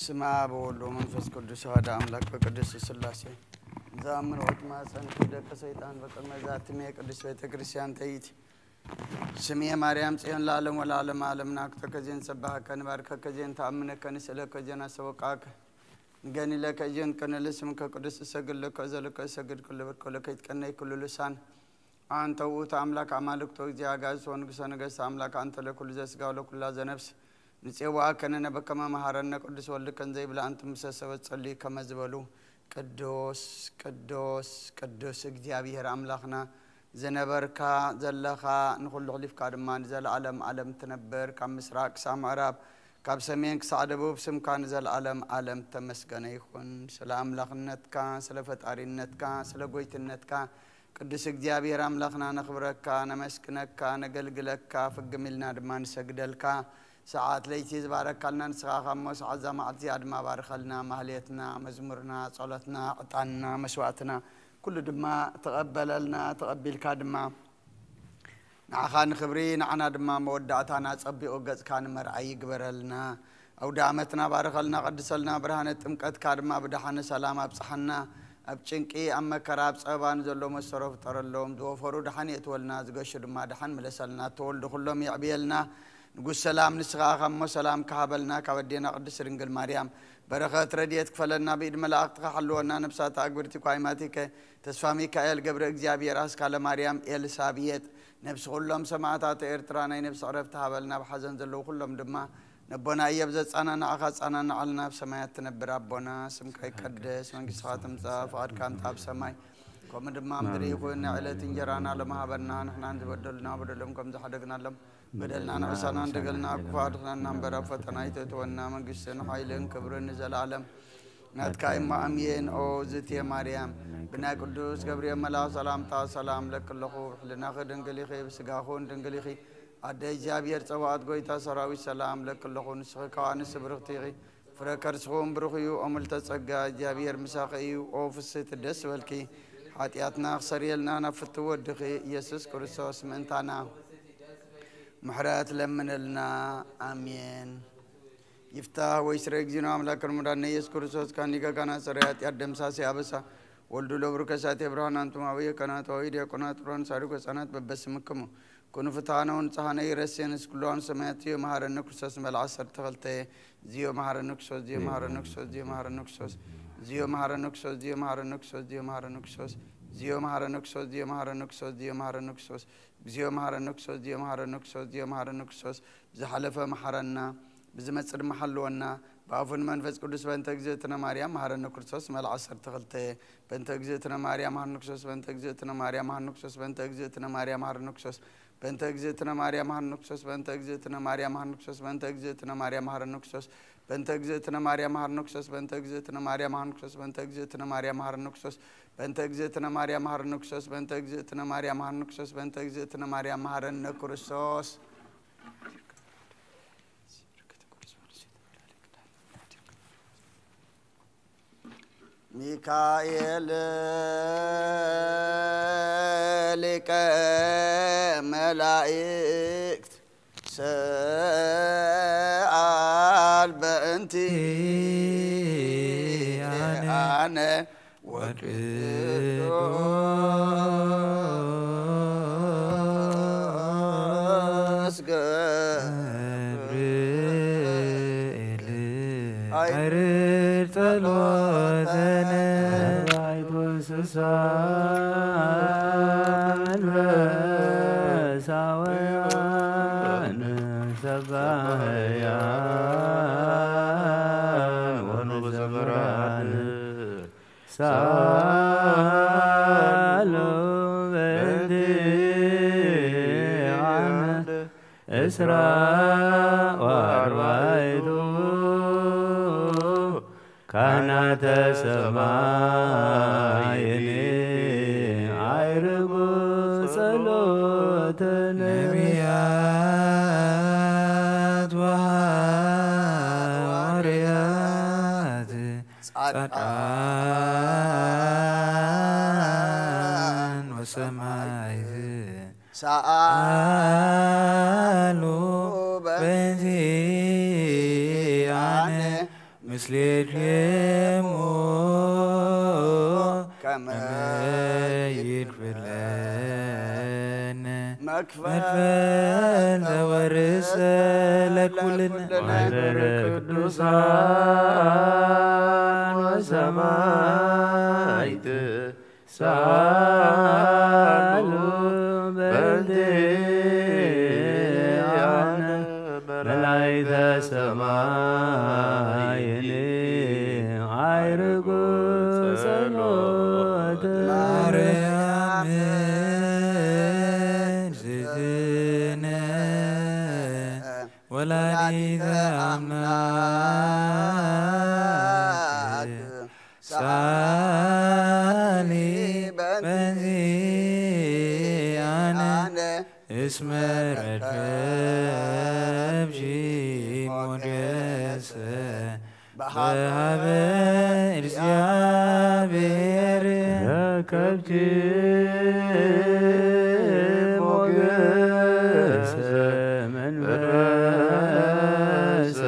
سمع بولو منفس قدس هذا أملاك بقدس السلاسي زامن وقتما سنفدك سيطان بقم ذات ميك قدس بيت كريستيان تيت سمية مريم سيان لعلم والعالم عالمناك تكجين سبحك نبارك كجين تأمنك نسألك جنا سوقاك نجاني لك جن كن لسمك قدس سجل لك أزلك سجد كل برك لك يتكني كل لسان أنت وت أملاك عملك توجي عجز ونقصان جس أملاك أنت لكل جس قال كل ذا نفس نسيوا كنا بكما مهارنا قدس ولك زي بلا أنتم مسسوت صلي كما زبلو قدوس قدوس قدوس እግዚአብሔር አምላክና ዘነበርካ ዘለኻ ንኹሉ ኽሊፍ ካድማን ዘለዓለም ዓለም ትነብር ካብ ምስራቅ ሳብ ምዕራብ ካብ ሰሜን ክሳብ ደቡብ ስምካ ንዘለዓለም ዓለም ተመስገነ ይኹን ስለ አምላክነትካ ስለ ፈጣሪነትካ ስለ ጎይትነትካ ቅዱስ እግዚአብሔር አምላክና ነኽብረካ ነመስክነካ ነገልግለካ ፍግሚልና ድማ ንሰግደልካ ساعات ليتي بارك لنا نسخة خمس عزام عزي أدم بارك لنا مهليتنا مزمرنا صلاتنا عطانا مسواتنا كل دما تقبل لنا تقبل كادما نعخان خبرين عنا دما مودعتنا تصبي أوجز كان مرعي قبر لنا أو دعمتنا بارك لنا قدس لنا برهانة أمكت كادما بدحنا سلام أبصحنا أبشنكي أما كراب صعبان زلوا مصرف ترى اللهم دوفروا دحني يتولنا زقشر ما دحن ملسلنا تول دخلهم يعبيلنا نقول سلام نسخة خمس سلام كهبلنا كودينا قدس رنجل مريم بركات رديت كفلنا بيد ملاك حلونا نبسات أكبرتي قائماتك تسفامي كأل قبر إجابي راس كلا مريم إلسابيت نفس كلهم سمعتها إرترانا نفس عرفت هبلنا بحزن زلوا كلهم دما نبنا يبزت أنا نأخذ أنا نعلنا بسمايات تنبر ربنا سمك يقدس من قصات مزاف أركان تاب سماي كم دما مدري يكون علة تنجرانا لما هبلنا نحن نبدلنا بدلهم كم زحدقنا لهم بدلنا نعسنا ندقلنا كفارنا نمبر فتنا يتتونا من قسن حيلن كبر نزل عالم نتكاي ما أمين أو زتي مريم بنا قدوس قبريل ملا سلام تا سلام لك اللخو لنا خدن قلي خي بسقاخون دنقلي خي عدي جابير سواد قويتا سراوي سلام لك اللخو نسخ كوانس برختيغي فركر سخون برخيو أمل تسقى جابير مساقيو أو فسيت الدس والكي حاتياتنا خسريلنا نفتو الدخي يسوس كريستوس منتانا محرات لمن لنا آمين يفتح ويسرق جنو أملاك المدان يذكر سوس كان لك كان سريات يدم ساسي أبسا ولدو لبرك ساتي برهان أنتم أوي كنا تويد يكون ترون سارق سنات ببس مكمو كونوا فتحنا ونصحنا يرسين سكولون سمعتي مهار النكسوس مال عصر تغلتي زيو مهار النكسوس زيو مهار النكسوس زيو مهار النكسوس زيو مهار النكسوس زيو مهار النكسوس زيو مهار النكسوس زيو مهار النكسوس زيو مهار النكسوس زيو مهار النكسوس زيو مهار النكسوس زيو مهار النكسوس زيو مهار النكسوس بزحلفة محرنا بزمتصر محلونا بعفن منفس قدس بنت اجزتنا مريم مهار النكسوس مال عصر تغلتي بنت اجزتنا مريم مهار النكسوس بنت اجزتنا مريم مهار النكسوس بنت اجزتنا مريم مهار النكسوس بنت اجزتنا مريم مهار النكسوس بنت اجزتنا مريم مهار النكسوس بنت اجزتنا مريم مهار النكسوس بنت اجزتنا مريم مهار النكسوس بنت اجزتنا مريم مهار النكسوس بنت اجزتنا مريم مهار النكسوس بنت اجزتنا مريم مهار النكسوس بنت اجزتنا مريم مهار النكسوس بنت اجزتنا مريم مهار النكسوس ميكائيل لك ملائكة سأل بأنتي أنا وقدوس جبريل عرفت الوثن رأيت سسان بساوان سبايان ونزمران سالو بنتي عن إسراء وأروايدو كانت سمايني عيرب صلوة نبيات وحواريات صدقان وسمايز سألوا بنتي عن مثل يدفلن مكفل تورث لكلنا وعبر قدوسان وسمايت سالوا بلديانا ملايذ سمايني عيرقو صلوت مريم زيتنا ولديذ أملاك سالي بنزيانا اسم رجب جي مجلس بهاب إرزيابير ركبتي مجلس من بس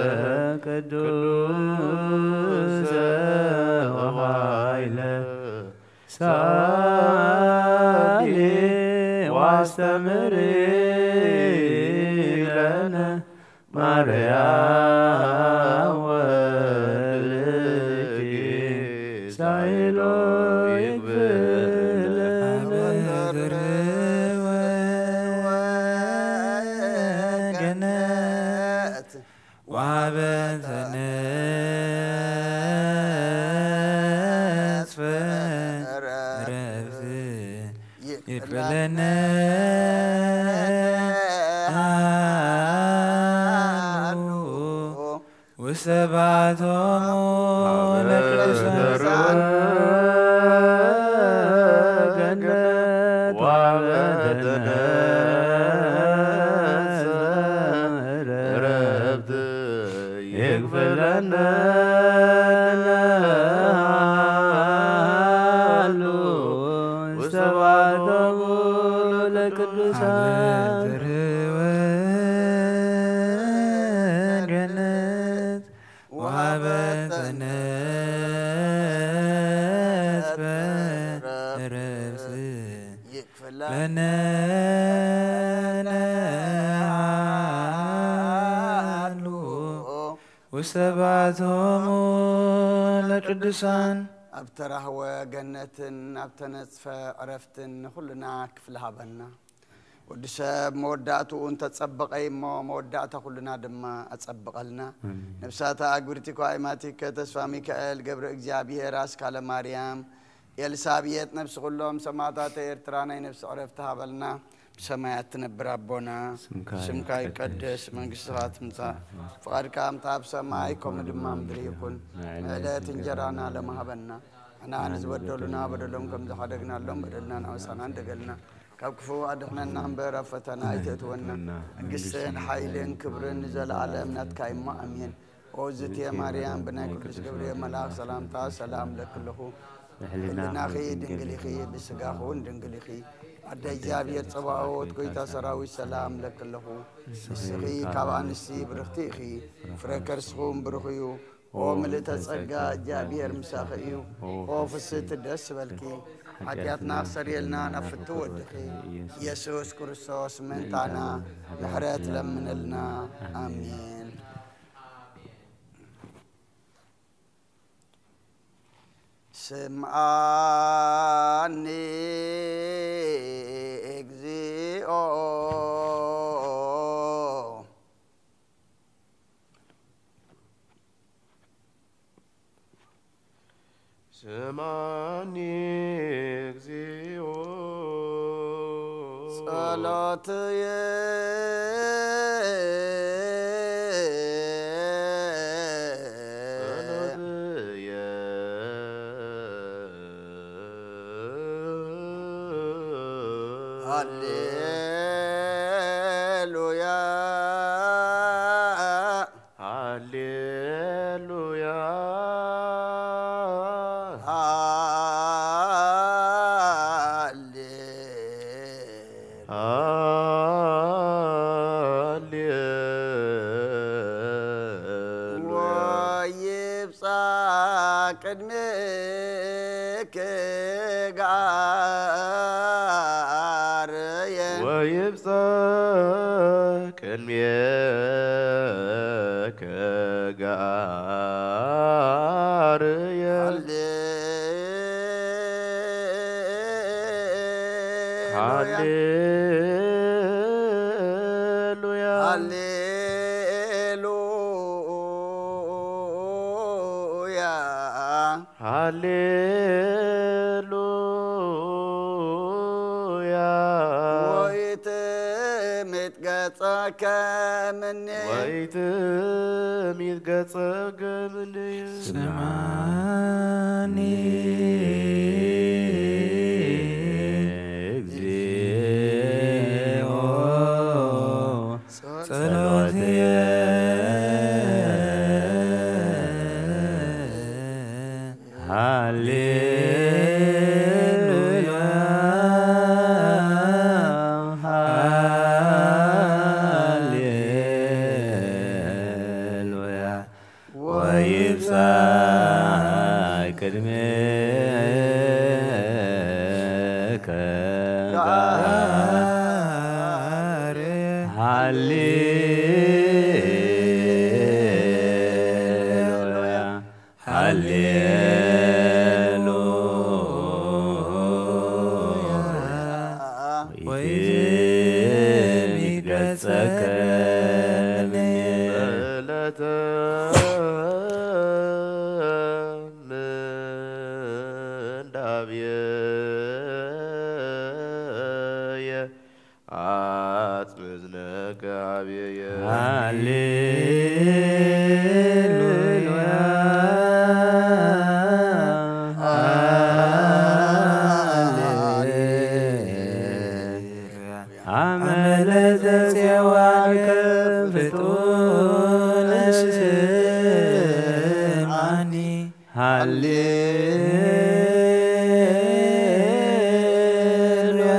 قدوس وحيله سالي واستمري لنا مريم ولدي سايلو يقبل بدر وجنات وعبتنا فرفت يقبلنا وسبعتهم لكلسان جنات وعبدنا ربط يغفر لنا وسبعتهم لكلسان وسبعتهم لقدسان أبتره وجنة أبتنصف عرفتن كلنا كفلها بنا ودساب مودعته أنت تسبق أي مودعته كلنا دم أتسبق لنا نفساتا أقبرتك وعيماتك تسفى ميكائيل قبر إجابيه راسك على مريم يلسابيت نفس كلهم سماعات إرتراني نفس عرفتها بلنا بسماعات تنبر ربنا سمكا يقدس من قصرات متى فقارك أمتا بسماعيكم دماء مدريكم لا تنجرانا لما هبنا أنا نزبدلنا بدلهم كم زحدقنا لهم بدلنا نوسانا دقلنا كفو أدخنا نهبر فتنا يتتونا قسين حيلين كبرن نزل على أمنات كايما أمين وزت يا مريم بنا كرس قبرية ملاك سلامتا سلام لك له لنا خي دنقلي خي بسقاخون دنقلي خي عد إجابية صباوت كويتا سراوي سلام لك له بسقي كابانسي برختي خي فركر سخوم برخيو وملت أسقى جابير مساخيو وفسيت الدس بالكي حكياتنا أخسر يلنا نفتو الدخي يسوس كريستوس من تانا نحرات لمن لنا آمين سمعني اجزيو سمعني اجزيو صلاتي هللويا هللويا ويبصى قدمك ጋርየ ወይብፅሕ ቅድሜከ ጋርየ ሃሌሉያ ሃሌሉያ ወይትምት ገጸከ እምኔየ ወይትምት ገጸከ እምኔየ ስማኒ እግዚኦ ጸሎትየ ሃሌሉያ ሃሌሉያ ወይብፅሕ ቅድሜከ ጋርየ ሃሌሉያ ሃሌሉያ ወይትምት ገጸከ በዕለተ ምንዳቤየ አጽምዝነከ ኀቤየ ሃሌሉያ አመለ ዘፄዋከ ፍጡነ ስማኒ ሃሌሉያ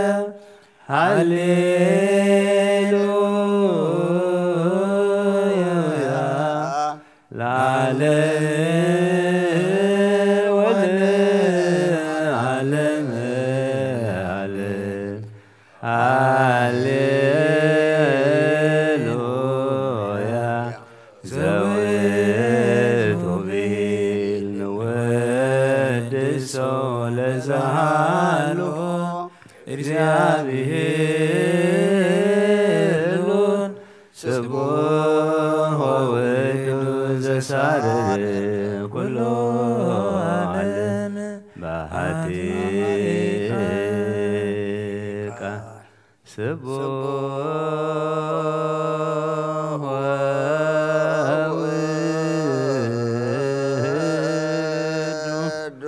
ሃሌሉያ ለዓለም ወለዓለመ ዓለም ሃሌሉያ ዘውእቱ ብሂል ንወድሶ ለዘሃሎ እግዚአብሔርን ስቡሕ ወቅዱስ ዘሳርዕ ኩሎ ዓለም በኃጢቃ ስቡሕ ወውእቱ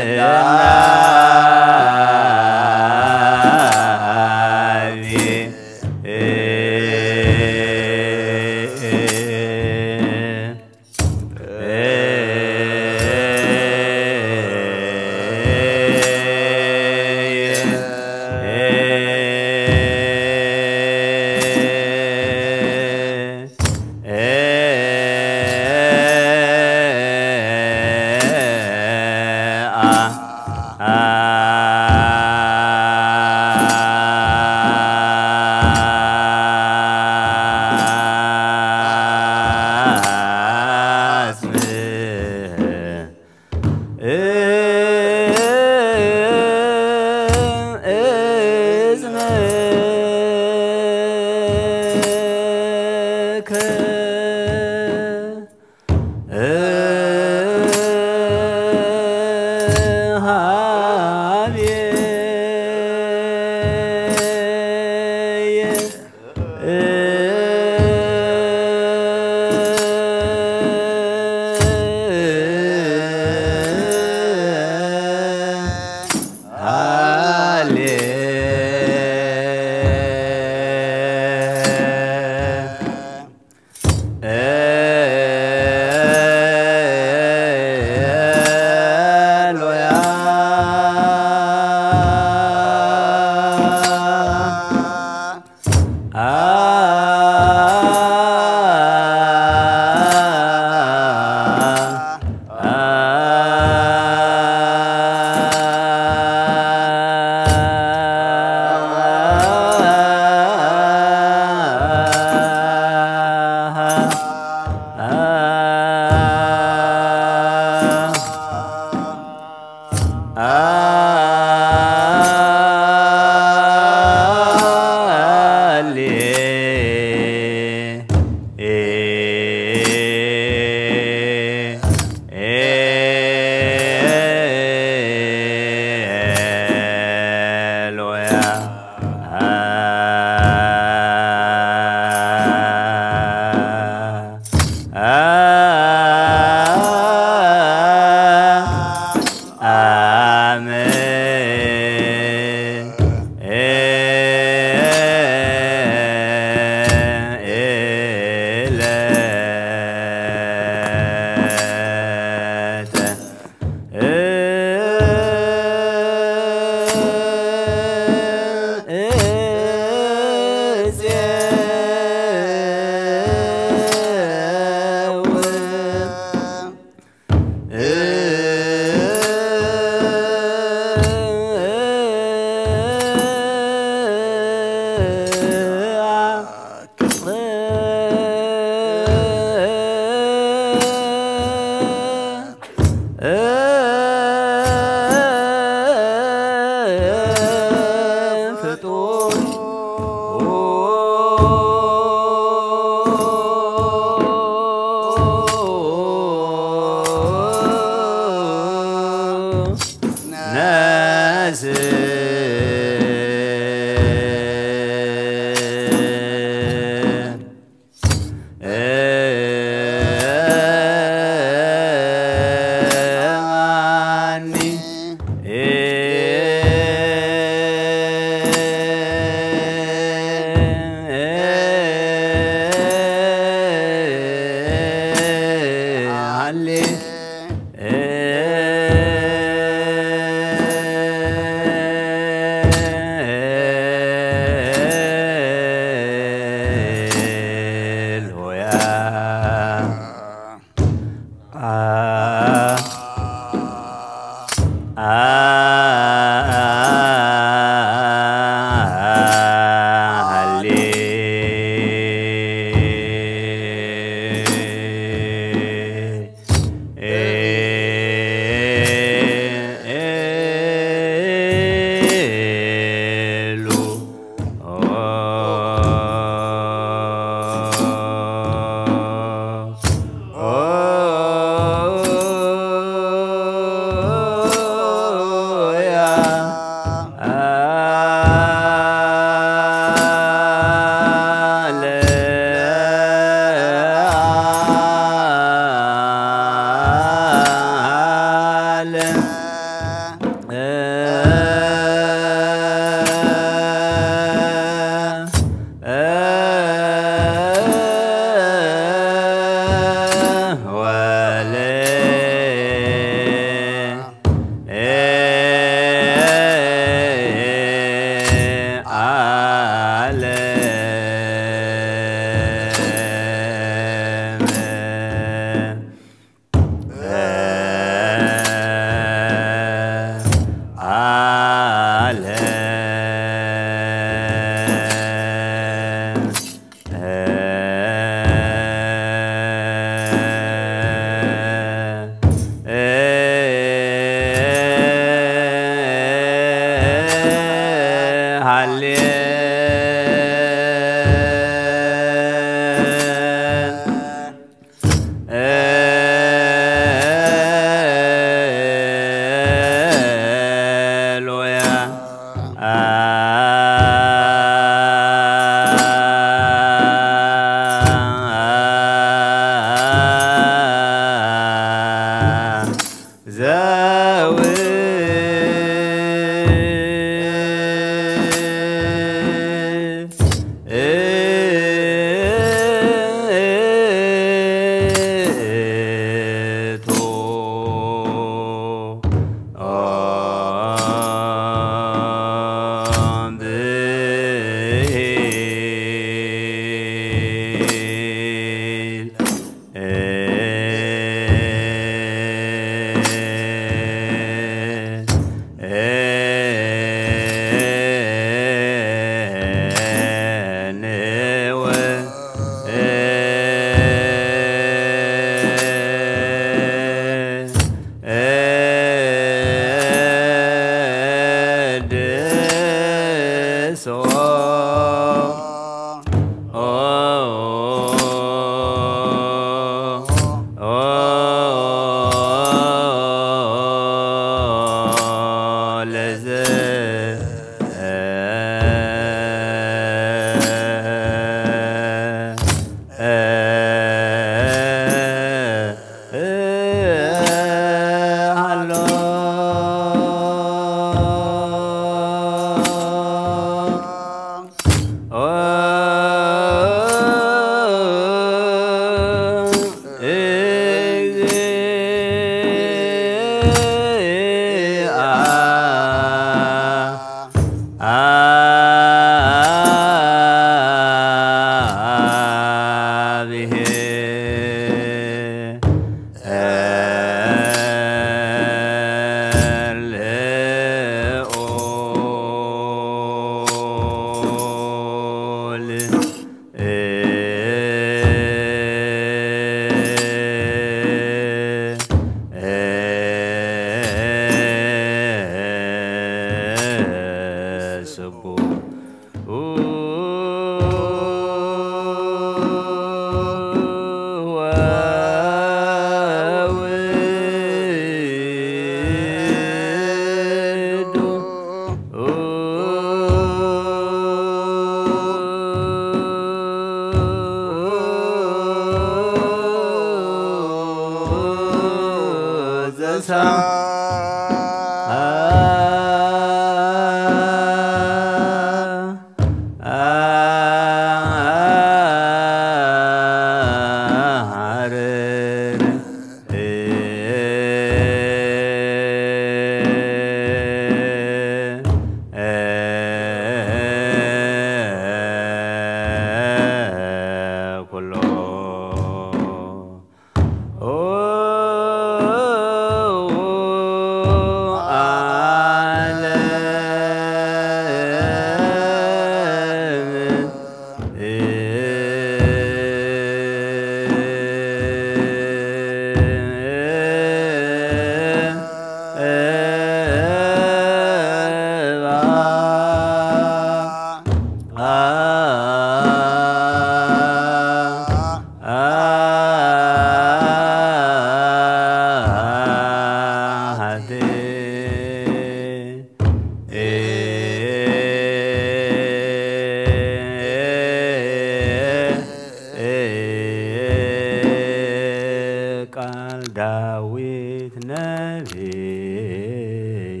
ዳዊት ነቢይ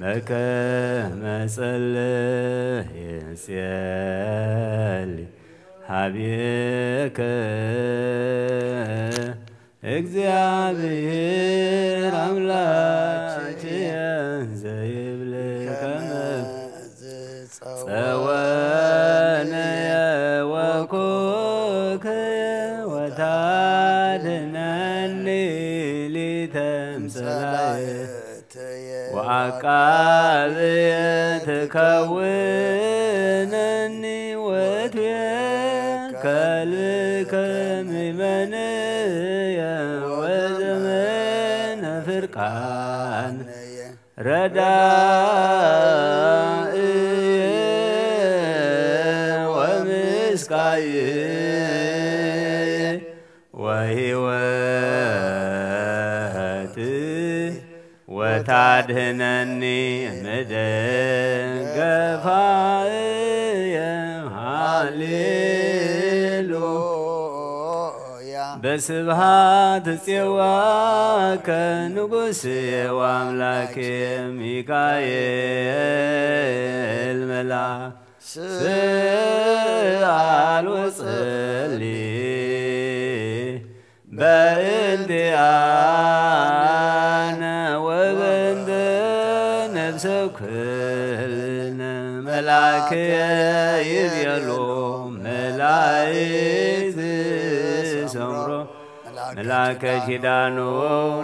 በከመ ጸለየ ይጼልይ ሀቤከ እግዚአብሔር አምላክየ ዘይብልከ ጸወነየ ወኮከየ ወታድነኒ ሊተምሰላየ ወአቃብየ ትከውነኒ ወትቤከልከ ምእመንየ ወዘመነ ፍርቃን ረዳእየ ወምስቃየ ወሕይወት ወታድህነኒ እምደገፋየ ሃሌሉያ በስብሐት ጽዋከ ንጉሥየ ወአምላክየ ሚካኤል መልአክ ስአል ወጸልይ በእንቲአነ ወበእንተ ነፍሰ ኩልነ መላክየ ይቤሎ መላእክት ሰምሮ መላከ ኪዳኑ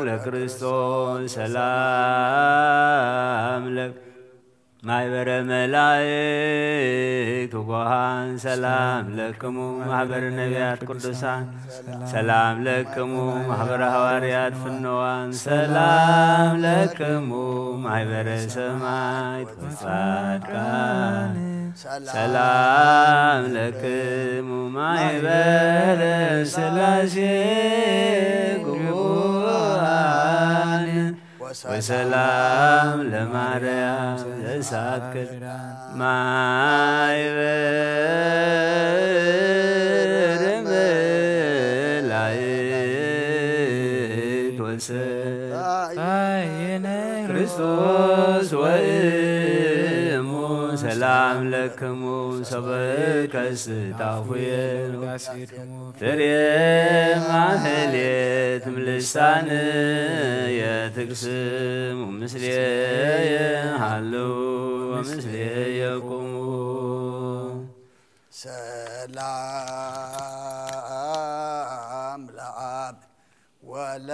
ለክርስቶስ ሰላም ለክ ማኅበረ መላእክት ወጓሃን ሰላም ለክሙ ማኅበረ ነቢያት ቅዱሳን ሰላም ለክሙ ማኅበረ ሐዋርያት ፍኖዋን ሰላም ለክሙ ማኅበረ ሰማዕት ወጻድቃን ሰላም ለክሙ ማኅበረ ሥላሴ ጉቡአን ወሰላም ለማርያም ዘሳክል ማኅበረ መላእክት ወሰላም ክርስቶስ ወእሙ ሰላም ለክሙ ሰበከስታሁየ ፍሬ ማህሌት ምልሳን የትቅስሙ ምስሌየ ሃለው ወምስሌየ ቁሙ ሰላም ለአብ ወለወልድ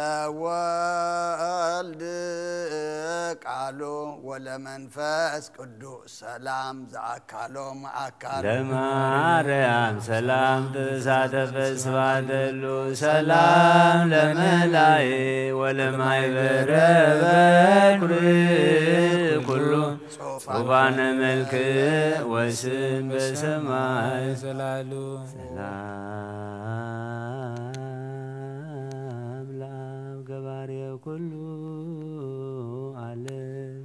ቃሉ ወለመንፈስ ቅዱስ ሰላም ዘአካሎ ማአካል ለማርያም ሰላም ተሳተፈ ስባደሉ ሰላም ለመላይ ወለማይበረ በኩር ኩሉ ጾፋነ መልክ ወስም በሰማይ ሰላሉ ሰላም ለአብ ገባሬ ኩሉ ዓለም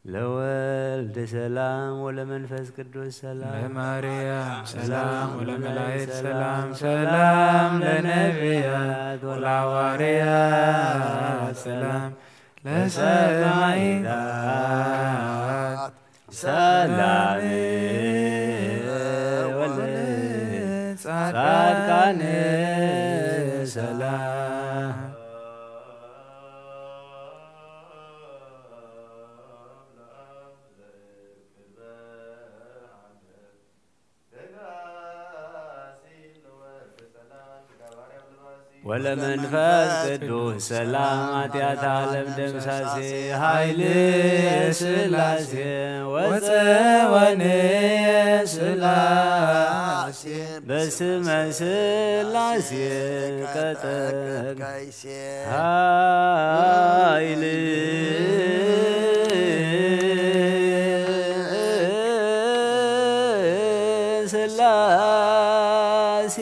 ለወልድ ሰላም ወለመንፈስ ቅዱስ ሰላም ለማርያም ሰላም ወለመላእክት ሰላም ሰላም ለነቢያት ወለሐዋርያት ሰላም ለሰማዕታት ሰላም ወለጻድቃን ሰላም ወለመንፈስ ቅዱስ ሰላም ኃጢአት ዓለም ደምሳሴ ኃይል ሥላሴ ወፀወኔ ሥላሴ በስመ ሥላሴ ቀጠቅ ኃይል ሥላሴ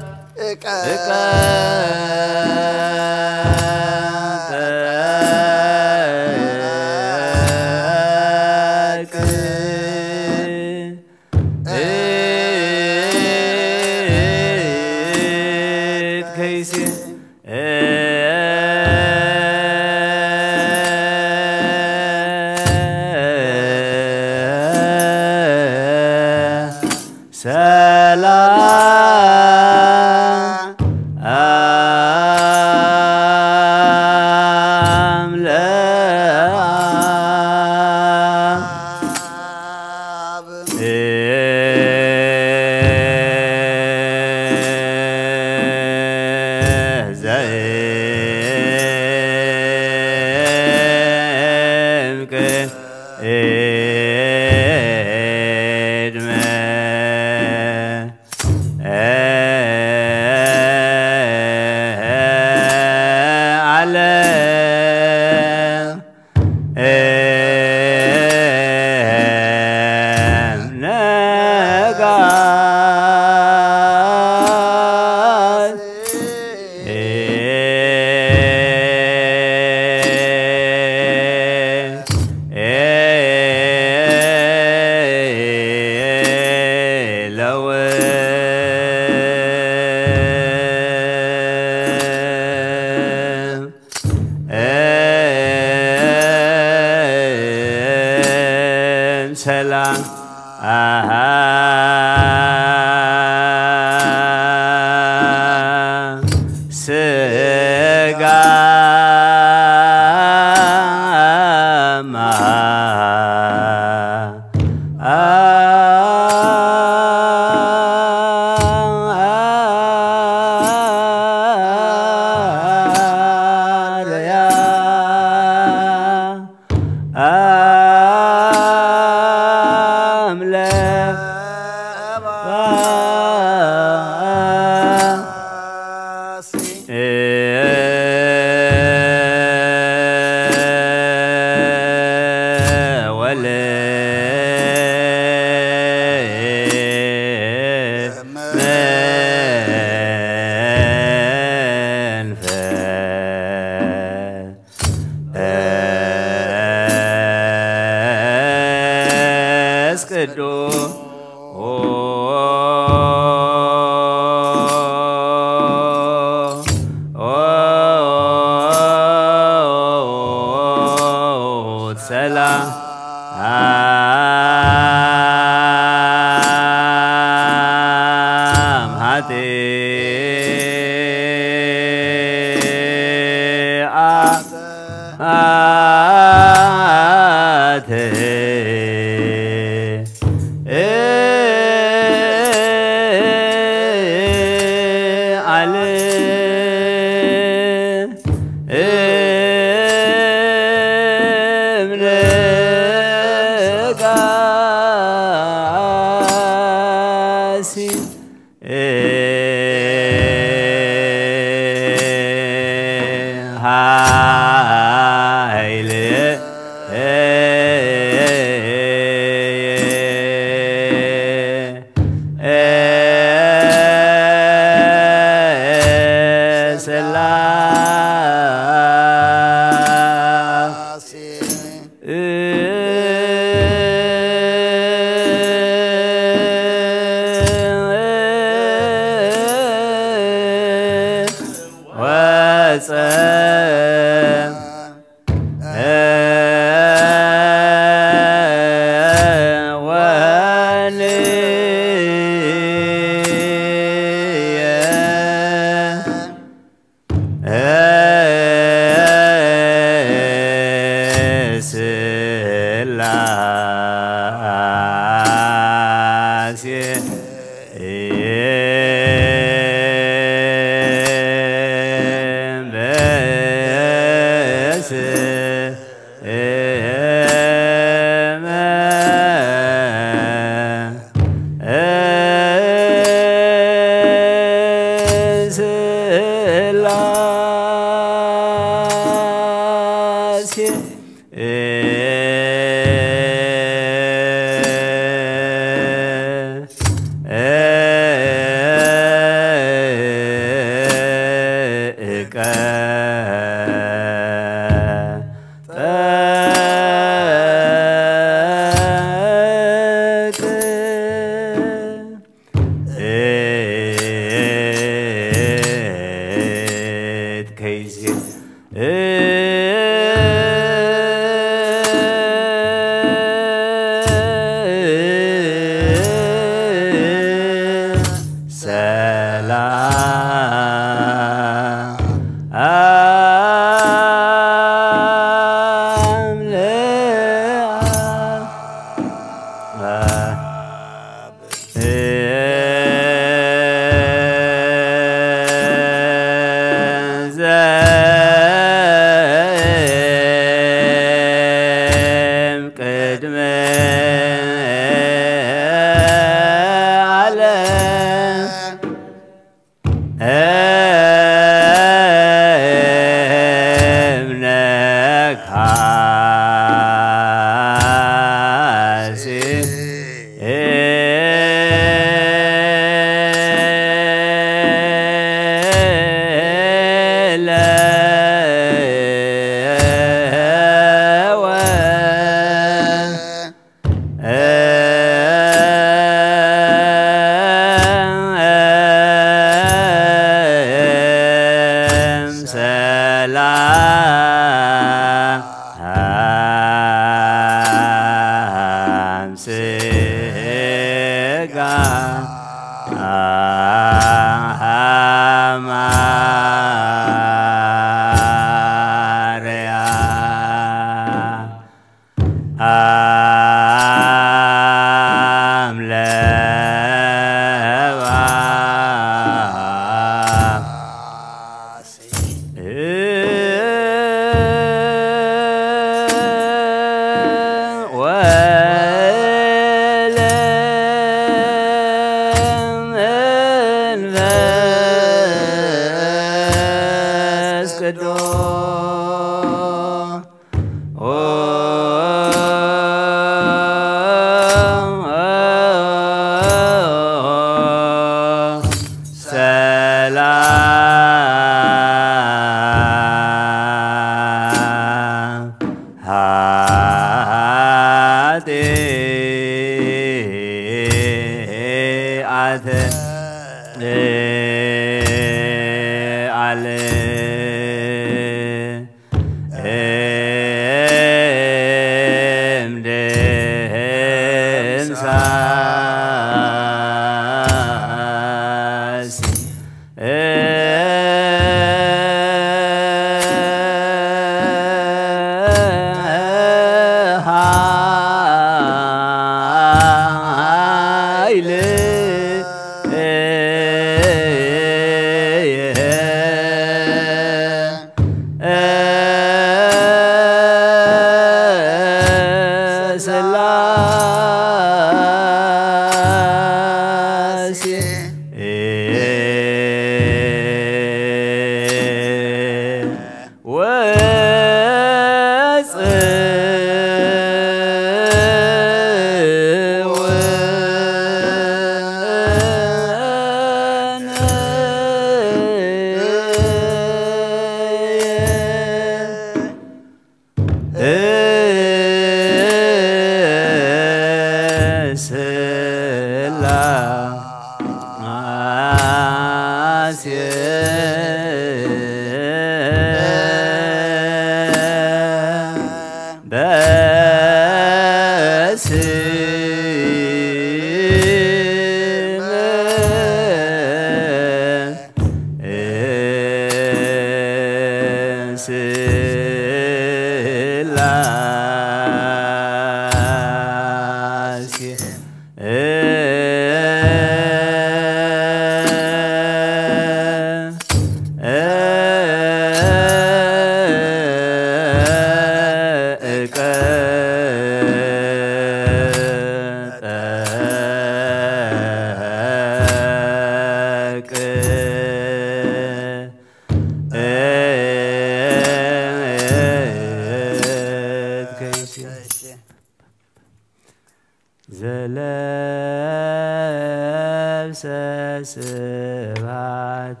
ስብሐት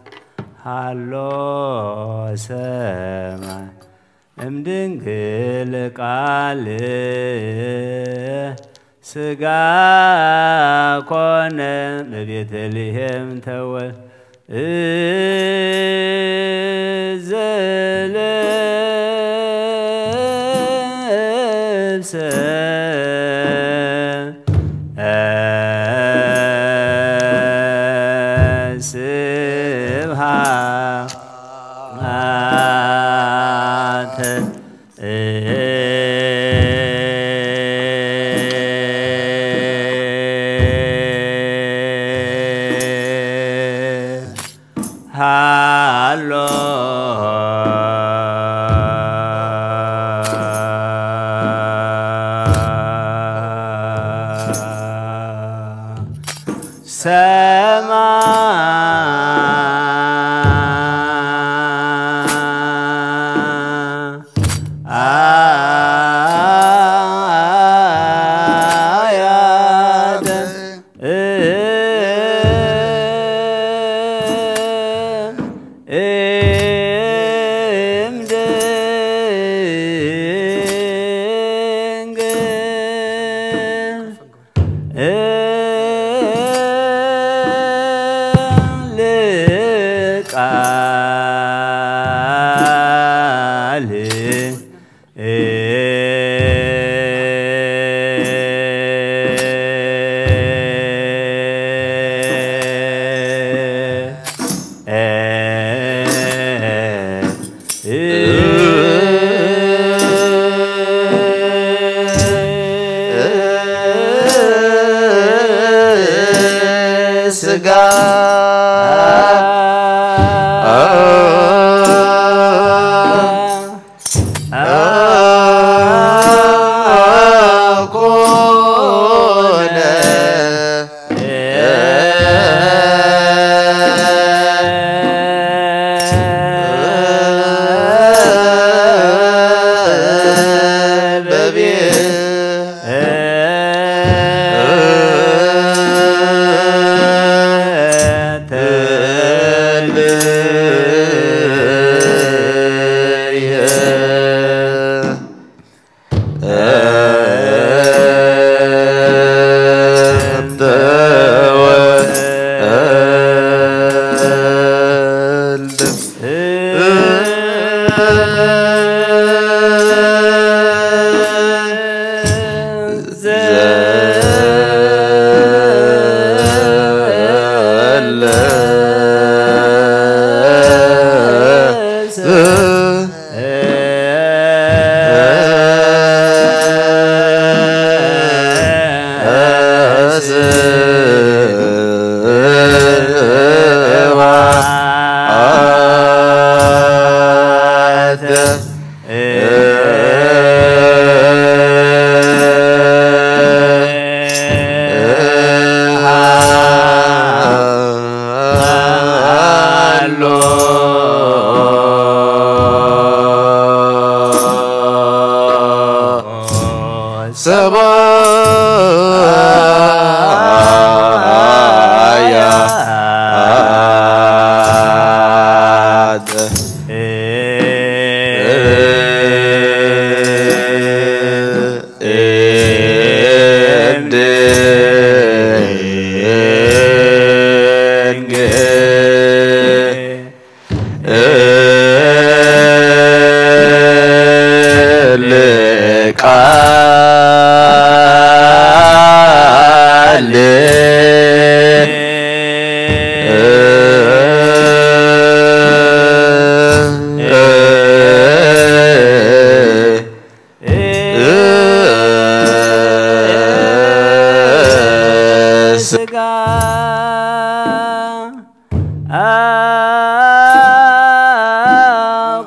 ሃሎ ሰማይ እምድንግል ቃል ስጋ ኮነ በቤተልሔም ተወልደ ዘለብሰ ስብሐት ሃሎ ስጋ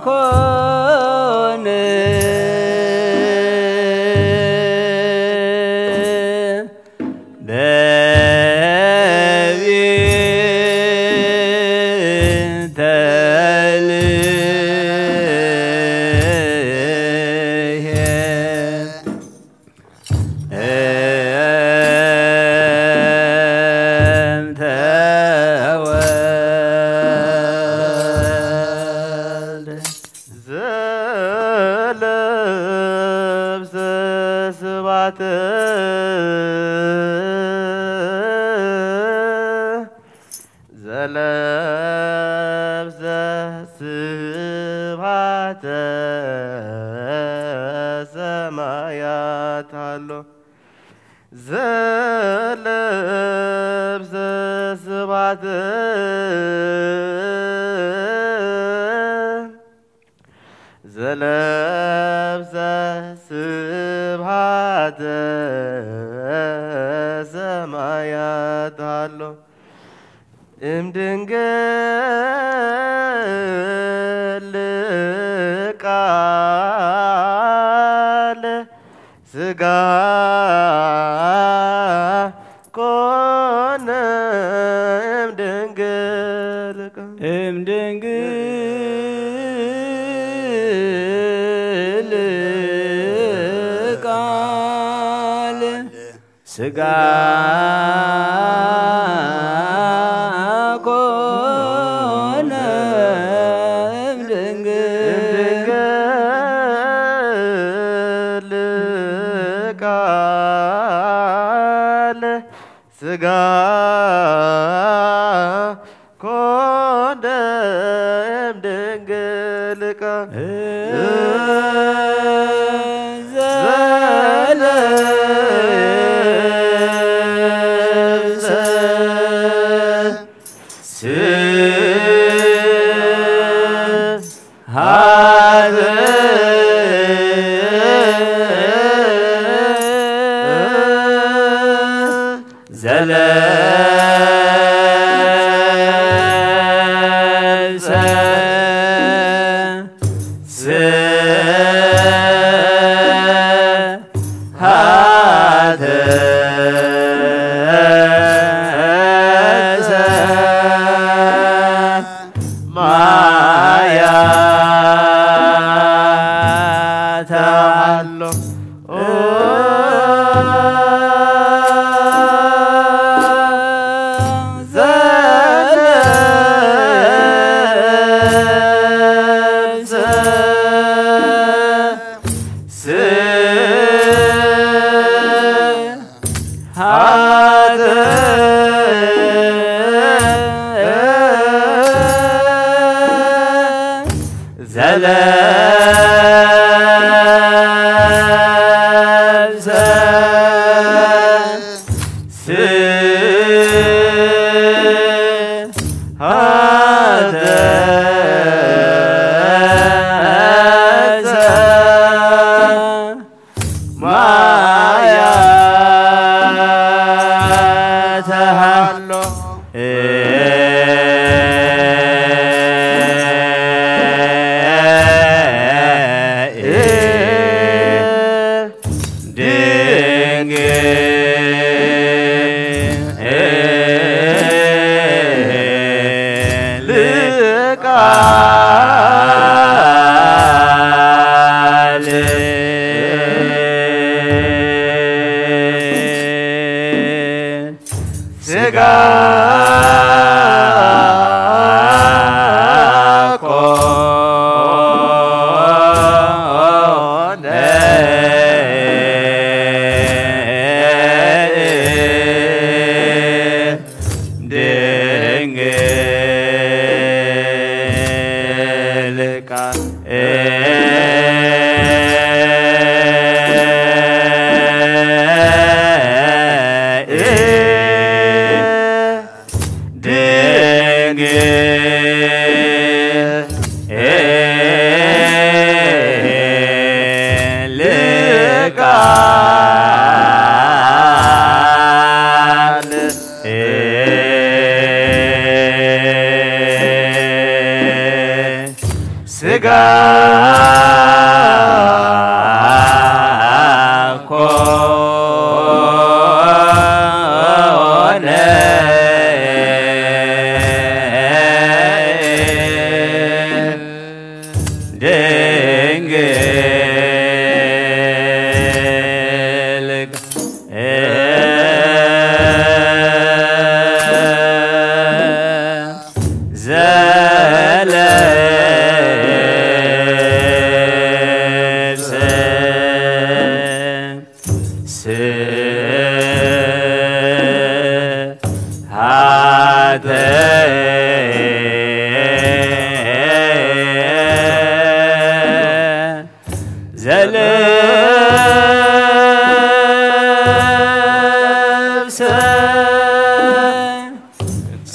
ኮነ ዘለብሰ ስብሐት ስብሐት ዘለብሰ ስብሐተ ሰማያት ሃሎ እምድንግል ቃል ሥጋ ኮነ እምድንግል ቃል ሥጋ ኮነ እምድንግል ቃል ሥጋ ኮነ እምድንግል ቃል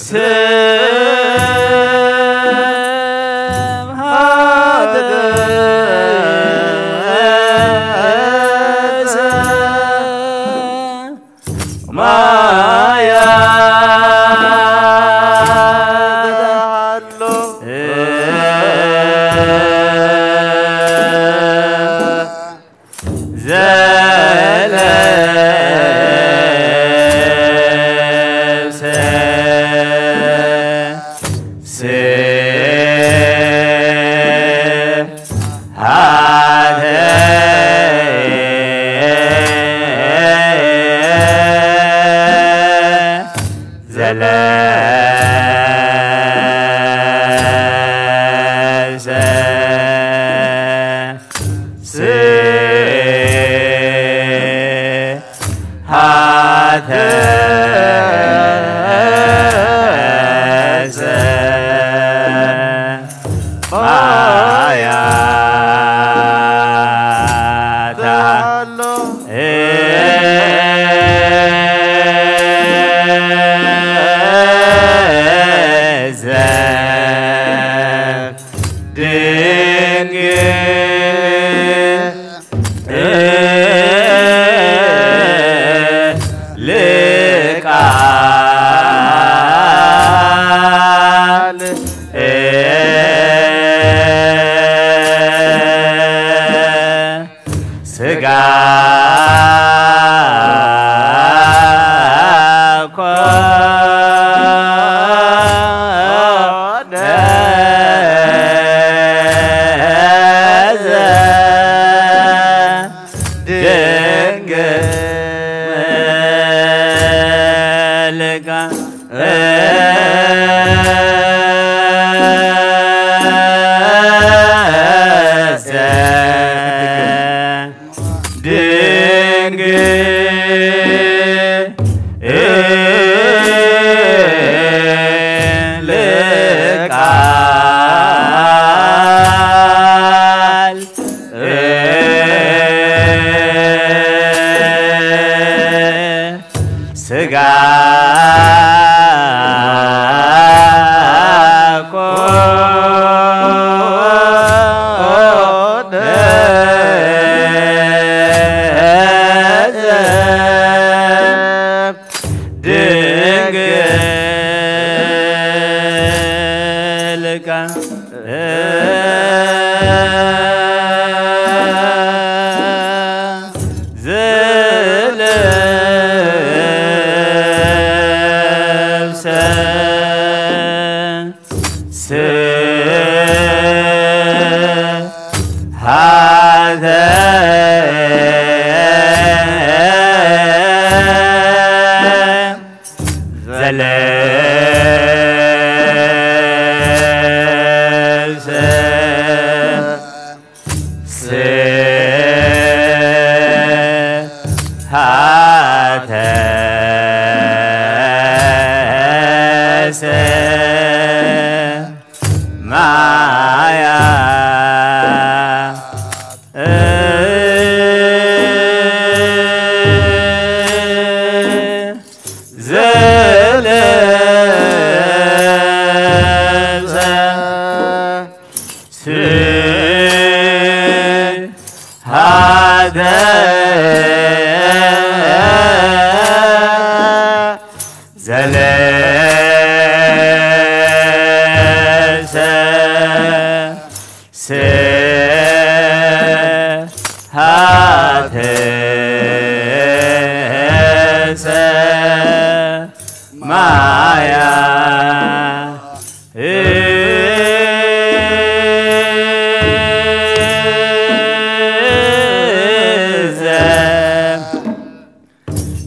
Se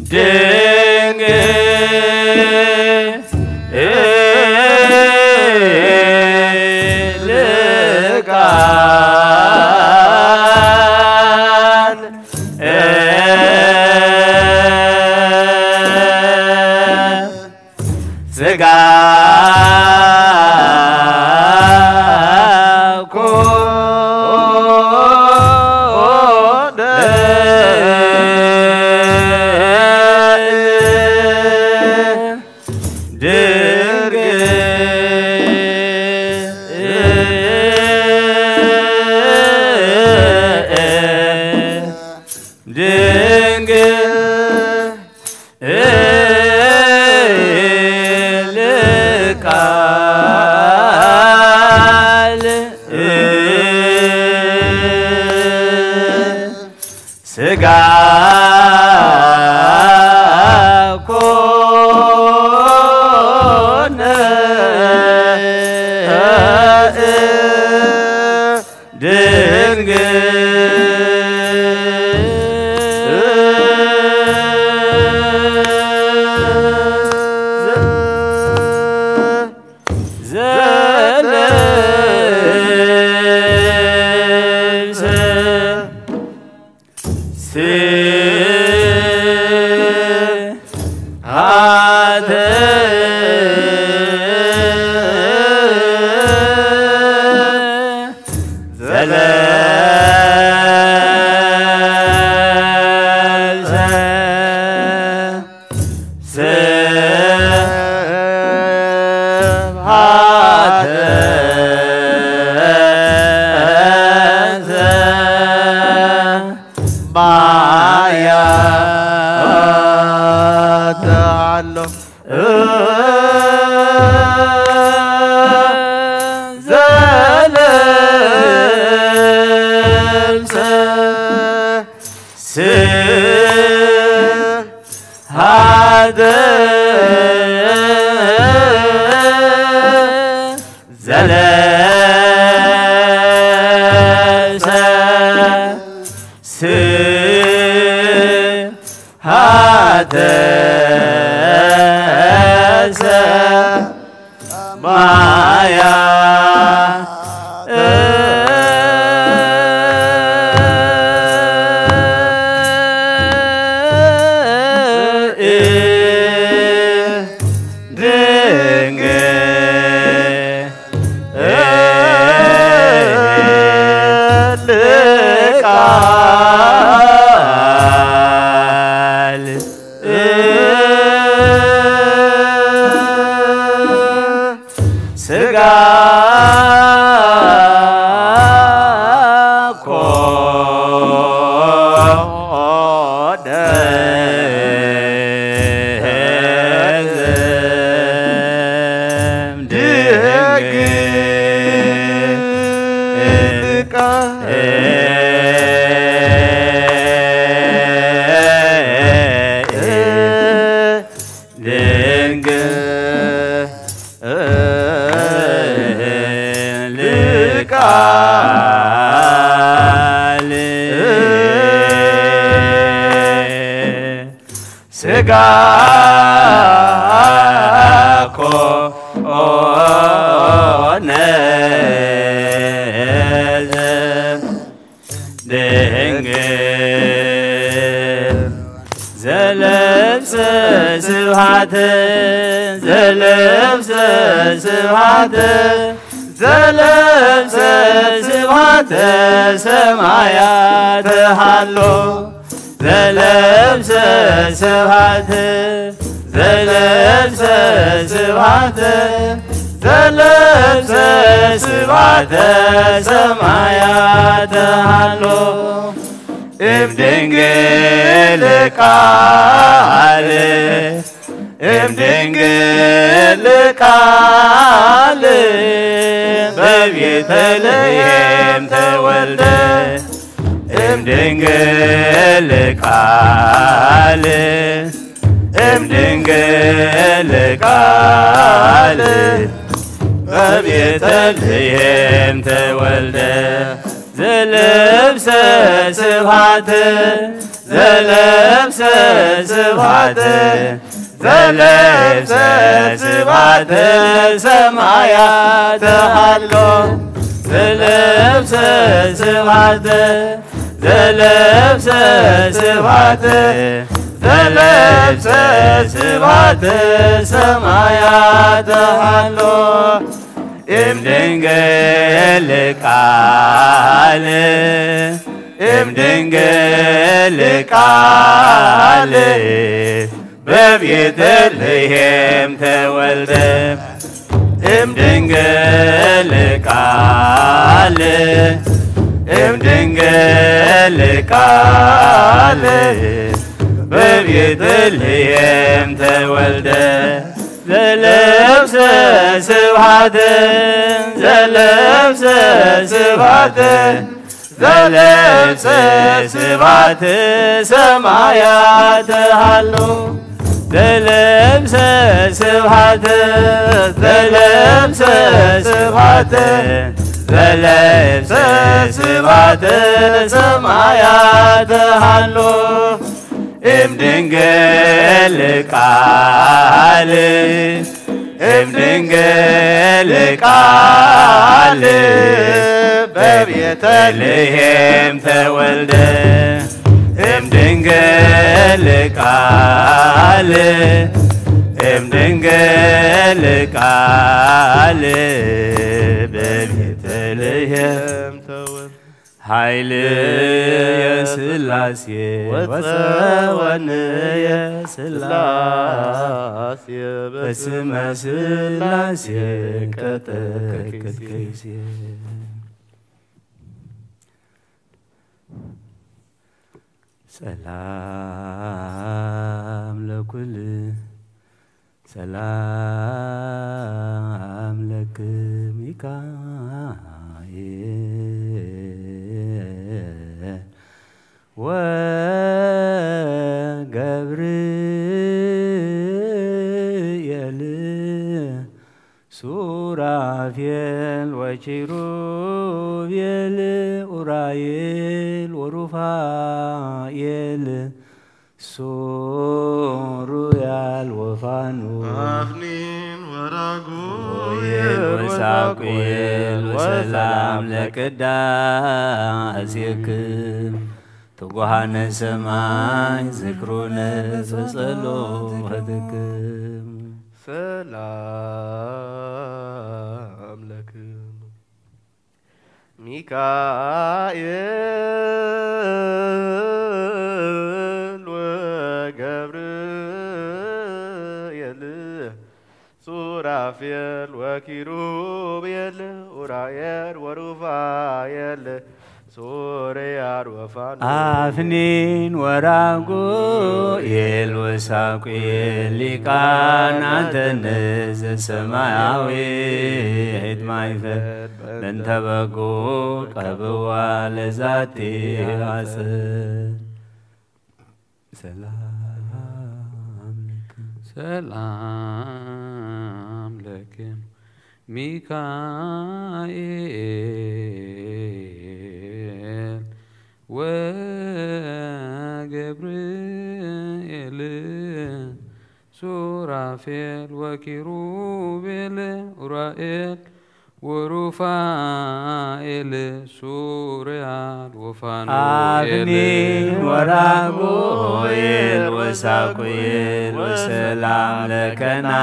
ድንግል ሰማያት ሃሎ ዘለብሰ ስብሐት ዘለብሰ ስብሐት ዘለብሰ ስብሐት ሰማያት ሃሎ እምድንግል ቃል እምድንግል ቃል በቤተልሔም ተወልደ እምድንግል ቃል እምድንግል ቃል በቤተልሔም ተወልደ ዘለብሰ ስብሐት ዘለብሰ ስብሐት ዘለብሰ ስብሐት ሰማያት ሃሎ ዘለብሰ ስብሐት ዘለብሰ ስብሐት ዘለብሰ ስብሐት ሰማያት ሃሎ እምድንግል ቃል እምድንግል ቃል በቤተልሔም ተወልደ እምድንግል ቃል እምድንግል ቃል በቤተልሔም ተወልደ ዘለብሰ ስብሐት ዘለብሰ ስብሐት ዘለብሰ ስብሐት ሰማያት ሃሎ ዘለብሰ ስብሐተ ዘለብሰ ስብሐተ ዘለብሰ ስብሐተ ሰማያተ ሃሎ እምድንግል ቃል እምድንግል ቃል በቤተልሔም ተወልደ እምድንግል ቃል እምድንግል ቃል በቤተልሔም ተወልደ ኃይል የሥላሴ ወፀወንየ ሥላሴ በስመ ሥላሴ ቀጠቅጥከይሴ ሰላም ለኩል ሰላም ለክሚካኤል ወገብርኤል ሱራፌል ወኪሩቤል ኡራኤል ወሩፋኤል ሱሩያል ወፋኑኤል አፍኒን ወራጉኤል ወሳቁኤል ወሰላም ለቅዳሴክም ትጉሃነ ሰማይ ዝክሩነ በጸሎትክም ሰላም ለክም ሚካኤል ወገብርኤል ሱራፌል ወኪሩቤል ኡራኤል ወሩፋኤል ሶርያል ወፋኑኤል አፍኒን ወራጉኤል ወሳቁኤል ሊቃናተ ዘሰማያዊት ማይፈት በእንተ በጎ ቀብዋ ለዛቲ አጽን ሰላም ለክም ሚካኤል ወገብርኤል ሱራፌል ወኪሩቤል ኡራኤል ወሩፋኤል ሱርያል ወፋኑኤል አፍኒን ወራጉኤል ወሳቁኤል ወሰላም ለከናፍሪክም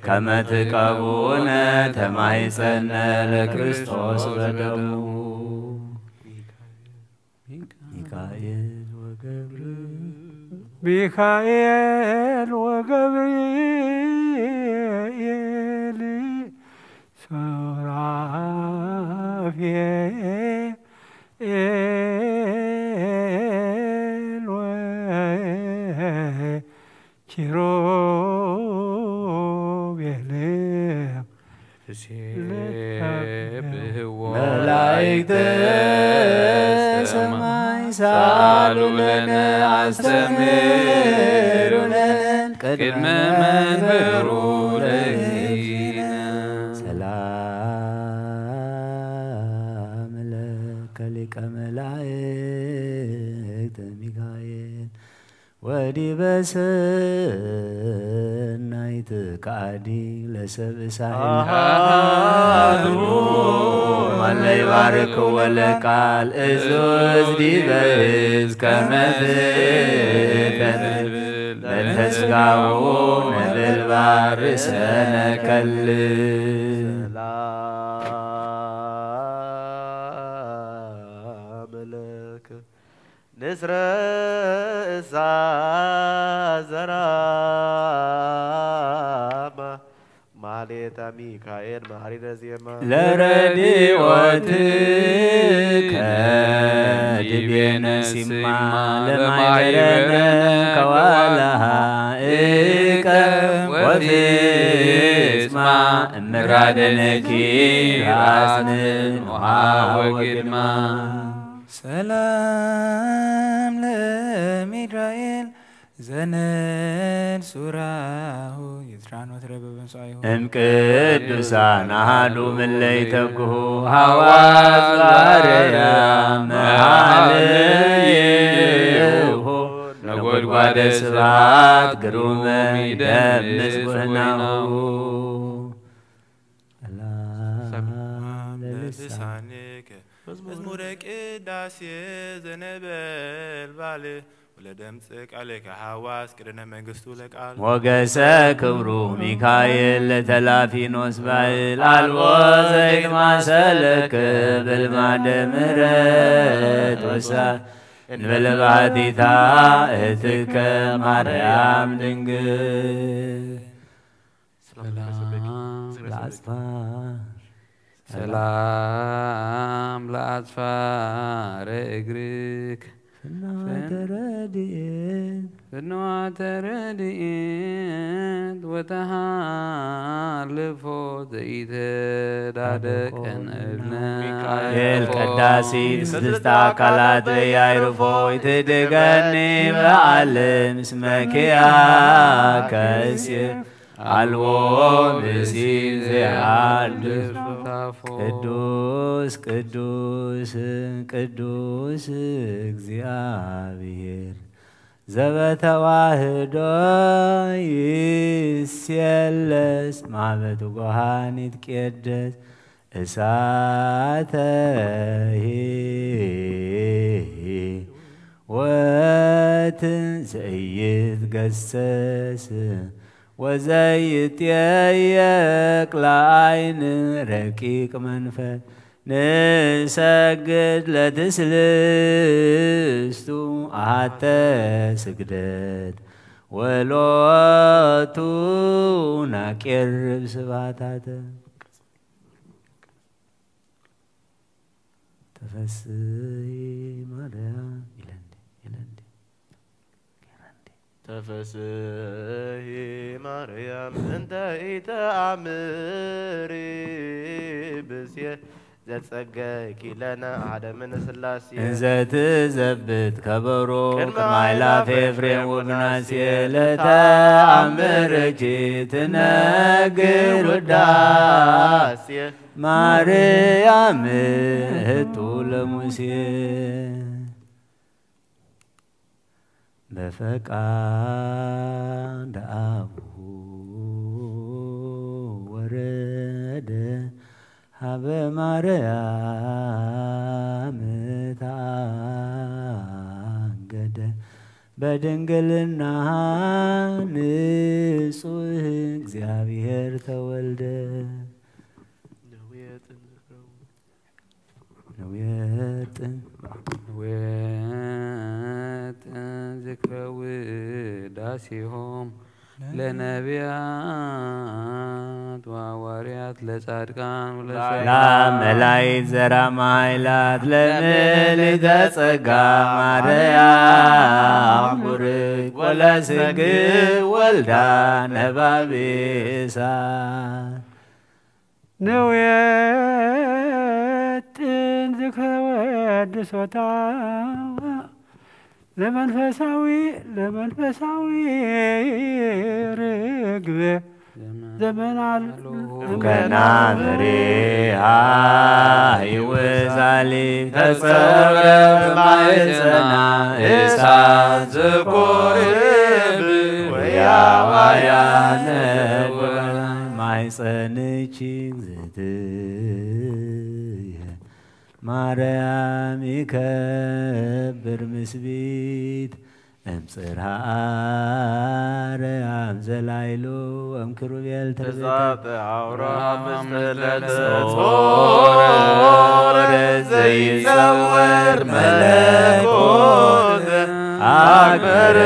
ከመ ትቀቡነ ተማይጸነ ለክርስቶስ በደሙ ሚካኤል ወገብርኤል ሱራፌል ወኪሩቤል መላእክተ ሰማይ ሳሉ ለነ አስተምሩነ ቅድመ መንበሩ ለእግዚእነ ሰላም ለከ ሊቀ መላእክት ሚካኤል ወዲበ ሰናይት ቃዲ ለሰብእሳን ማለ ይባርክ ወለቃል እዙዝ ዲበ እዝ ከመ ትከትል ለተስጋው ነበልባል ርእሰነ ከልል ሰላም ለከ ንስረ እሳ ዘራማ ማሌታ ሚካኤል ማሪነ ዜማ ለረድኤትከ ዲቤነ ሲማ ለማይረነ ከዋላሃ ወፊስማ እምራደነኪ ራስንን ወግድማ ሰላም ለሚድራኤል زنن سوراه يزران وتربب صايو ቅዱሳን አሐዱ እምለይተግሁ ሐዋስ ባርያም መኃልይሁ ነጐድጓደ ስብሐት ግሩመ ይደምስ ቡህናሁ ለልሳንከ መዝሙረ ቅዳሴ ዘነበልባል ወለደምጽ ቃልከ ሐዋስ ቅድነ መንግሥቱ ለቃል ሞገሰ ክብሩ ሚካኤል ለተላፊኖስ ባይል አልቦ ዘይትማሰለከ በልማደ ምሕረት ወሳን እንበለ ባሕቲታ እህትከ ማርያም ድንግል ሰላም ለአጽፋረ እግርክ ፍኖተ ረድኤት ወተሃልፎ ዘኢተዳደቀን ሚካኤል ቀዳሲ ስድስተ አካላት በያዕርፎ ይትድገኒ በዓለም እስመ ኪያከ እሴት አልቦ ብእሲ ዘያድኅ ቅዱስ ቅዱስ ቅዱስ እግዚአብሔር ዘበተዋህዶ ይሴለስ ማኅበቱ ጎሃን ይትቄደስ እሳተ ወትንሣኤ ወዘይትየየቅ ለዓይን ረቂቅ መንፈስ ንሰግድ ለትስልስቱ አሐተ ስግደት ወሎቱ ናቄርብ ስብሐታተ ተፈሥሒ ማርያም ተፈሥሒ ማርያም እንተ ኢተአምሪ ብእስየ ዘጸገይኪ ለነ አሐደ እምነ ሥላሴ እንዘ ትዘብት ከበሮ ቅድመ አእላፈ ኤፍሬም ወምናሴ ለተአምርኪ ትነግር ውዳሴ ማርያም እህቱ ለሙሴ በፈቃደ አቡሁ ወረደ ሀበ ማርያም ታገደ በድንግልና ንጹሕ እግዚአብሔር ተወልደ ነውየጥን ዝክረ ውዳሴሆም ለነቢያት ወሐዋርያት ለጻድቃን ለመላእክት ዘራማ ኃይላት ለምልዕተ ጸጋ ማርያም ቡርክት ወለስግድ ወልዳ ነባቤ እሳት ነውየጥን ዝክረ ወድሶታ ለመንፈሳዊ ርግብ ዘመናል ገና ፍሬሃ ይወዛሊ ተጸረ ማኅፀና እሳት ዘኮርብ ወያዋያነ ማኅፀንኪ እግዝእትየ ማርያም ይከብር ምስቢት እምጽርሐ አርያም ዘላይሎ እምክሩቤል ተዛተ አውራም ጾረ ዘይጸወር መለኮት አክበረ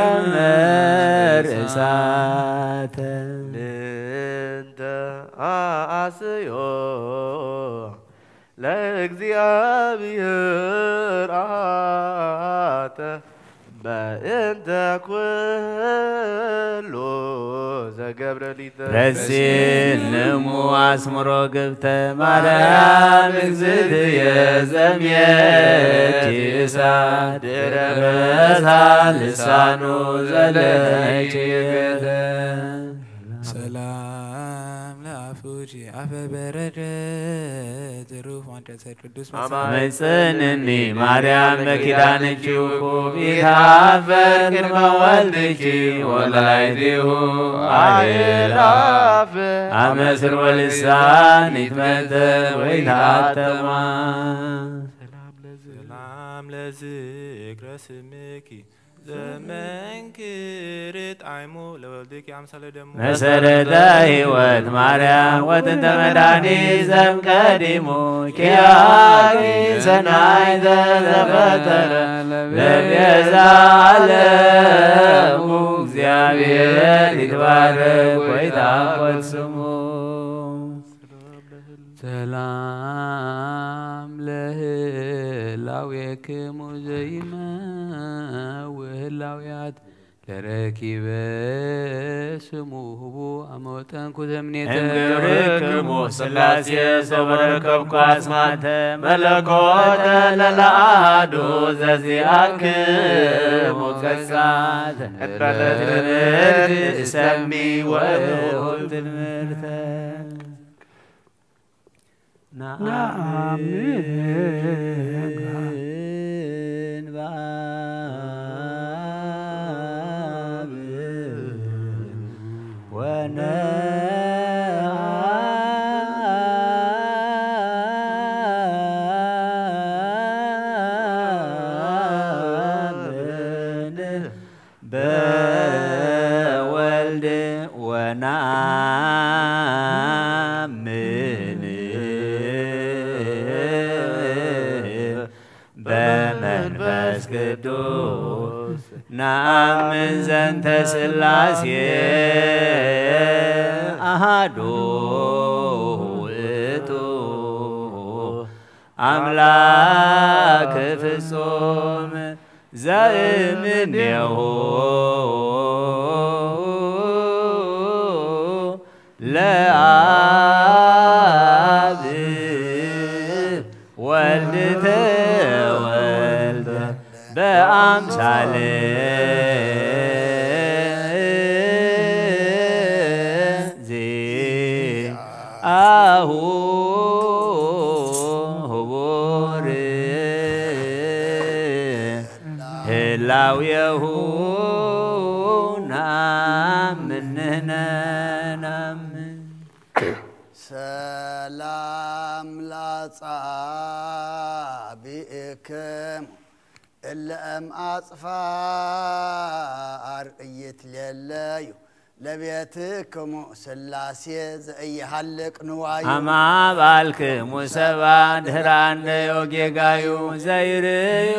ዘይትገመር እሳተ እንተ አስዮ ለእግዚአብሔር አተ በእንተ ኩሉ ዘገብረ ሊተ ረሲልሙ አስምሮ ግብተ ማርያም እግዝእትየ ዘምየቲ እሳት ድረ መታ ልሳኑ ዘለች ገደ ሰላም ለአፉጂ አፈ በረከት ሩፍ አንተ ቅዱስ መጽንኒ ማርያም በኪዳንኪ ቢታፈር ቅድመ ወልድኪ ወላይቲሁ አእላፍ አመስር ወልሳን ይትመተር ወይታተማ ሰላም ለዝክረ ስምኪ ዘመንክር ጣዕሙ ለወልድኪ አምሳለ ደሙ መሰረተ ሕይወት ማርያም ወጥንተ መድኃኒት ዘእምቀዲሙ ኪያኪ ሰናይ ዘተፈጠረ ለቤዛ ዓለሙ እግዚአብሔር ይትባረክ ወይትሐመድ ስሙ ሰላም ለህላዌክሙ ዘይመውእ ህላውያት ለረኪበ ስሙ ህቡ አመወጠንኩ ዘምኔተ እምግብርክሙ ሥላሴ ዘበረከብኩ አስማተ መለኮተ ለለአሐዱ ዘዚአክሙ ጸጋተ ትምህርት እሰሚ ወእሁድ ትምህርተ ነአምን በአብ ወነአምን በወልድ ወነአምን በመንፈስ ቅዱስ ነአምን ዘንተ ሥላሴ አሐዱ ውእቱ አምላክ ፍጹም ዘእምኔሁ ለአብ ወልድ ተወልደ በአምሳለ ዚአሁ ህቡር ህላዌሁ ናምንህነ ናምን ሰላም ላጻብእክሙ እለ እምአጽፋር ኢይትሌለዩ ለቤትክሙ ሥላሴ ዘኢይሃልቅ ንዋዩ አማባልክሙ ሰብአ ድኅራነዮ ጌጋዩ ዘይርዩ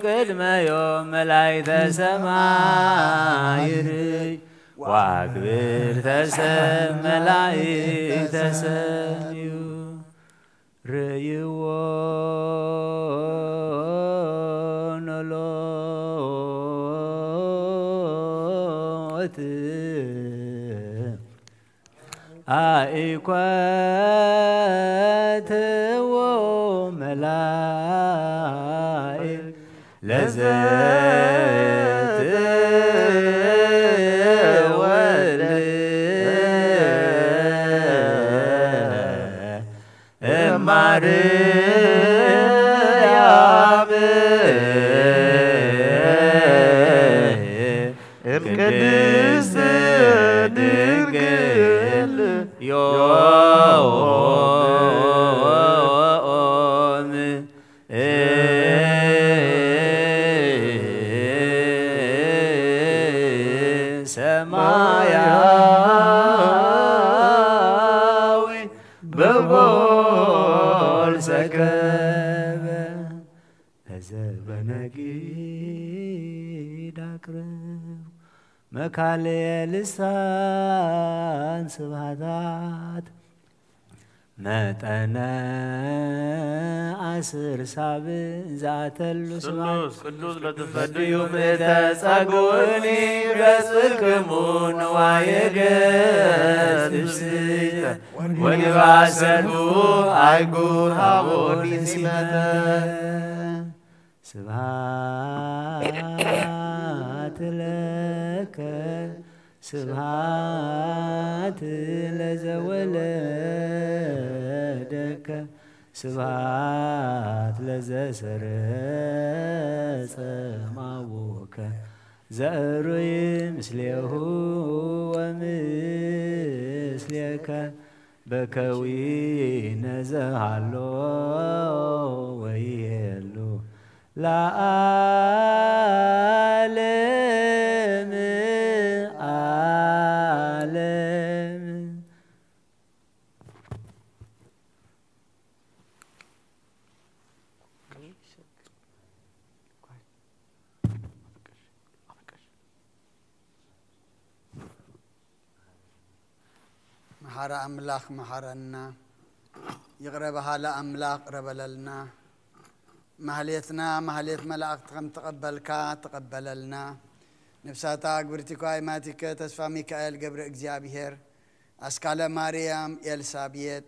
ቅድመዮም መላእክተ ሰማይ ይርዩ ወአግብርተ ሰብ መላእክተ ሰምዩ ርእይዎ ኖሎት አኢኳትዎ መላእክት ማርያም እምቅድስት ድንግል ዮም ሰማያዊ በጎል ሰከበ በነጊድ አቅርብ መካልየ ልሳን ስብሐታት متنا أسر ساب زعتل ቅዱስ ቅዱስ ለተፈድዩ تساقوني بسكمون ويقس ونباسدو عيقون عبوني سمتا سبحات لك سبحات لزولدك سبحات لزسرس معوك زأروي مثله ومثلك بكوي نزهلو ويهلو لا عالم عالم محارة أملاك محارنا يغربها لا أملاك ربللنا مهليتنا مهليت ملاك تقبلك تقبل لنا نفساتك برتكو ايماتك تسفى ميكائيل قبر اكزيابير اسكالا مريم يلسابيت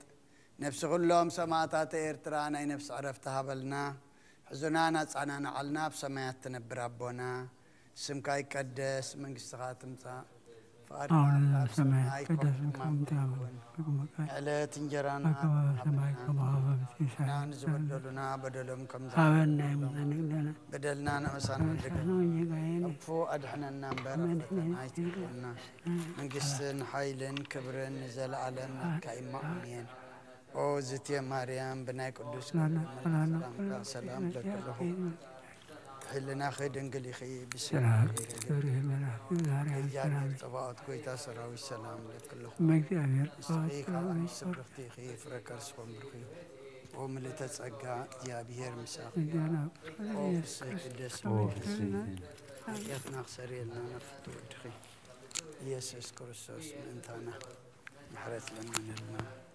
نفس كلهم سماتات ايرترانا نفس عرفتها بلنا حزنانا تصعنانا علنا بسمايات تنبر ربنا سمك يقدس من قصتها أعلى سماء قدسكم تعمل على تنجرانا نانز بدلنا بدلهم كم بدلنا نمسان أفو أدحنا النمبر من قصن حيلن كبرن نزل على كايما أمين أو زتي مريم بناي قدوس سلام لك له حلنا خيدن قلي خي بسم الله طبعات كويتا سراوي السلام لك له مستقيق على سبرختي خي فركرس ومرخي وملي تتسقى ديابير مساق أو بسيك الدس يثنى خسري لنا نفتو دخي يسوس كرسوس من تانا محرت لمن الماء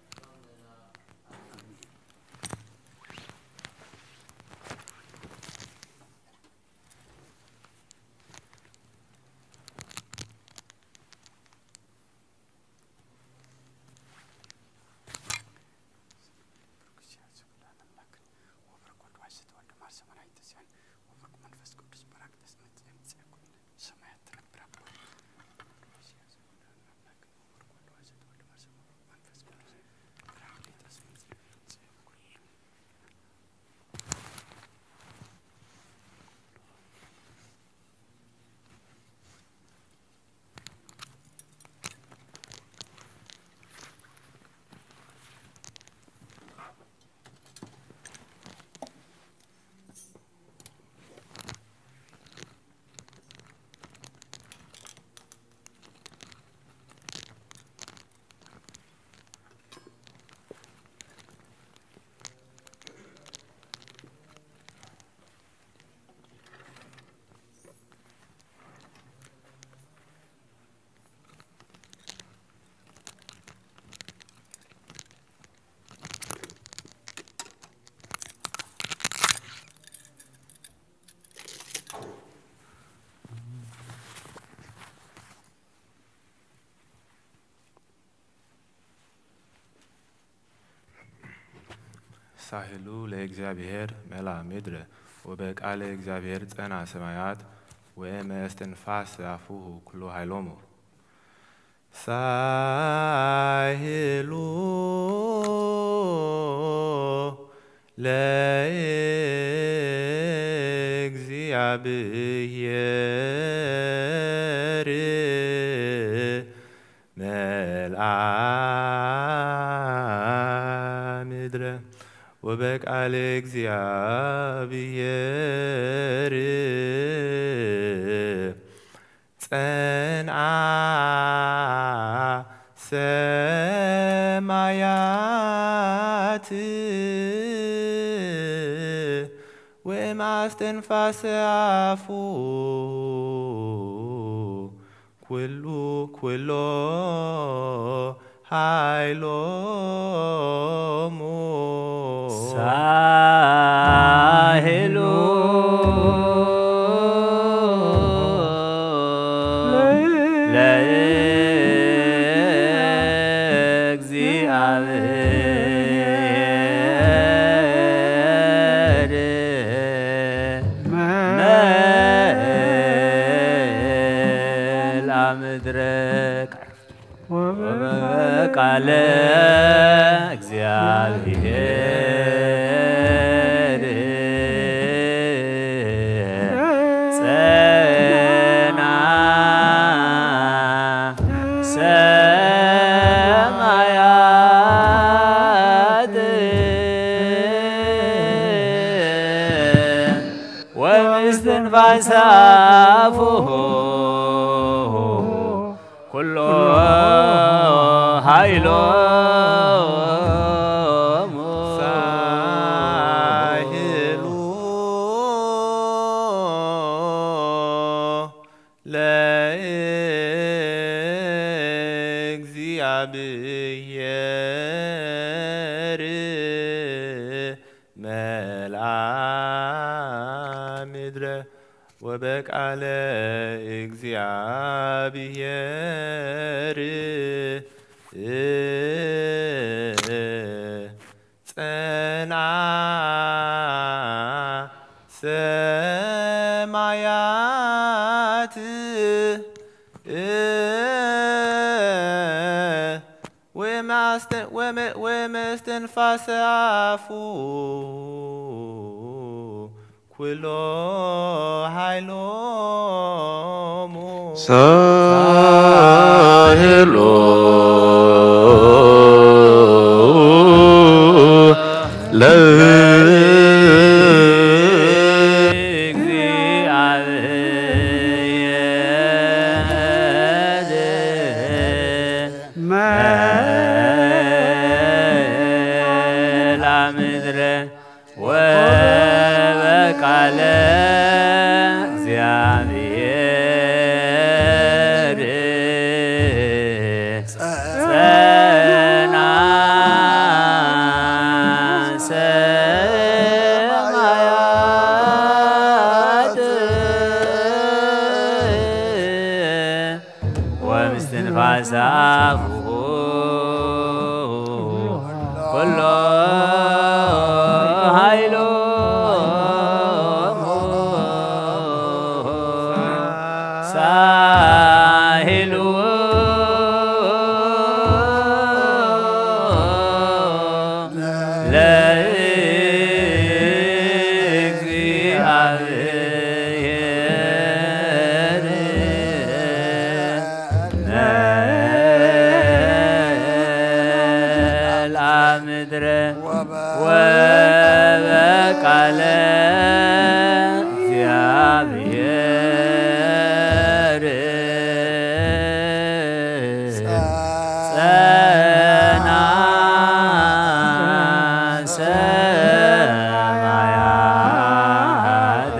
ሳህሉ ለእግዚአብሔር መላ ምድር ወበቃለ እግዚአብሔር ጸና ሰማያት ወመስተንፋስ አፉሁ ኩሉ ኃይሎሙ ሳህሉ ለእግዚአብሔር መልአ ምድረ وبقال እግዚአብሔር ጸንዓ ሰማያት ወማስተንፋስ አፉ ኩሉ ሃይሎሙ ሳሄሎ ቃለ እግዚአብሔር ጸና ሰማያት ወምስትንፋሰ አፉሁ ኩሎ ሃይሎሙ ሳህሉ ለእግዚአብሔር መልአ ምድረ ወበቃለ እግዚአብሔር ጸና ሰማያት ወመስትንፋሰ አፉ ኩሎ ሃይሎሙ ሳሄሎ ወበቃለ እግዚአብሔር ጸና ሰማያት ወምስትንፋሰ አፉሁ ኩሎ ሳሄሉ ለእግዚአብሔር መልአ ምድረ ወበቃለ እግዚአብሔር ጸና ሰማያት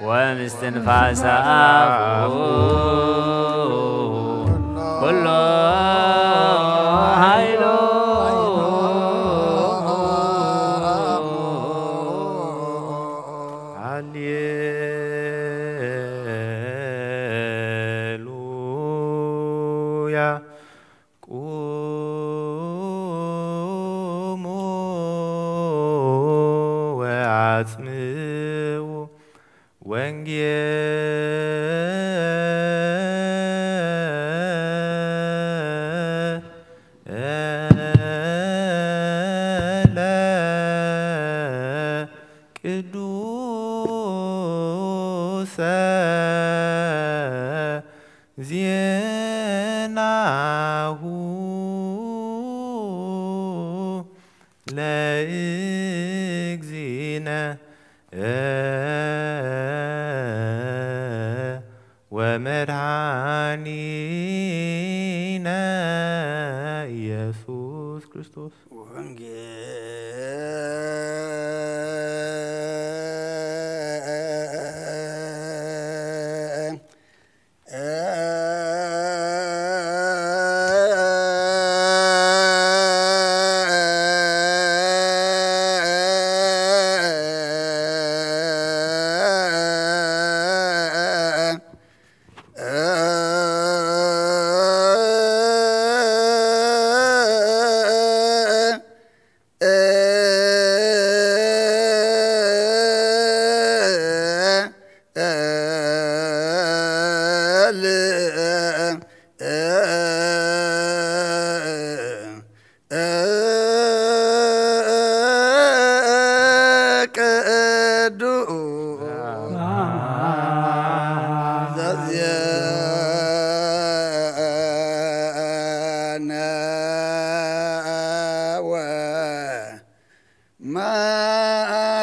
ወምስትንፋሰ አፉሁ ኩሎ ሃሌሉያ ቁሙ ወአጽምዑ ወንጌለ ቅዱሰ ዜናሁ ለእግዚእነ ወመድኃኒነ ኢየሱስ ክርስቶስ ወንጌል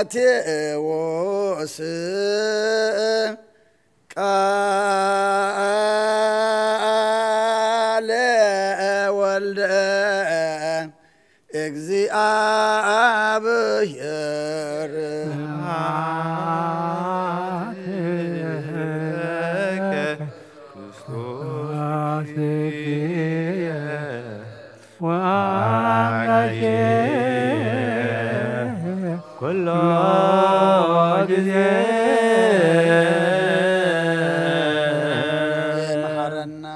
ማቴዎስ ቃለ ወልደ እግዚአብሔር ኩሎ ጊዜ መሐረና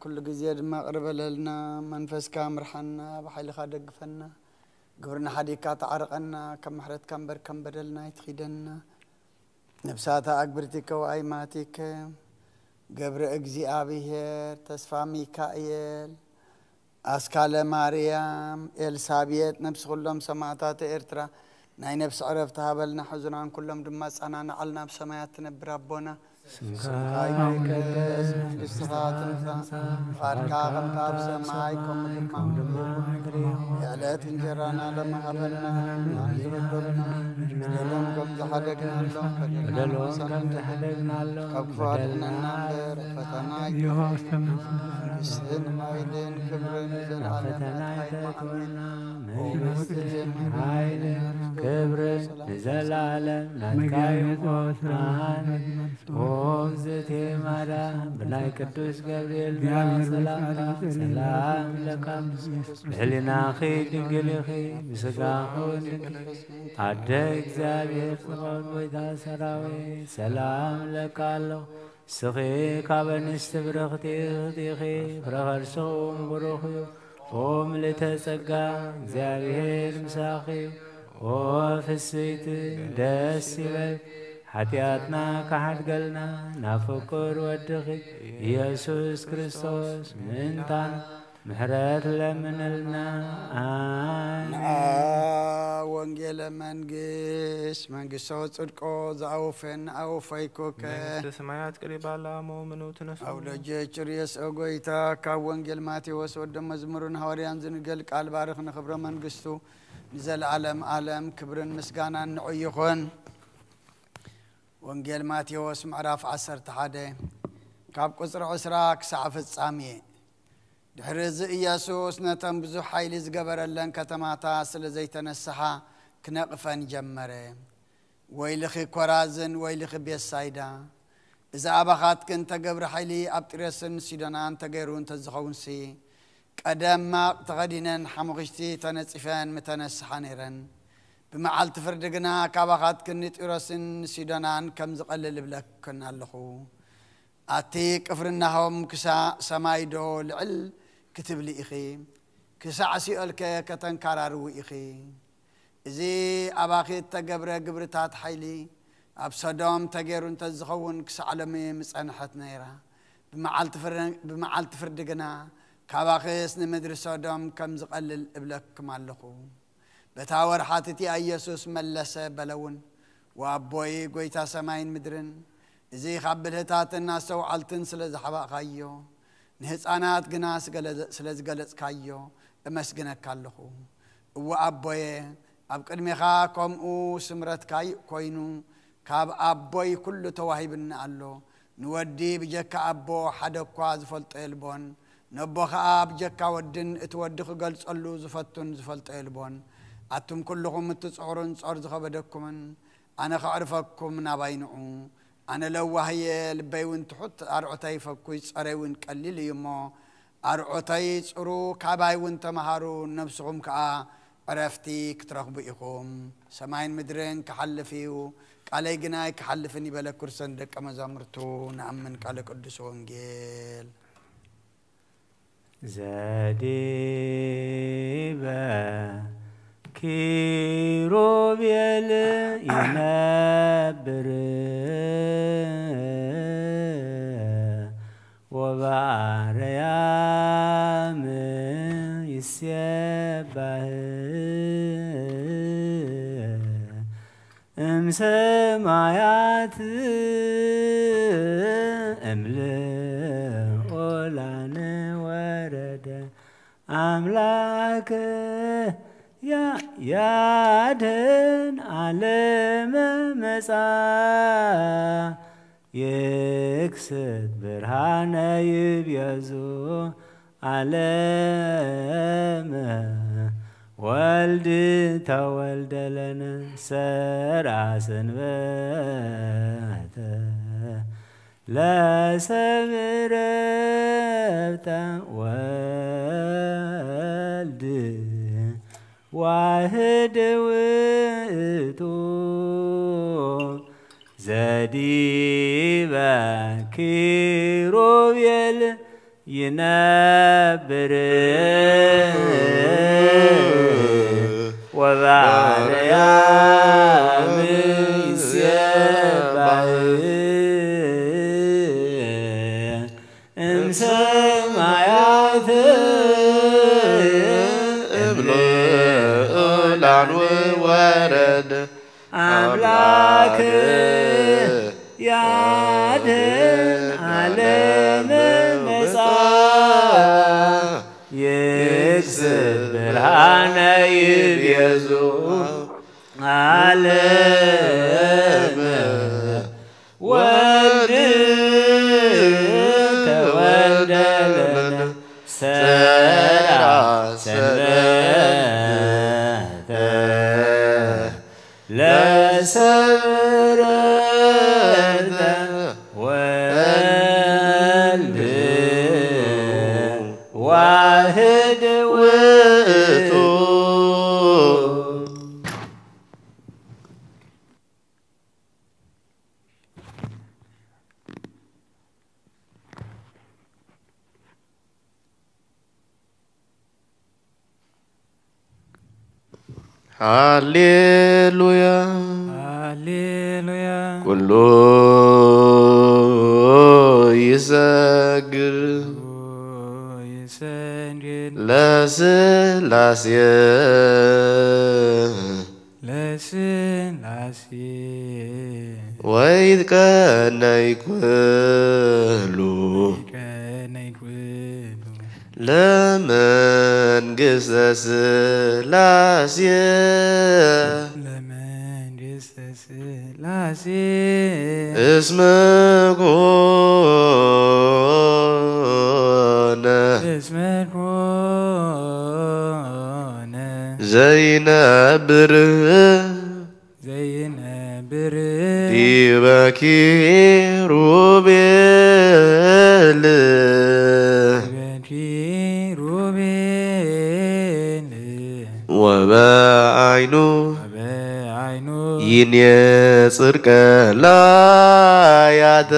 ኩሉ ጊዜ ድማ ቅርበለልና መንፈስካ ምርሐና በኃይልኻ ደግፈና ግብርና ሓዲካ ተዓርቀና ከም ምሕረት ከምበር ከም በደልና ይትኺደና ነብሳታ አግብርቲከ ወአይማቲከ ገብረ እግዚአብሔር ተስፋ ሚካኤል አስካለ ማርያም ኤልሳቤጥ ነብስ ኩሎም ሰማዕታት ኤርትራ ናይ ነብስ ዕረፍቲ ሃበልና ሕዙናን ኩሎም ድማ ጸናንዓልና ብሰማያት ትነብር ኣቦና ስምካ ይቀደስ መንግስትኻ ትምጻእ ፈቃድካ ከምታ ኣብ ሰማይ ከምኡ ድማ የዕለት እንጀራና ለመሃበና ዝበደሉና በደሎም ከም ዝሓደግናሎም በደሎም ከም ዝሓደግናሎም ካብ ክፉ አድነና እምበር ፈተና መንግስትህን ኃይልን ክብርን ዘለዓለም ክብር ንዘላለም ናትካዮ ወንዝቴ ማርያም ብናይ ቅዱስ ገብርኤል ሰላምታ ሰላም ለካ ብሕሊናኺ ድንግል ኢኺ ብስጋኺ ድንግል አደ እግዚአብሔር ጽባኦት ጎይታ ሰራዊት ሰላም ለካ ኣለኹ ስኺ ካብ አንስቲ ብርኽቲ ኢኺ ፍረ ከርሥኹም ቡሩኽ እዩ ኦ ምልዕተ ጸጋ እግዚአብሔር ምሳኺ ኦ ፍስሕቲ ደስ ይበል ኃጢአትና ካሕድገልና ናብ ፍቁር ወድኺ ኢየሱስ ክርስቶስ ምእንታን ምሕረት ለምንልና ወንጌለ መንግስት መንግስቶ ጽድቆ ዘአውፈን አውፈይኮከ ሰማያት ቀሪባላ ሞምኑ ተነሱ አውደጀ ጭርየስ ጎይታ ካብ ወንጌል ማቴዎስ ወደ መዝሙርን ሐዋርያን ዝንገል ቃል ባርኽ ንኽብረ መንግስቱ ንዘለዓለም ዓለም ክብርን ምስጋናን ንዑ ይኹን ወንጌል ማቴዎስ ምዕራፍ 11 ካብ ቁጽሪ 20 ክሳዕ ፍጻሜ ድሕሪ እዚ ኢየሱስ ነተን ብዙሕ ሓይሊ ዝገበረለን ከተማታት ስለ ዘይተነስሓ ክነቕፈን ጀመረ ወይልኺ ኮራዝን ወይልኺ ቤትሳይዳ እዛ ኣባኻትክን ተገብሪ ሓይሊ ኣብ ጢሮስን ሲዶናን ተገይሩ እንተዝኸውንሲ ቀደማ ተኸዲነን ሓሙኽሽቲ ተነፂፈን ምተነስሓ ነይረን بمعالت فردقنا كابخات كني تيروسن سيدانان كم زقلل بلكن اللخو أتيك أفرناهم كسا سمايدو العل كتب لي إخي كسا عسيئلك كتن كارارو إخي زي أباخي تقبر قبرتات حيلي أبصدام تقيرون تزخون كسا علمي مسأنحت نيرا بمعالت فردقنا كاباخيس نمدرسة دام كم زقلل بلكم اللخو بتاور حاتتي أيسوس ملسة بلون وأبوي قويتا سماين مدرن زي خبلهتات الناس وعلتن سلز حبا خايو نهز آنات قناس سلز قلز كايو امسقنا كالخو وأبوي أبقد مخاكم سمرت كاي كوينو كاب أبوي كل تواهيبنا قالو نودي بجكا أبو حدا كواز فلت إلبون نبوخ أب جكا ودن اتودخ قلز قلو زفتن زفلت إلبون أتم كلكم تسعرون صار زخبدكمن أنا خعرفكم نباينعو أنا لو وهي البيون تحط أرعتي فكويس أريون قليل يما أرعتي صرو كاباي وانت مهارو نفسهم كا عرفتي كترخ بيكم سماين مدرين كحل فيو قالي جناي كحل فيني بلا كرسن دك مزامرتو نعمن قال قدس وانجيل زاديبا كيروبيل ينبر وبعريام يسيبه سمايات املأ ولعن ورد أملاك يا دن ዓለም መጻ ይክስት ብርሃነ ይቤዞ ዓለም ወልድ ተወልደ ለነ ሠርዐ ሰንበተ ለሰብእ ዕረፍተ ወልድ ዋህድ ውእቱ ዘዲበ ኪሩቤል ይነብር ወበአርያም ይሴባህ እምሰማያት እብሎላን ወረድ አምላክ ያድኅን ዓለም መጻ ይክስት ብርሃነ ይቤዞ ዓለም ወልድ ተወልደ ለነ ሠርዐ ሰንበተ ለሰብእ ዕረፍተ ወልድ ዋህድ ውእቱ ሃሌሉያ ሃሌሉያ ኩሉ ይሰግድ ይሰግድ ለሥላሴ ለሥላሴ ወይትቀነይ ኩሉ ቀነይ ኩሉ ለመንግሥተ ሥላሴ ለመንግሥተ ሥላሴ እስመ ኮነ ዘይነብር ዲበ ኪሩቤል ወበዓይኑ ይንጽር ቀላያተ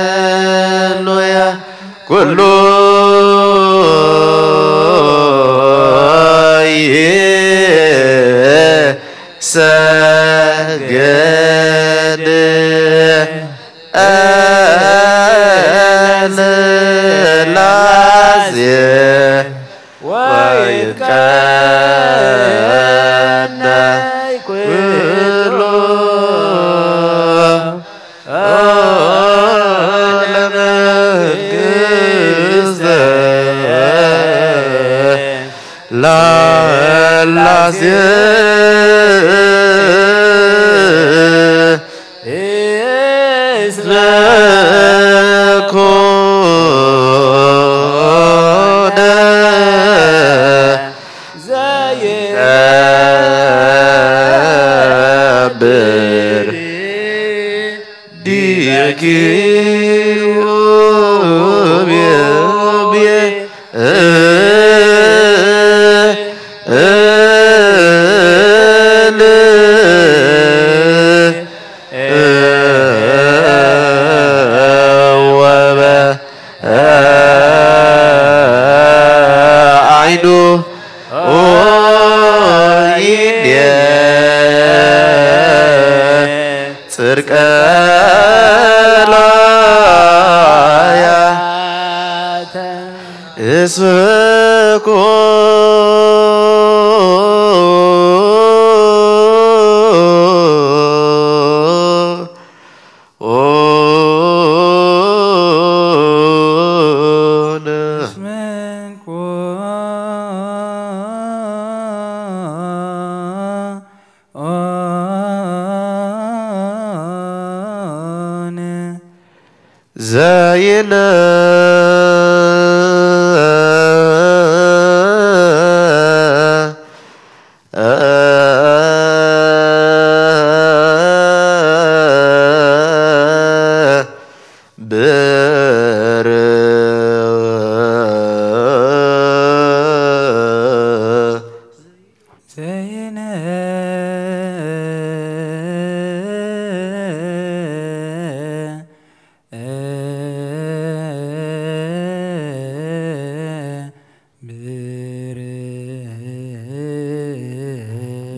ሃሌሉያ ኩሉ ይሰግድ ለሥላሴ ወይትቀነይ ኩሉ ለመንግሥተ ሥላሴ እስመ ኮነ ዘይነብር ዲበ ወበዓይኑ ይንጽር ቀላያተ እስመ ኮነ زينا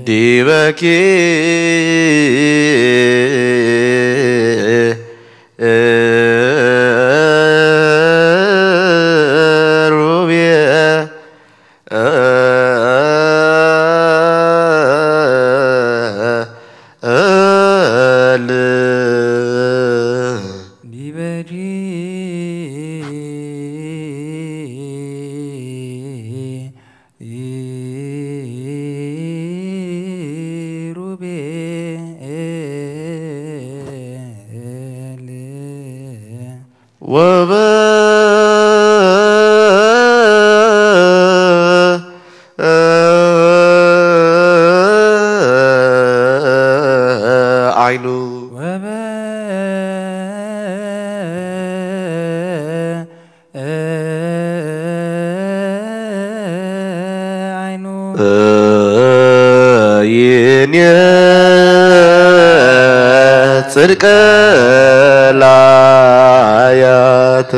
ديبكي روبيا ጽድቅ ላያት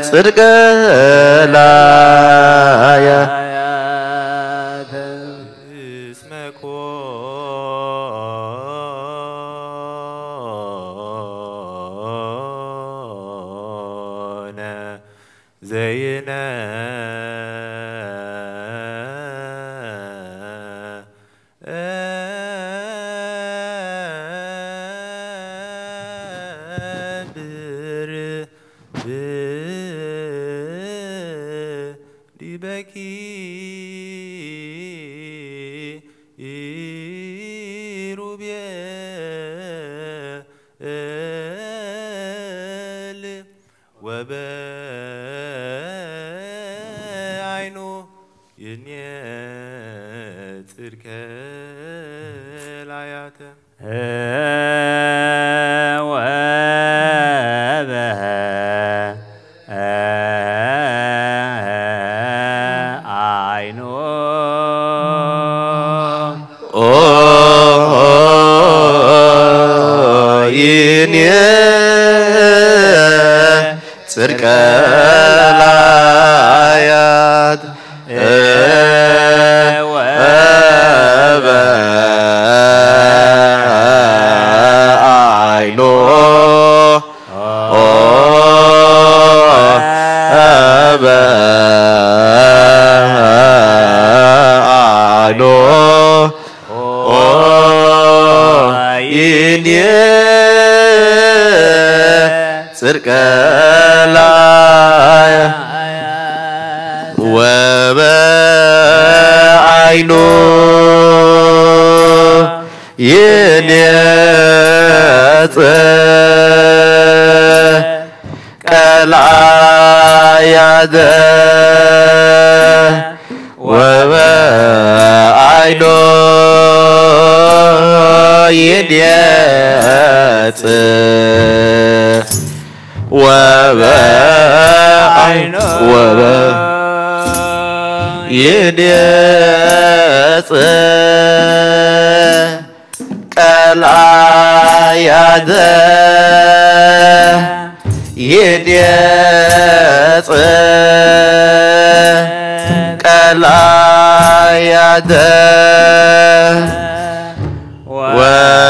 ጽድቅ ላያት እስመ ኮነ ዘይነ ወበዓይኑ ይንጽር ከላያተ ወበዓይኑ ይንጽር ከላያት ወበዓይኑ ወበዓይኑ ይንጽር ከላያት ወበዓይኑ ይንጽር ከላያት وبعين يديت كالآيات يديت كالآيات وبعين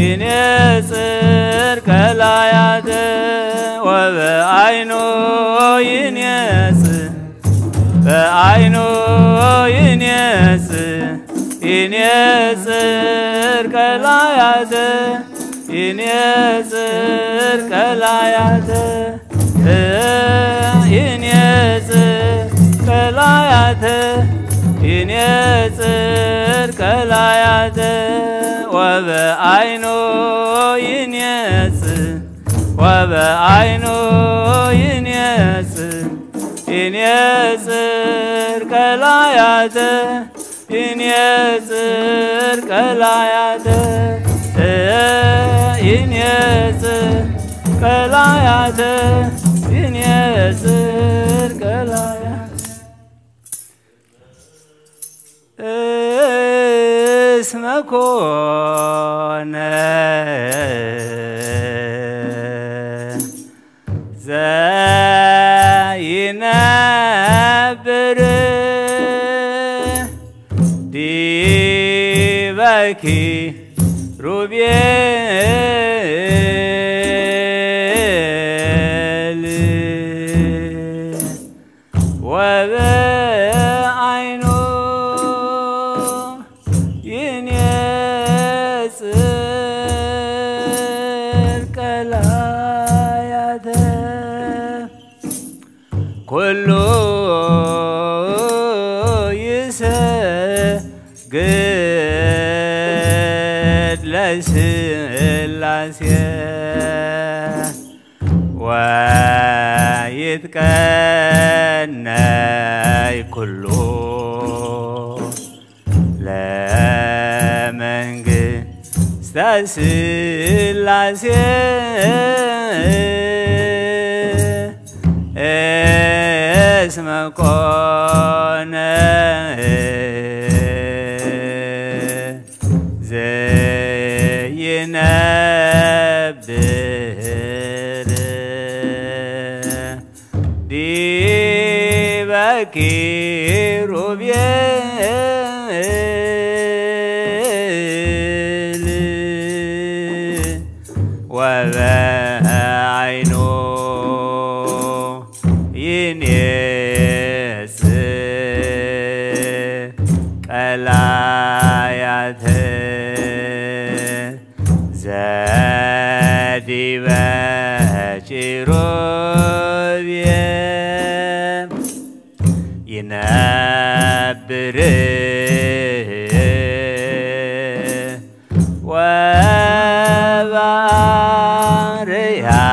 ينيسر كلايات وبعينه ينيسر بعينه ينيسر ينيسر كلايات ينيسر كلايات ينيسر كلايات ينيسر كلايات وبعينه ينيسر وبعينه ينيسر ينيسر كلايات ينيسر كلايات ينيسر كلايات ينيسر كلايات اسمكون زينبر ديبكي روبيل وبعينه ينيسر كلايات كله يسجد لسلاسي ويتكنى كله لمنجد سلاسي اسمكون زينبر ديبكي روبيل وبعينه ينيسر كلايات زادي بشروبي ينبر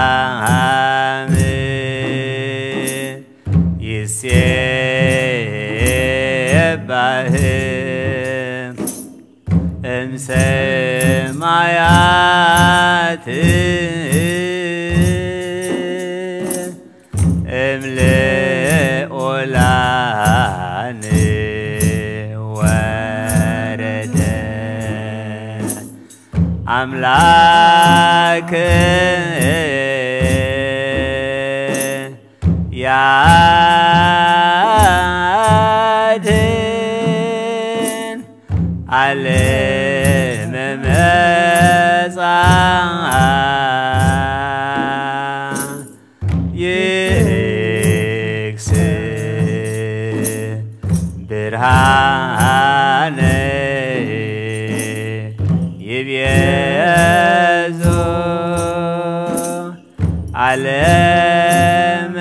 وباريام يسيبهم امسمايات املئ لان ورد أملاك يادن علم مزا يكسر برهان يبيزو علم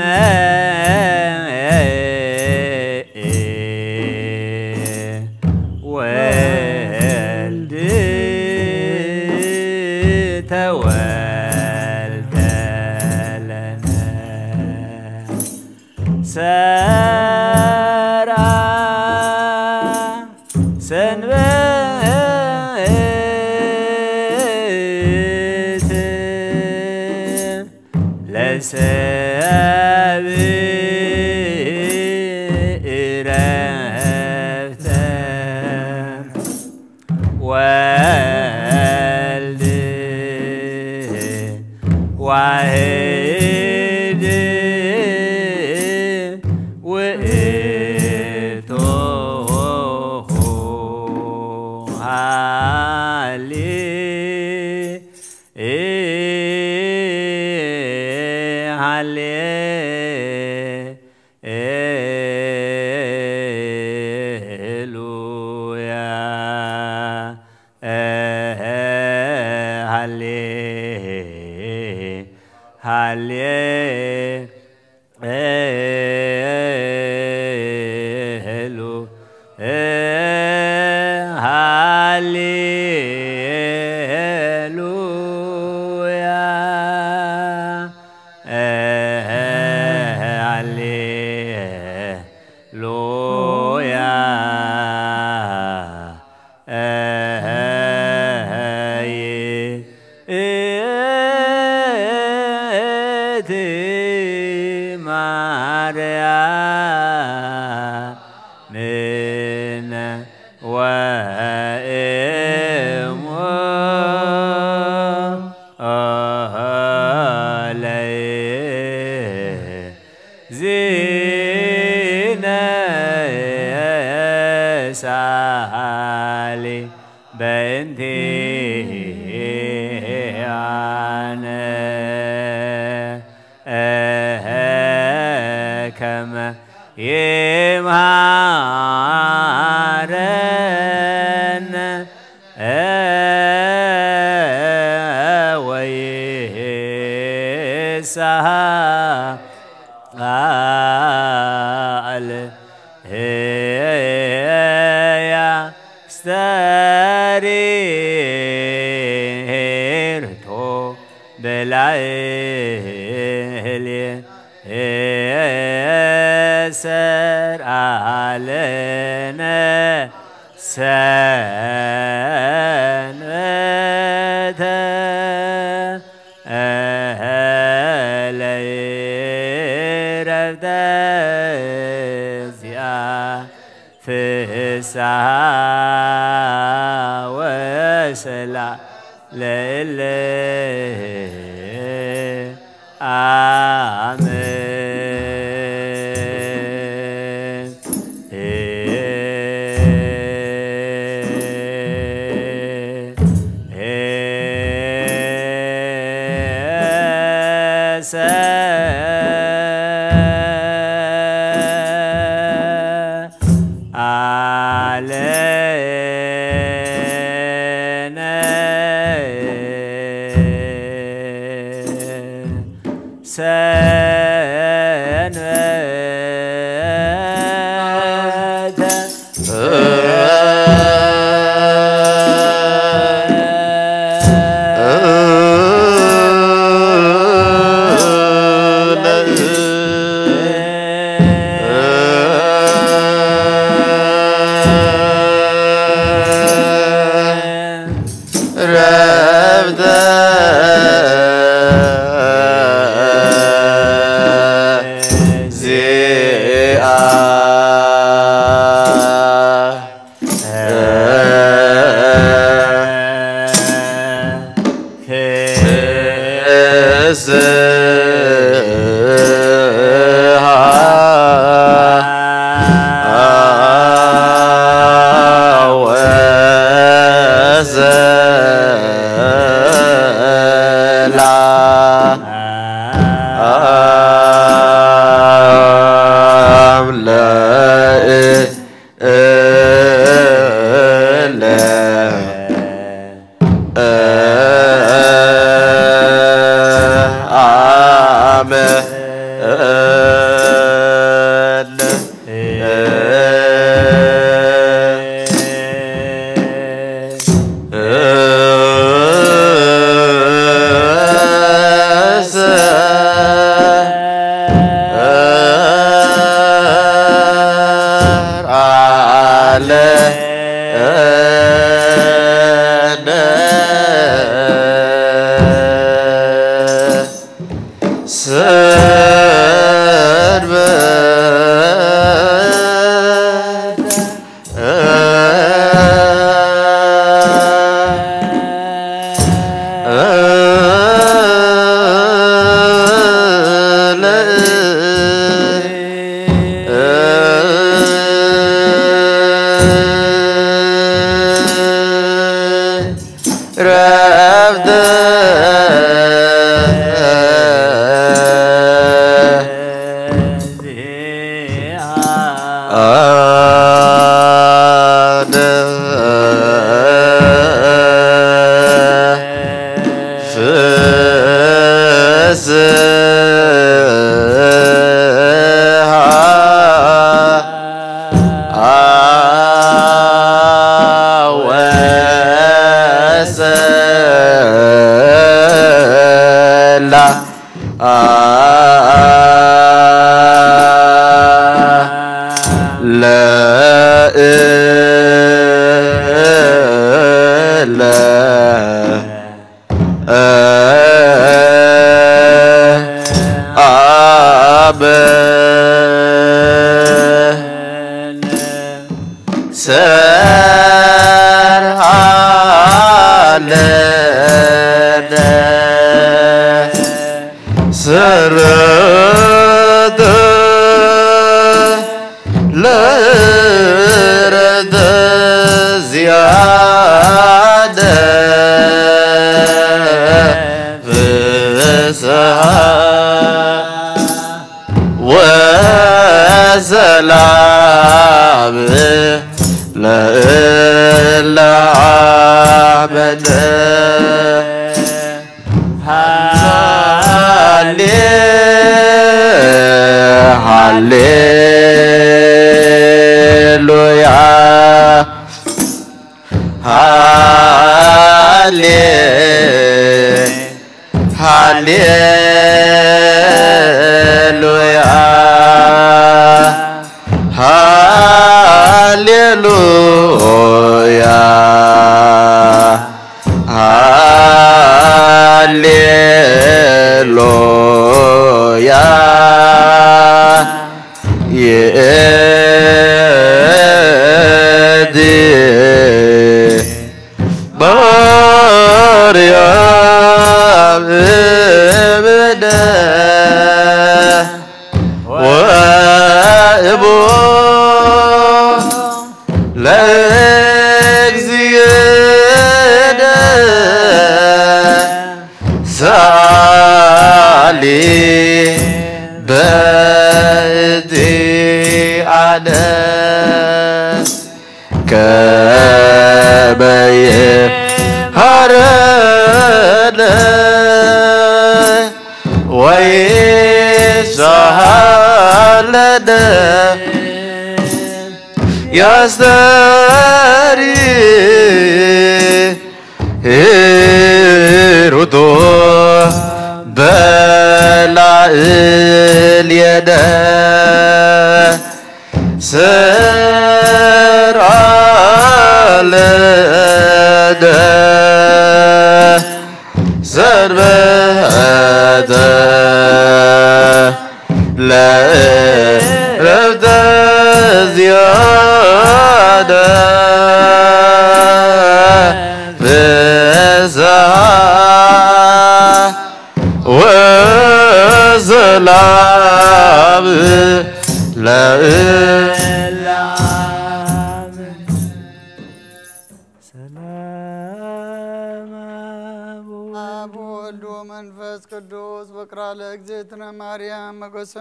ولد تولد لنا سرى سنبت لسابق رفت والد واحد وقفته علي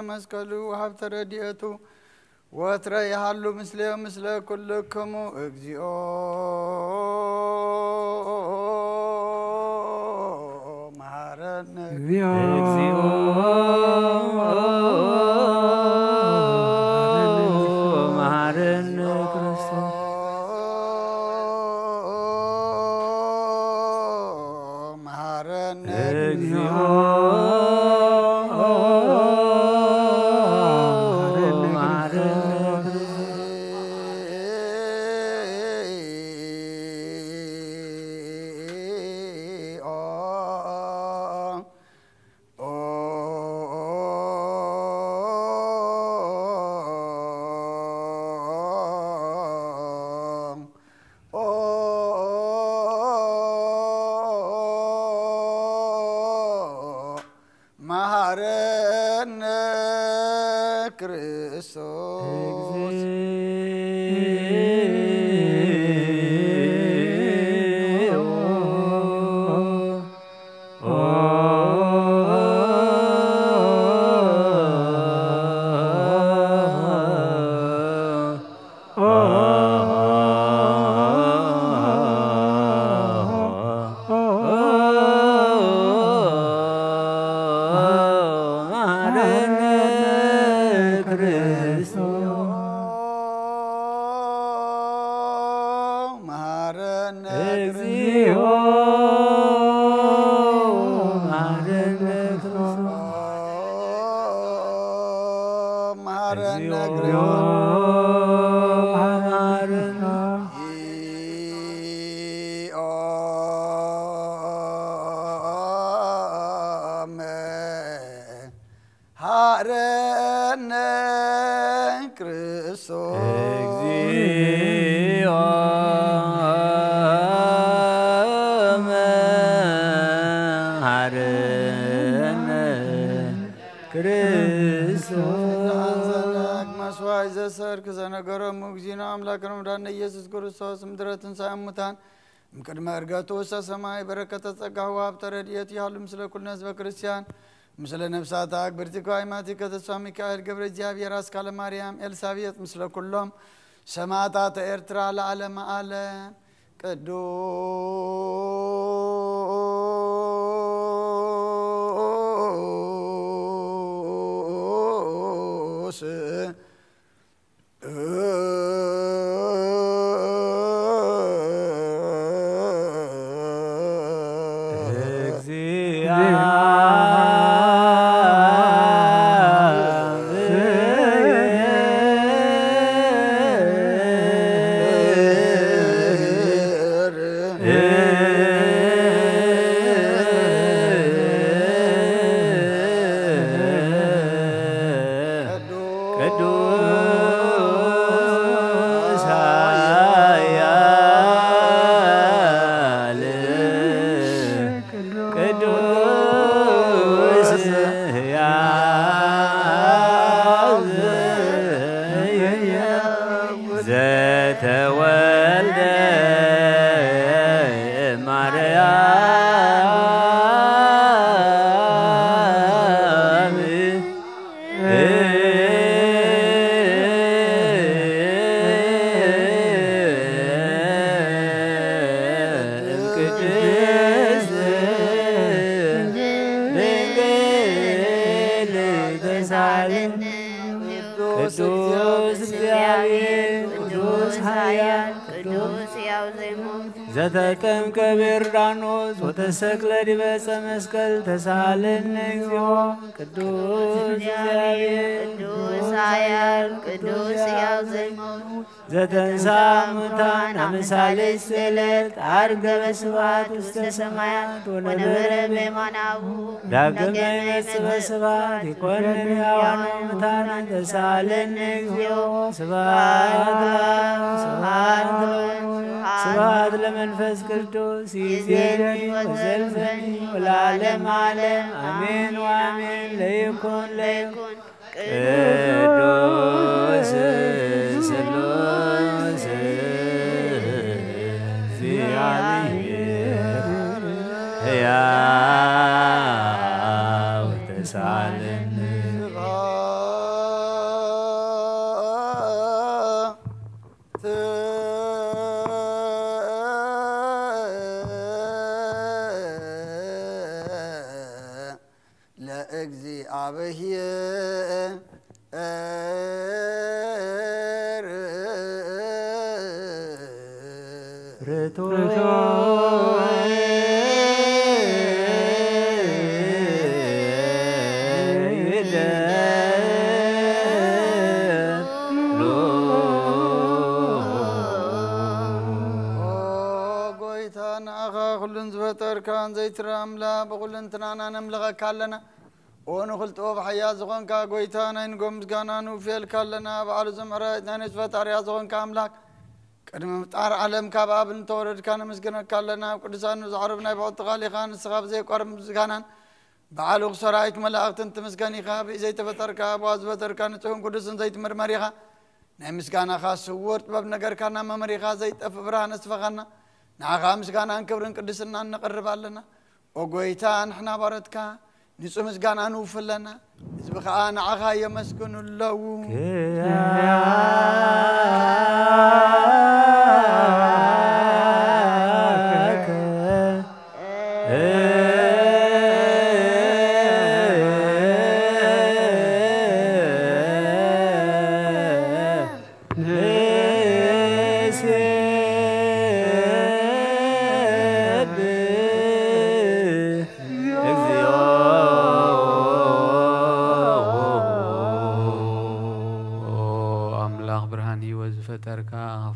መስቀሉ ሀብተ ረድኤቱ ወትረ ያሉ ምስለ ኩልክሙ እግዚኦ መሐረነ እግዚኦ መሐረነ ክርስቶስ መሐረነ እግዚኦ ክርስቶስ እግዚኦ መሐረነ ክርስቶስ መስዋዕ ዘሰርክ ዘነገረሙ እግዚእነ አምላክነ ወመድኃኒነ ኢየሱስ ክርስቶስ ምድረ ትንሣኤ እሙታን እምቅድመ ዕርገቱ ውስተ ሰማይ በረከተ ጸጋሁ ወሀብተ ረድኤቱ ይሃሉ ምስለ ኩልነ ህዝበ ክርስቲያን ምስለ ነፍሳት አክብርቲከ ወአእማቲከ ተስፋ ሚካኤል ገብረ እግዚአብሔር አስካለ ማርያም ኤልሳቤጥ ምስለ ኩሎም ሰማዕታተ ኤርትራ ለዓለመ ዓለም ቅዱስ ዘተጠምቀ በዮርዳኖስ ወተሰቅለ ዲበ ዕፀ መስቀል ተሳሃለነ እግዚኦ ቅዱስ እግዚአብሔር ቅዱስ ኃያል ቅዱስ ሕያው ዘይሞት ዘተንሥአ እሙታን አምሳለ ዕለት ዐርገ በስብሐት ውስተ ሰማያት ወነበረ በየማነ አቡሁ ዳግመ ይመጽእ በስብሐት ይኰንን ሕያዋነ ወሙታነ ተሳሃለነ እግዚኦ ስብሐት ለመንፈስ ቅዱስ ይእዜኒ ወዘልፈኒ ወለዓለመ ዓለም አሜን ወአሜን ለይኩን ቅዱስ ስሉስ እግዚአብሔር ሕያው ተሳሃለነ ዝፈጠርካን ዘይትረአምላ ብኩልንትናና ነምልኸካ ኣለና ونخلطو بحياة زغن كا قويتانا إنكم زغانا نوفيل كالنا بعلو زمعرات نانيس فتاريا زغن كاملاك قدم مطار علم كاباب نتورد كان مسجنا كالنا وقدسان نزعربنا بعض تغالي خان السخاب زي قرم زغانا بعلو خسرايك ملاقت انت مسجاني خاب زي تفتر كاب واز فتر كان تهم قدسان زي تمرمريخا نمسجانا خاص سورت باب نجر كان ممريخا زي تفبران اسفغانا ناغا مسجانا انكبرن قدسنا نقرب لنا وقويتان احنا باردكا نسو مسجانا نوفلنا نسبخا نعغا يمسكن اللو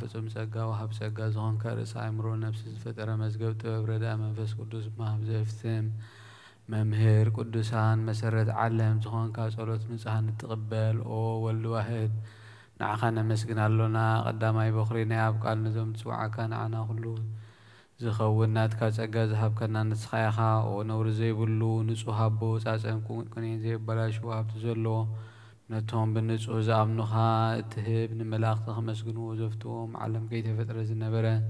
ፍጹም ጸጋ ወሀብ ጸጋ ዝሆን ከርስ አእምሮ ነፍስ ዝፈጠረ መዝገብ ጥበብ ረዳ መንፈስ ቅዱስ ማህብዘፍትም መምህር ቅዱሳን መሰረት ዓለም ዝሆን ካ ጸሎት ንጽሐን ትቀበል ኦ ወልድ ዋህድ نعخنا مسكنا لنا قدامي بخرينا يبقى نزوم تسوعك نعنا كله زخونات كاتسجا ذهب كنا نسخيها ونور زي بلو نسوها بو ساسم كونين زي بلاش وهب تزلو نتهم بالنسو زامنها تهب نملاق تخمس جنو زفتوم علم كيف فترة النبرة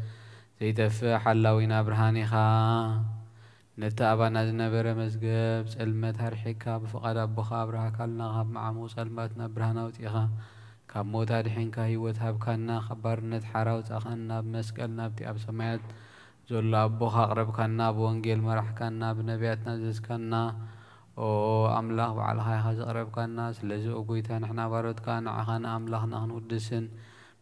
زي تفح حلاوينا برهاني خا نتابعنا النبرة مزجب سلمت هرحكا بفقد أبوخا برهكالنا غاب مع موسى الماتنا برهانا وتيخا كموت هرحين كهيوت هب كنا خبرنا حراوت أخنا بمسكلنا بتي أب سمعت زول أبوخا قرب كنا بوانجيل مرح كنا بنبياتنا زز كنا او املاح وعلى هاي خاز قرب كنا سلازو قويتا نحنا بارد كان عخانا املاح نحن ودسن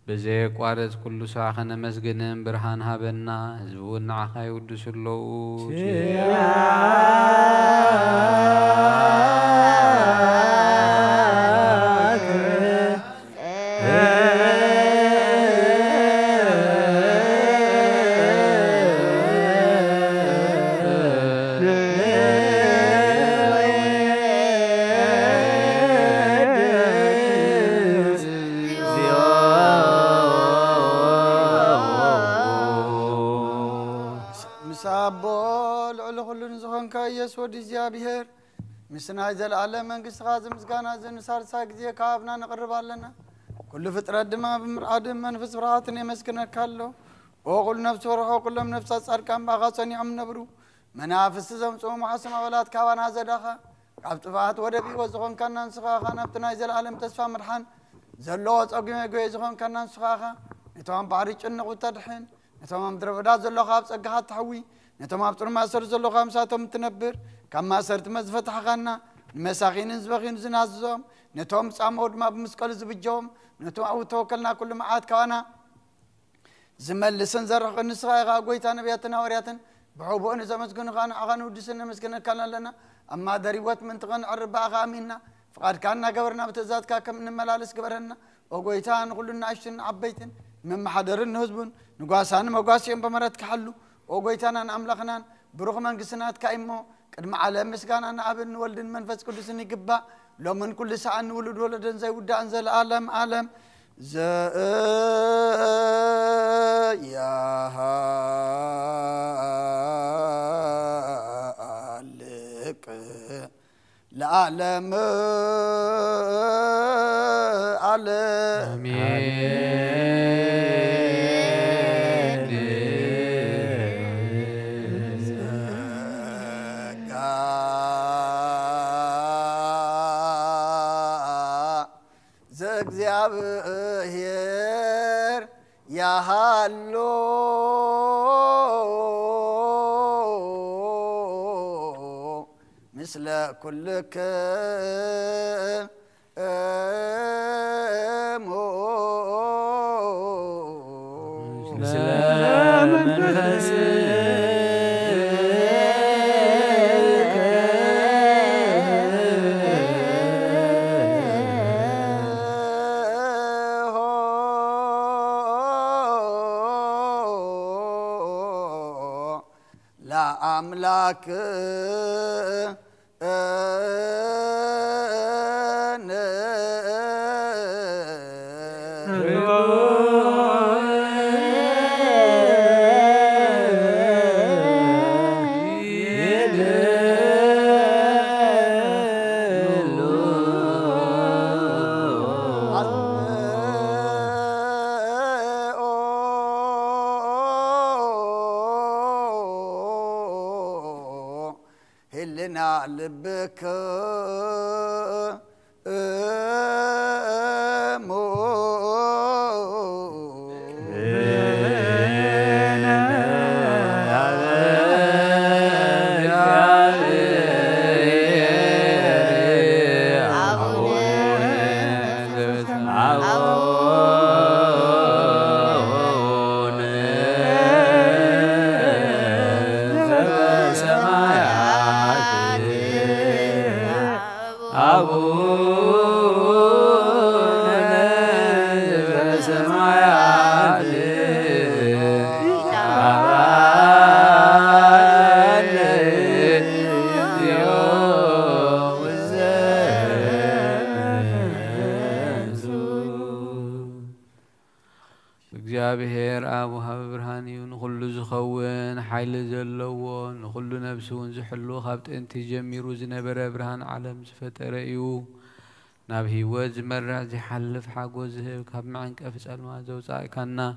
بزيك وارد كل ساعة خنا مسجنن برهان هابنا زبون عخاي ودس اللو يسود እግዚአብሔር ምስና ዘላለም መንግስት ጋዝም ምስጋና ዘንሳር ሳግዜ ካብና ነቀርባለና ኩሉ ፍጥረት ድማ በምርአድ መንፈስ ፍርሃትን የመስከነካለው ወቁል ነፍስ ወርሖ ኩሎም ነፍስ ጻድቃን ባጋጸኒ አምነብሩ መናፍስ ዘምጾሙ ሐሰማ ወላት ካባና ዘዳኻ ካብ ጥፋት ወደ ቢሮ ዝኾን ካናን ስኻኻ ናብትና ዘላለም ተስፋ ምርሓን ዘሎ ጸጉመ ጎይ ዝኾን ካናን ስኻኻ ነቶም ባሪ ጭንቁ ተድሕን ነቶም ምድረበዳ ዘሎ ካብ ጸጋኻ ተሐዊ نتوما بطر ما سر زلو خامساتهم تنبر كما سرت مزفتح خانا مساخين زبخين زنازهم نتوم صامود ما بمسكل زبجوم نتوم او توكلنا كل معاد كوانا زمل لسن زرق النسخة غاقويتا نبياتنا ورياتن بحبون إذا مسكن خانا أغانو دسنا مسكن كان لنا أما دريوات من تغن عربا غامينا فقد كاننا قبرنا بتزاد كاكم من ملالس قبرنا وقويتان كلنا عشتن عبيتن من محضرن هزبون نقاسان مقاسين بمرات كحلو وقويتانا أملخنا بروغ من قسنات كايمو قدم على مسكان أنا أبن ولدن منفس قدسني قبا لو من كل ساعة نولد ولدن زي ودا أنزل عالم عالم يا هالك العالم እግዚአብሔር ያሃሎ ምስለ ኩልከ ምስለ መንፈስ أملاك لبك حيل زلوا نخلو نفسون زحلو خابت انت جميرو زنبر برهان عالم زفترئيو نابهي وزمرع زي حلف حاقو زهب كاب معنك أفسأل ما زوزاي كانا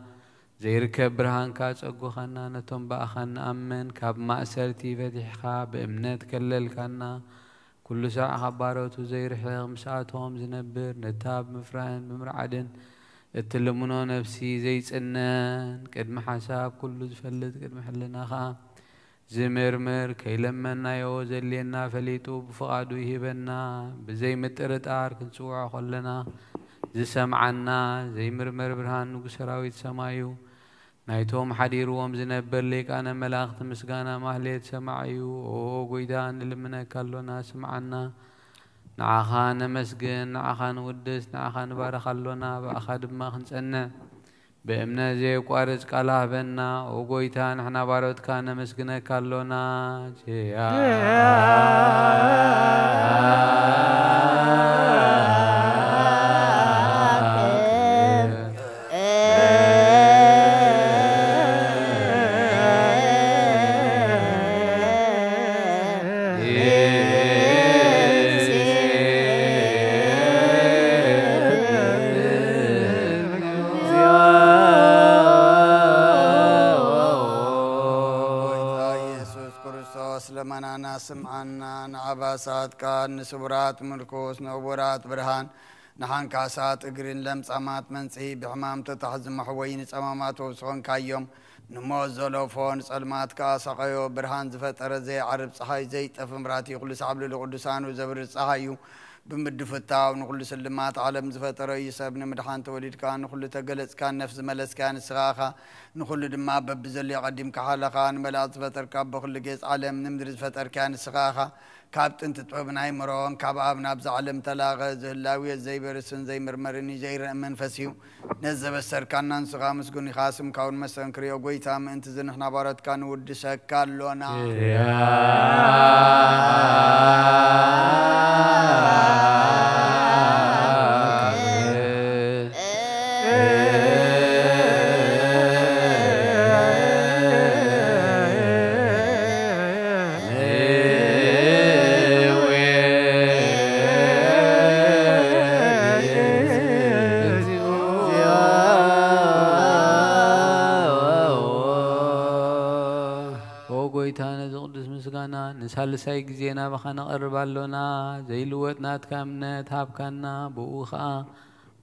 زيركب برهان كاس أقو خانا نتم بأخان أمن كاب مأسرتي فتحخا بإمنات كلل كانا كل ساعة خباروتو زير حيغ مساعتهم زنبر نتاب مفران بمرعدن اتلمونو نفسي زي سنان قدم حساب كله زفلت قدم حلنا خا زمرمر كيلمنا يوزل لنا فليتو بفقادو يهبنا بزي مترتار كنسوع خلنا زي سمعنا زي مرمر برهان نقسراويت سمايو نايتهم حديروهم زنبر ليك أنا ملاخت مسقانا مهليت سمعيو أو قيدان لمنا كلنا سمعنا نعخان مسجن نعخان ودس نعخان بارخ اللونا بأخد ما خنسنا بأمنا زي قارز كله بنا وقويتان احنا بارد كان مسجنا كلونا جيا سمعنا نعباسات كان نسبرات مركوس نوبرات برهان نحن كاسات اقرين لمس امات منسي بحمام تتحز محوين سمامات وصون كايوم نموز زولوفون سلمات كاسقيو برهان زفتر زي عرب صحاي زي تفمراتي كل سعب للقدسان وزبر صحايو بمدفتاو نقول سلمات عالم زفتر يسبن مدحان توليد كان نقول تجلس كان نفس ملس كان سخاخه نقول دما ببزلي قديم كحلقان ملات زفتر كاب كل جيس عالم نمدر زفتر كان سخاخه كابت انت طبناي مرون كاب ابنا بز عالم تلاغه زلاوي زي برسن زي مرمرني زي منفسيو نزب السركان نسخا مسكوني خاسم كون مسن كريو قويتام انت زنحنا بارت كان ود شكالونا نسالساي جزينا بخنا قرب لنا زي لوتنا تكامنت هابكنا بوخا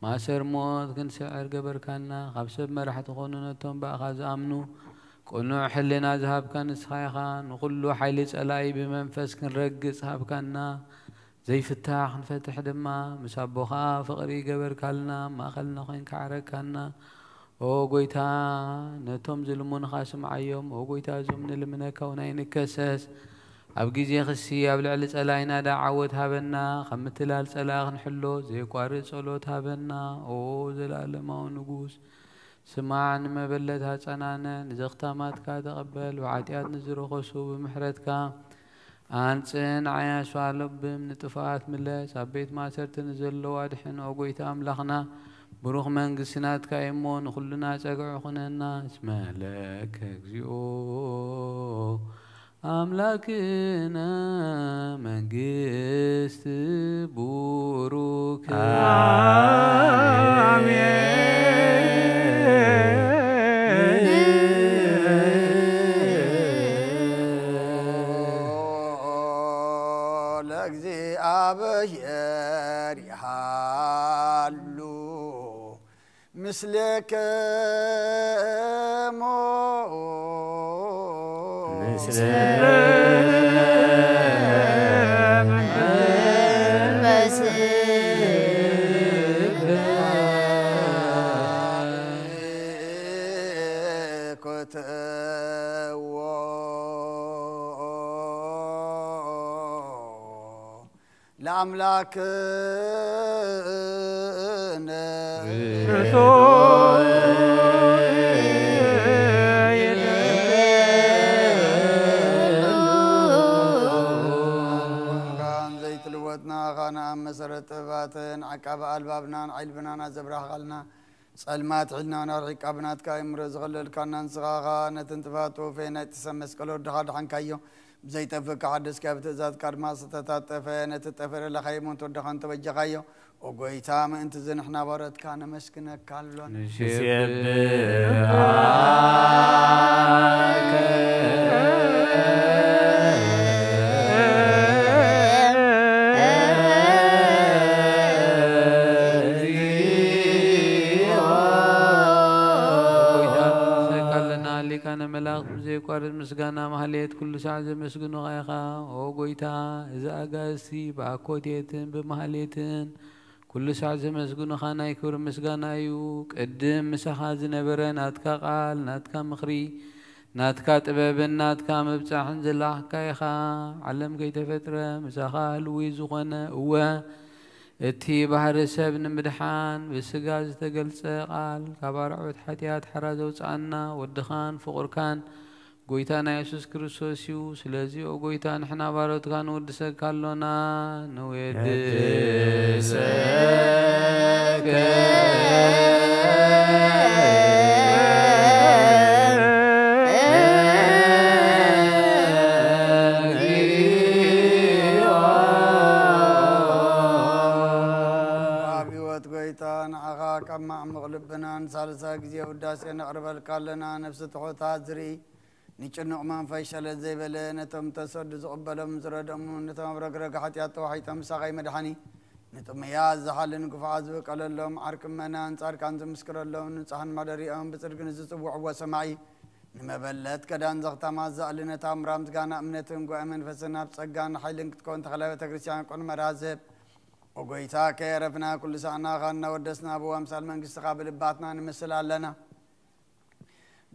ما سر موت كن سعر قبر كنا خبسب مرحت خوننتهم باخذ امنو قنوع حلنا ذهب كان سخايخا نقول له حيل سلاي بمنفس كن رقص هابكنا زي فتاح نفتح دما مسبوخا فقري قبر كلنا ما خلنا خين كعرك كنا او قويتا نتوم زلمون خاسم عيوم او قويتا زمن لمنك ونين كسس أبجيزي خسي أبلع سلاينا دعوت هبنا خمتلال سلاغ نحلو زي قارئ صلوت هبنا أو زلال ما ونقوس سمعن ما بلدها سنانا نزختامات كا تقبل وعاتيات نزرو خسو بمحرتك أنسن عياش وعلب من طفاات ملس أبيت ما سرت نزلو وادحن وقويت أملخنا بروخ منقسنات كايمون كلنا سقع خننا اسمع لك اكزيو أملاكنا منقست بوروك لكزي أبير يحلو مثلك مسرت باتن عقب البابنا علبنا زبرا خلنا صلمات حلنا ونرحك أبنات كايمر زغلل كان نسغاغا نتنتفاتو فينا تسمس كلو دخاد حنكايو بزي تفك حدث كابت ذات كارما ستتات فينا تتفر لخيمون تودخان توجغايو وقويتا ما انت زنحنا بارد كان مسكنك كالون كان ملاك زي قارد مسجانا محليت كل ساعة مسجون غايقا أو قويتا إذا أجازتي بعكوتيتن بمحليتن كل ساعة مسجون خانا يكور مسجانا يوك قدم مسخاز نبرة ناتكا قال ناتكا مخري ناتكا تبابن ناتكا مبتاحن زلاح كايخا علم كي تفترة مسخا لويزوخنا هو اتي بحر سبن مدحان بسجاز تقلص قال كبارعود حتيات حرازو صعنا ودخان فقر كان قويتانا يسوس كريستوس يو سلازي او قويتا نحنا بارود كان ودسك كالونا نودسك كما مغلبنا نسالسا جزيه وداسي نقرب الكالنا نفس تحوتها زري نيچنو مان فيشل زي بلنتم تسد زقبلم زردم نتم برغرغ حتيات وحيتم ساقي مدحني نتم يا زحلن قفاز وقللهم عركمنا انصار كان مسكرلهم نصحن مدريهم بصدق نزصبوا وسمعي نمبلت كدان زغتا ما زالنا تامرام زغانا امنتن قو منفسنا بصغان حيلن تكون تخلاوي تكريستيان قن مرازب وقويتا كيرفنا كل ساعنا غانا ودسنا ابو امثال منقست قابل باتنا نمثل لنا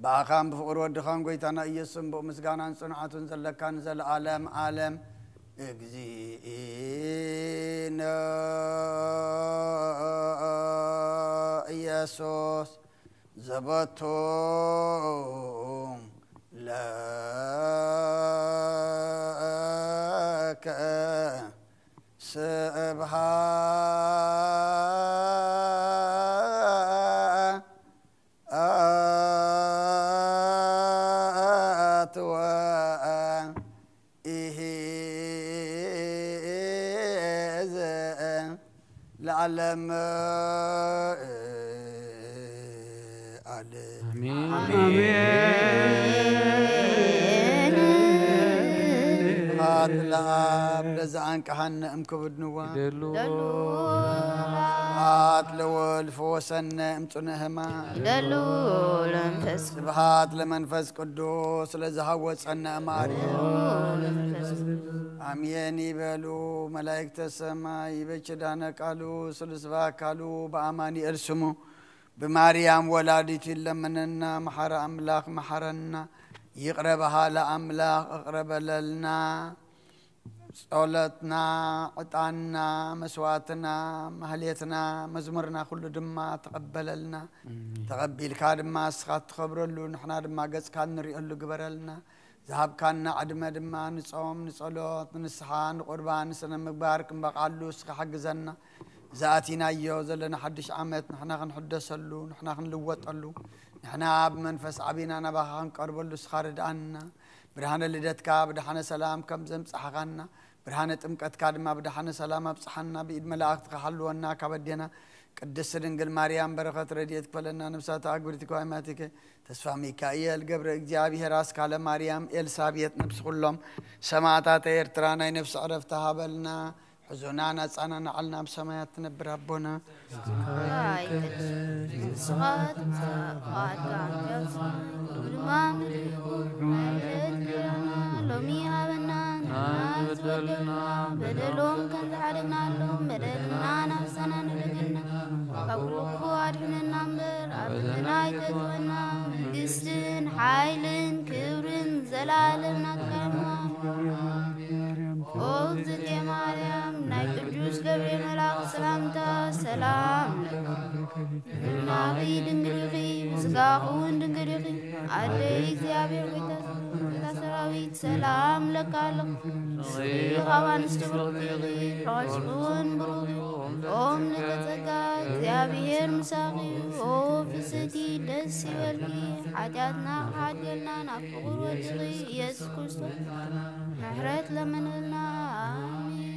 باخام بفقر ودخان قويتانا يسم بو مسغانا صنعاتن زلكان زل عالم عالم اجزينا يسوس زبطهم لك سبحات وإهز لعلم آمين هاتلا بلزعان كهن امكبد نوا هاتلو الفوسن امتنهما سبحات لمنفس قدوس لزهوت صنع ماريم امين يبلو ملائكة السماء يبشدانا قالوا سلسفا قالوا بأماني ارسمو بماريام ولادتي لمننا محر أملاك محرنا يقربها لأملاك اقرب لنا صلاتنا عطانا مسواتنا مهليتنا مزمرنا كل دما تقبل لنا تقبل كادما اسخات خبر له نحنا دما قص كان نريق له قبر لنا ذهب كان عدم دما نصوم نصلوت نسحان قربان سنة مبارك بقالو اسخ حجزنا ذاتنا يو زلنا حدش عمت نحنا نحدث له نحنا نلوط له نحنا بمنفس عبينا نبغى نقرب له سخارد عنا برهان لدتك بدحنا سلام كم زمص حقنا برهان تمقت كادما بدحنا سلام ابصحنا بيد ملائكت خلونا كبدنا قدس دنگل مريم بركات رديت كلنا نفسات اغبرتك واماتك تسفى ميكائيل قبر እግዚአብሔር راس ካለ مريم ኤልሳቤጥ نفس كلهم سماعات ኤርትራና نفس عرفتها بلنا حزننا صنعنا علنا بسمايات تنبر ربنا بدلهم كنت حرقنا لهم بدلنا نفسنا نلقنا فقلقوا عدنا نمبر عبدنا يتدونا قسن حايلن كبرن زلالن نتكلمنا أوزك يا مريم ناي قدوس ገብርኤል መልአክ ሰላምታ ሰላም ናብይ ድንግል ምስጋኹን ድንግል አደይ እግዚአብሔር ቤተ ሰራዊት ሰላም ለካለሁ ኻባንስ ትብሩክ ራስቡን ብሩክ ኦም ለተጸጋ እግዚአብሔር ምሳኺ ኦ ፍስቲ ደስ ይበልኪ ኃጢአትና ሓደልና ናብ ፍቁር ወድኺ ኢየሱስ ክርስቶስ ምሕረት ለምንልና አሜን።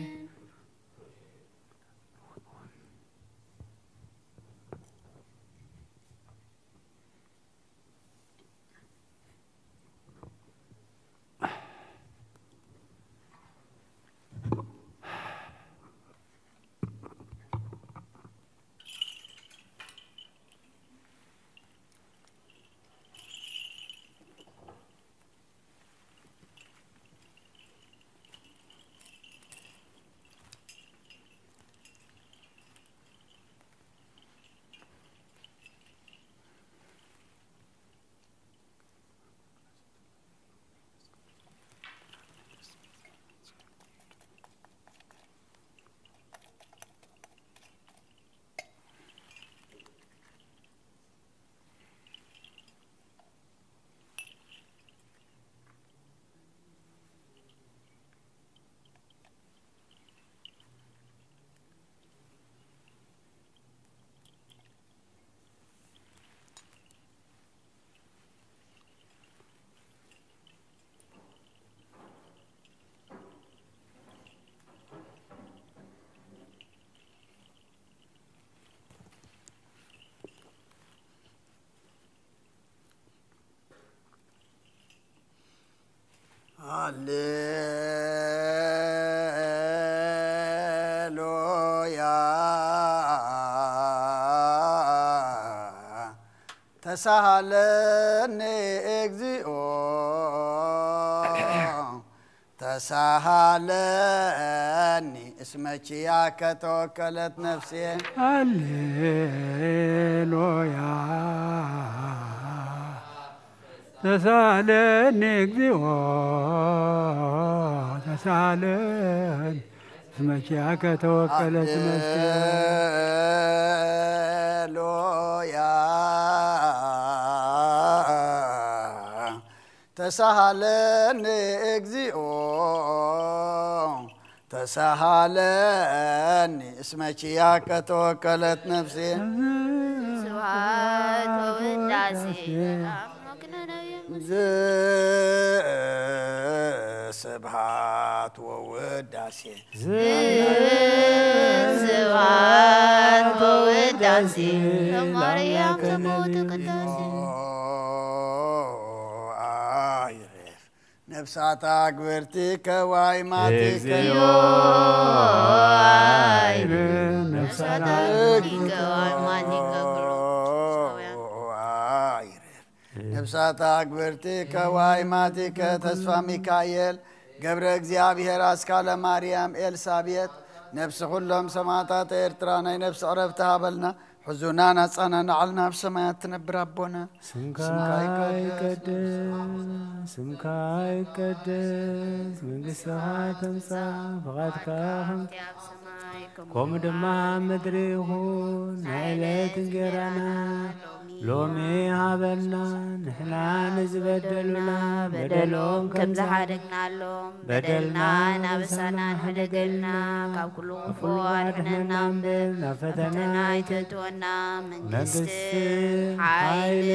ሃሌሉያ ተሳሃለኒ እግዚኦ ተሳሃለኒ እስመችያ ከተወከለት ነፍሴ ሃሌሉያ ተሳሃለኒ እግዚኦ ተሳሃለኒ እስመችያ ከተወከለት ነፍሴ ሃሌሉያ ተሳሃለኒ እግዚኦ ተሳሃለኒ እስመችያ ከተወከለት ነፍሴ ስብሐት ወውዳሴ ስብሐት ወውዳሴ ስብሐት ወውዳሴ ለማርያም ዘሞት ቅዳሴ ነፍሳት አግብርቲ ከዋይማቲከ ነፍሳት አግብርቲ ከዋይማቲከ ነፍሳት አግብርቲ ከዋይማቲከ ተስፋ ሚካኤል ገብረ እግዚአብሔር አስካለ ማርያም ኤልሳቤጥ ነፍስ ሁሎም ሰማዕታት ኤርትራ ናይ ነፍስ ዕረፍቲ ሃበልና حزننا نصنعنا علنا بسماء تنبر ربنا سمك يقدس سمك يقدس من قصها تمسى بغاتك خمت قوم دما مدريهون نعلة انقرانا لومي هابلنا نحنا نزبدلنا بدلهم كم زحادقنا لهم بدلنا نبسنا نحدقلنا كاب كل غفوارنا نفتنا يتتونا من قست حيل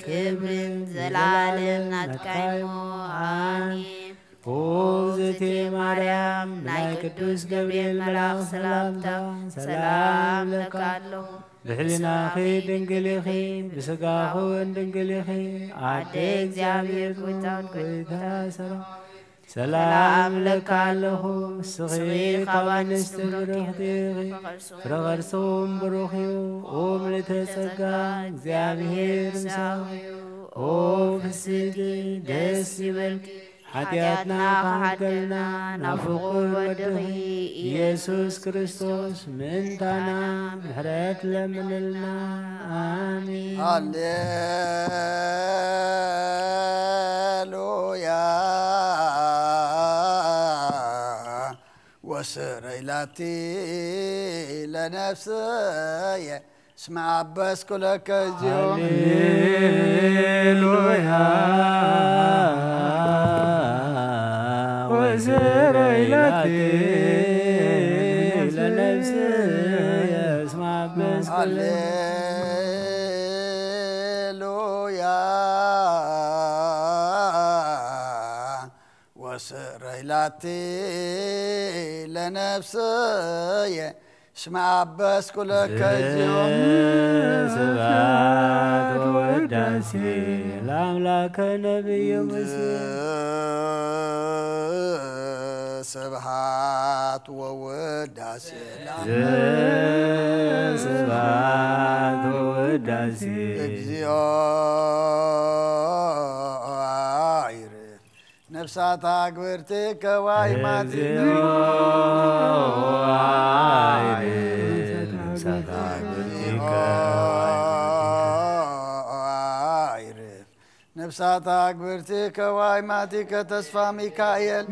كبر زلال نتكيمو آمين وزتي مريم ناي قدوس جبريل ملاك سلامتا سلام لك الله بحلنا خي دنقلي خي بسقاخو دنقلي خي عديك زعبير كويتا سلام سلام لك الله صغير قوانست بروحتيغي فرغرسوم بروحيو اوم لتسقا زعبير مساويو اوف السيدي دسي بالكي حتياتنا قحقلنا نفقر ودغي يسوس كريستوس من تانا محرات لمنلنا آمين هللويا وسريلاتي لنفسي اسمع بس كلك اليوم هللويا وسريلاتي لنفسي اسمع بس هللويا وسريلاتي لنفسي اسمع بس كل كيزيوم سبات وداسي لأملاك نبي مسيح سبحات ووداسي سبات وداسي اكزيو نفسات اكبرتك واي ماتي نفسات اكبرتك واي ماتك تسفى ميكائيل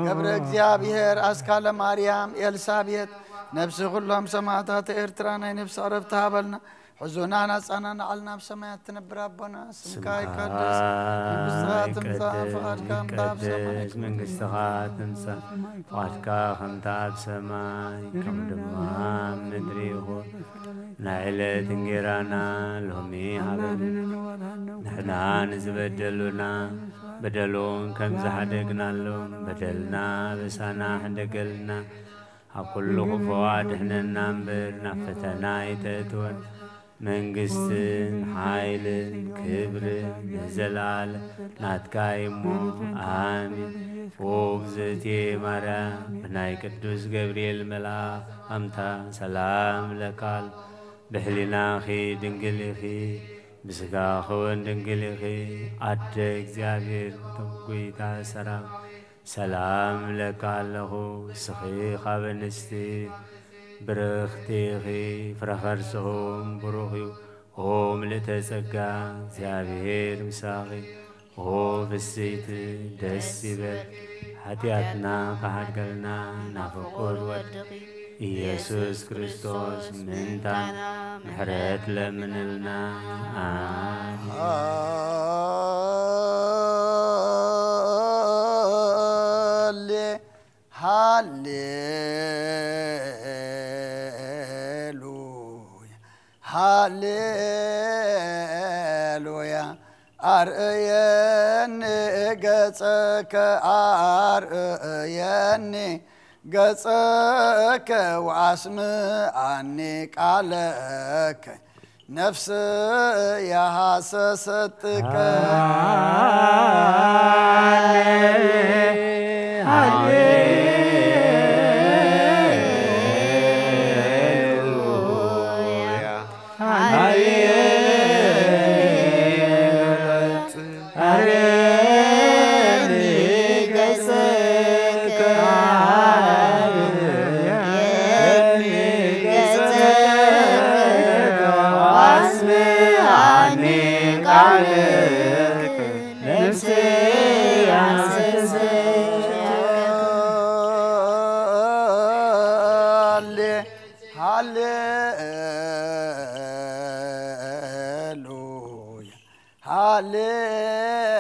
قبر እግዚአብሔር اسكال مريم ኤልሳቤጥ نفس كلهم سماعتات ارترانا نفس عرفتها بلنا حزوننا صنعنا علنا بسماء تنبر ربنا اسمك يقدس بسخات تمسا فؤادك امتاب سماء منقستخات تمسا فؤادك امتاب سماء كم دمام ندريه نعيلة انجرانا لهمي حبيب نحنا نزبدلنا بدلون كم زحدقنا لهم بدلنا بسانا حدقلنا أقول فواد احنا ننبر نفتنا يتتون منقست حيل كبر زلال ناتكايمو آمين وبزتي مرا بناي قدوس جبريل ملاك أمتا سلام لكال بحلنا خي دنقلي خي بسقا خون دنقلي خي عدك زيابير تبقيتا سرام سلام لكال له سخي خابنستي برختي خي فرخرسهم بروخيو هم لتسقى زيابير مساخي هو في السيت دسيبت حتياتنا كحدقلنا نفقود ودقي ኢየሱስ ክርስቶስ ምንታን ምሕረት ለምንልና ሃሌሉያ አርእየኒ ገጸከ አርእየኒ ገጸከ ወአስምዓኒ ቃለከ ነፍስ ያሐሰሰትከ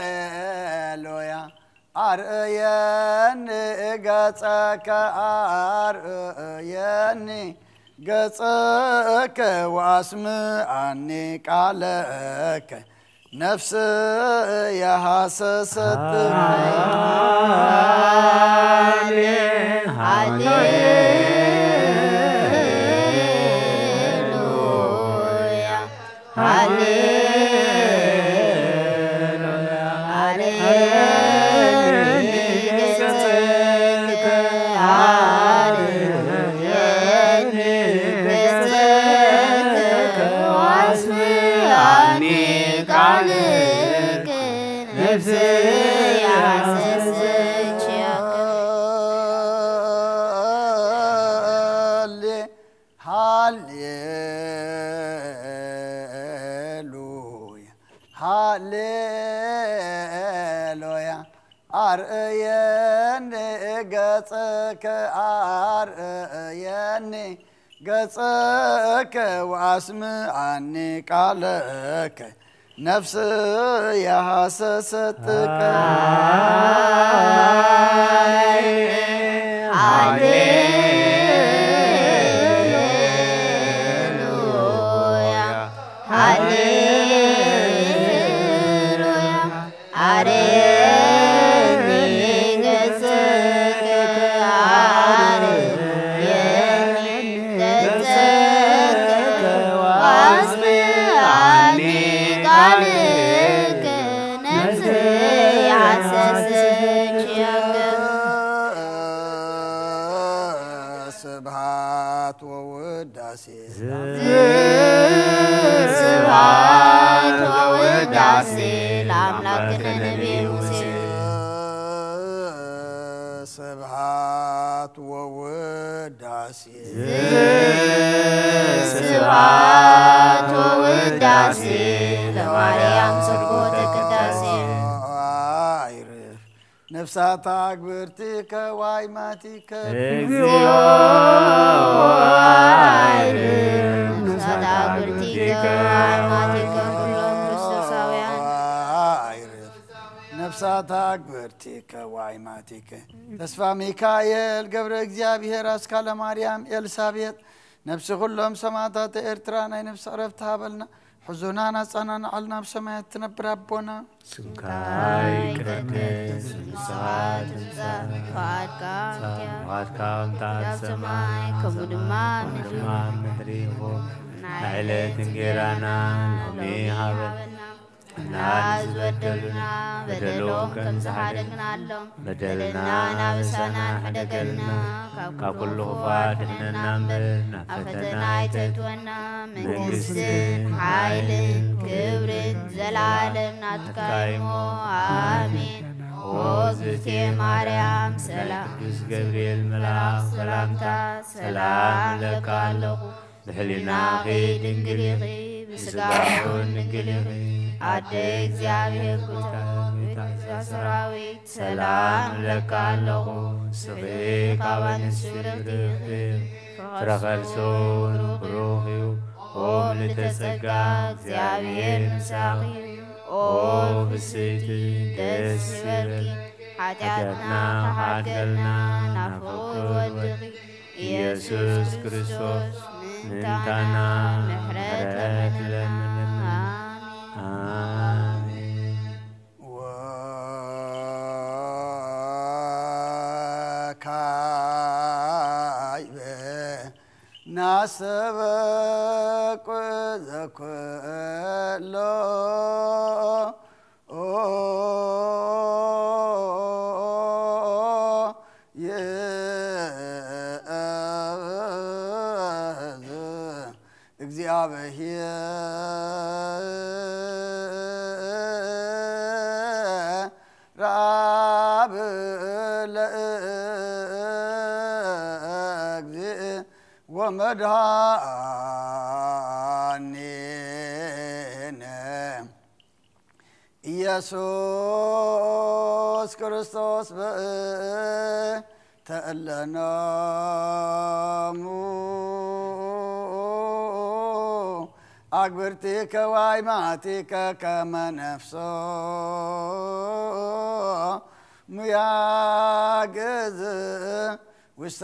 ሃሌሉያ አርእየኒ ገጸከ አርእየኒ ገጸከ ወአስምዓኒ ቃለከ ነፍስ ያሐሰሰትከ ሃሌሉያ አርእየኒ ገጸከ አርእየኒ ገጸከ ወአስምዓኒ ቃለከ ነፍስ ያሐሰሰትከ ስብሐት ወውዳሴ ስብሐት ወውዳሴ ለአምላክነ ነቢየ ሙሴ ስብሐት ወውዳሴ ስብሐት ወውዳሴ ለማርያም ስርጎተ ቅዳሴ አይርፍ ነፍሳት አግብርቲከ ዋይማቲከ እግዚኦ አይርፍ ነፍሳት አግብርቲከ ዋይማቲከ ኩሎም ክርስቶሳውያን አይርፍ ነፍሳት አግብርቲከ ዋይማቲከ ተስፋ ሚካኤል ገብረ እግዚአብሔር አስካለ ማርያም ኤልሳቤጥ ነፍስ ሁሉም ሰማዕታት ኤርትራ ናይ ነፍስ ዕረፍት ሃበልና حزننا صنعنا علنا بسماء تنبربنا سكاي كردس ساعات فاتكام تاسماي كمدما مدريو نعلة تنجرانا لهمي هابل ناز بدلنا بدلوم كم زحدقنا اللهم بدلنا نابسانا حدقلنا ككل غفات احنا نمرنا أفتنا يتتونا منقسد حيل كبر زلالم نتكايمو آمين وزتي مريم سلام قدس جبريل ملاك سلامتا سلام لك اللغو بحلنا غيد انقليغي بسقاحون انقليغي عدي እግዚአብሔር ጉታ ሰራዊት ሰላም ለካለሁ ስብሔ ካባንስርት ፍረኸርሶን ብሩኽዩ ኦም ልተጸጋ እግዚአብሔር ምሳኺ ኦ ብስይቲ ደስ ይበልኪ ኃጢአትና ኃጢአትና ናፍቆት ወድኺ ኢየሱስ ክርስቶስ ምንታና ምሕረት ለምንና آمين وكايب ناسبك ذكلو ومدهانين ኢየሱስ ክርስቶስ ተእለናሙ አግብርቲከ ዋይማቲከ ከመ ነፍሶ ሙያግዝ ውስተ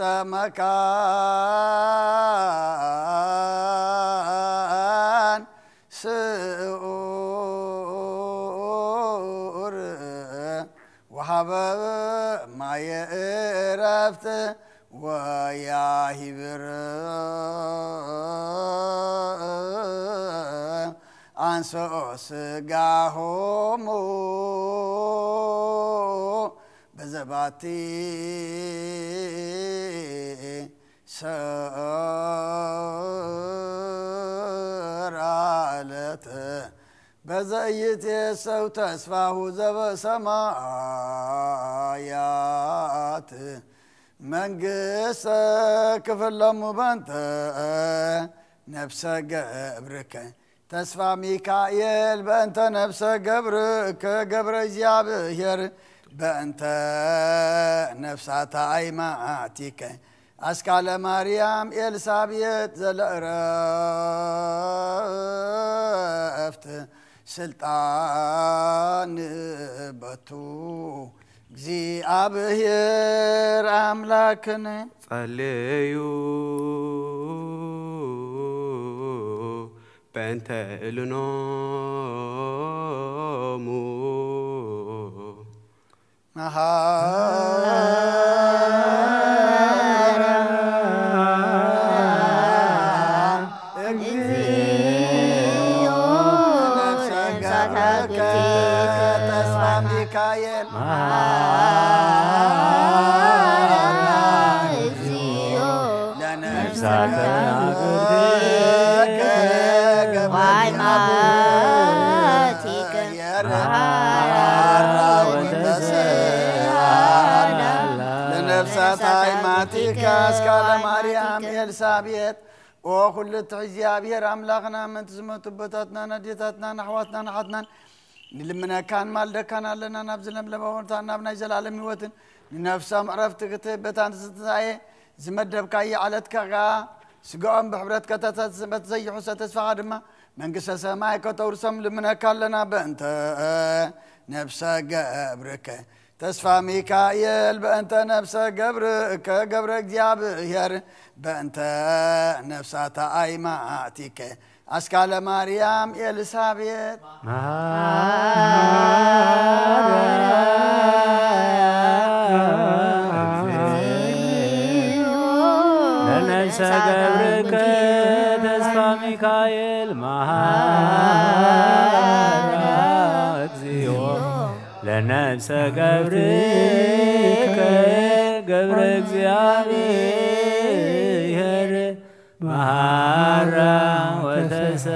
መካን ስዑር ወሀበ ማየ ዕረፍት ወያሂብር አንሥኦ ሥጋሆሙ በዘባቲ ሰራለት በዘኢይትየሰው ተስፋሁ ዘበሰማያት መንግሥተ ክፍሎሙ በእንተ ነፍሰ ገብርከ ተስፋ ሚካኤል በእንተ ነፍሰ ገብርከ ገብረ እግዚአብሔር በእንተ ነፍሳተ አይማቲከ አስካለ ማርያም ኤልሳቤጥ ዘለዕረፍት ስልጣን በቱ እግዚአብሔር አምላክነ ጸልዩ በእንተ እልኖሙ ተስፋ ሚካኤል ለነፍሳተ نفسات هايماتك أسكال مريم إلسابيت وكل እግዚአብሔር አምላክና ምን ተዝመቱበታትና ነዲታትና ነህዋትና ነሐትና ንልምና ካን ማልደካናለና ናብዝለም ለባወርታና ብናይ ዘላለም ህይወትን ነፍሳም ዕረፍት ክትበታን ስትዛየ ዝመደብካይ ዓለትከጋ ስጋም በህብረት ከተተዝመት ዘይሑ ተስፋ ድማ መንግስተ ሰማይ ከተውርሰም ልምና ካለና በእንተ ነፍሰ ገብርከ تسفى ميكائيل بأنت نفس قبرك قبر እግዚአብሔር بأنت نفسات أيماتك أسكال مريم إلسابيت لنفس قبرك تسفى ميكائيل لنفس قبرك قبر እግዚአብሔር مهارا وتسألا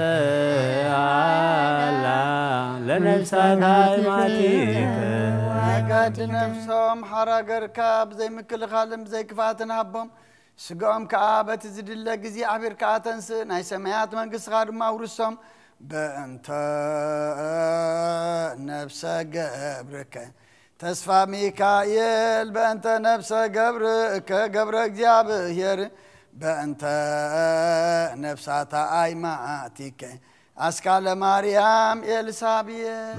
لنفسات هايماتك قد نفسهم حرقرك بزي مكل خالم بزي كفاتنا هبهم سقام كعابة تزيد الله قزي عبير كعاتنس ناي سميات من قص غار ما ورسهم بأنت نفس قبرك تسفى ميكائيل بأنت نفس قبرك قبر እግዚአብሔር بأنت نفسات أيماتك أسكال مريم إلسابيت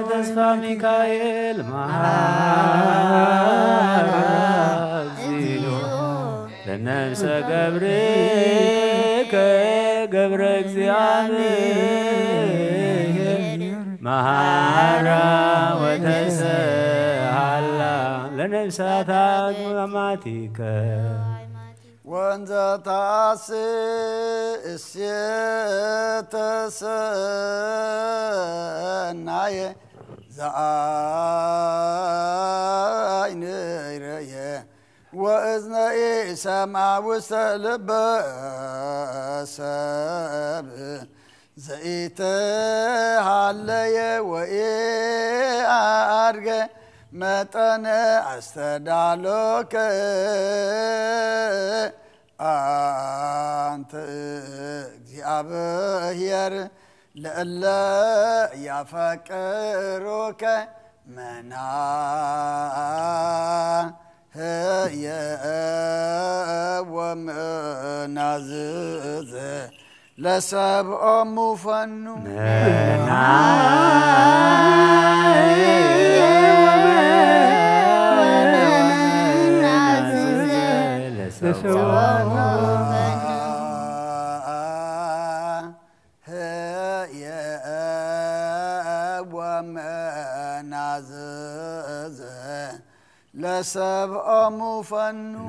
تسفى ميكائيل لنفس قبرك قبر እግዚአብሔር مهارا وتسألا لنفسات أيماتك وانت تاسس يتسناي زعين ريه وإذني سمع وسلب سب زيت علي وإرجع متنا أستدعلك أنت እግዚአብሔር لألا يفكرك منا هي ومنازز لسبع مفنو لسبع مفنو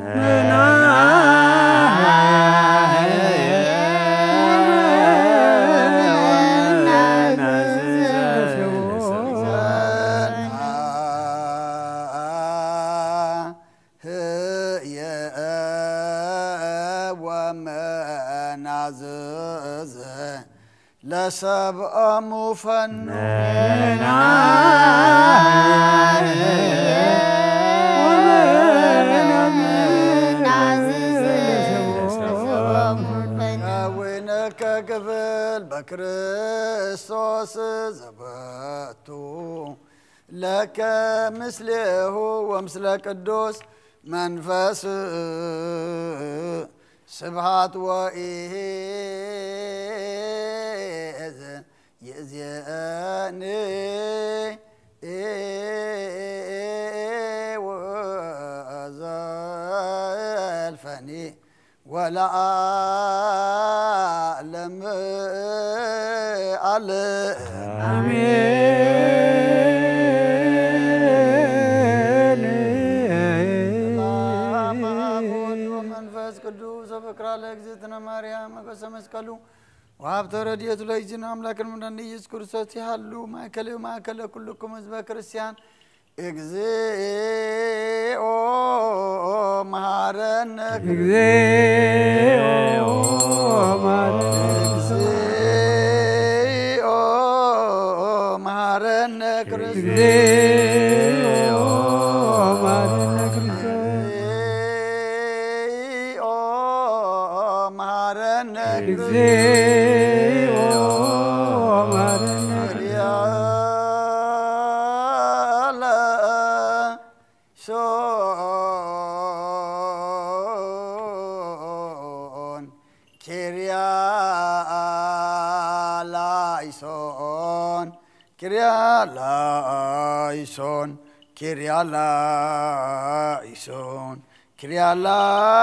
لسبع مفنو كفل بكريستوس زبطو لك مثله ومثل قدوس منفس سبحات وإيز يزياني وزالفني ولا أعلم على آمين ومنفس قدوس وفكر على اجزتنا مريم قسم اسكالو وابت رديت ليجنا املاك المدن يذكر صوتي حلو ما كلو ما كل كلكم ازبا كريستيان እግዚኦ መሐረነ እግዚኦ ማረነ እግዚኦ መሐረነ ክርስቶስ እግዚኦ ማረነ ክርስቶስ እግዚኦ መሐረነ እግዚኦ ማረነ Kyrialaison, Kyrialaison, Kyrialaison, Kyrialaison,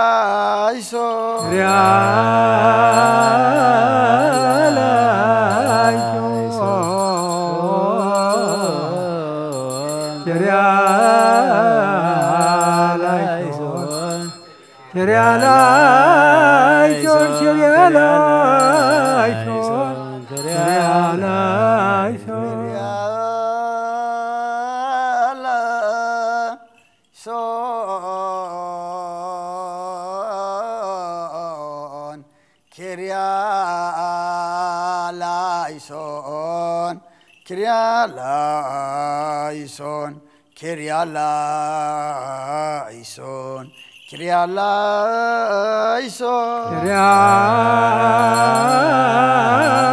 Kyrialaison, Kyrialaison, Kyrialaison,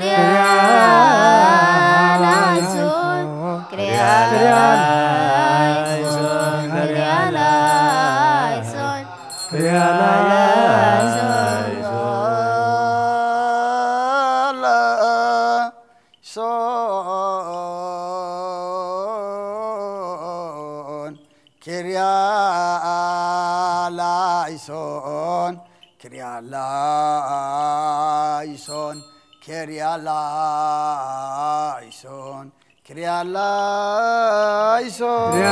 Kyrialaison, Kyrialaison, Kyrialaison,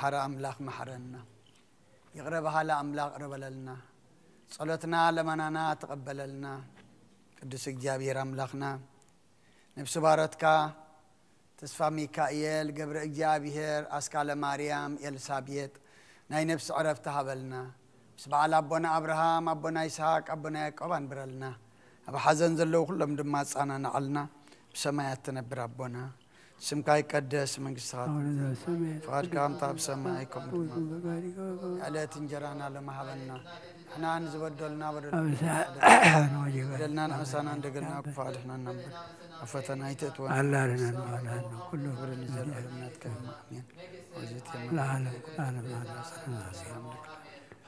محر أملاك محرنا يغرب هلا أملاك ربللنا صلتنا لمنانا تقبللنا قدس إجابير أملاكنا نفس بارتك تسفى ميكائيل قبر إجابير أسكال مريم يلسابيت ناي نفس عرفتها بلنا سبع أبونا أبراهام أبونا إسحاق أبونا يعقوب برلنا أبو حزن زلوا كلهم دمات أنا نعلنا بسمايات تنبر أبونا سمكاي قدس من قصات فقد كام طاب سمايكم على تنجرانا لما هبنا احنا نزبدلنا بدلنا نحسنا ندقلنا كفارحنا ننبر أفتنا يتتوان الله لنا كله ورنزل علمنا تكلم آمين وزيت يا العالم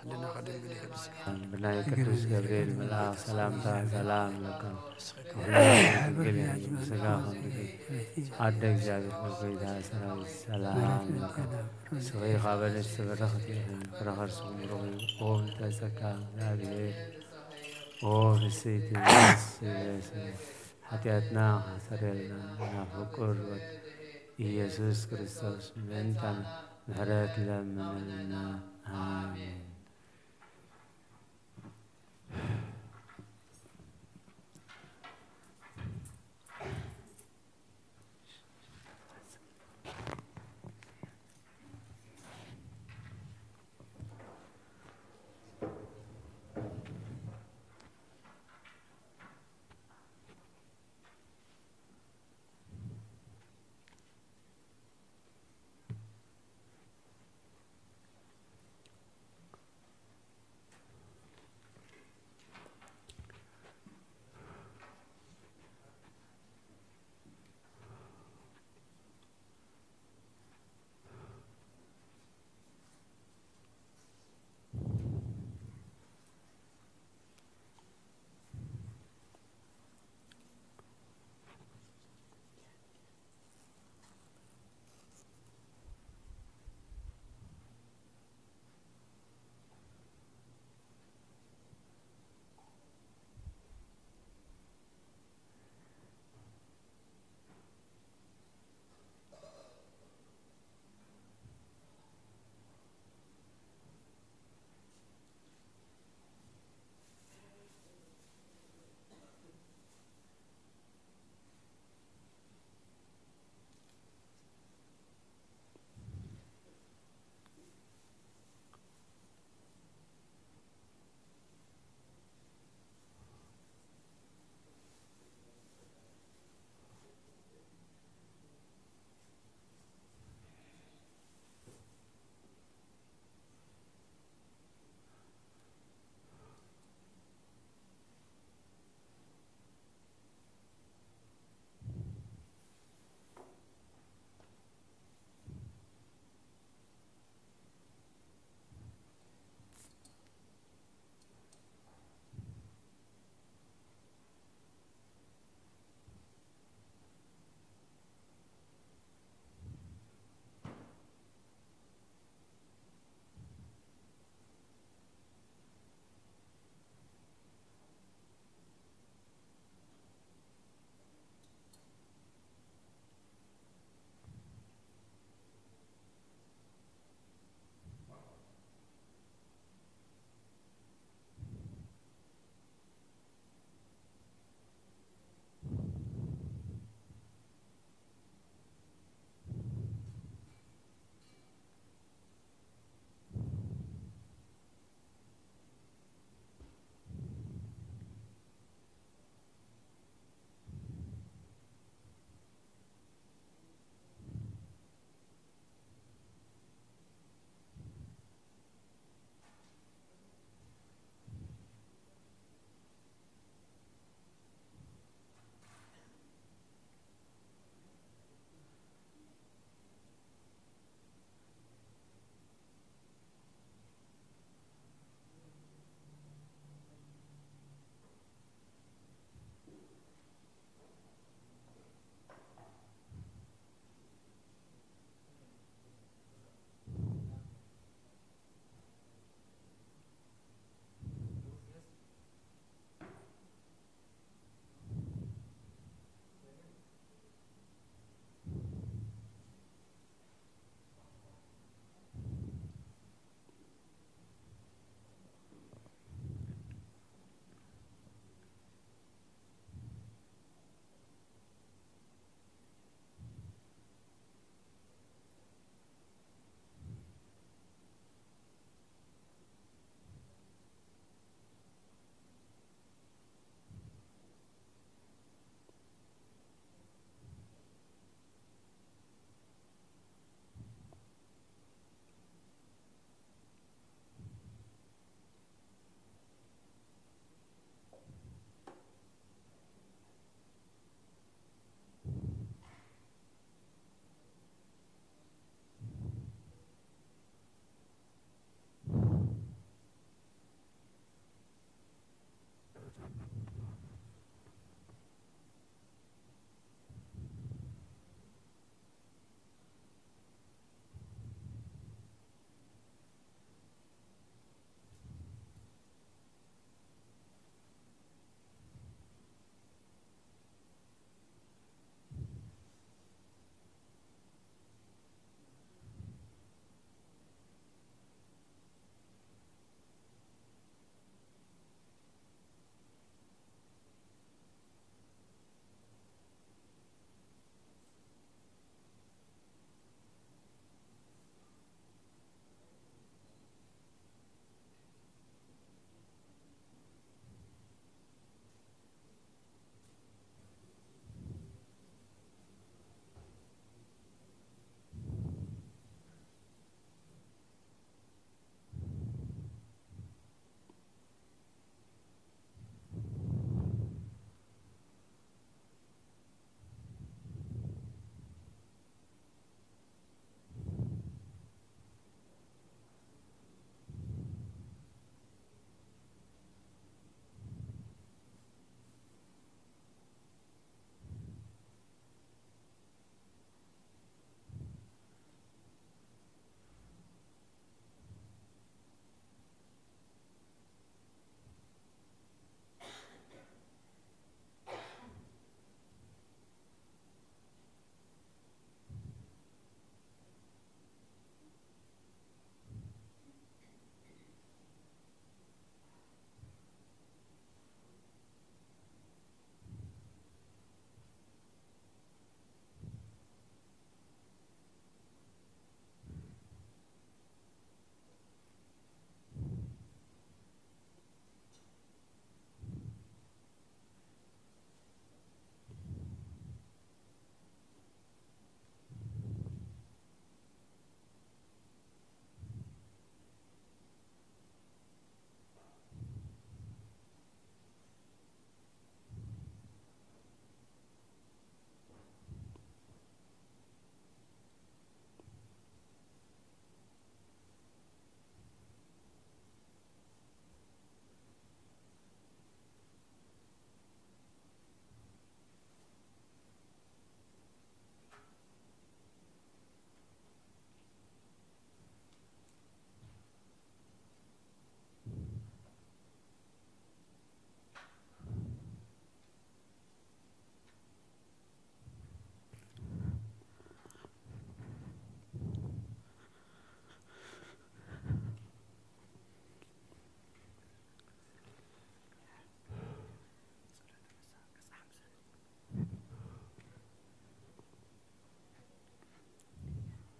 خلينا خدم بلي قدس بناي قدوس جبريل ملاك سلامتا سلام لكم عدك جابر بقيدا سلام لكم سغي قابل استبرختي فرخر سمروي قوم تسكا نابيه قوم السيد حتياتنا حسرلنا نفكر يسوع كريستوس من تم مهرات لنا آمين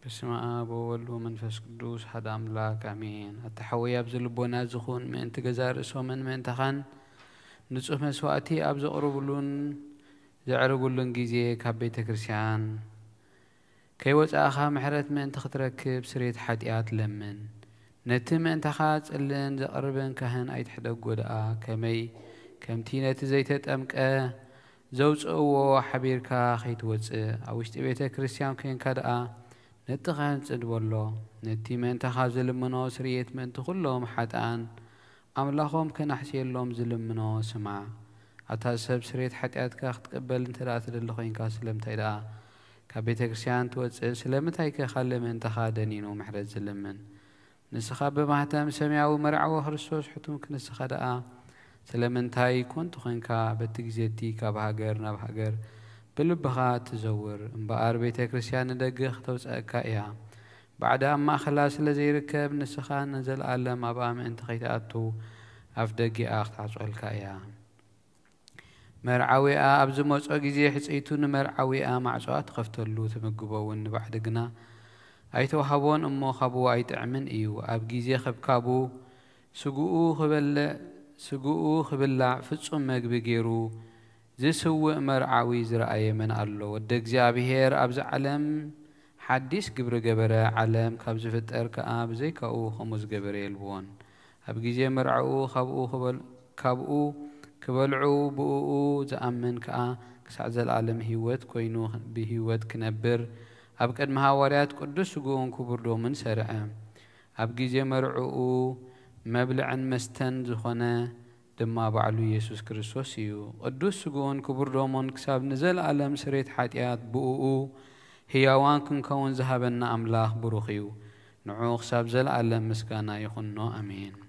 بسم آب وولد ومنفس قدوس حد أملاك أمين. التحوي أبزل بونا زخون من تجزار سومن من تخان نصف مسواتي أبز قربلون زعرقلون جيزي كبيت كريستيان كي وجأخا محرت من تختركب سريت حديات لمن نتم أن تخاط اللين زقربن كهن أي تحدق ودقا كمي كمتينة زيتت أمك زوج أو حبيركا خيت وجأ أوش تبيت كريستيان كين كدقا نتخان تدولو نتي من تخاط زلمنو سريت من تخلهم حتان أملاخهم كنحسي اللهم زلمنو سمع أتاسب سريت حدياتك تقبل انت لا تدلخين كاسلم تيدا كبيت كريستيان توجأ سلمت هيك خلي من تخادنين ومحرز زلمن نسخة بمهتم سمعوا مرعوا خرسوس حتم كنسخة دقا سلمنتاي كنت خنكا بتجزيتي كبهاجر نبهاجر بلبها تزور بقار بيت كريستيان دقخ توسأكا إياه بعد أما خلاص الذي ركب نسخة نزل عالم أبام انت خيتاتو أفدقي آخت عصوالكا إياه مرعوي أبز موسو جزي حسيتون مرعوي معصوات خفتلو تمقبون بعد قنا أيتو حبون أمو خبو أيت عمن إيو أبجيزي خبكابو سجوء خبلع فتصم مجبجيرو زي سوء مرعوي زرعي من الله ودك بهير أبز علم حديث جبر جبرة علم كابز فتر كأب زي كأو خمس جبرة البون أبجيزي مرعو خبو خبل كابو كبلعو بؤو زأمن كأ كسعز العالم هيوت كوينو بهيوت كنبر أبقد مهاوريات قدس جون كبردو من سرعة أبجي مرعو مبلع مستن زخنا دما بعلو يسوع كريستوس يو قدس جون كبردو من كساب نزل عالم سريت حاتيات بؤو هيوان كن كون ذهبنا أملاخ بروخيو نعوخ ساب زل عالم مسكانا يخنو أمين.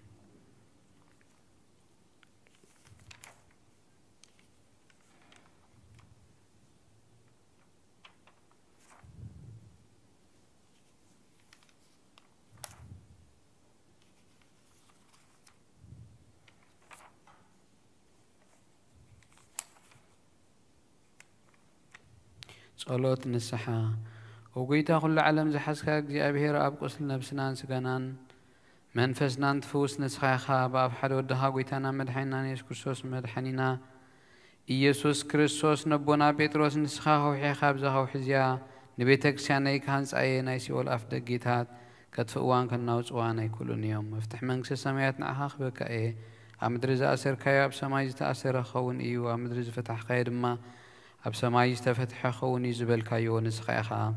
صلوت نسحة وقيتا كل عالم زحسكا እግዚአብሔር أب قسل نفسنا سجنان منفسنا نتفوس نسخة خاب أب حد ودها قيتنا مدحنا يسوع كريستوس مدحنينا يسوع كريستوس نبونا بيتروس نسخة وحي خاب زها وحزيا نبيتك سيانيك هانس أي نايسي والأفدق جيتات كتفوان كناوس وانا يكلون يوم افتح منكس السمايات نعخ بك إيه أمدرز أسر كياب سمايز تأسر خون إيو أمدرز فتح خير ما أب سمايز تفتح خوني زبل كايو نسخيخا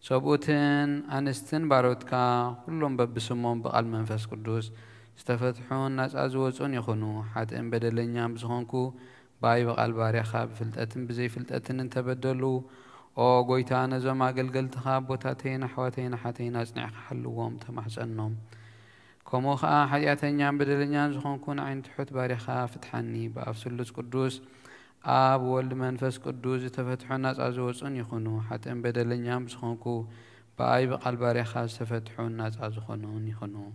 صبوتن أنستن باروتكا كلهم ببسمهم بقال منفس قدوس استفتحون ناس أزوجون يخونو حتى إن بدلن يام بزخونكو باي بقال باريخا بفلتأتن بزي فلتأتن انت بدلو أو قويتانا زما قلقلتخا بوتاتين حواتين حتين أزنع حلوهم تمحسنهم كوموخا حياتين يام بدلن يام زخونكون عين تحوت باريخا فتحاني بأفسلوس قدوس آب ولد منفس قدوس تفتحون ناس أزوجون يخونو حتى إن بدلن يام بزخونكو باي بقال باريخا تفتحون ناس أزخونون يخونو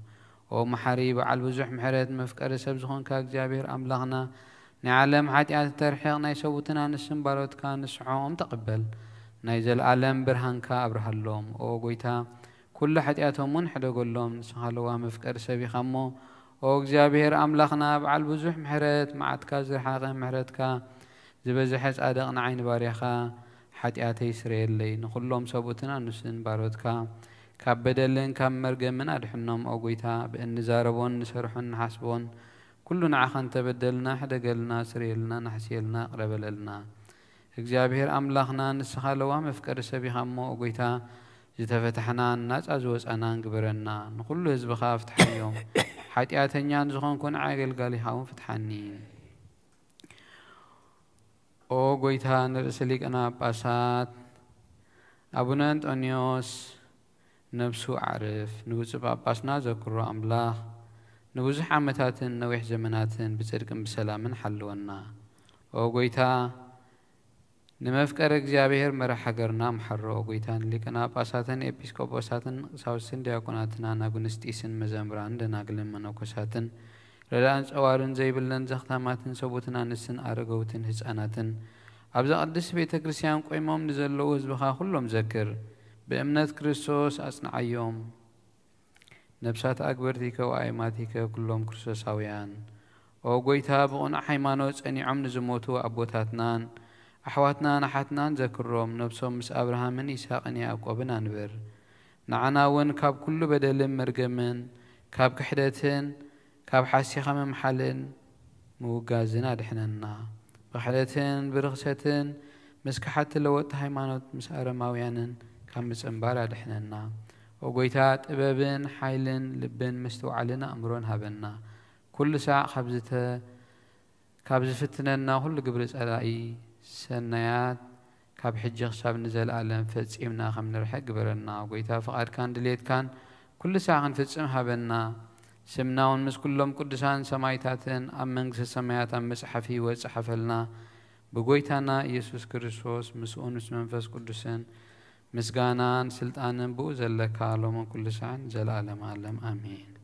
ومحاري بعل بزح محرات مفكر سبزخون كاك جابير أملغنا نعلم حتى الترحيق نيسوتنا نسم باروت كان نسعوهم تقبل نيزل عالم برهان كابره اللوم او قويتا كل حتياتهم منحد اقول لهم نسخالوا مفكر سبي خمو او جابير أملغنا بعل بزح محرات معت كازر حاقه محرات كا زبزحس أدقنا عين باريخا حتياتي سرير لي نقول لهم سوتنا نسن باروت كا كابدلن كم مرقم من أدحنهم أو قويتا بأن زاربون نسرحون نحسبون كلنا عخان تبدلنا حدا قلنا سريلنا نحسيلنا قربللنا እግዚአብሔር أملاخنا نسخالوا مفكر سبي خمو وقويتا زتفتحنا الناس أزوز أنا نقبرنا نقول له زبخا فتح اليوم حتياتنيان زخون كون عاقل قالي حاون فتحنين أو قويتا نرسليك أنا باسات أبونا أنطونيوس نفسه عارف نوز باباسنا ذكروا أملاخ نوز حامتاتن نويح زمناتن بصدق بسلام حلونا أو قويتا نمفكر እግዚአብሔር መራح ሀገርና محرو قويتان لكنا باساتن ኤጲስቆጶሳትን ሳውስን ዲያቆናትና ናጉንስጢስን መዘምራን ደናግልን መነኮሳትን ረዳን ጸዋርን ዘይብለን ዘኽታማትን ሰቦትና ንስን አረገውትን ህፃናትን አብዛ ቅዱስ ቤተ ክርስቲያን ቆይሞም ንዘለው ህዝብኻ ሁሉም ዘክር بأمنة كريستوس أصنعيهم نفسات أكبرتك وأيماتك كلهم كريستوساويان أو قويتها بغنى حيمانوت أني عم نزموتو أبوتاتنان أحواتنا نحتنان ذكرهم نفسهم مس أبراهام من إسحاق أني أقوبنا نبر نعنا ون كاب كل بدل مرجمن كاب كحدتن كاب حاسي خم محلن موجازنا دحننا بحدتن برخصتن مسكحت لوت هيمانوت مس أرماويانن كم مس أمبارا دحننا وقويتات أبابن حيلن لبن مستوعلنا أمرون هبنا كل ساعة خبزته كابز فتننا كل قبرز أرائي سنيات كاب حجة خشاب نزل أعلم فتسئمنا خم نرحق قبرنا وقويتها فقار كان دليت كان كل ساعة فتسئم هبنا سمنا ونمس كلهم قدسان سمايتاتن أم منقس السمايات أم مسحفي وسحفلنا بقويتنا يسوس كريستوس مسؤون اسم منفس قدسان مسقانان سلطان بوز لك من كل ساعة نزل أعلم أعلم آمين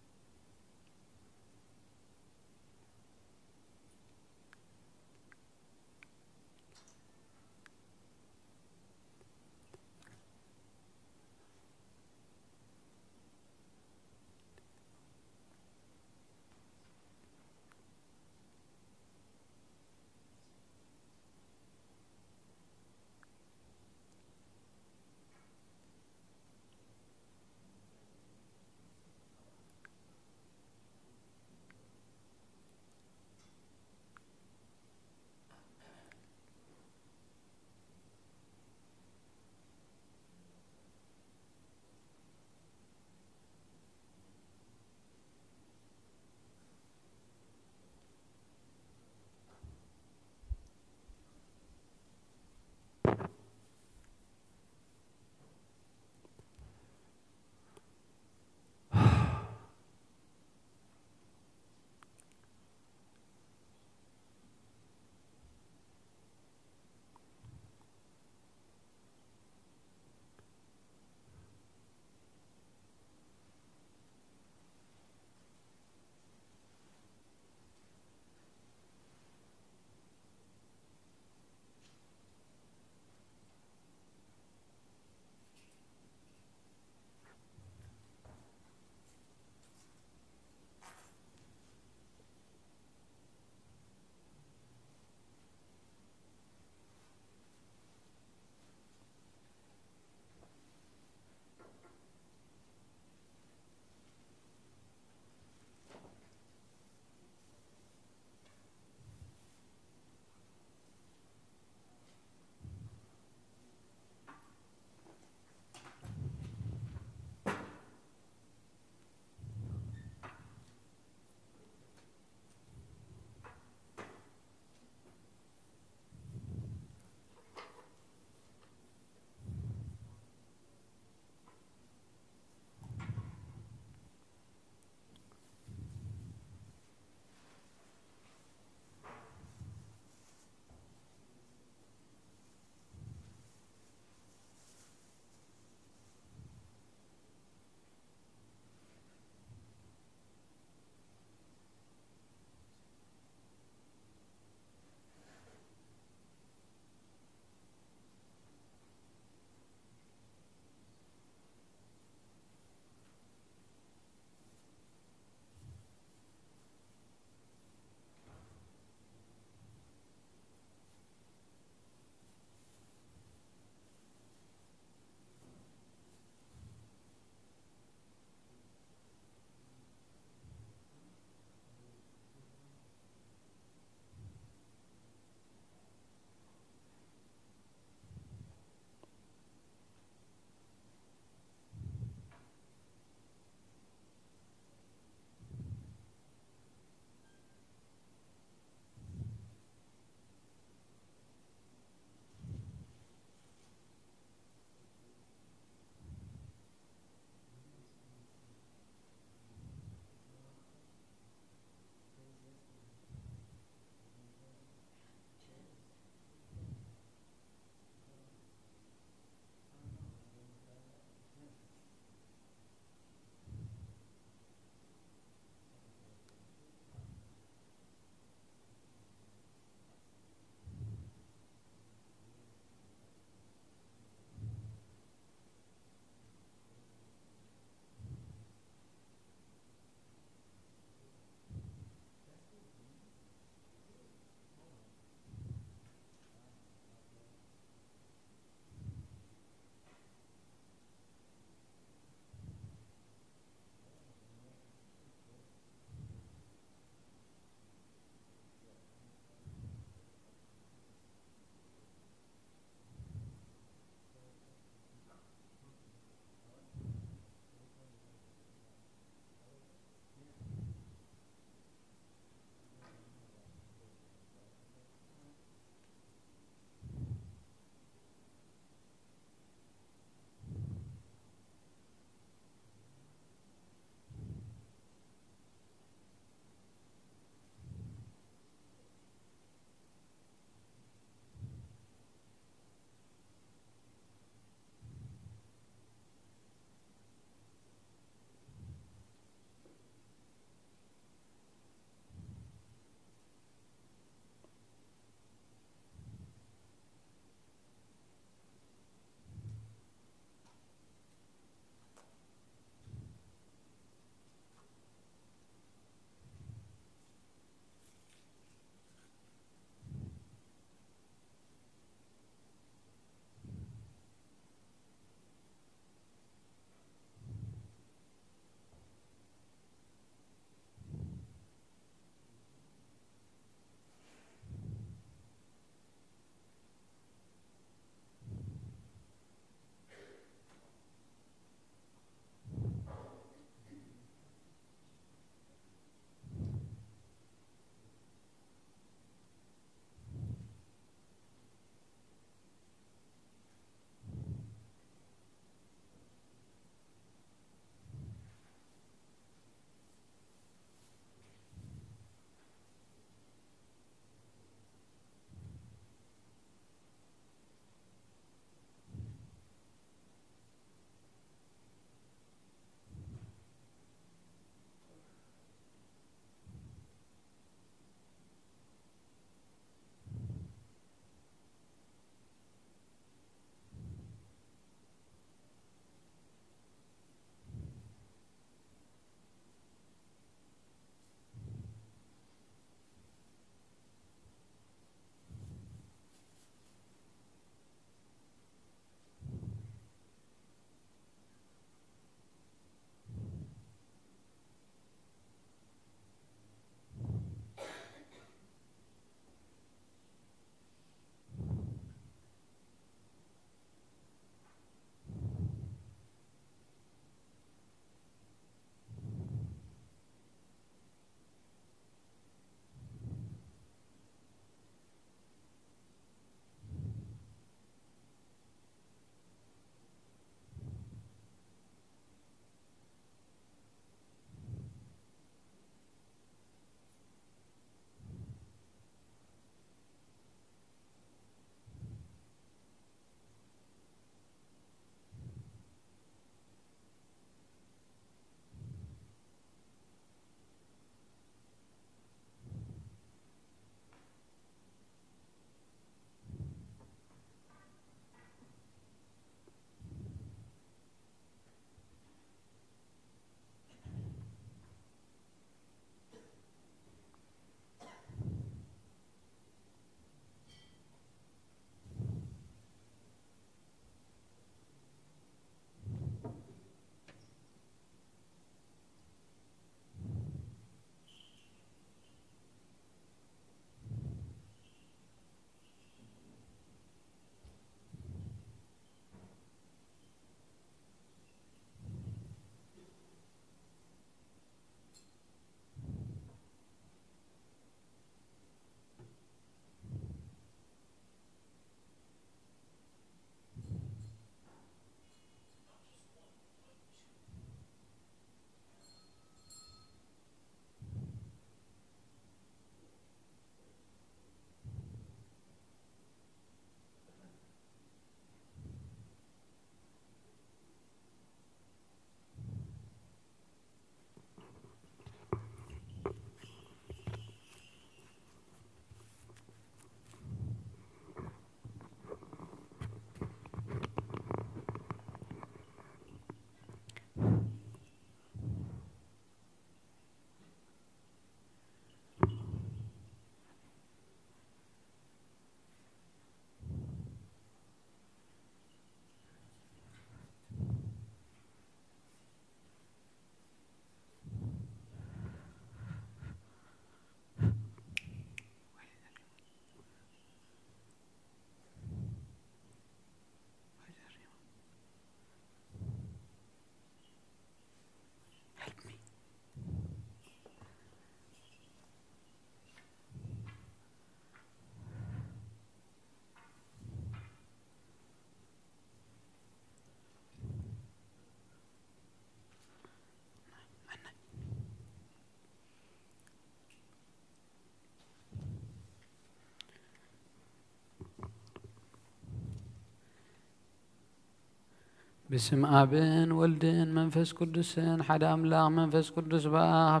بسم آبن ولدن منفس قدسن حد أملاق منفس قدس بقى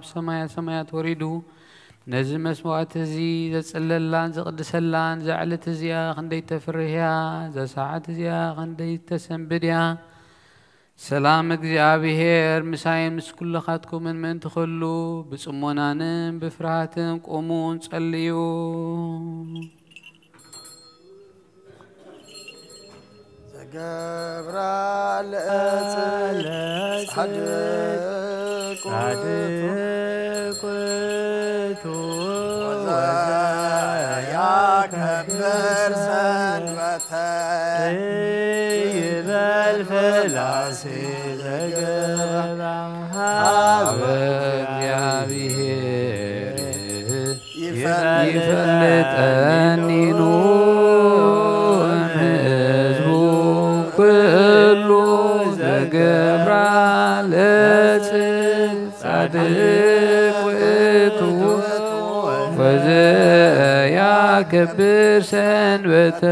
سمايات وريدو نزل مسموعات زي زسللان زقدسلان زعلت زيا خندي تفرهيا زساعات زيا خندي تسنبديا سلام እግዚአብሔር مساين مس كل خاتكم من تخلو بصمونانن بفرሃትን ቆሙን ጸልዩ زجبرال صادق يا كبر سنبتي بالفلاسي እግዚአብሔር ይፈልጠኒ ኑን ህዝቡ ኩሉ ዘገብራል ጻድቅ ውእቱ ወዘያከብር ሰንበተ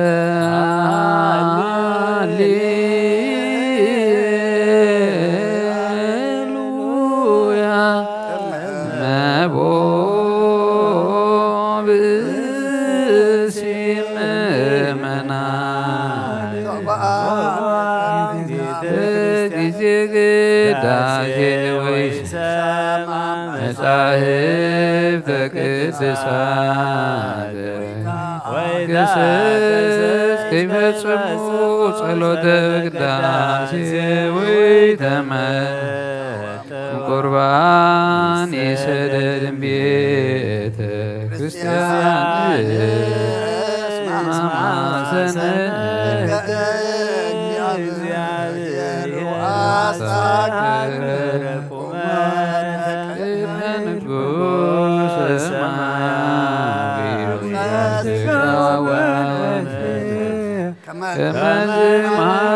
صاحب كسسات كسس كيف تصبو صلوتك داسي ويتمت قربان يسدد بيت كريستيان اسمع سنة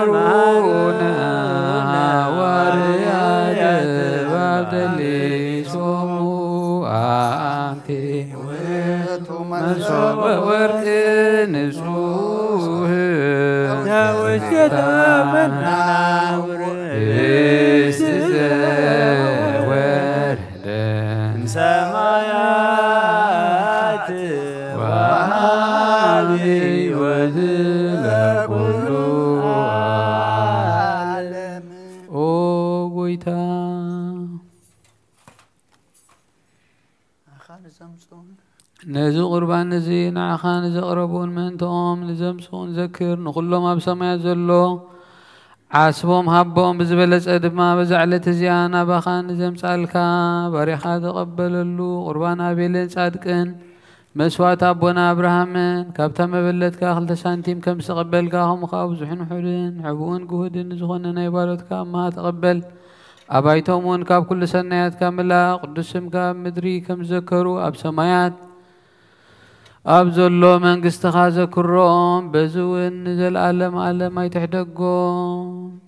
كمزمارون ورياد وابدلي سمو أنتي مصوب ورد نسوه وشد منا ورد سمايات وهابي وذل كل عالم أوغويتا نزو قربان نزي نعخان زقربون من توم نزمسون ذكر نقولهم أبسما يزلو عاسبهم هبهم بزبلس أدما بزعلة زيانا بخان نزمسالكا بريحة تقبل اللو قربان أبيلين صادقين مسوات أبونا أبراهام كابتا مبلتك أخلت سانتيم كم تقبل كاهم خابزحين حلين عبون قهدين زخونا نيبالتك ما تقبل أبايتومون كاب كل سنيات كاملة قدسم كاب مدري كم ذكروا أب سمايات أبزلو من قستخاز كروم بزوين نزل عالم عالم ما يتحدقون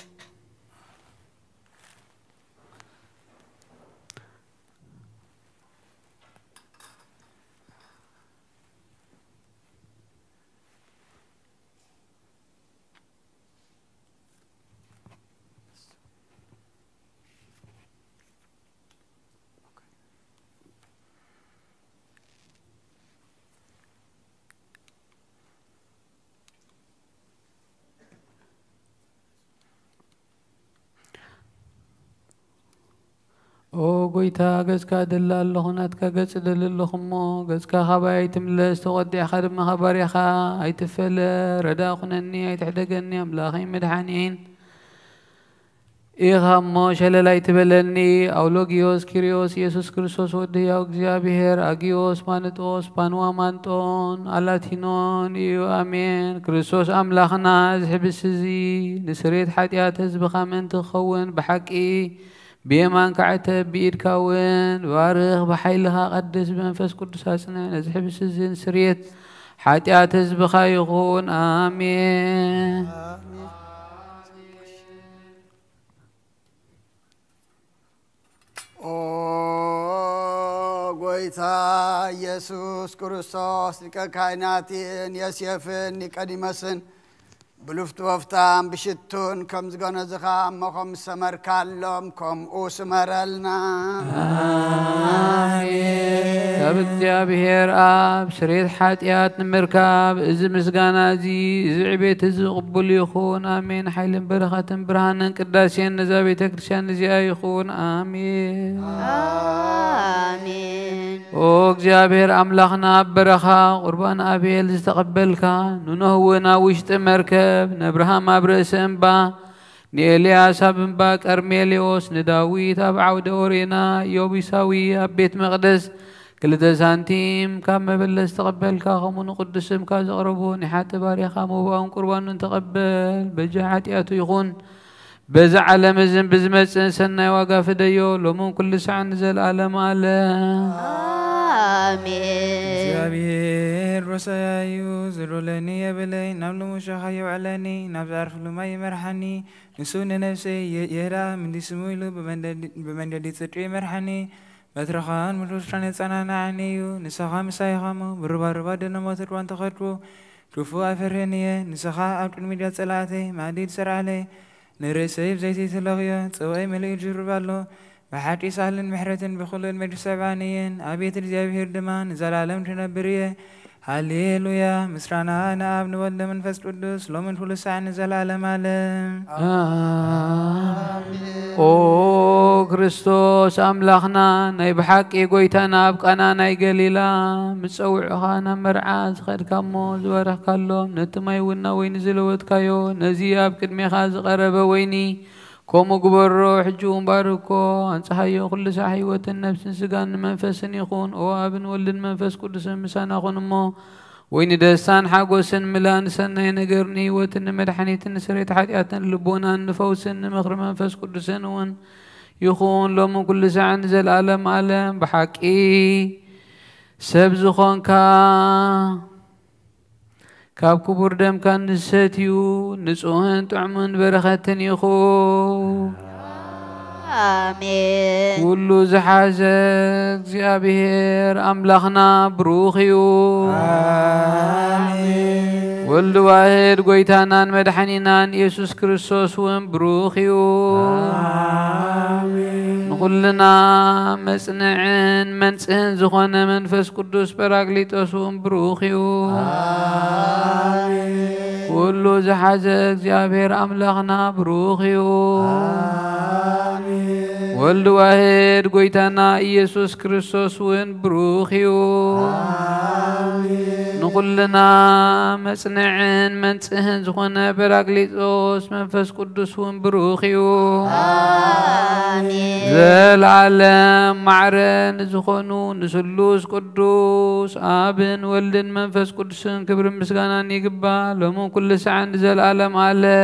او قويتا قزكا دلال لخوناتكا قز دلال لخمو قزكا خباي تملس تغدي خدم خباري خا اي تفل ردا خنني اي تحدقني املاخي مدحانين إيغامو شللا يتبلني أولوغيوس كيريوس يسوس كريستوس ودياو እግዚአብሔር አጊዮስ ማንጦስ ፓንዋ ማንጦን አላቲኖን እዩ አሜን ክርስቶስ አምላኽና ዝሕብስ እዚ ንስሬት ሓጢአት ህዝብኻ መን ትኸውን ብሓቂ بيمان كعتب بإيدك وين وارغ بحيلها قدس بمنفس قدس أصنع نزحبس الزين سريت حتى تزبخ يغون آمين قويتا يسوس كريستوس لك كائناتين يسيفن نيقديمسن بلفت وفتام بشتون كم زغنا زخام مخم سمر كاللوم كم او سمرلنا آمين كاب እግዚአብሔር አብ ስሬት ኃጢአት ንምርካብ እዚ ምስጋና እዚ ዝዕቤት እዚ ቅቡል ይኹን አሜን ኃይልን በረኸትን ብርሃንን ቅዳሴን ነዛ ቤተ ክርስቲያን እዚኣ ይኹን አሜን አሜን ኦ እግዚአብሔር አምላኽና በረኻ ቁርባን አቤል ዝተቀበልካ ንነህወና ውሽጥ መርከብ ነብርሃም አብረሰ እምባ ንኤልያስ ኣብ እምባ ቀርሜሌዎስ ንዳዊት ኣብ ዓውደ ኦሬና ዮቢሳዊ ኣብ ቤት መቅደስ ክልተ ሳንቲም ካብ መበለስ ተቀበልካ ከምኡ ንቅዱስም ካብ ዘቕረቡ ንሓተ ባሪኻ መባውን ቁርባኑን ተቀበል በጃ ሓጢአቱ ይኹን በዛ ዓለም እዝን ብዝመፅን ሰናይ ዋጋ ፍደዮ ሎሙን ኩሉ ሰዓት ንዘለኣለም ኣለ አሜን እግዚአብሔር ወሰያዩ ዝሩለኒ የብለይ ናብ ልሙሻኻ የውዕለኒ ናብ ዝኣርፍሉ ማይ ይመርሓኒ ንሱ ንነፍሰይ የህዳ ምንዲስሙ ኢሉ ብመንገዲ ጽድቂ ይመርሓኒ በትረኻን ምልውሻን የጸናንዓኒ እዩ ንስኻ ምሳይኻሞ ብርባርባ ደነሞት እድዋን ተኸድኩ ክፉ ኣይፈርህንየ ንስኻ ኣብ ቅድሚት ጸላእተይ ማዕዲድ ሰርዓለይ ንርእሰይ ብዘይቲ ትለኽዮ ጽዋይ መልኡ ጅርብ ኣሎ بحق سهل محرة بخل المجلس سبعانيين أبيت الجابير دمان زلالم تنبريه هاليلويا مسرانا أنا أبن ود من فس قدس لو من كل ساعة زلالم علم أو كريستوس أملاخنا ناي بحق يقويتنا أبقنا ناي قليلا متسوعخانا مرعاز خير كمو زوارخ كاللوم نتماي ونا وين زلوت كايو نزي أبكد ميخاز غرب ويني كومو قبرو حجوم باركو انصحيو كل ساحيوة النفس سقان منفس يخون او ابن ولد منفس قدس مسان اخون امو وين دستان حاقوسن ملان سنة نقرني وتن مدحنيت نسريت حديات لبونا نفوسن مخر منفس قدسن ون يخون لومو كل ساعة نزل عالم عالم بحقي سبزخون كاب كبر دم كان نساتيو نسوهن طعمن برختن يخو آمين كل زحازك እግዚአብሔር أملاخنا بروخيو آمين ولد واحد قويتانان مدحنينان يسوس كريستوس وين بروخيو آمين نقولنا مسنعن منسهن زخونا منفس قدوس براغليتوس وين بروخيو آمين كل زحازك እግዚአብሔር أملاخنا بروخيو آمين ولد واحد قويتانا يسوس كريستوس وين بروخيو آمين نقولنا مسنعن منسهن زخونا براغليتوس منفس قدوس وين بروخيو آمين زلعلم معرن زخونو نسلوس قدوس آبن ولدن منفس قدسن كبر مسغانا يقبا لمو كل ساعة زلعلم على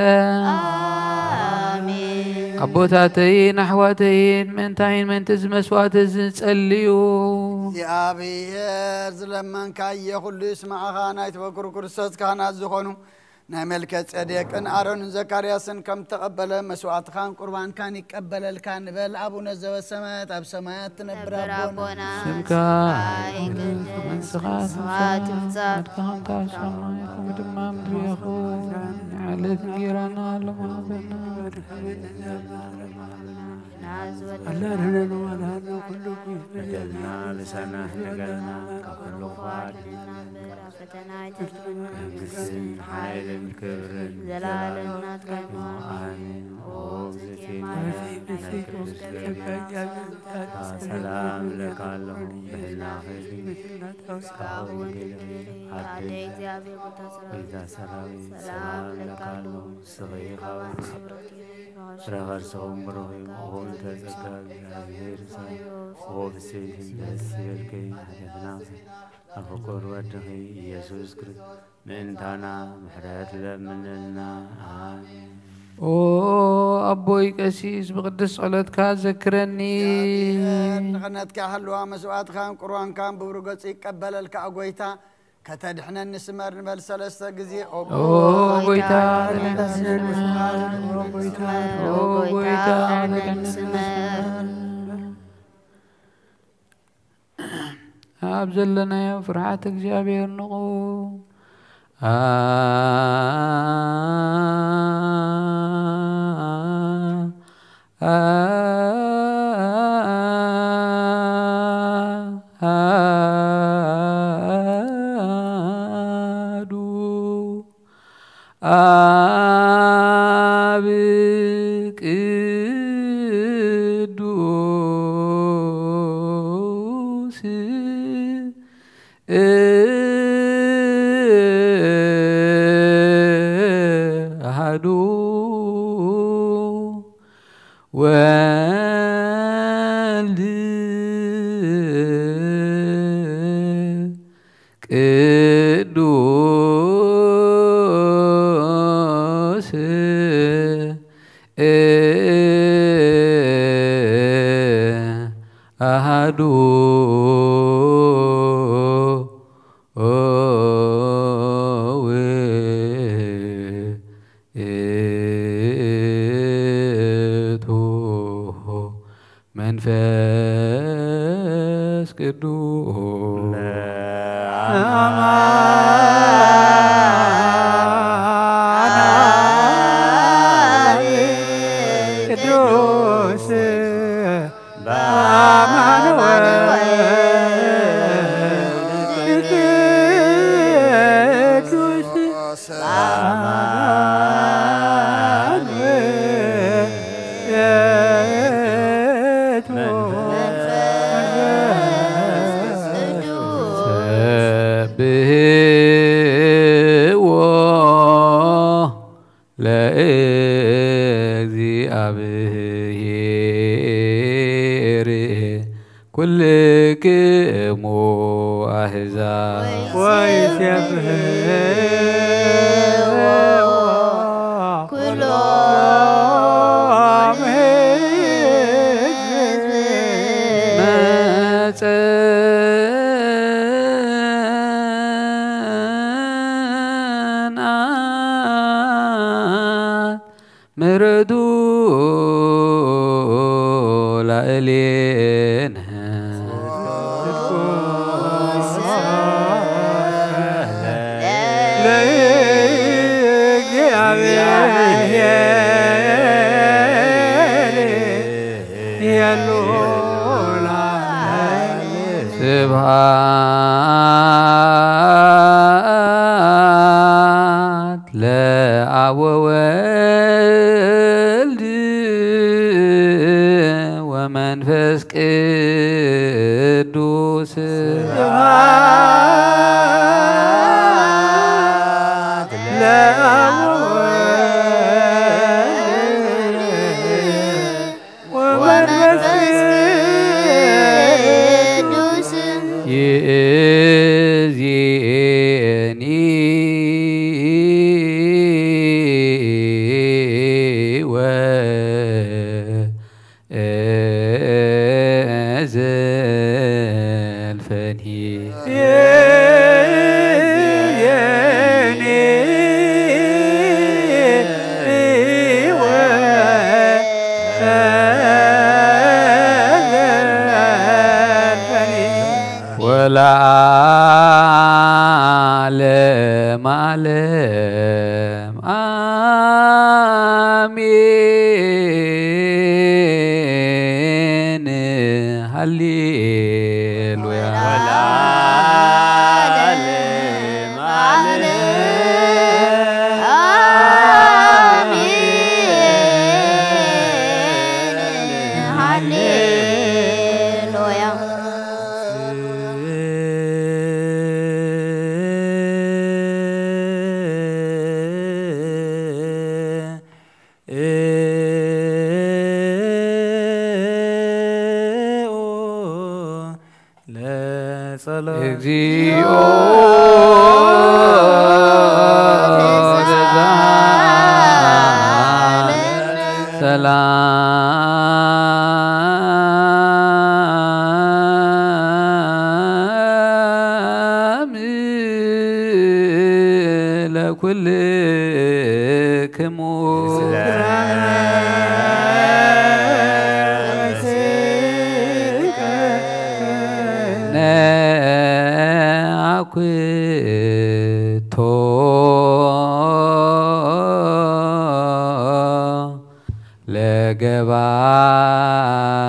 آمين أبوتاتين أحواتين منتين من تزمسوات تسأليو يا أبير زلمن كاي كل اسمع خانات وكر كرسات كانت زخونو نعمل كتصديق ان ارون زكرياسن كم تقبل مسوات خان قربان كان يقبل الكان بل ابونا زو السماء اب سمايات تنبرابونا سمكا من صغات مصاب كان تاسما يكون تمام بيخو على ثقيرنا لما بنا الله رحمه ولا كلكم بدلنا لسنا نقلنا كل فاد قسم حيل الكبر زلال نتكلم آمين سلام لك اللهم بهنا خيرين إذا سراوي سلام لك اللهم صغيرا رغر صوم روحي وهم تزكى بهير وهو بسيد بسير كي حدثنا أفكر وجهي يسوع كريست من تانا محرات لمننا آمين أو أبوي كسيس بقدس صلاة كذكرني غنت كحلوا مسوات خان قرآن كان بورقص يقبل الكعويتا كتدحنا نسمر نبل سلسة جزي أو قويتا أبزل لنا يا فرحتك جابير نقو አብ ቅዱስ አሐዱ ወልድ ቅዱስ አሐዱ ውእቱ መንፈስ ቅዱስ ቅዱስ በአማኑኤል ቅዱስ ሰብሕዎ ለእግዚአብሔር ኩልክሙ አሕዛብ ወይሴብሕዎ ኩሎም ሕዝብ መጸናት ምሕረቱ ላዕሌነ ስብሐት ለአብ ወወልድ ወመንፈስ ቅዱስ ስብሐት ለአብ ወወልድ ወመንፈስ ቅዱስ ይእዜኒ ወዘልፈኒ ወለዓለመ ዓለም አሜን ሃሌሉያ ወለዓለመ ዓለም አሜን ሃሌሉያ እግዚኦ ሰላም ለኩልክሙ ነአኩቶ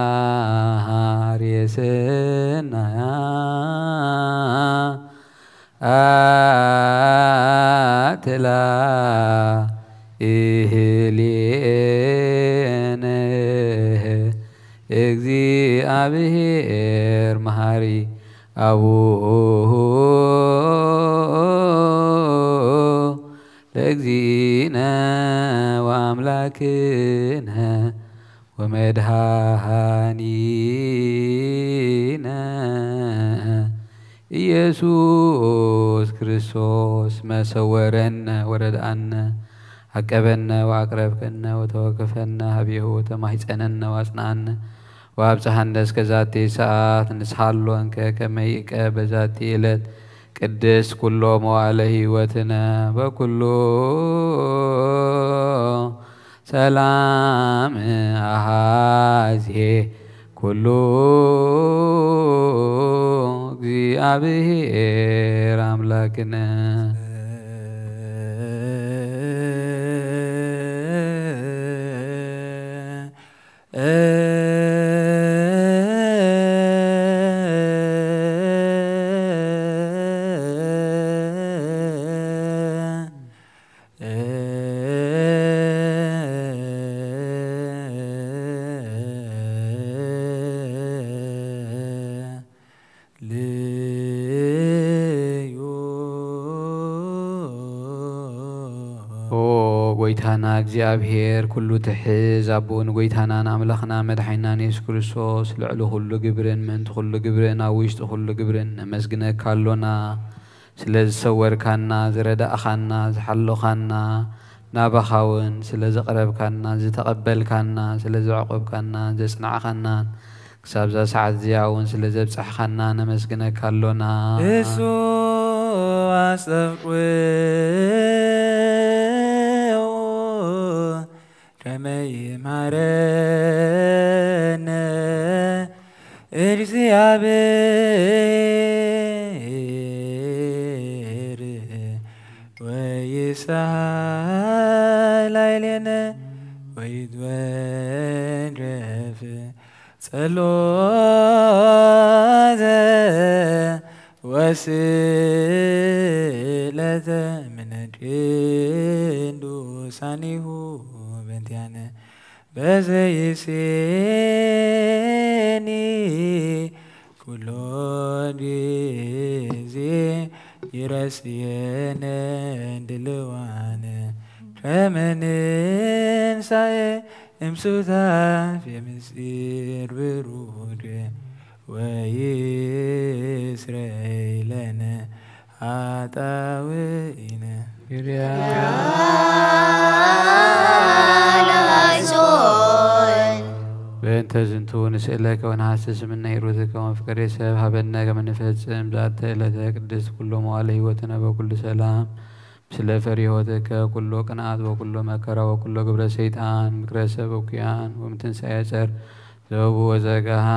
ለገባር የሰናያ አትላ إهلين እግዚአብሔር መሐሪ አቡሁ ለእግዚእነ ወአምላክነ ወመድኃኒነ ኢየሱስ ክርስቶስ መሰወረነ ወረድአነ አቀበነ ወአቅረብከነ ወተወከፈነ ሀቤሁ ወተማሂፀነነ ወአጽናነ ወአብጽሐነ እስከ ዛቲ ሰዓት ንስሐሎንከ ከመ ይእቀብ በዛቲ ዕለት ቅድስት ኩሎ መዋዕለ ሕይወትነ በኩሉ ሰላም አሐዜ ኩሉ እግዚአብሔር አምላክነ ጎይታና እግዚአብሔር ኩሉ ትሕዝ አቦን ጎይታናን አምላኽና መድሓኒናን ኢየሱስ ክርስቶስ ልዕሊ ኩሉ ግብርን ምእንቲ ኩሉ ግብርን ኣብ ውሽጢ ኩሉ ግብርን ነመስግነካ ኣሎና ስለ ዝሰወርካና ዝረዳእኻና ዝሓለኻና ናባኻ እውን ስለ ዘቕረብካና ዝተቐበልካና ስለ ዘዕቆብካና ዘጽናዕኻናን ክሳብ ዛ ሰዓት እዚኣ እውን ስለ ዘብፅሕኻና ነመስግነካ ኣሎና እሱ ኣጸብቁ ከመይ ይምሃረነ እግዚአብሔር ወይሳህላይሌነ ወይትወረፍ ጸሎተ ወስእለተ እምነ ቅዱሳኒሁ በእንቲአነ በዘይሴኒ ኩሎ ጊዜ ይረስየነ ድልዋነ ከመ ንንሣኤ እምሱታፍ የምስጢር ብሩድ ወይስረይ ለነ ኃጣውኢነ በእንተ ዝንቱ ንስእለከ ወነሐስስ እምነ ሂሩትከ ወፍቅሬ ሰብ ሀበነ ከመ ንፈጽም ዛተ ዕለተ ቅድስት ኩሎ መዋዕለ ሕይወትነ በኩሉ ሰላም ምስለ ፈሪሆትከ ኩሎ ቅንዓት ወኩሎ መከራ ወኩሎ ግብረ ሰይጣን ምክረ ሰብ እኩያን ወምትንሣኤ ጸር ዘወቡ ወዘጋሃ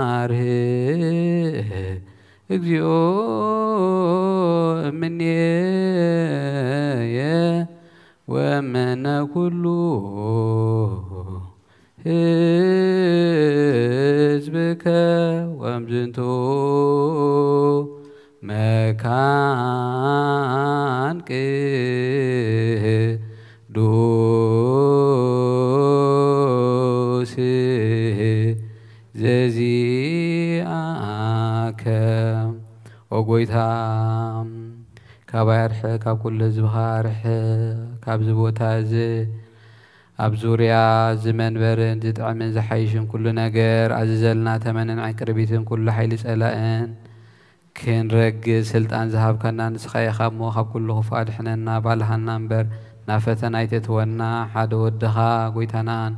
አርህ እግዚኦ እምኔየ ወእምነ ኩሉ ሕዝብከ ወእምዝንቱ መካን ቅዱስ ዘዚአከ ወጎይታ ካባይ ኣርሐ ካብ ኩሉ ህዝብኻ ኣርሐ ካብዚ ቦታ እዚ ኣብ ዙርያ ዝመንበርን ዝጥዕምን ዝሓይሽን ኩሉ ነገር ኣዝዘልና ተመንን ቅርቢትን ኩሉ ሓይሊ ጸላእን ክንረግዝ ስልጣን ዝሃብከና ንስኻ ኢኻ እሞ ካብ ኩሉ ክፉእ ኣድሕነና ባልሃና እምበር ናብ ፈተና ኣይተትወና ሓደ ወድኻ ጎይታናን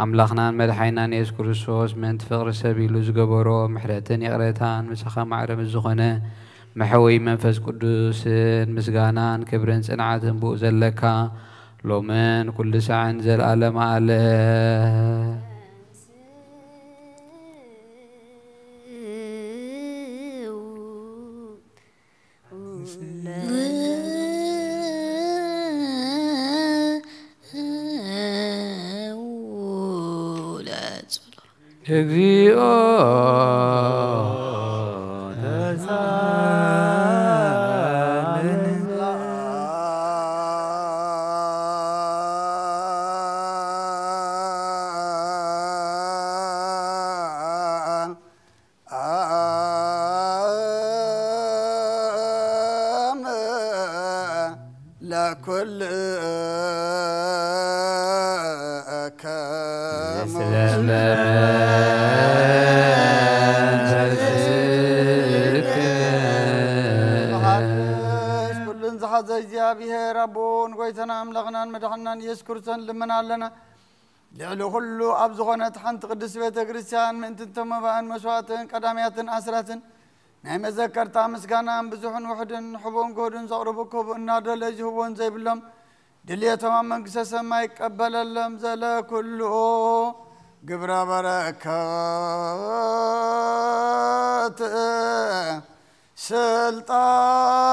ኣምላኽናን መድሓኒናን ኢየሱስ ክርስቶስ ምእንቲ ፍቕሪ ሰብ ኢሉ ዝገበሮ ምሕረትን ይቕረታን ምሳኻ ማዕረም ዝኾነ መሐወይ መንፈስ ቅዱስን ምስጋናን ክብርን ጽንዓትን ብኡ ዘለካ ሎምን ኩሉ ሰዓን ዘለዓለመ ኣለ እግዚኦ لكل كل زحز እግዚአብሔር አቦን ጎይተና አምላኽናን መድኃኒናን ኢየሱስ ክርስቶስ ልመናለና لعلو كله أبزغنا حنت قدس بيت كريستيان من تنتم بان مسواتن قداميات أسراتن نعم ذكر تامس كان بزحن وحدن حبون قودن زغربكو بنادى لجهون زي بلهم دليا تمام من قصص ما يقبل اللهم زلا كله قبر بركات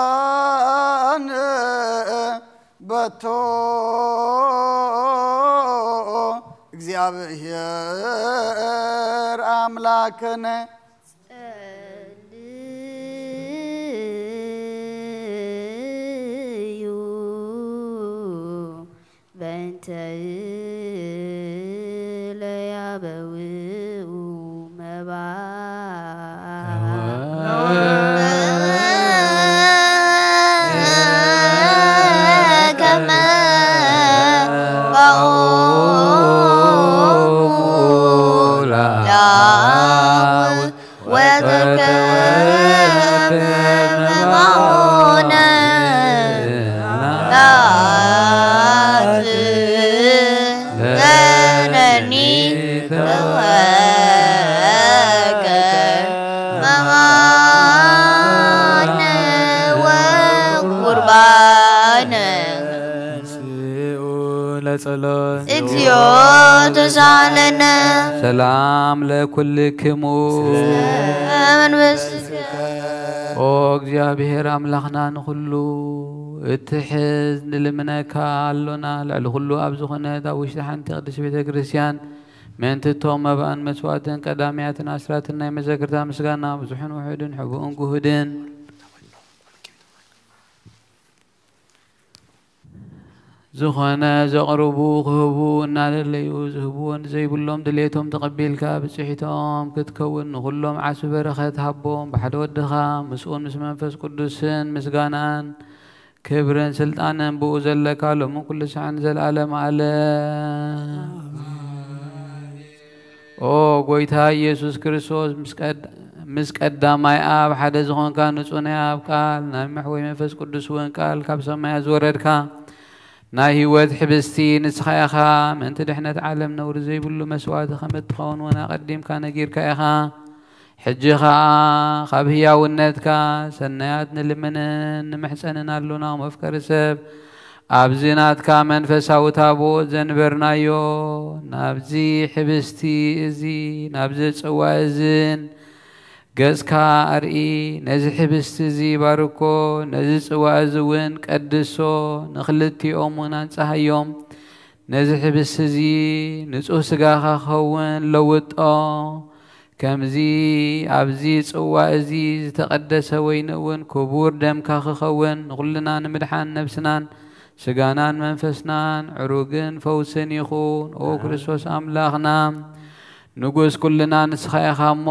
سلطان بتو እግዚአብሔር አምላክነ ጸልዩ በእንተ ለያበውኡ መባ እግዚኦ ተሳለነ ሰላም ለኩልክሙ ኦ እግዚአብሔር አምላኽና ንኹሉ እትሕዝ ንልምነካ አሎና ልዕሊ ኩሉ ኣብ ዝኾነት ኣብ ውሽጢ ሓንቲ ቅድስት ቤተ ክርስቲያን ምእንትቶም መባእን መስዋዕትን ቀዳምያትን ኣስራትን ናይ መዘክርታ ምስጋና ብዙሕን ውሑድን ሕቡእን ጉህድን ዝኾነ ዘቕርቡ ክህቡ እናደለዩ ዝህብዎን ዘይብሎም ድሌቶም ተቐቢልካ ብፅሒቶም ክትከውን ንኹሎም ዓስቢ በረኸት ሃቦም ብሓደ ወድኻ ምስኡን ምስ መንፈስ ቅዱስን ምስጋናን ክብርን ስልጣንን ብኡ ዘለካ ሎምን ኩሉ ሰዓን ዘለዓለም ዓለም ኦ ጎይታ ኢየሱስ ክርስቶስ ምስ ቀዳማይ ኣብ ሓደ ዝኾንካ ንጹህ ናይ ኣብ ቃል ናይ መሕወይ መንፈስ ቅዱስ እውን ቃል ካብ ሰማያት ዝወረድካ ናይ ህይወት ሕብስቲ ንስኻ ኢኻ ምእንቲ ድሕነት ዓለም ነውሪ ዘይብሉ መስዋዕቲ ከም እትኸውን ወና ቀዲምካ ነጊርካ ኢኻ ሕጂ ኸዓ ካብ ህያውነትካ ሰናያት ንልምንን ንምሕፀንን ኣሎና መፍቀሪ ሰብ ኣብዚ ናትካ መንፈሳዊ ታቦት ዘንበርናዮ ናብዚ ሕብስቲ እዚ ናብዚ ፅዋ እዝን ገጽካ ኣርኢ ነዚ ሕብስቲ እዚ ባርኮ ነዚ ፅዋ እዚ እውን ቀድሶ ንኽልቲኦም እውን አንጻሃዮም ነዚ ሕብስቲ እዚ ንጹህ ስጋኻ ክኸውን ለውጦ ከምዚ ኣብዚ ፅዋ እዚ ዝተቐደሰ ወይኒ እውን ክቡር ደምካ ክኸውን ንኹልና ንምድሓን ነብስናን ስጋናን መንፈስናን ዕሩግን ፈውስን ይኹን ኦ ክርስቶስ ኣምላኽና ንጉስ ኩልና ንስኻ ኢኻ እሞ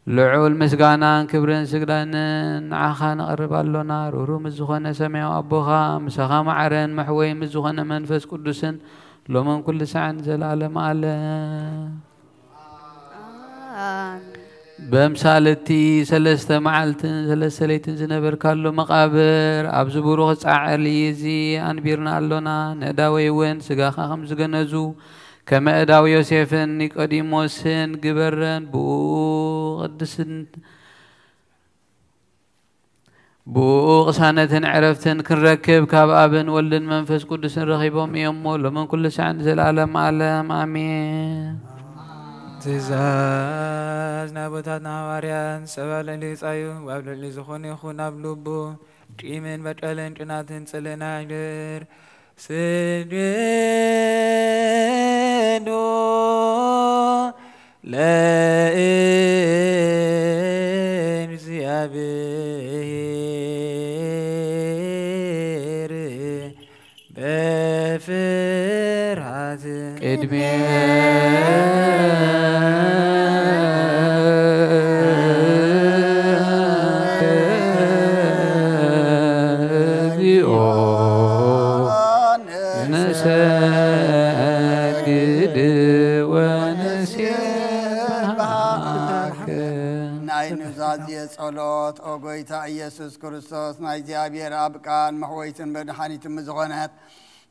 ልዑል ምስጋናን ክብርን ስግዳንን ንዓኻ ነቕርብ ኣሎና ሩህሩህ ምስ ዝኾነ ሰማያዊ ኣቦኻ ምሳኻ ማዕረን መሕወይ ምስ ዝኾነ መንፈስ ቅዱስን ሎምን ኩሉ ሰዓን ዘለዓለም ዓለም በምሳለቲ ሰለስተ መዓልትን ሰለስተ ለይትን ዝነበርካሉ መቃብር ኣብዚ ብሩኽ ጻዕሪ እዚ ኣንቢርና ኣሎና ንእዳወይ እውን ስጋኻ ከም ዝገነዙ ከመ እዳው ዮሴፍን ኒቆዲሞስን ግበረን ብኡ ቅሳነትን ዕረፍትን ክንረክብ ካብ ኣብን ወልድን መንፈስ ቅዱስን ረኺቦም እዮም እሞ ሎምን ኩሉ ሰዓን ዘለዓለም ዓለም ኣሜን ትእዛዝ ናቦታትና ሐዋርያን ሰብኣ ልዕሊ ፃዩ ኣብ ልዕሊ ዝኾነ ይኹን ኣብ ልቡ ጢምን በቀልን ጭናትን ጽልና ይድር سجدوا لإግዚአብሔር بفرحة نسجد ونسبحك ናይ ኑዛዜ ጸሎት ኦ ጎይታ ኢየሱስ ክርስቶስ ናይ እግዚአብሔር አብ ቃል መሕወይትን መድኃኒትን ዝኾነት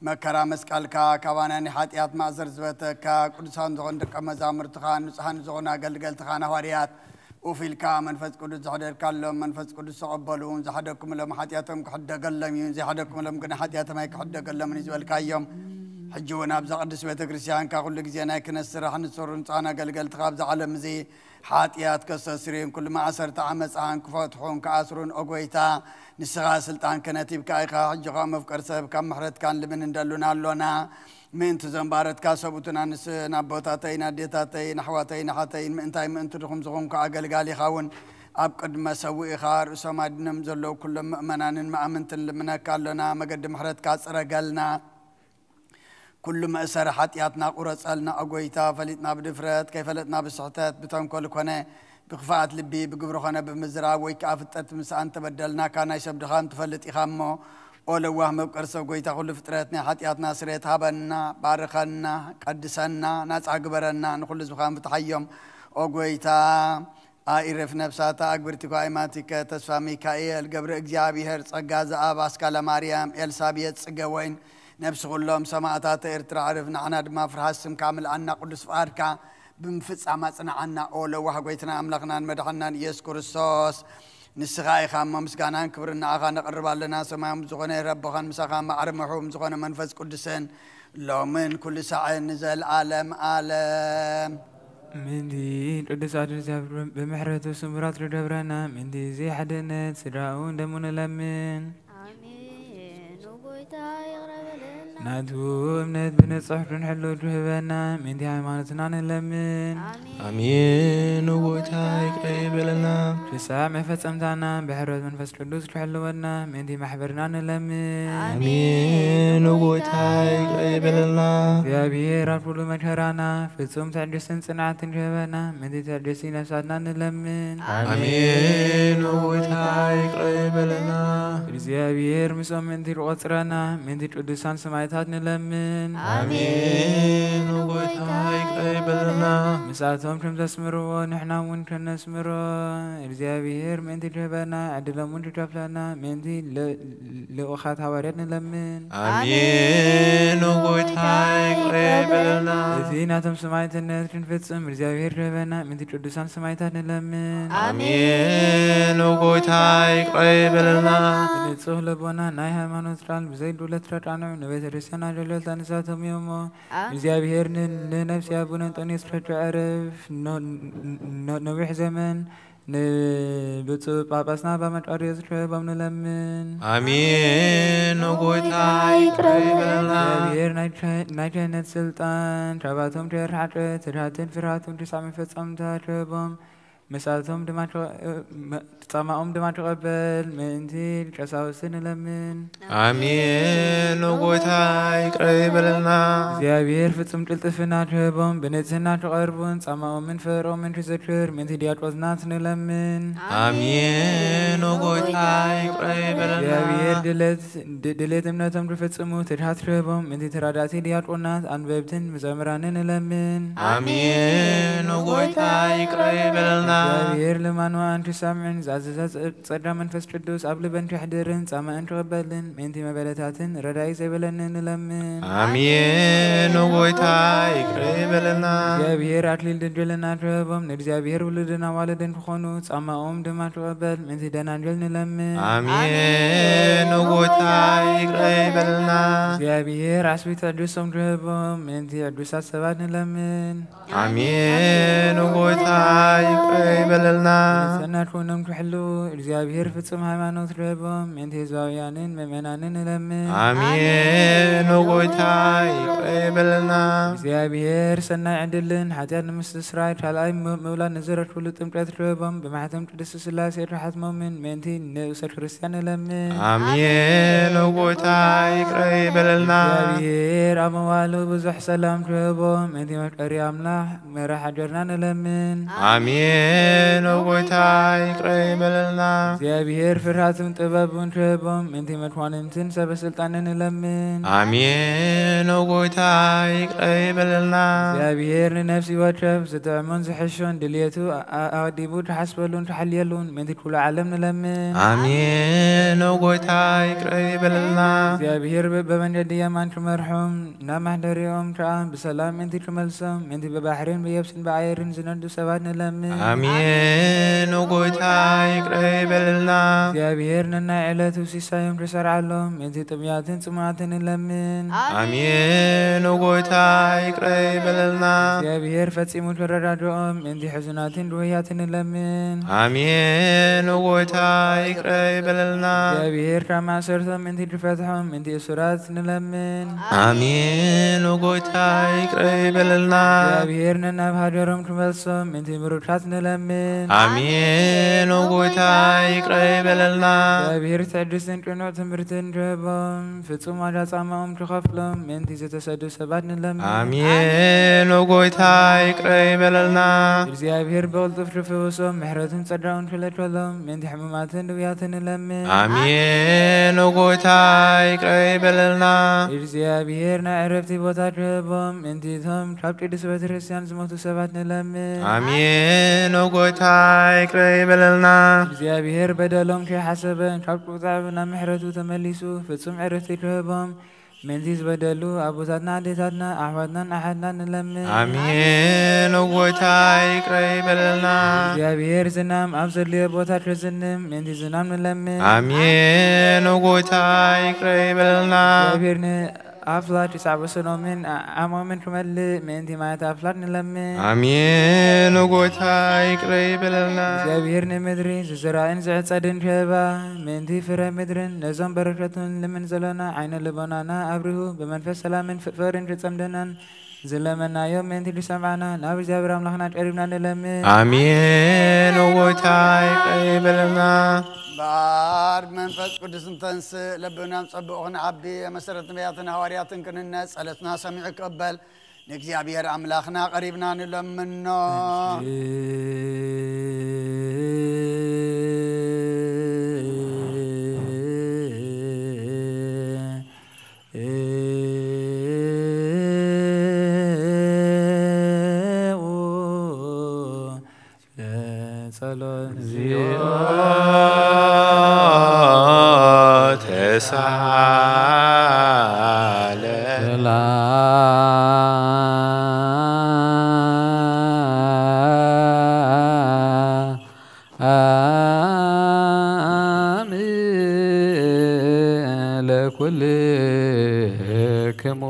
መከራ መስቀልካ ካባናኒ ኃጢአት ማእዘር ዝበተካ ቅዱሳን ዝኾን ደቀ መዛሙርትኻ ንጹሓን ዝኾኑ አገልገልትኻ ሐዋርያት وفيلك منفس قدس زحدركالهم منفس قدس تقبلون زحدكم لهم حتياتهم كحدقلهم زحدكم لهم كنا حتياتهم كحدقلهم نزولك يوم حجونا بزا قدس بيت كريستيان كل جزينا كنسر رح نصر نصانا قلقل تخاب زعلم زي حاتيات كسسرين كل ما أسرت عمس عن كفتحون كأسرون أقويتا نسغا سلطان كنتيب كايخا حجوغا مفكر سبب كم محرد كان لمن ندلونا لنا من تزنبارت كاسبوتنا نسنا بوتاتين ديتاتين حواتين حاتين من تايم انتو دخم زغم كاقل قالي خاون أبقد ما سوي خار وسما نمزلو كل مؤمنان مأمنت لمنا كالنا مقد محرد كاسر قالنا كل ما أسر حاتياتنا قرص قالنا أقويتا فلتنا بدفرات كيف فلتنا بالصحتات بتنكل كونه بخفاءة لبي بقبرخنا بمزرعة ويكافتت مسان تبدلنا كان يشب دخان تفلت إخامو أولو وهم بقرصة قويتا كل فتراتنا حتياتنا سريت هابنا بارخنا قدسنا ناس عقبرنا نخلص بخام بتحيهم قويتا آئرف نفساتا أكبرتكو آيماتك تسفى ميكائيل قبر إجابيهر صقاز آباس كالا مريم إلسابيت صقوين نفس غلهم سماعتات إرترا عرفنا عنا دما فرحاسم كامل عنا قدس فاركا بمفتس عماسنا عنا أولو وحا قويتنا أملقنا مدحنا يسوع كريستوس نسخاي خام مسكانان كبرنا أخا نقرب لنا سماهم زغنا ربخان مسخا معرمحهم زغنا منفس قدسين لو من كل ساعة نزل عالم عالم من دي قدس عدد بمحرة وسمرات ردبرنا من دي زي حدنت سراؤون دمون لمن آمين وقويتا يغرب لنا نادو امنت بنصح نحلو جهبنا من دي عمانتنا نلمن آمين وقويتايك قريب لنا جساع مفت أمتعنا بحرة منفس قدوس تحلونا من دي محبرنا نلمن آمين وقويتايك قريب لنا يا بيه رفض مجهرانا في الصوم تعجسن صنعة جهبنا من دي تعجسي نفساتنا نلمن آمين وقويتايك قريب لنا يا بيه مسوم من دي الغطرنا من دي قدوسان سمايتات نلمن آمين وقويتايك قريب لنا مساعتهم كم تسمروا نحنا ونكن نسمروا إرزيابير من دي جبنا عدلا من جبلنا من دي لأخات حواريتنا لمن آمين وقويتايك قريب لنا الذين أتم سمايتنا تنفتسم إرزيابير جبنا من دي قدسان سمايتنا لمن آمين وقويتايك قريب لنا نتصوه لبونا نايها ما نترال بزيد دولة رجعنا نبيت رسينا جلال تانساتهم يومو إرزيابير نفسي أبونا تاني سرج عرف نوح زمن نبتو باباسنا بامت أريز شباب نلمن آمين وقويتايك قريب لنا إرزيابير نايجنت سلطان شباتهم جير حاجة ترهاتين فرهاتهم تسامي فتسامتا شبام مساعتهم تسامعهم دماتو قبل من دي جساوسين لمن آمين وقويتايك قريب لنا እግዚአብሔር ፍጹም ቅልጥፍና ቸቦም በንጽህና ተቀርቡን ጻማው ምን ፈሮ ምን ተዘክር ምን ዲያቆዝናት ንለምን آمين وقويتايك قريب لنا እግዚአብሔር ድለት እምነቶም ተፈጽሙ ትድሃት ቸቦም ምን ተራዳቲ ዲያቆናት አንበብትን መዘምራንን ንለምን آمين وقويتايك قريب لنا እግዚአብሔር ለማኑ አንቺ ሳምዕን ዛዘዛዝ ጸዳ መንፈስ ቅዱስ ኣብ ልበን ትሕድርን ጻማን ተቀበልን ምን መበለታትን ረዳይ ዘይበለንን ንለምን آمين وقويتايك قريب لنا እግዚአብሔር አክሊል ድንግልና ቸቦም ንእግዚአብሔር ውልድና ዋልድን ክኾኑ ጻማኦም ድማ ተቀበል ምን ደናንጀል ንለምን آمين وقويتايك قريب لنا እግዚአብሔር አስቢት ቅዱሶም ቸቦም ምን ቅዱሳት ሰባት ንለምን آمين وقويتايك قريب በለልና ሰናትኩንም ክሕሉ እግዚአብሔር ፍጹም ሃይማኖት ረቦም ምእንቲ ህዝባውያንን ምእመናንን ንለምን አሜን ወጎይታ ይቅረይ በለልና እግዚአብሔር ሰናይ ዕድልን ሓጢአት ንምስትስራይ ካልኣይ ምውላድ ንዘረትብሉ ጥምቀት ረቦም ብማሕተም ቅድስቲ ስላሴ ረሓትሞምን ምእንቲ ንእሰት ክርስቲያን ንለምን አሜን ወጎይታ ይቅረይ በለልና እግዚአብሔር ኣብ መዋሉ ብዙሕ ሰላም ረቦም ምእንቲ መፍቀሪ ኣምላኽ መራሕ ሃገርና ንለምን አሜን ወጎይታ ይቅረይ በለልና እግዚአብሔር ፍርሃትን ጥበብን ረቦም ምእንቲ መድኳንንትን ሰበስልጣንን ንለምን አሜን ወጎይታ ይቅረይ በለልና እግዚአብሔር ንነፍሲ ወትረፍ ዝጥዕሙን ዝሕሹን ድልየቱ ኣወዲቡ ትሓስበሉን ትሓልየሉን ምእንቲ ኩሉ ዓለም ንለምን አሜን ወጎይታ ይቅረይ በለልና እግዚአብሔር በመንገዲ የማን ክመርሖም ናብ ማሕደሪኦም ከዓ ብሰላም ምእንቲ ክመልሶም ምእንቲ ብባሕርን ብየብስን ብኣየርን ዝነዱ ሰባት ንለምን አሜን ወጎይታ ይቅረይ በለልና እግዚአብሔር ነናይ ዕለቱ ሲሳዮም ክሰርዓሎም ምእንቲ ጥምያትን ጽሙዓትን ንለምን አሜን ወጎይታ ይቅረይ በለልና እግዚአብሔር ፈጺሙ ክረዳድኦም ምእንቲ ሕዙናትን ድውያትን ንለምን አሜን ወጎይታ ይቅረይ በለልና እግዚአብሔር ካብ ማእሰርቶም ምእንቲ ክፈትሖም ምእንቲ እሱራት ንለምን አሜን ወጎይታ ይቅረይ በለልና እግዚአብሔር ነናብ ሃገሮም ክመልሶም ምእንቲ ምሩታት ንለምን አሜን ወጎይታ ይቅረይ በለልና እግዚአብሔር ትዕድስትን ቅኑዕ ትምህርትን ክህቦም ፍጹም ዋጋ ጻማኦም ክኸፍሎም ምእንቲ ዝተሰዱ ሰባት ንለምን አሜን ወጎይታ ይቅረይ በለልና እግዚአብሔር ብቕልጡፍ ክፍውሶም ምሕረትን ጸጋኡን ክለግሰሎም ምእንቲ ሕሙማትን ድውያትን ንለምን አሜን ወጎይታ ይቅረይ በለልና እግዚአብሔር ናይ ዕረፍቲ ቦታ ክህቦም ምእንቲ እቶም ካብ ቅዱስ ቤተ ክርስቲያን ዝሞቱ ሰባት ንለምን አሜን ወጎይታ ይቅረይ በለልና እግዚአብሔር በደሎም ከይሓሰበን ካብ ቁጣዕ ናብ ምሕረቱ ተመሊሱ ፍጹም ዕረፍቲ ክህቦም ምእንቲ ዝበደሉ ኣቦታትና ኣዴታትና ኣሕዋትናን ኣሓትናን ንለምን አሜን ወጎይታ ይቅረይ በለልና እግዚአብሔር ዝናም ኣብ ዘድልዮ ቦታ ክዝንም ምእንቲ ዝናም ንለምን አሜን ወጎይታ ይቅረይ በለልና እግዚአብሔር ንኣፍላድ ይሳዕበሰሎምን ዓሞምን ክመልእ ምእንቲ ማየት ኣፍላድ ንለምን አሜን ወጎይታ ይቅረይ በለልና እግዚአብሔር ንምድሪ ዝዝራእን ዝዕጸድን ክህባ ምእንቲ ፍረ ምድርን ነዞም በረከቱን ልምን ዘለና ዓይነ ልቦናና ኣብርሁ ብመንፈስ ሰላምን ፍቕርን ክጸምደናን ዝለመናዮም ምእንቲ ድሰምዓና ናብ እግዚአብሔር ኣምላኽና ቀሪብና ንለምን አሜን ወጎይታ ይቅረይ በለልና ባር መንፈስ ቅዱስን ተንስእ ለብናም ጸብቑን ዓቢ መሰረት ነቢያትን ሐዋርያትን ክንነት ጸሎትና ሰሚዑ ይቀበል ንእግዚአብሔር ኣምላኽና ቀሪብና ንለምኖ ተሳለ ለኩልክሙ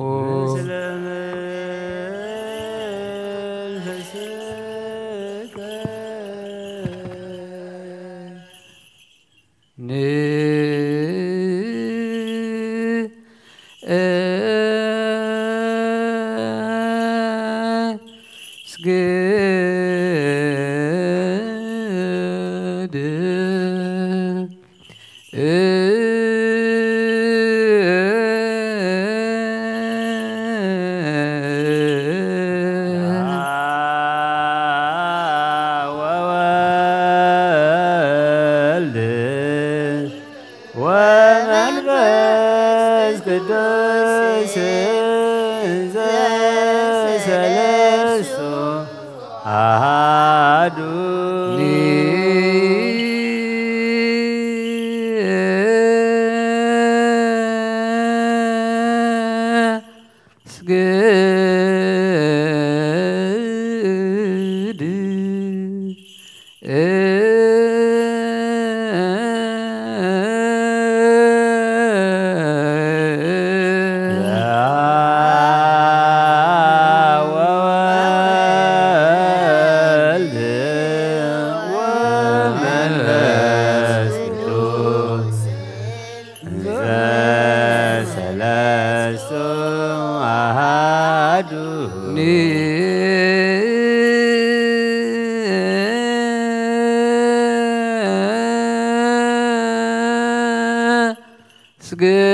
ስግድ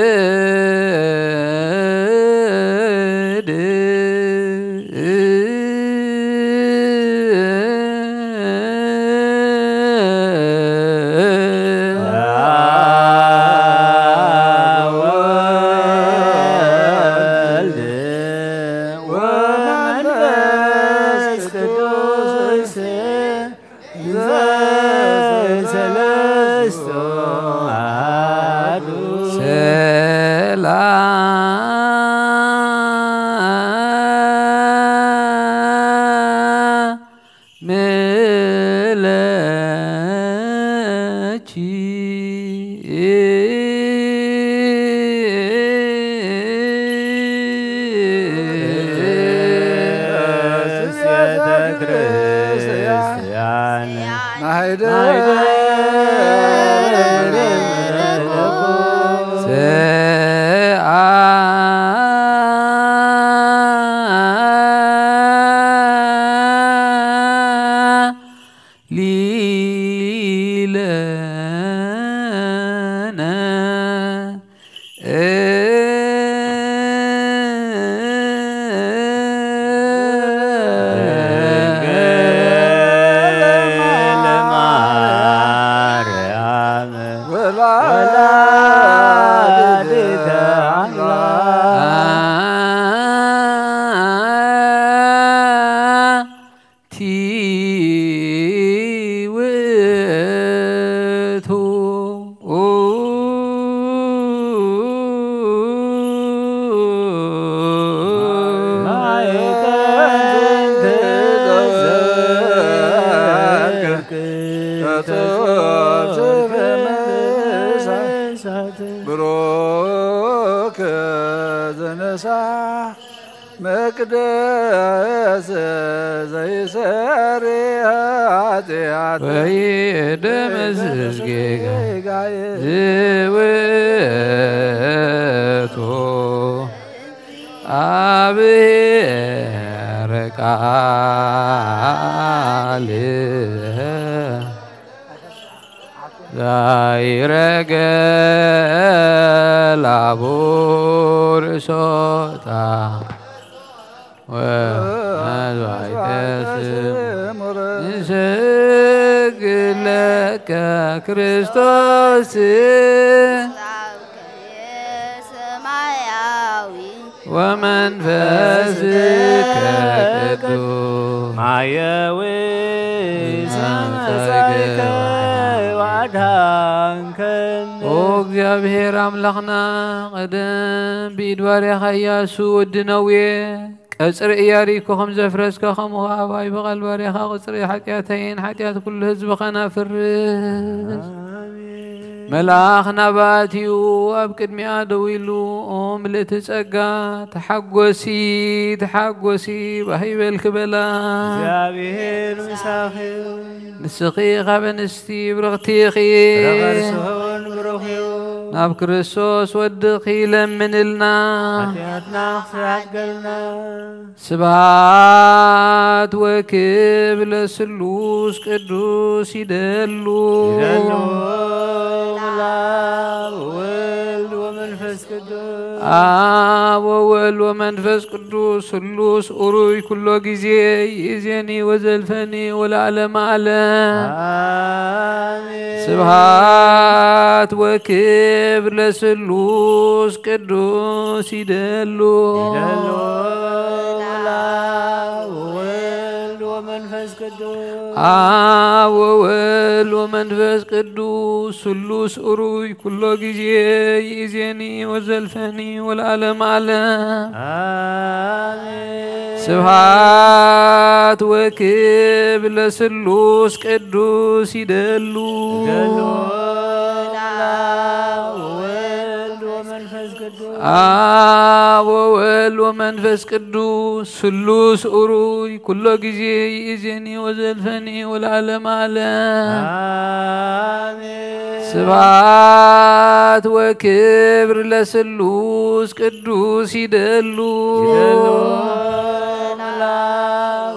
ክርስቶስ ወመንፈስ ቅዱስ ማየዊ ሰማይከ ዋዳንከን ኦ እግዚአብሔር አምላኽና ቀደም ቢድባርያኻ ኢያሱ ወዲ ነዌ ቀጽሪ ኢያሪኮ ከም ዘፍረስካ ከምኡ ኣባይ ብቐልባርያኻ ቁጽሪ ሓጢኣተይን ሓጢኣት ኩሉ ህዝብኻ ናፍርስ መልኣኽ ናባትዩ ኣብ ቅድሚኣ ደው ኢሉ ኦ ምልእቲ ጸጋ ተሓጐሲ ተሓጐሲ ባሂበል ክበላ እግዚአብሔር ምሳኺ ንስኺ ካብ ኣንስቲ ብርኽቲ ኢኺ ረኸርሶን ብሩኽዩ ናብ ክርስቶስ ወድኺ ለምንልና ሓጢኣትና ክስራገልና ስብሃት ወክብ ለስሉስ ቅዱስ ይደሉ ወወልድ ወመንፈስ ቅዱስ አብ ወወልድ ወመንፈስ ቅዱስ ስሉስ ኡሩይ ኩሎ ጊዜ ይእዜኒ ወዘልፈኒ ወለዓለመ ዓለም አሜን። ስብሃት ወክብር ለስሉስ ቅዱስ ይደሉ ወወልድ ወመንፈስ ቅዱስ አብ ወወልድ ወመንፈስ ቅዱስ ስሉስ ኡሩይ ኩሎ ጊዜ ይእዜኒ ወዘልፈኒ ወለዓለመ ዓለም አሜን። ስብሃት ወክብር ለስሉስ ቅዱስ ይደሉ ወወልድ ወመንፈስ ቅዱስ አብ ወወልድ ወመንፈስ ቅዱስ ስሉስ ኡሩይ ኩሎ ጊዜ ይእዜኒ ወዘልፈኒ ወለዓለመ ዓለም አሜን። ስብሃት ወክብር ለስሉስ ቅዱስ ይደሉ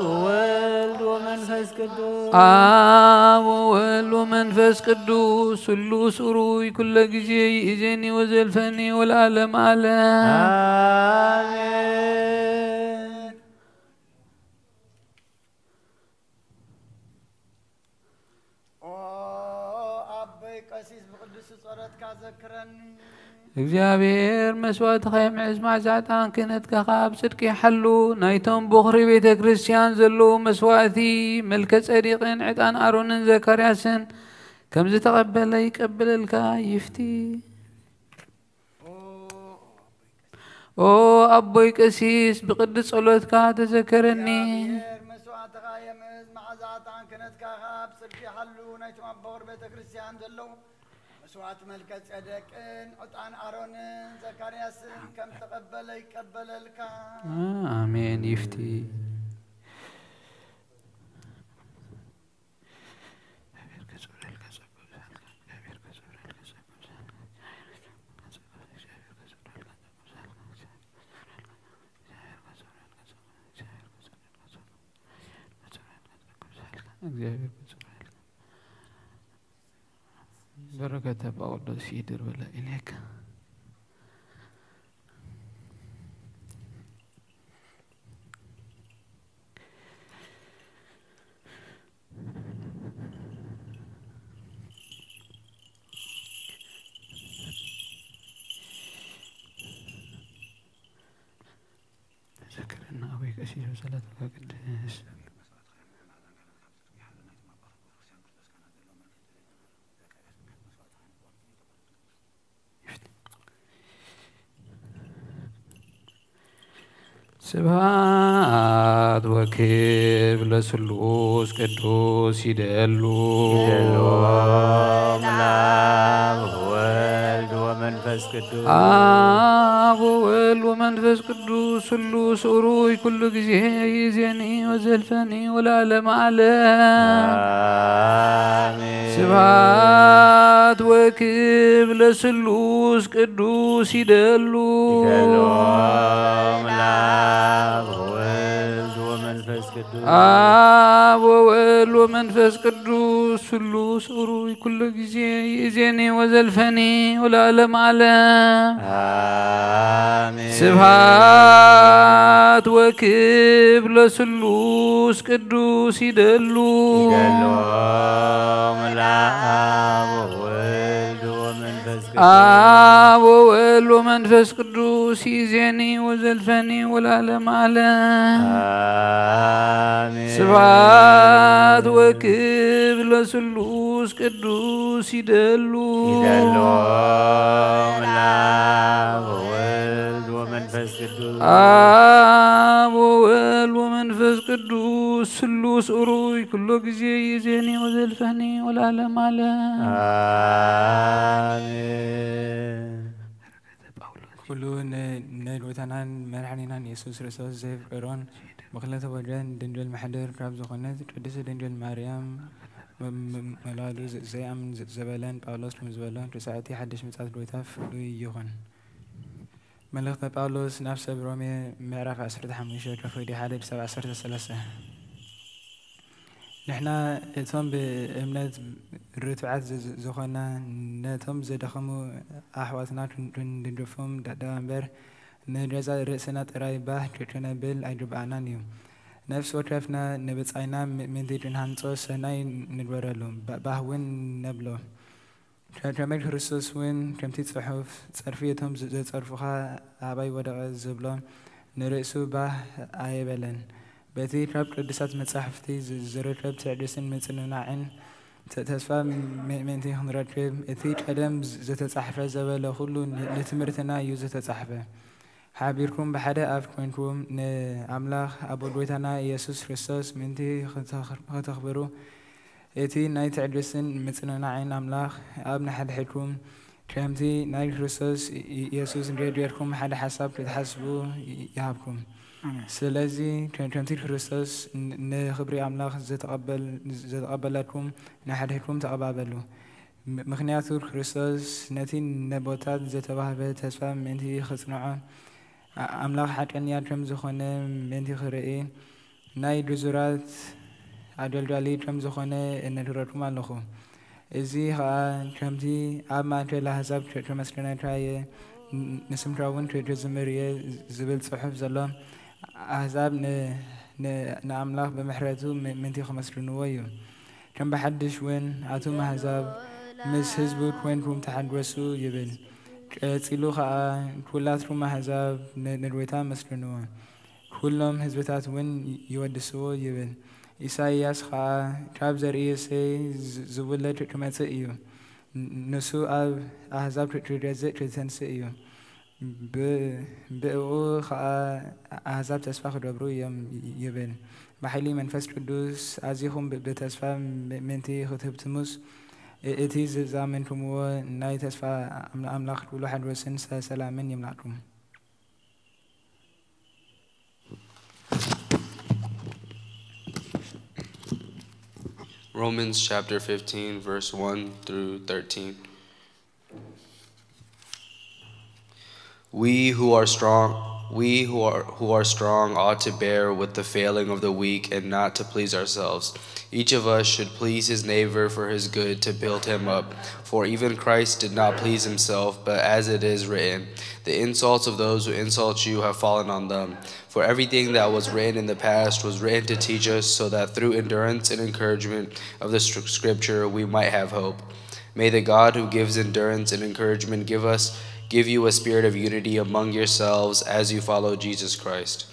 ወወልድ ወመንፈስ ቅዱስ አብ ወወልድ ومنفس قدوس سلوس أروي كل جزي إذني وزلفني والعالم عالم آمين. أبي قسيس بقدس صورتك ذكرني እግዚአብሔር መስዋዕትኻ የምዕዝማዕ ዛዕጣን ክህነትካ ካብ ጽድቂ ይሓሉ ናይቶም ብኽሪ ቤተ ክርስቲያን ዘለዉ መስዋዕቲ መልከ ጸዲቕን ዕጣን ኣሮንን ዘካርያስን ከም ዝተቐበለ ይቀብለልካ ይፍቲ ኦ ኣቦይ ቀሲስ ብቅዱስ ጸሎትካ ተዘከረኒ መስዋዕትኻ የምዕዝማዕ ዛዕጣን ክህነትካ ካብ ጽድቂ ይሓሉ ናይቶም ብኽሪ ቤተ ክርስቲያን ዘለዉ مسوات ملكة صدقن عطان أرون زكرياس كم تقبل يقبل لك آمين يفتي بركة بقولس يدير ولا إليك ذكرنا أبيك أسيس وصلاتك قدس سبحات وكيف لسلوس قدوس يدلو ملاك والد ومنفس قدوس آب والد ومنفس قدوس سلوس أروي كل جزي يزيني وزلفني والعالم آمين سبحات وكيف لسلوس قدوس يدلو آب وويل ومنفس قدوس سلوس أروي كل جزي يزيني وزلفني والعالم عالم آمين سبحات وكيف لسلوس قدوس يدلو آب وويل ومنفس قدوس يزيني وزلفني والعالم عالم آمين سبحات وكيف لسلوس قدوس يدلو ملاك والد ومنفس قدوس آب وويل ومنفس قدوس سلوس أروي كل جزي يزيني وزلفني والعالم عالم آمين كلون نلوتنان مرحنينان يسوس رسول زيف قرون مخلة وجان دنجل محدر راب زخنات قدس دنجل مريم ملالو زي أم زبالان باولوس مزبالان رسالتي حدش متعاد رويتاف يوغن ملخت باولوس نفس برومي معرف عسرة حميشة كفيدي حادث 7 نحنا توم بأمنات الرتوعات زخنا نتوم زدخمو أحواتنا ندرفهم دامبر نرجع رأسنا ترايبه تركنا بال أجرب عنانيو نفس وترفنا نبت عينا من ذي جنهانتو سناي ندورلهم بهون نبلو ترمج خريستوس وين تمتي صحف صرفيتهم صرفوها عباي ودغ زبلون نرأسو به عيبلن بتي رب قدسات متصحفتي زرتب تعدسن متصنعين تسفى منتي خنرتب اتي قدم زتصحفه زبله كله لتمرتنا يزتصحفه حابيركم بحدا افكنكم املاح ابو دويتنا يسوع كريستوس منتي خطخبرو اتي ناي تعدسن متصنعين املاح ابن حد حكم كمتي ناي كريستوس يسوع نديركم حدا حساب تحسبوا يهابكم سلازي كنتي كريستوس نخبري أملاك زتقبلكم نحدكم تقبلوا مخنياتو كريستوس نتي نبوتات زتوهبه تسفى منتي خصنعه أملاك حقنيات كم زخونه منتي خرئي ناي جزرات عدل جالي كم زخونه نتوركم الله إزي خا كمتي أما أنت لحساب كمسكنا تراي نسم تراون كجزمرية زبل صحف زلام أحزاب نعملاق بمحرته من تي خمس رنويو كم بحدش وين عتوم أحزاب مس حزبوت وين روم تحدثوا يبل تيلو خا كلات روم أحزاب نرويتا مسرنوا كلهم حزبتات وين يودسوا يبل إساياس خا كاب زرية سي زبلة كما تأيو نسو أحزاب تريزة تنسئيو بأو خا أحزاب تسفى خدبرو يبل بحيلي منفس قدوس أزيهم بتسفى منتي خطبتموس إتي زامن تمو ناي تسفى أملاخ كل واحد وسن سلامين يملعكم. Romans chapter 15, verse 1 through 13. We who are strong ought to bear with the failing of the weak and not to please ourselves. Each of us should please his neighbor for his good, to build him up. For even Christ did not please himself, but as it is written, the insults of those who insult you have fallen on them. For everything that was written in the past was written to teach us, so that through endurance and encouragement of the scripture we might have hope. May the God who gives endurance and encouragement give you a spirit of unity among yourselves as you follow Jesus Christ,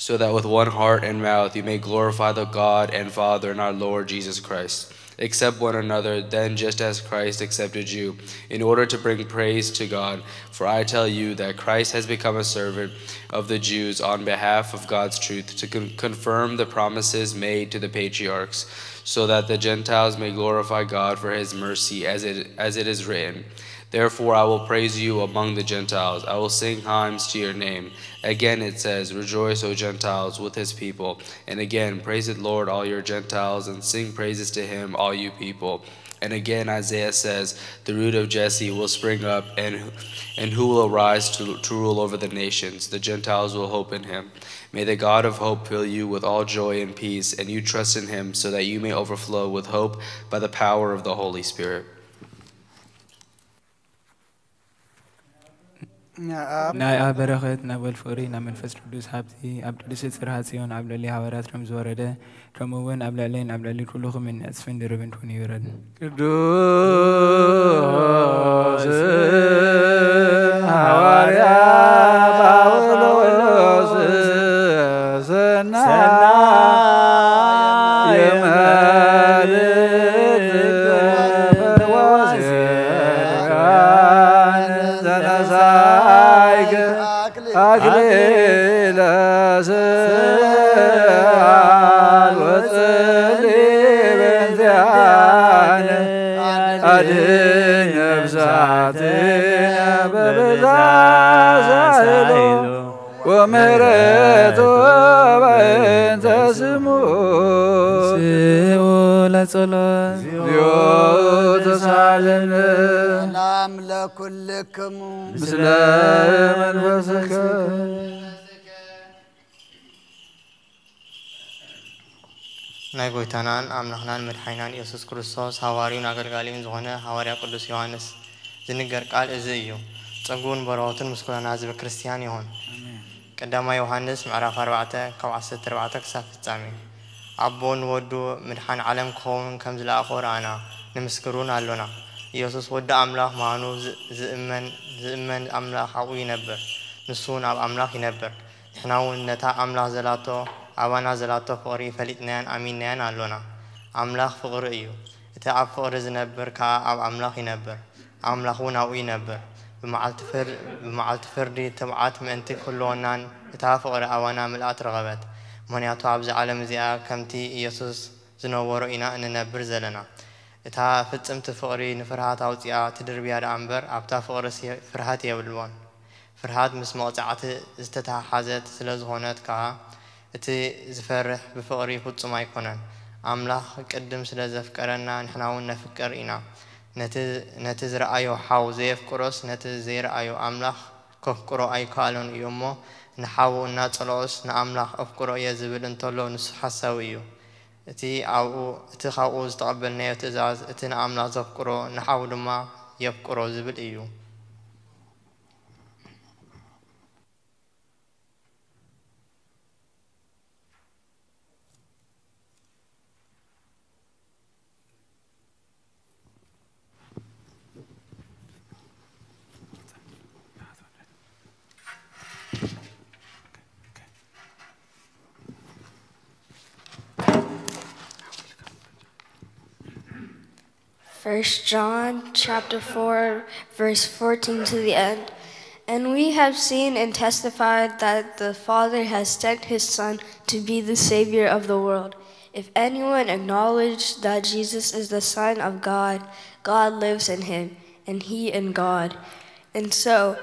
so that with one heart and mouth you may glorify the God and Father in our Lord Jesus Christ. Accept one another then, just as Christ accepted you, in order to bring praise to God. For I tell you that Christ has become a servant of the Jews on behalf of God's truth, to confirm the promises made to the patriarchs, so that the Gentiles may glorify God for his mercy, as it is written, therefore I will praise you among the Gentiles. I will sing hymns to your name. Again it says, rejoice, O Gentiles, with his people. And again, praise the Lord, all your Gentiles, and sing praises to him, all you people. And again Isaiah says, the root of Jesse will spring up, and who will arise to rule over the nations? The Gentiles will hope in him. May the God of hope fill you with all joy and peace, and you trust in him, so that you may overflow with hope by the power of the Holy Spirit. ناي أبرخت نبل فوري نمن فسر دوس حبتي أبدلس سرهاتيون أبدلي حوارات رمز ورده كموين أبدلين أبدلي كلهم من أسفن دربن توني يرد قدوس حواريا باولوس سنا أكليل سال وصلي بنزان أدين بساعتين ببزازايلو ومرتو بنت سمو سيولا صلاة زيو تسالن سلام لكلكم بسلام منفسك ናይ ጎይታናን አምላኽናን መድሓኒናን ኢየሱስ ክርስቶስ ሐዋርዩን አገልጋሊን ዝኾነ ሐዋርያ ቅዱስ ዮሐንስ ዝንገር ቃል እዚ እዩ ጸጉን በረኸቱን ምስኩላና ህዝበ ክርስቲያን ይሆን ቀዳማይ ዮሐንስ ምዕራፍ 4 ካብ 14 ክሳብ ፍጻሜ አቦን ወዱ መድሓን ዓለም ክኸውን ከም ዝለኣኾ ረኣና ንምስክሩን ኣሎና ኢየሱስ ወዲ አምላኽ ማኑ ዝእመን አምላኽ አቡ ይነበር ንሱን ኣብ አምላኽ ይነበር ንሕናውን ነታ አምላኽ ዘላቶ አባና ዘላቶ ፍቅሪ ፈሊጥናያን አሚንናያን ኣሎና አምላኽ ፍቅሪ እዩ እቲ ኣብ ፍቅሪ ዝነበር ከዓ ኣብ አምላኽ ይነበር አምላኽ እውን አቡ ይነበር بمعالت فردي تبعات ምእንቲ ኩሎናን እታ ፍቅሪ አባና ምልአት ረኸበት ምክንያቱ ኣብዚ ዓለም እዚኣ ከምቲ ኢየሱስ ዝነበሮ ኢና እንነብር ዘለና እታ ፍጽምቲ ፍቅሪ ንፍርሃት ኣውፅኣ ትድርብያ ዳ እምበር ኣብታ ፍቅሪ ፍርሃት የብልዎን ፍርሃት ምስ መቕፃዕቲ ዝተተሓሓዘት ስለ ዝኾነት ከዓ እቲ ዝፈርሕ ብፍቅሪ ፍጹም ኣይኮነን አምላኽ ቅድም ስለ ዘፍቀረና ንሕና እውን ነፍቅር ኢና ነቲ ዝረአዮ ሓው ዘየፍቅሮስ ነቲ ዘይረአዮ አምላኽ ከፍቅሮ ኣይከኣሎን እዩ እሞ ንሓው እናፀልኦስ ንአምላኽ ኣፍቅሮ እየ ዝብል እንተሎ ንሱ ሓሳዊ እዩ أتي خاوز تقبلنا يتزاز أتنا أمنا زفكرو نحاول ما يفكرو زبل إيو First John chapter 4, verse 14 to the end. And we have seen and testified that the Father has sent his Son to be the Savior of the world. If anyone acknowledges that Jesus is the Son of God, God lives in him, and he in God. And so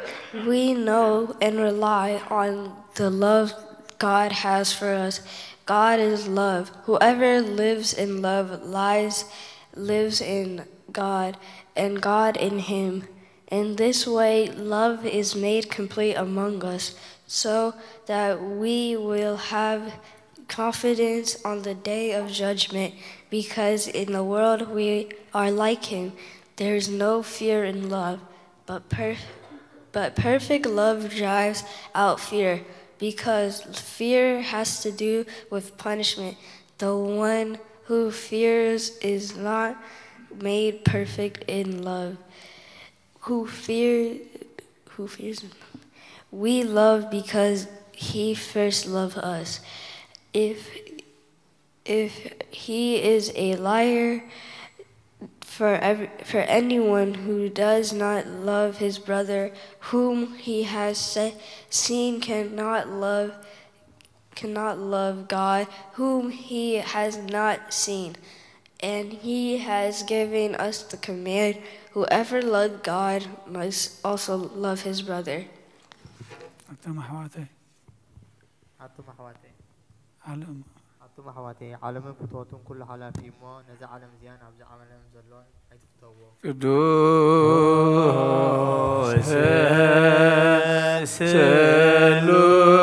we know and rely on the love God has for us. God is love. Whoever lives in love lives in God, and God in him. In this way, love is made complete among us, so that we will have confidence on the day of judgment, because in the world we are like him. There is no fear in love, but perfect love drives out fear, because fear has to do with punishment. The one who fears is not made perfect in love. Who fears? We love because he first loved us. If he is a liar, for anyone who does not love his brother whom he has seen cannot love God whom he has not seen. And he has given us the command, whoever loves God must also love his brother. أنتم أخواتي عالم بطوتهم كل حالا في مو نزع عالم زيان أبزع عالم زلون أي تفتوه قدوس سلوز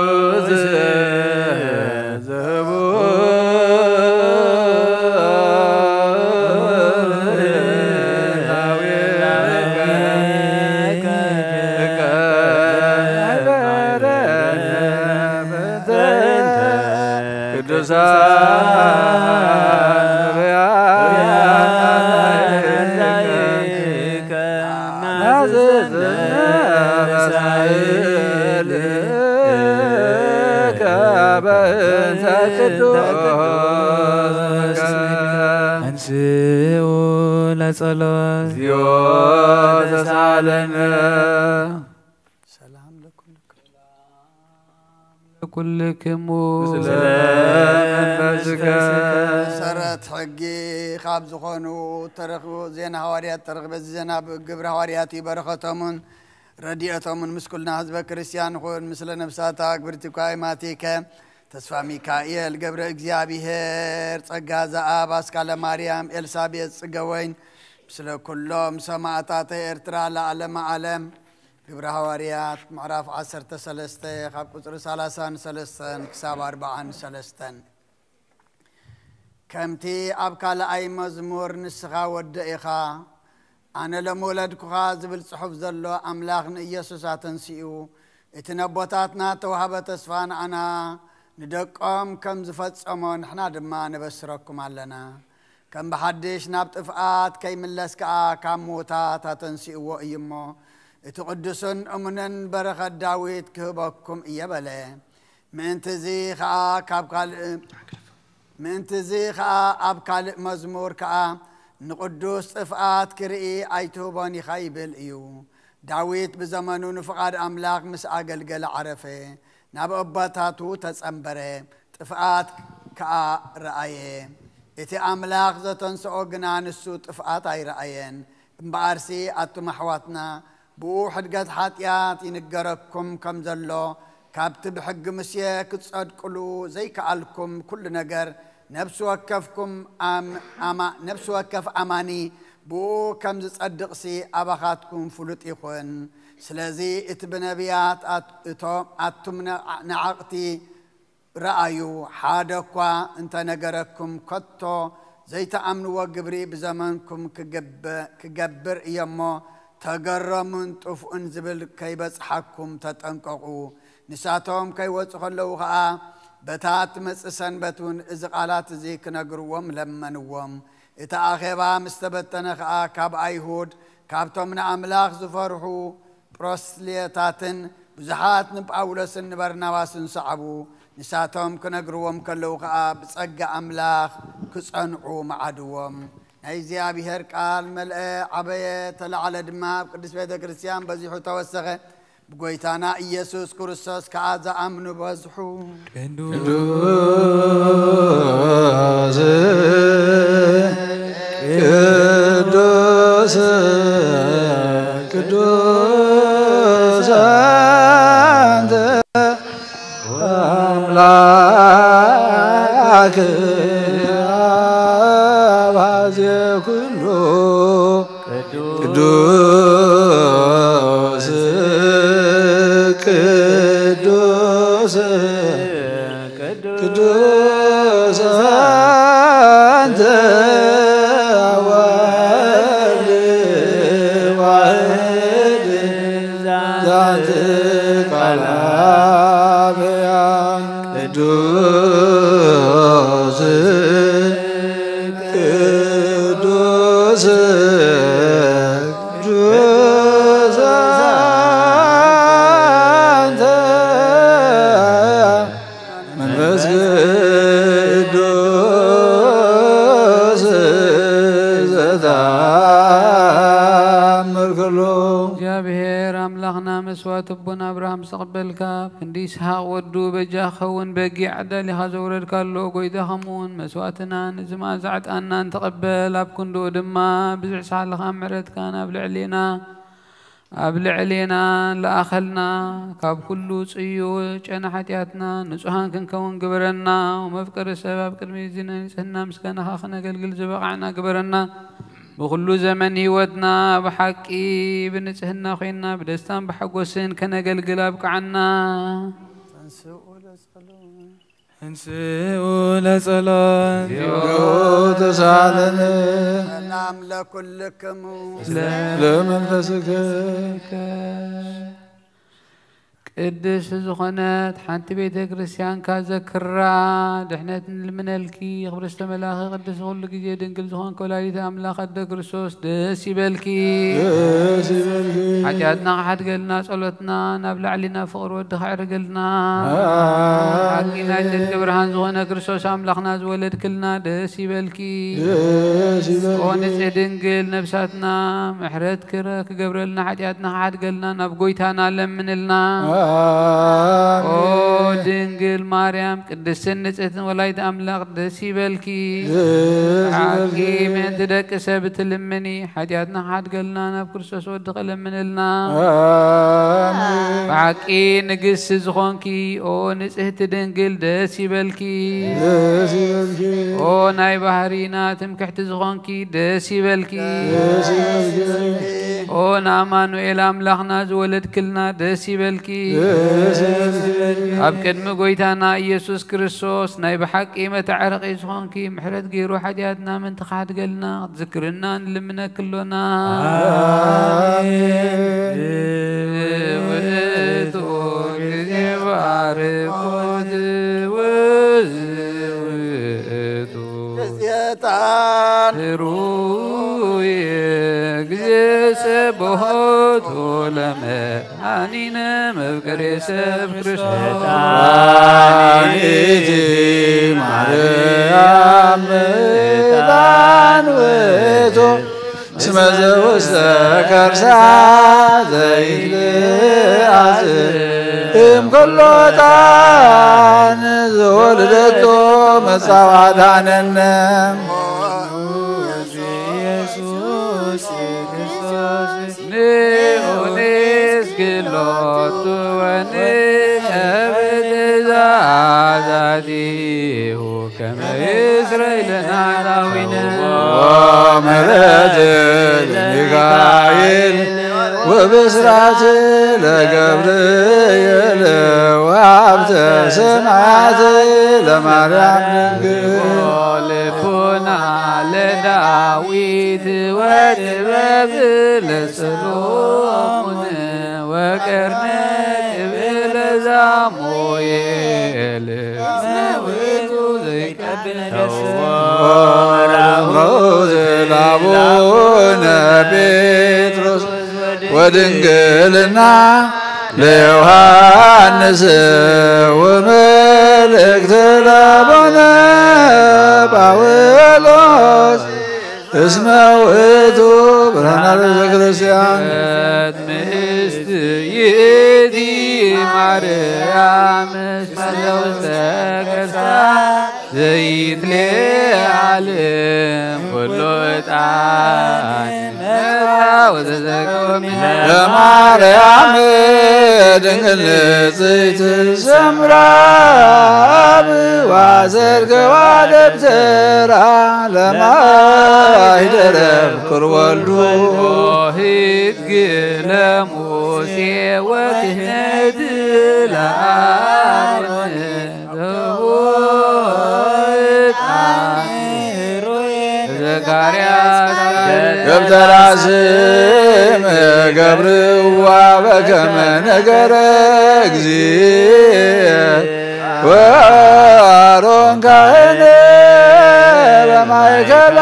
سلام لكم كلكم سرت حقي خاب زخونو ترخو زين هواريات ترخ بس زين قبر هوارياتي برختمون رديئتهم مسكلنا حزب كريستيان خون مثل نفساتا قبرتكاي ماتيك تسفى ميكائيل قبر اكزيابيهر تقا زآب اسكال مريم إلسابيت تقوين مثل كلهم سماعتات ارترا لعلم عالم قبر هواريات معراف 10 سلسته خاب قطر 30 سلستن كساب 4 سلستن كمتي أبكى لأي مزمور نسخة ودئخة أنا لمولدكها زبل صحف زلو أملاخن إيسوسا تنسيو اتنبوتاتنا توهبة تسفان أنا ندقهم كم زفت أمون حنا دما نبسركم علنا كم بحدش نابتفقات كي من لسكا كم موتاتا تنسيو إيمو اتقدسون أمنن برخة داويت كهبكم إيبالي من تزيخا كابكال من تزيخا أبكال مزمور كا نقدس طفقات كرئي أيتوباني خايبل إيو داويت بزمانو نفقاد أملاك مساقل عرفه ناب أباتاتو تسأمبره طفقات كا رأيه إتي أملاك زتن سعوقنا نسو طفقات أي رأيين مبارسي أتو محواتنا بوحد قد حاتيات ينقركم كم زلو كابتب حق مسيك تصدقلو زي كالكم كل نقر نفس وكفكم نفس وكف أماني بو كم تصدق سي أبخاتكم فلوت إخوان سلازي اتبنبيات أتم نعقتي رأيو حادقوا انت نجركم كتو زي تأمنوا وقبري بزمانكم كجبر يمو تجرمون طف انزبل كي بس حكم تتنققوا نساتهم كي وتخلوها بتات مسسن بتون إذ قالات زيك نجروم لمنوم إتأخبا مستبتنا كاب أيهود كابتم من أملاخ زفرحو بروسليتاتن بزحات نبأولس برنواس صعبو نساتهم كنجروم كلوها بصقع أملاخ كصنعو معدوم هيزيا بهر قال ملء عبية تلعل دماء قدس بيت كريستيان بزيحو توسخه بقويتانا إيسوس كريستوس كعزا أمنو بزحو قدوس قدوس قدوس أنت أملاك قدوس قدوس قدوس أنت أول واحد ذاتك العافية قدوس قدوس مسوات ابونا ابراهيم استقبلك كندي اسحاق ودو بجا خون بقي عدل هازورد كالو قويدا خمون مسواتنا نزما زعت أننا نتقبل أبكندو دما بزع سالخ أمرت كان أبلع علينا لأخلنا كاب كلو صيو جانا حتياتنا نسوهان كنكون قبرنا ومفكر السبب كرمي زينا نسهنا مسكنا خاخنا قلقل زبقعنا قبرنا بكل زمن هيوتنا بحقي بنسهنا خينا بدستان بحقوسن كنا قلقلاب كعنا انسئوا لصلاة يو تساعدنا نعم لكلكم لمنفسك قدس زخنات حنت بيت كريستيان كذكرا دحنت المنلكي خبرست ملاخ قدس كل جي دنقل زخان كولاليت املاخ قد كريستوس دس يبلكي حاجاتنا حد قلنا صلوتنا نبلع علينا فقر ود خير قلنا حقنا الجبرهان زخنا كريستوس املاخنا زولد كلنا دس يبلكي ونس دنقل نفساتنا محرت كرك قبرلنا حاجاتنا حد قلنا نبقيتنا لمنلنا أو دنجل مريم قدس نصت ولايت أملاك دسي بلكي حكيم تدك سبت لمني حاجاتنا حد قلنا نبكرسوس ودخل من لنا حكي نقص زخونكي أو نصت دنجل دسي بلكي أو ناي بحرينا تمكحت زخونكي دسي بلكي أو نامانوئيل أملاخنا زولد كلنا دسي بلكي أبكد مقويتانا إيسوس كريستوس ناي بحق إيمة عرق إسخونكي محرد قيرو حاجاتنا من تخاد قلنا تذكرنا نلمنا كلنا بهوتو لما عنينا مفكري سبكرش عنيتي مريم تانويتو سمزو سكرسا زيل عزيز ام كله تان زولدتو مساواتاننا نيونيس كيلوت وني أبدا زادي وكما إسرائيل نعراوينا ومرات ميكائيل وبسرات لجبريل ሀብተ ሰማያት ለማርያም ድንግል ልቡና ለዳዊት ወጥበብ ለሰሎሞን ወቀርነ ቅብል ዛሙኤል መውቱ ወራውዝ ለአቡነ ጴጥሮስ ወድንግልና ለዮሐንስ ወመልእክት ለአቡነ ጳውሎስ እስመ ውእቱ ብርሃነ ቤተ ክርስቲያን ምስት ይእቲ ማርያም እስመ ውስተ ከርሳ ዘይትለዓል ኩሉ ዕጣን ለማርያም ድንግል ንጽሕት ዘምራ ወዘርግዋ ደብተራ ለማኅደረ ፍቁር ወልዱ ሕግ ለሙሴ ወክህነት ለአሮን ዘካርያስ ደብተራ ስም ገብርዋ በከመ ነገረ እግዚእ ወአሮን ካህን በማእከላ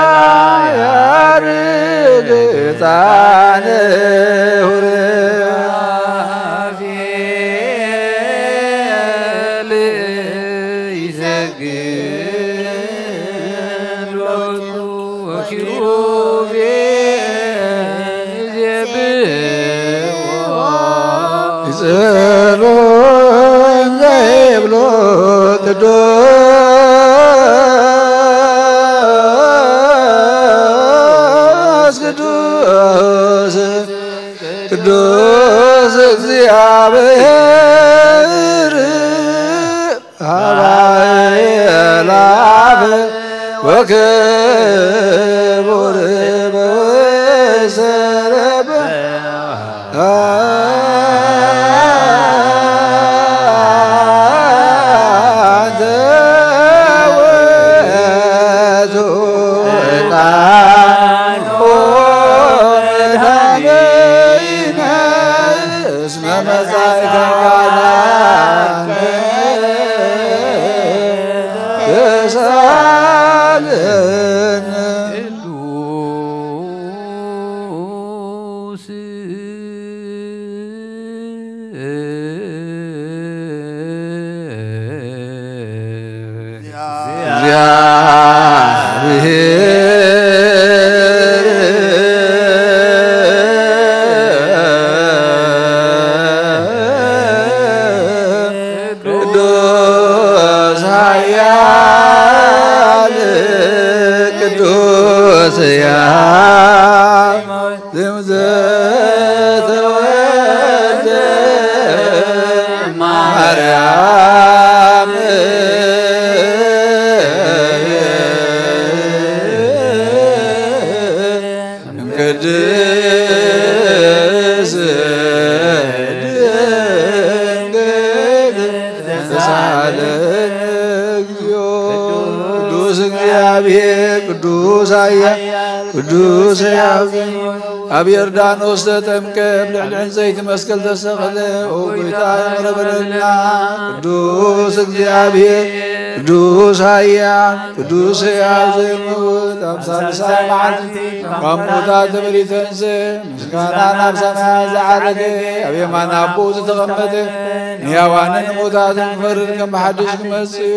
ያርግ ዕጣነ ጸሎን ዘይብሎ ቅዱስ እግዚአብሔር አላፍ ወክቡር በወሰረበ ቅዱስ ኣብ ዮርዳኖስ ተጠምቀ ብልዕሊ ዕንፀይቲ መስቀል ተሰቕለ ጌታ ይቕረበለና ቅዱስ እግዚአብሔር ቅዱስ ኃያል ቅዱስ ሕያው ዘይምውት ኣብ ሳልሳይ መዓልቲ ካብ ሙታት ተመሊተንሰ ምስጋናን ኣብ ሰማያት ዝዓረገ ኣብ የማነ ኣቦኡ ዝተቐመጠ ንሕያዋንን ሙታትን ክፈርድ ከም ብሓድሽ ክመጽእ እዩ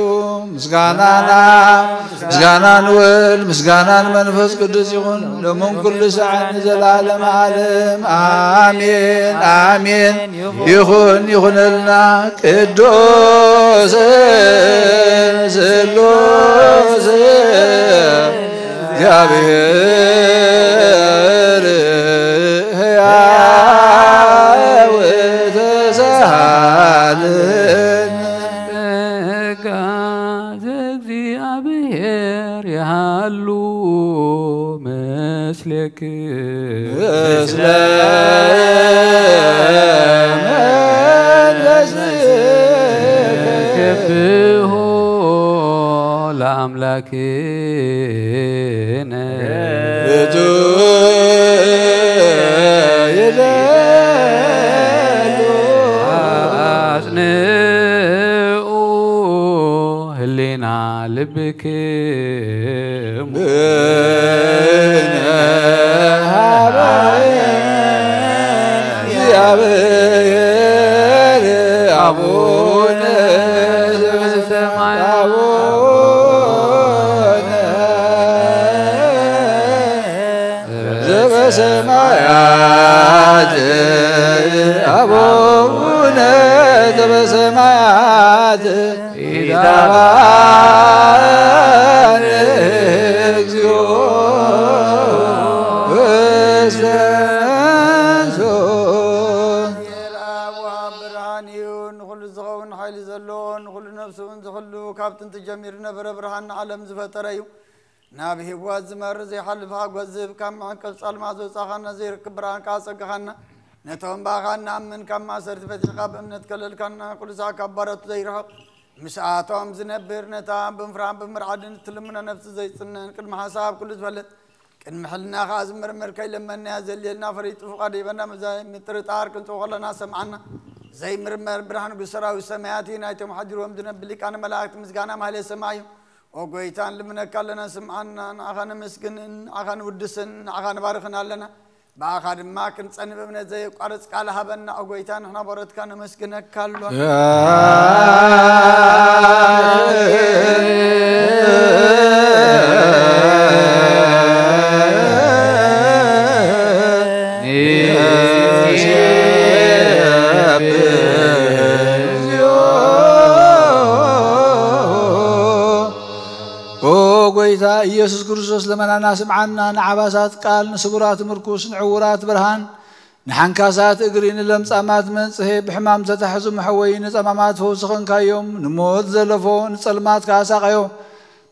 ምስጋናን ወልድ ምስጋናን መንፈስ ቅዱስ ይኹን ሎምን ኩሉ ሰዓት ንዘላለም ዓለም ኣሜን ኣሜን ይኹነልና ቅዱስ ስሉስ እግዚአብሔር ሕያው ተሳሃልን ጸጋ ዘእግዚአብሔር ያሉ ምስለ መንፈስከ أملاكنا أصنعوا هلينا لبك أبونا بسمايات أبونا بسمايات إذا كابتن تجمير نبر برهان عالم زفتريو نابه واز مر زي حلفها غزب كم عنك صالمازو صاخنا زي كبران كاسقخنا نتوم باخنا من كم سرتفت القاب امنت كلل كنا كل ساعه كبرت زيرها مساعتهم زنبر نتا بمفرام بمرعدن تلمنا نفس زي سنن كل حساب كل زبلت كن محلنا خاز مرمر كي لما نازل لنا فريط فقدي بنا مزاي مترطار كنت خلنا سمعنا زي مرمر برهان بسراوي سماياتي نايتم حجرهم دنبلك انا ملائكه مسغانا مالي سمايو وقويتان لمنا كلنا سمعنا اخانا مسكن اخانا ودسن اخانا بارخنا لنا باخر ما كنت صنب من زي قرص قال هبنا وقويتان احنا برت كان مسكنك كالو ኢየሱስ ክርስቶስ ለመናና ስምዓና ንዓባሳት ቃል ንስጉራት ምርኩስ ንዕውራት ብርሃን ንሓንካሳት እግሪን ለምጻማት መንጽሄ ብሕማም ተታሕዙ መሕወይ ንጸማማት ፈውስኽንካዮም ንሞት ዘለፎ ንጸልማት ካሳቀዮ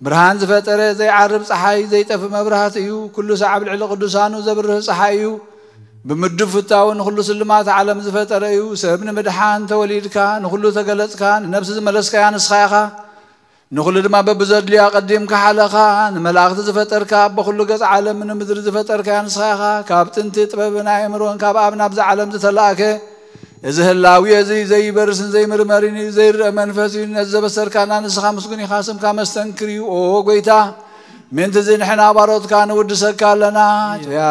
ብርሃን ዝፈጠረ ዘይዓርብ ፀሓይ ዘይጠፍ መብራህት እዩ ኩሉ ሰዓብ ልዕሊ ቅዱሳኑ ዘብርህ ፀሓይ እዩ ብምድብ ፍታው ንኩሉ ስልማት ዓለም ዝፈጠረ እዩ ሰብ ንምድሓን ተወሊድካ ንኩሉ ተገለጽካ ንነፍሲ ዝመለስካያ ንስኻ ኢኻ نقول لما ببزر لي أقدم كحلقة ملاقت زفترك بخل جز عالم من مدر زفترك عن صاخة كابتن تتبعنا يمرون كاب أبنا بز عالم تلاقة إذا هلاوي زي برسن زي مرمريني زي منفسين الزب سركان عن صاخة مسكوني خاسم كمستنكري أو قويتا من تزين حنا بارود كان ود سكالنا يا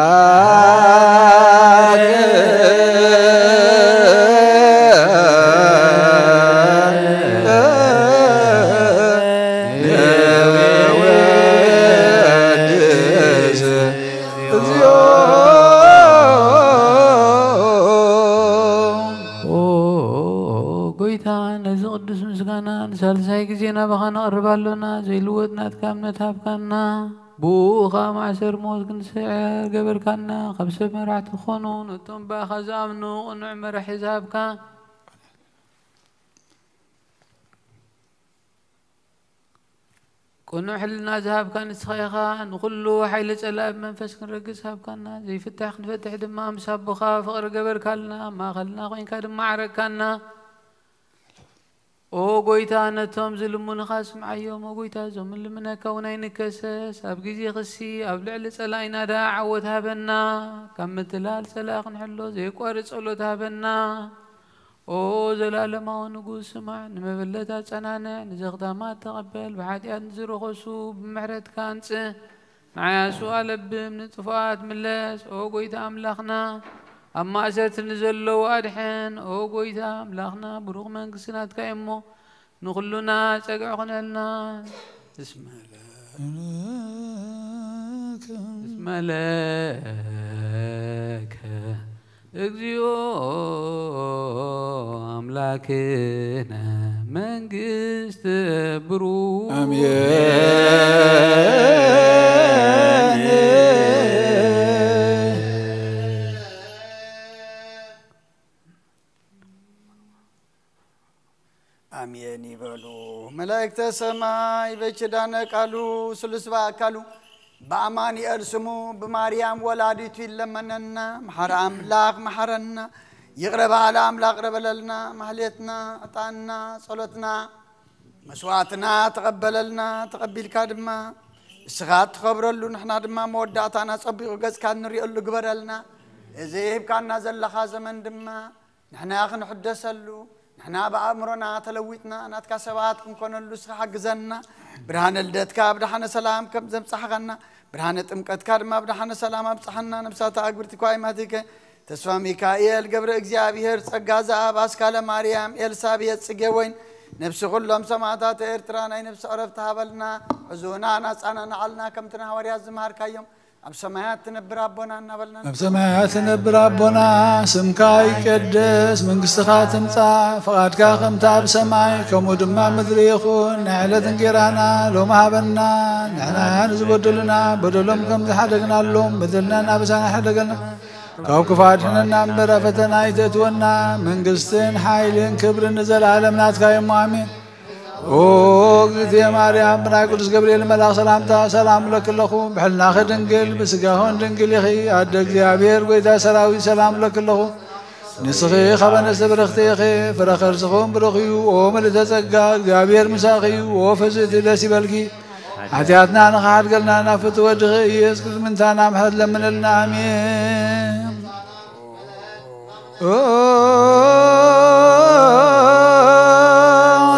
سالساي كزينا بخانا قربالونا زي لوتنا تكامنا تابكانا بوخا معسر موت كنسعر قبر كانا خبسة مرعت الخونون وتم باخا زامنو ونعمر حزابكا كونو حلنا ذهب كان سخيخا نقولو حيل سلاب منفس كنرقص هاب كانا زي فتح نفتح دمام سابخا فقر قبر كالنا ما خلنا قوين كادم معرك كانا او قويتا نتوم زلمون خاسم عيوم او قويتا زمن لمنا كونين كسس ابقزي خسي ابلعل سلاينا دا عوتها بنا كم تلال سلاق نحلو زي قوارص علوتها بنا او زلالما ونقول سمع نمبلتا تسنانا نزغدامات تقبل بحاديات نزرو خسو بمحرت كانت معايا سؤال من طفات ملس او قويتا املاخنا أما أسرت نزلوا وادحين أو قويتا ملاخنا بروغ من قسنات كايمو نخلونا سقعقنا لنا اسم لك اجزيو أملاكنا من قست بروغ آمين يبلو ملائكة السماء بيشدانا قالوا سلسوا قالوا بأماني أرسموا بماريام ولادتي لمننا محرام لاق محرنا يغرب على أملاق رب لنا محلتنا أطعنا صلتنا مسواتنا تقبلنا تقبل كادما السغات خبرلو نحنا دما موداتنا صبيغ غز كان نريقلو قبرلنا إذا كان نازل لخا زمن دما نحنا أخن حدثلو نحنا بأمرنا تلويتنا نتكسباتكم كونلو حق زنا برهان الدتك بدحنا سلام كم زم صحغنا برهان تمكت كادما بدحنا سلام بصحنا نبسات أكبرتكو أيماتك تسوى ميكائيل قبر إجزابيهر تسقازا باسكالا مريم إلسابيت سجوين نفس كلهم سماعات إرترانا نفس عرفتها بلنا عزونا ناس أنا نعلنا كم تنهوري الزمهر كيوم أب سماعات تنبر ربنا نبلنا أب سماعات تنبر ربنا سمكاي قدس من قصخات متاع فقد كاخم تاب سماي كمودما مدريخون نعلة تنقرانا لو ما بنا نحنا نزبدلنا بدلهم كم تحدقنا لهم بدلنا نابسنا حدقنا كوكب فاتحنا نمبر فتنا يتتونا من قصتين حايلين كبر نزل عالمنا تقايم مامين قلت يا مريم بنا قدس جبريل ملاك سلام لك اللخو بحلنا خدنقل بسقاهون دنقل يخي عدك زيابير قويتا سراوي سلام لك اللخو نسخي خبنا سبرختي خي فرخر سخون برخيو ومل تسقا زيابير مساخيو وفزت لسي بلقي حتياتنا نخاد قلنا نفت وجهي يسكت من تانا محد لمن النامين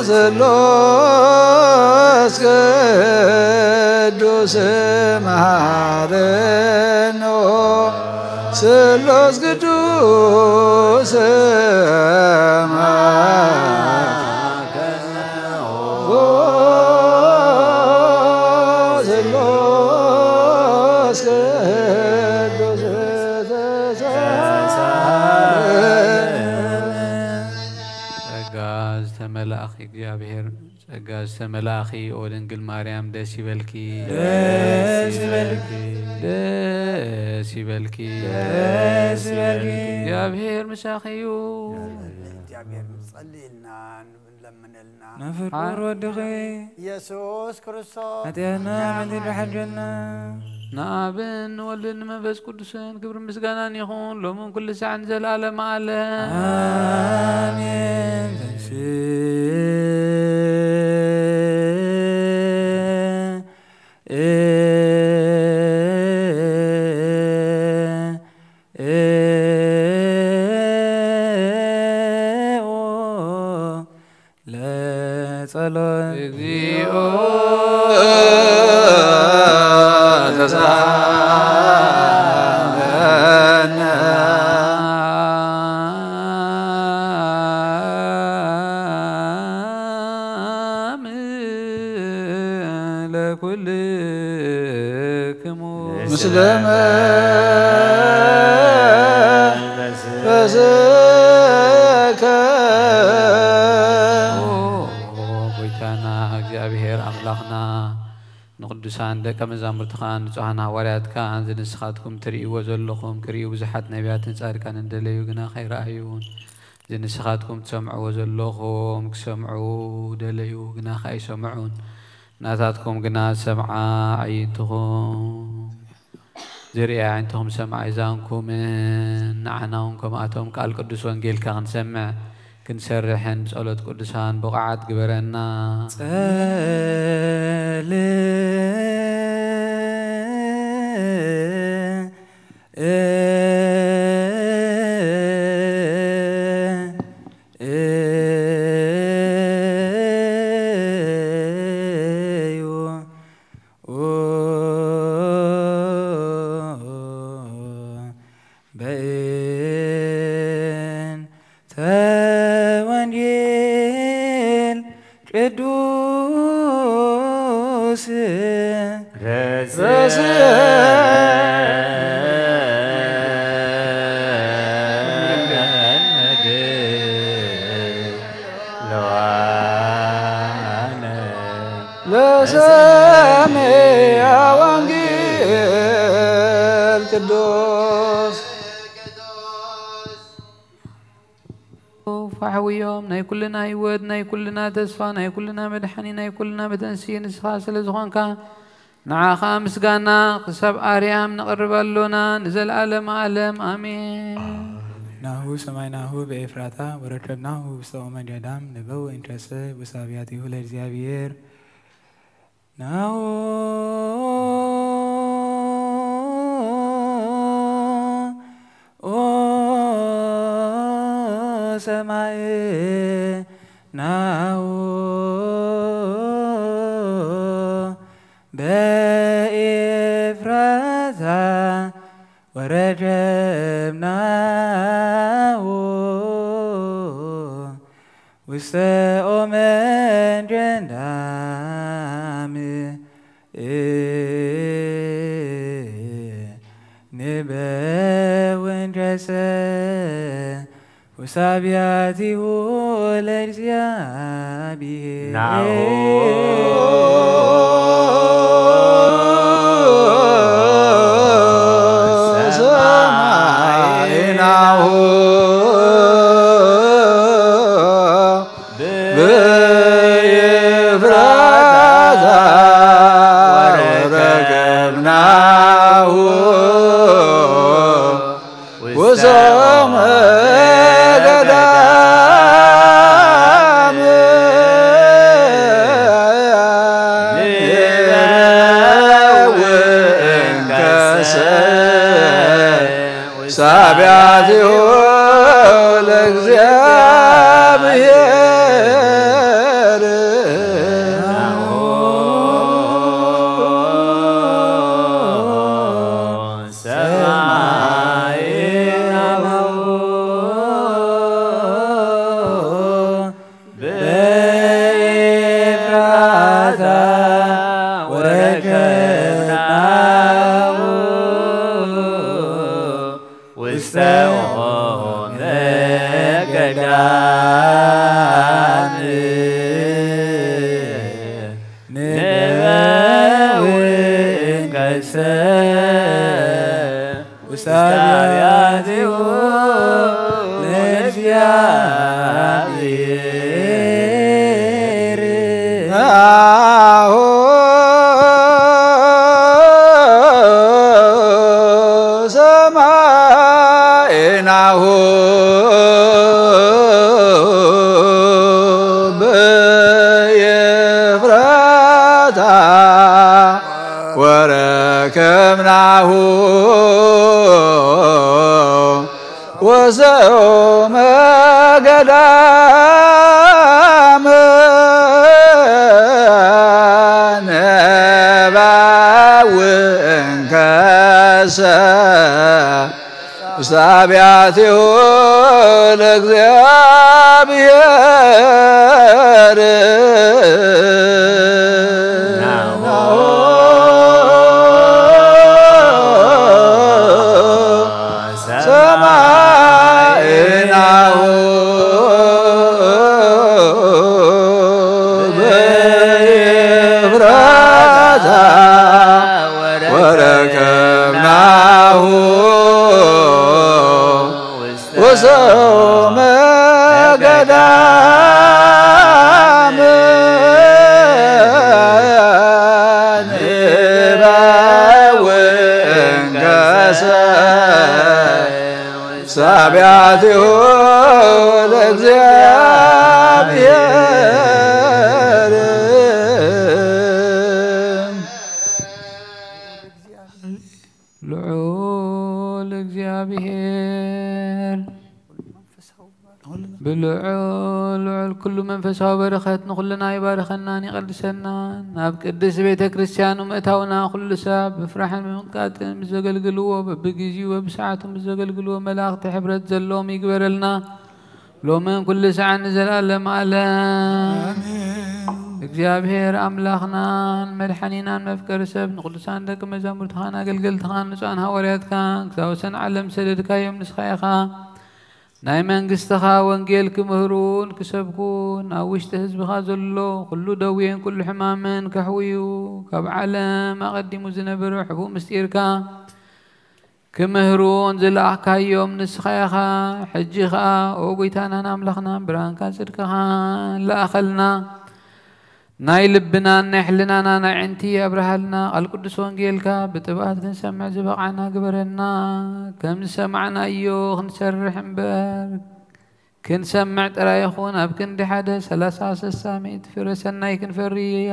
سلوس قدوس مهارنو سلوس قدوس ملاخي እግዚአብሔር ጸጋ ተመላኺ ኦድንግል ማርያም ደስ ይበልኪ እግዚአብሔር ምሳኺዩ እግዚአብሔር ጸልይና ለምንልና نفر ودخي ኢየሱስ ክርስቶስ أتينا من الحجنا نابن ولن منفس قدسن كبر مسغانان يخون لومن كل ساعة زلالم عالم آمين لا صلاة مسلم እግዚአብሔር አምላኽና ንቅዱሳን ደቀ መዛሙርትኻ ንጹሓን ሃዋርያትካ ዝንስኻትኩም ትርእይዎ ዘለኹም ክርእዩ ብዙሓት ነቢያትን ጻድቃንን እንደለዩ ግና ከይረኣዩን ዝንስኻትኩም ትሰምዕዎ ዘለኹም ክሰምዑ ደለዩ ግና ከይሰምዑን ናታትኩም ግና ሰምዓ ዓይንትኹም ዝርያ ዓይንትኹም ሰምዓ ይዛንኩምን ንዓናውን ከምኣቶም ቃል ቅዱስ ወንጌልካ ክንሰምዕ كنسرحن بصلوة قدسان بقعات قبرنا فحويهم ناي كلنا يود ناي كلنا تسفى ناي كلنا مدحني ناي كلنا بتنسي نسخة سلزخونك نعاخا مسقانا قصب آريام نقرب اللونا نزل عالم عالم آمين ናሁ ሰማይናሁ በኤፍራታ ወረከብናሁ ውስተ ገዳም ንበው እንተሰ ወሳቢያቲሁ ለእግዚአብሔር ናሁ ሰማይ ናሁ በኤፍራታ ወረከብናሁ ውስተ ገዳም ንበው እንተሰ ወሳቢያቲሁ ለእግዚአብሔር ሰማይናሁ በኤፍራታ ወረከብናሁ ውስተ ገዳም ሳቢያቲሁ ለእግዚአብሔር በኤፍራታ ወረከብናሁ ውስተ ገዳም ንበው እንከሰ ወሳቢያቲሁ ለእግዚአብሔር ናሁ ሰማይናሁ በኤፍራታ ወረከብናሁ ውስተ ገዳም ንበው እንከሰ ሳቢያቲሁ ለእግዚአብሔር ሰማይናሁ በኤፍራታ ወረከብናሁ ውስተ ገዳም ንበው እንከሰ ሳቢያቲሁ ለእግዚአብሔር ልዑል እግዚአብሔር ብልዑል ኩሉ መንፈሳዊ በረኸት ንኩልና ይባርከናን ይቀድሰናን ናብ ቅድስ ቤተ ክርስቲያኑ ምእታውና ኩሉ ሰብ ብፍራሕን ብምንቃጥን ብዘገልግልዎ በብግዚኡ በብሰዓቱን ብዘገልግልዎ መላእኽቲ ሕብረት ዘለዎም ይግበረልና ሎምን ኩሉ ሰዓት ንዘላለም ዓለም እግዚአብሔር አምላኽናን መድሓኒናን መፍቀሪ ሰብ ንቅዱሳን ደቂ መዛሙርትኻን ኣገልገልትኻን ንጹኣን ሃዋርያትካን ክሳብ ወሰን ዓለም ሰደድካዮም ንስኻ ኢኻ ናይ መንግስትኻ ወንጌል ክምህሩን ክሰብኩን ኣብ ውሽጢ ህዝብኻ ዘሎ ኩሉ ደዌን ኩሉ ሕማምን ከሕውዩ ካብ ዓለም ኣቐዲሙ ዝነበረ ሕቡእ ምስጢርካ ክምህሩን ዝለኣኽካዮም ንስኻ ኢኻ ሕጂ ኸኣ ኦ ጐይታናን ኣምላኽናን ብርሃንካን ጽድቅኻን ለኣኸልና ناي لبنا نحلنا نعنتي أبرهلنا القدس وانجيلكا بتبعات نسمع زبقعنا قبرنا كم سمعنا أيوه نسرح مبارك كن سمعت رايخون أبكن دي حدا 3 فرسنا يكن فري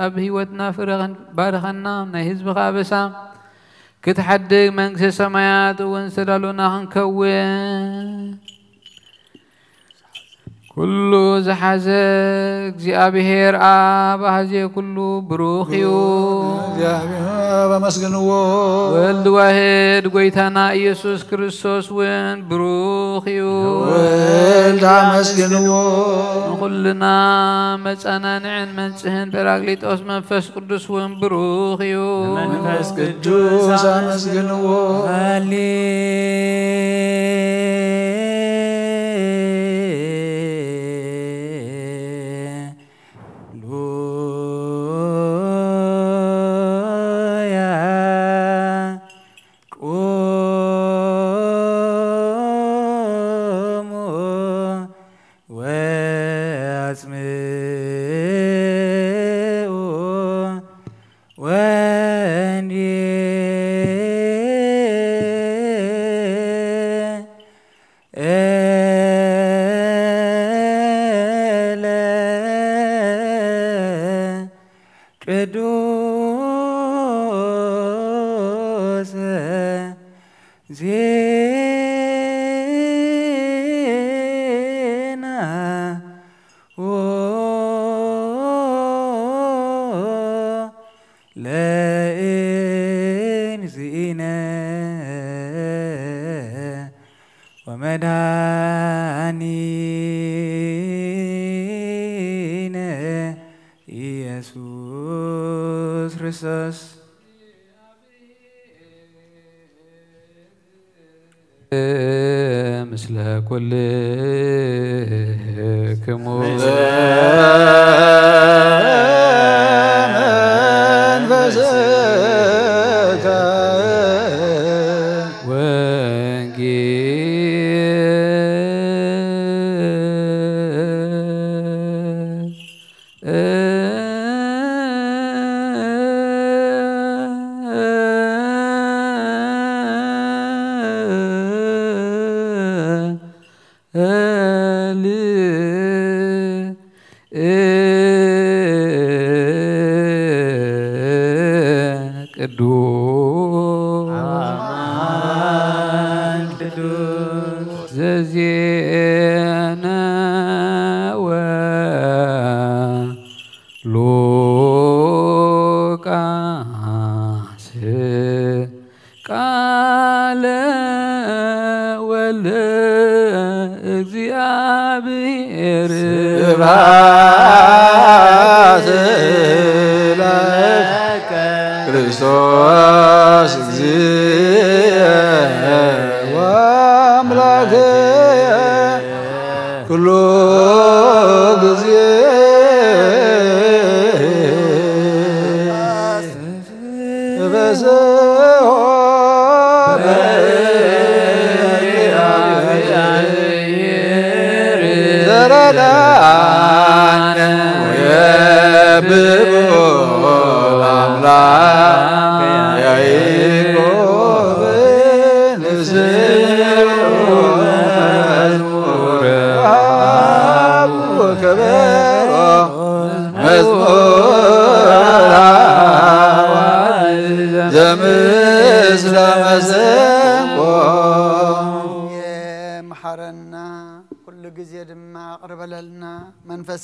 أب هيوتنا فرغن بارخنا نهزب غابسا كتحدق منكس سمايات ونسدالونا هنكوين كل زحزك زيابهير هذه كله بروخيو زيابهير مسجنو ولد واحد قويتنا يسوس كريستوس وين بروخيو ولد مسجنو كلنا مسأنا نعن منسهن براغليتوس منفس قدس وين بروخيو منفس قدوس مسجنو مثل كل كمو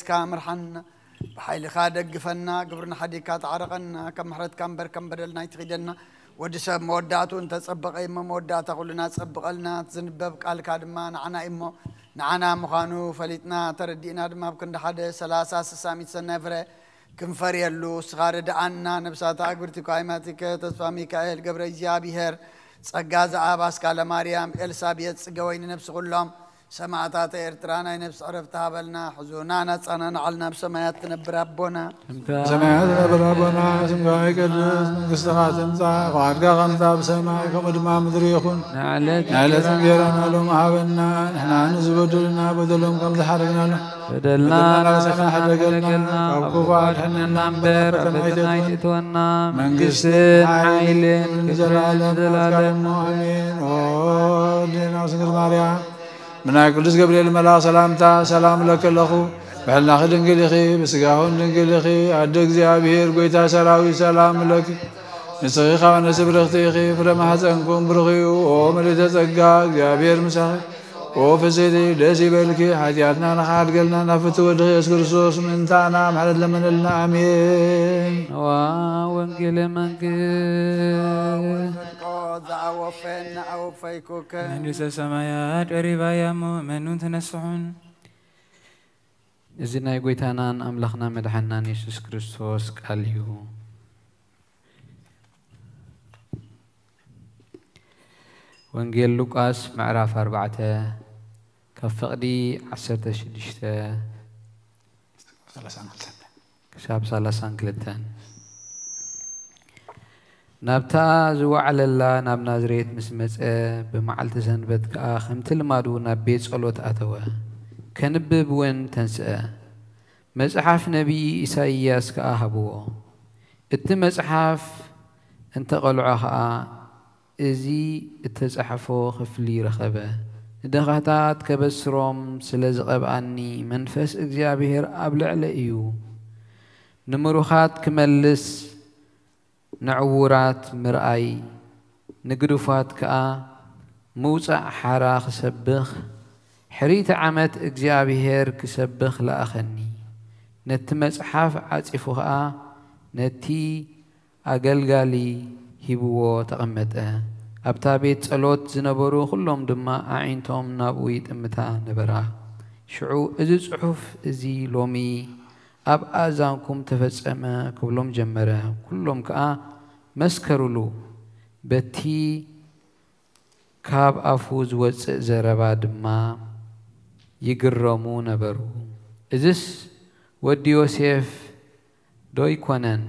كامرحنا بحيل خادق فنا قبرنا حديكات عرقنا كم محرت كم بر كم بدلنا يتخدنا ودسب موداتو انت تصبق ايما مودات كلنا تصبق لنا تزنبب قال كادما نعنا ايمو نعنا مخانو فليتنا تردينا دما بكند حدا 3 سنه فره كم فريلو صغار دعنا نبسات اغبرتي قايماتك تسفا ميكائيل قبر እግዚአብሔር ጸጋ ዘአባስ ካለ ማርያም ኤልሳቤጥ ጽገወይን ነፍስ ሁሉም سمعتات إرترانا نفس عرفتها بلنا حزونا نتصانا علنا بسمايات نبرابونا سمايات نبرابونا سمعي قدس من قصدقات انزا وعرقا غمزا بسمايكم ادما مدريخون نعلت نجيرانا لهم عابنا نحنا نزبدلنا بدلهم قبل حرقنا له بدلنا نسخنا حدقلنا أبوات حننا مبر أبدنا يتتونا منقست عائل كجلال دلال آمين دينا سنجر ماريا من قدس جبريل ملا سلامتا سلام لك الأخو بحلنا خدن قليخي بسقاهن دنقليخي عدق زيابير قويتا سراوي سلام لك نسخيخا ونسبرختيخي فرما حسنكم برخيو وملي تسقا زيابير مساخي وفسيدي لسي بالكي حياتنا نخاد قلنا نفتو ودخي اسكرسوس من تانا محلد لمن لنا امين وانجل منجل مهندس السمايات وربايا مؤمنون تنسحون إذن يقويتانان أملخنا مدحنان يسوس كريستوس قاليو وانجيل لوقاس معراف 4 كفقدي 16 كشاب 32 نابتا زوعل الله ناب نازريت مسمص بمعلت سنبت كا خمت المادو ناب بيت صلوت اتوا كنبب وين تنسى مصحف نبي إساياس كا هبو ات مصحف انت قلعها ازي اتزحفو خفلي رخبه دغاتات كبسروم سلازقباني منفس اغزابير ابلعل ايو نمروخات كملس نعورات مرأي نقدفات كا موسى حرا خسبخ حريت عمت اغزابير كسبخ لاخني نتمصحف عصفوها نتي اغلغالي هيبو تقمطه ابتا بيت صلوت زنبرو كلهم دما اعينتهم نابويت امتا نبرا شعو ازي صحف ازي لومي اب اذانكم تفصمه كلهم جمره كلهم كا مسكرلو بتي كاب افوز وص زربا دما يغرمو نبرو ازس ودي يوسف دوي كونن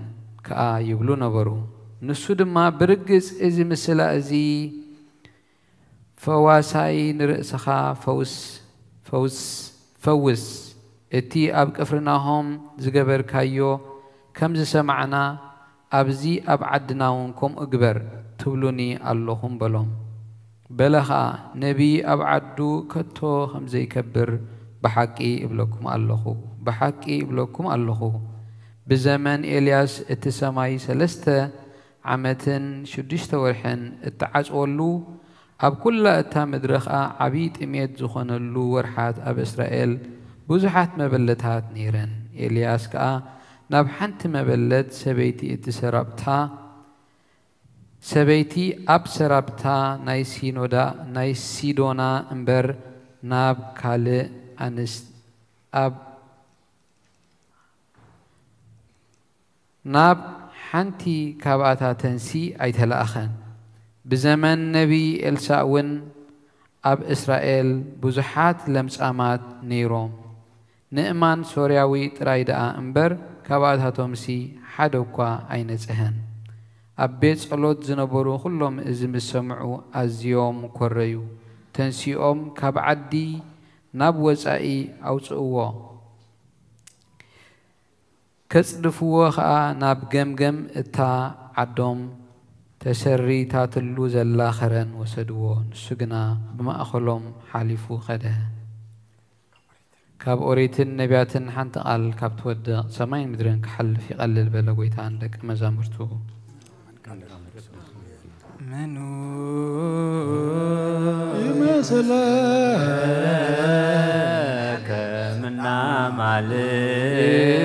كا يبلو نبرو نسود ما برقص ازي مسلا ازي فواساي نرأسخا فوس اتي اب كفرناهم زقبر كايو كم سمعنا ابزي ابعدناونكم اقبر تبلوني اللهم بلهم بلخا نبي ابعدو كتو خمزي كبر بحقي ابلكم اللهو بحقي ابلكم اللهو بزمن إلياس اتساماي سلسته عمتن شدشت ورحن التعاصولو اب كل اتا مدرخا عبيد اميت زخنلو ورحات اب اسرائيل بزحات مبلتات نيرن إلياس كا ناب حنت مبلت سبيتي اتسربتا سبيتي اب سربتا ناي سيدونا امبر ناب كالي انس اب ناب حنتي كاباتا تنسي ايتلا اخن بزمن نبي الساون اب اسرائيل بزحات لمصامات نيروم نئمان سورياوي ترايدا امبر كاباتا تومسي حدوكا اينصهن اب بيت صلوت زنبرو كلهم ازم سمعوا ازيوم كوريو تنسيوم كابعدي ناب وصاي اوصوو كصدفوا خا ناب جمجم اتا عدوم تسري تاتلو زلاخرن وسدو نسغنا بما اخلهم حالفو خده كاب اوريتن نبياتن حنت قال كاب تود سماين مدرن كحلف يقلل بلغويت عندك مزامرتو منو يمسلك منا مالك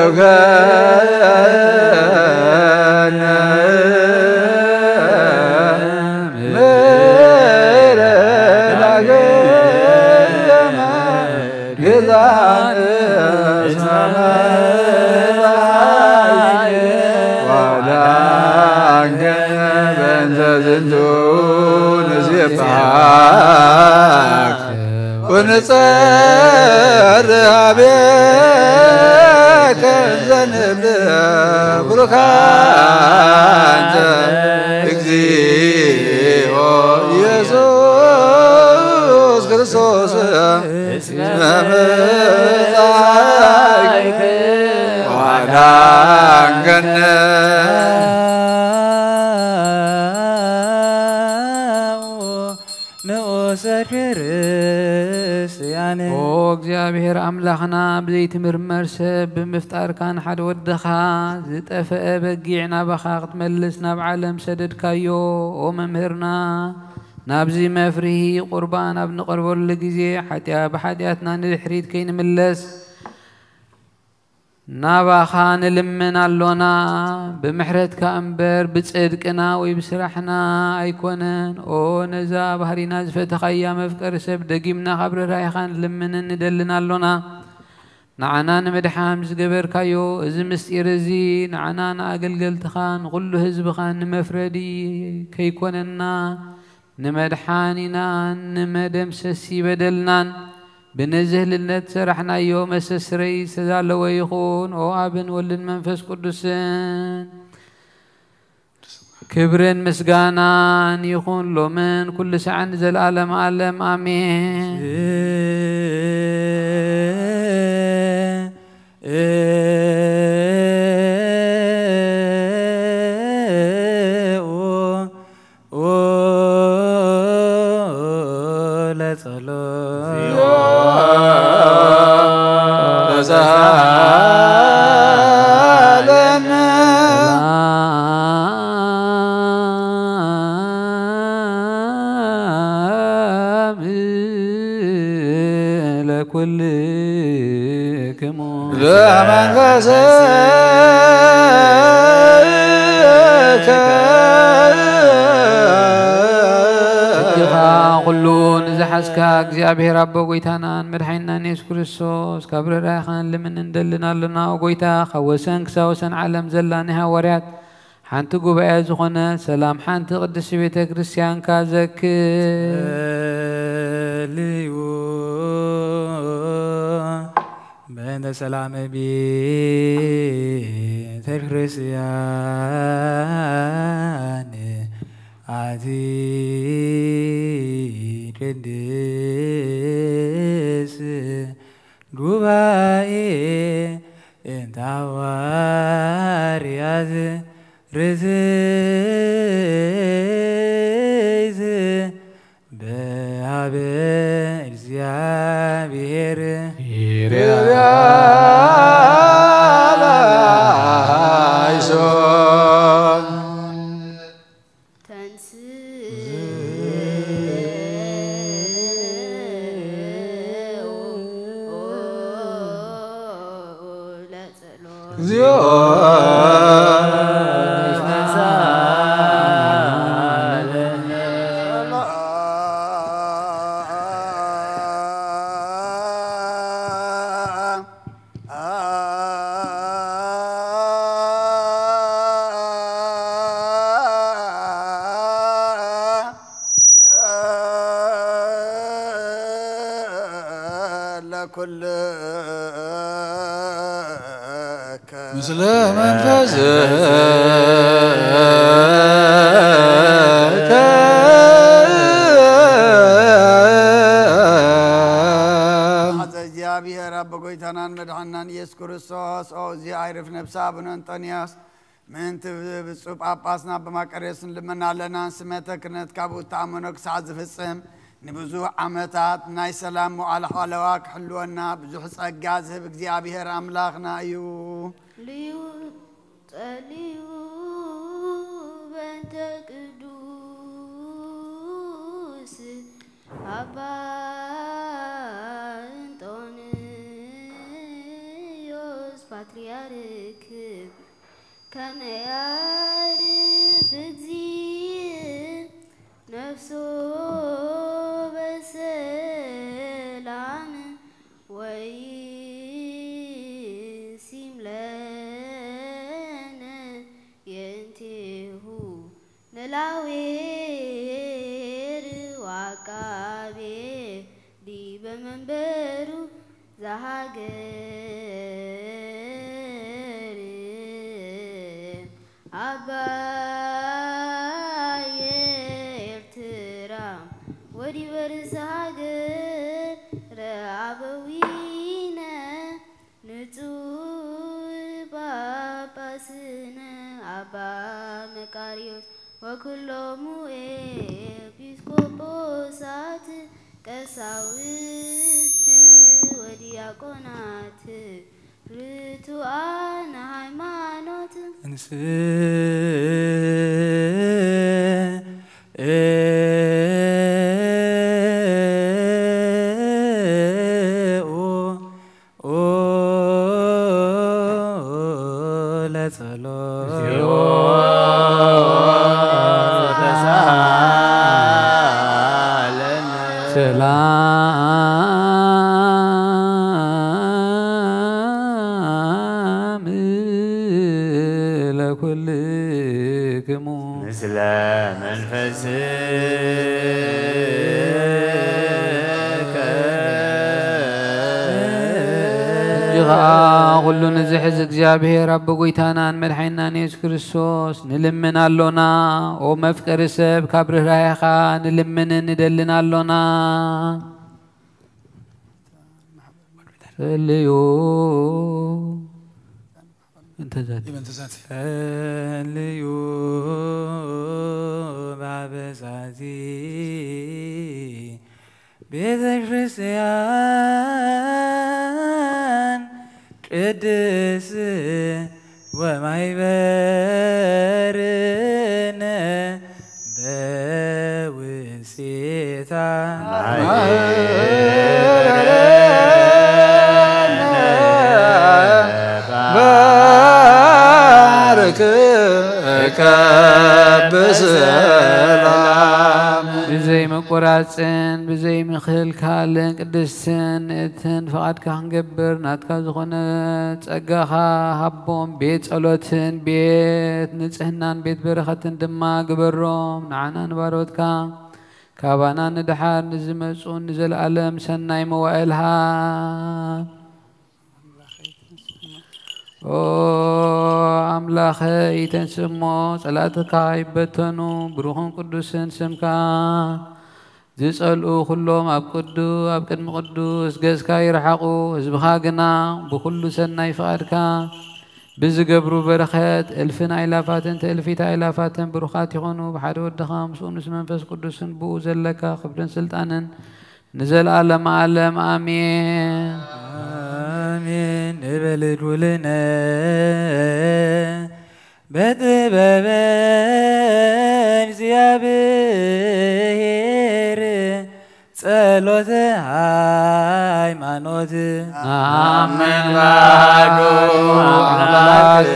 go جزان ودان بنزنتون زيباك ونصر بك زنب بركان اكزيو يسوع كريستوس اسمك ودان እግዚአብሔር አምላኽና ብዘይቲ ምርመር ሰብ ብምፍጣር ካን ሓደ ወድኻ ዝጠፍአ በጊዕ ናባኻ ክትመልስ ናብ ዓለም ሰደድካዮ ኦ መምህርና ናብዚ መፍርሂ ቁርባን ኣብ ንቐርበሉ ግዜ ብሓጢኣትና ንድሕሪት ከይንምለስ ናባኻ ንልምን ኣሎና ብምሕረትካ እምበር ብጽድቅና ወይ ብስራሕና ኣይኮነን ኦ ነዛ ባህሪና ዝፈተኻያ መፍቀሪ ሰብ ደጊምና ካብ ርህራይኻ ንልምንን ንደልን ኣሎና ንዓና ንምድሓም ዝገበርካዮ እዚ ምስጢር እዚ ንዓና ንኣገልገልትኻ ንኩሉ ህዝብኻ ንመፍረዲ ከይኮነና ንመድሓኒናን ንመደምሰሲ በደልናን بنزهلነት ሰራሕናዮ መሰስረይ ዝተዛለወ ይኹን ኦ አብን ወልድን መንፈስ ቅዱስን ክብርን ምስጋናን ይኹን ሎምን ኩሉ ሰዓን ዘለዓለም ዓለም አሜን እግዚአብሔር አቦ ጎይታናን መድኃኒናን ኢየሱስ ክርስቶስ ካብረራኻን ለምን እንደልናልና ጎይታ ኸወሰን ክሳወሰን ዓለም ዘላኒ ሐዋርያት ሓንቲ ጉባኤ ዝኾነ ሰላም ሓንቲ ቅድስት ቤተ ክርስቲያን ካዘክልዩ በእንተ ሰላም ቤተ ክርስቲያን አቲ ቅድስ ጉባኤ እንተ ሐዋርያት ርትዕት በኀበ እግዚአብሔር مثل منفذك እግዚአብሔር አብ ጎይታናን መድኃኒናን ኢየሱስ ክርስቶስ ኦዚ አይርፍ ነፍሳ አቡነ አንጦንያስ ምንት ብፁዕ ጳጳስና በማቀሬስን ልመናለናን ስመተ ክህነት ካብ ተኣምኖ ክሳዕ ዝፍጽም ንብዙሕ ዓመታት ናይ ሰላም መዋዕለ ሓለዋ ክሕልወና ብዙሕ ጸጋ ዝህብ እግዚአብሔር ኣምላኽና እዩ ልዩ ጸልዩ በእንተ ቅዱስ አባ አንጦንዮስ ፓትርያርክ ከመ ያዕርፍ እግዚእ ነፍሶ በሰላም ላዌር ዋቃቤ ዲበ መንበሩ ዘሃገር አባየ ኤርትራ ወዲበር ዘሃገር ረአበዊነ ንጹህ ጳጳስነ አባ መቃርዮስ ወኩሎሙ ኤጲስቆጶሳት ቀሳውስት ወዲያቆናት ርቱዓነ ሃይማኖት ሰላም ለኩልክሙ ምስለ መንፈስከ ኩሉ ንዝሕዝ እግዚአብሔር አብ ጎይታናን መድሓኒናን ኢየሱስ ክርስቶስ ንልምን ኣሎና ኦ መፍቀሪ ሰብ ካብ ርህራሄኻ ንልምንን ንደልን ኣሎና ጸልዩ ጸልዩ ባበዛቲ ቤተ ክርስቲያን ቅድስ ወማይበርነ በውሴታ ባርክከ በሰላም ብዘይ መቆራፅን ብዘይ ምክልካልን ቅድስትን እትን ፈቃድካ ክንገብር ናትካ ዝኾነ ጸጋኻ ሃቦም ቤት ጸሎትን ቤት ንጽህናን ቤት በረኸትን ድማ ግበሮም ንዓና ንባሮትካ ካባና ንድሓር ንዝመፁ ንዘለኣለም ሰናይ መዋእልሃ ኦ ኣምላኸይ ተንስሞ ጸላእትካ ይበተኑ ብሩኽን ቅዱስን ስምካ ዝጸልኡ ኩሎም ኣብ ቅድሚ ቅዱስ ገዝካ ይረሓቑ ህዝብኻ ግና ብኩሉ ሰናይ ፍቓድካ ብዝገብሩ በረኸት እልፍን ኣይላፋትን ተእልፊት ኣይላፋትን ብሩኻት ይኾኑ ብሓደ ወድኻ ምስኡ ምስ መንፈስ ቅዱስን ብኡ ዘለካ ክብርን ስልጣንን ንዘለኣለም ዓለም ኣሜን አሜን ንበልድ ውልነ በጥበበን እግዚአብሔር ጸሎተ ሃይማኖት አሜን ባዶ አምላክ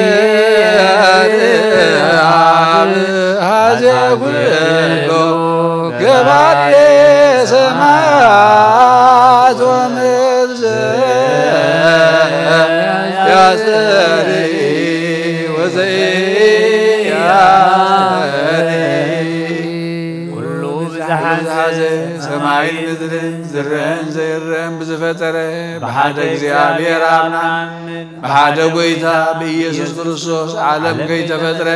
እግዚአብሔር አብ ሀዜ ኩሎ ገባሬ ሰማያት ወምድር ያስተሪ ወዘያስተሪ ኩሉ ብዝሓዘ ሰማይን ምድርን ዝርአን ዘይርአን ብዝፈጠረ ብሓደ እግዚአብሔር አምናን ብሓደ ጎይታ ብኢየሱስ ክርስቶስ ዓለም ከይተፈጥረ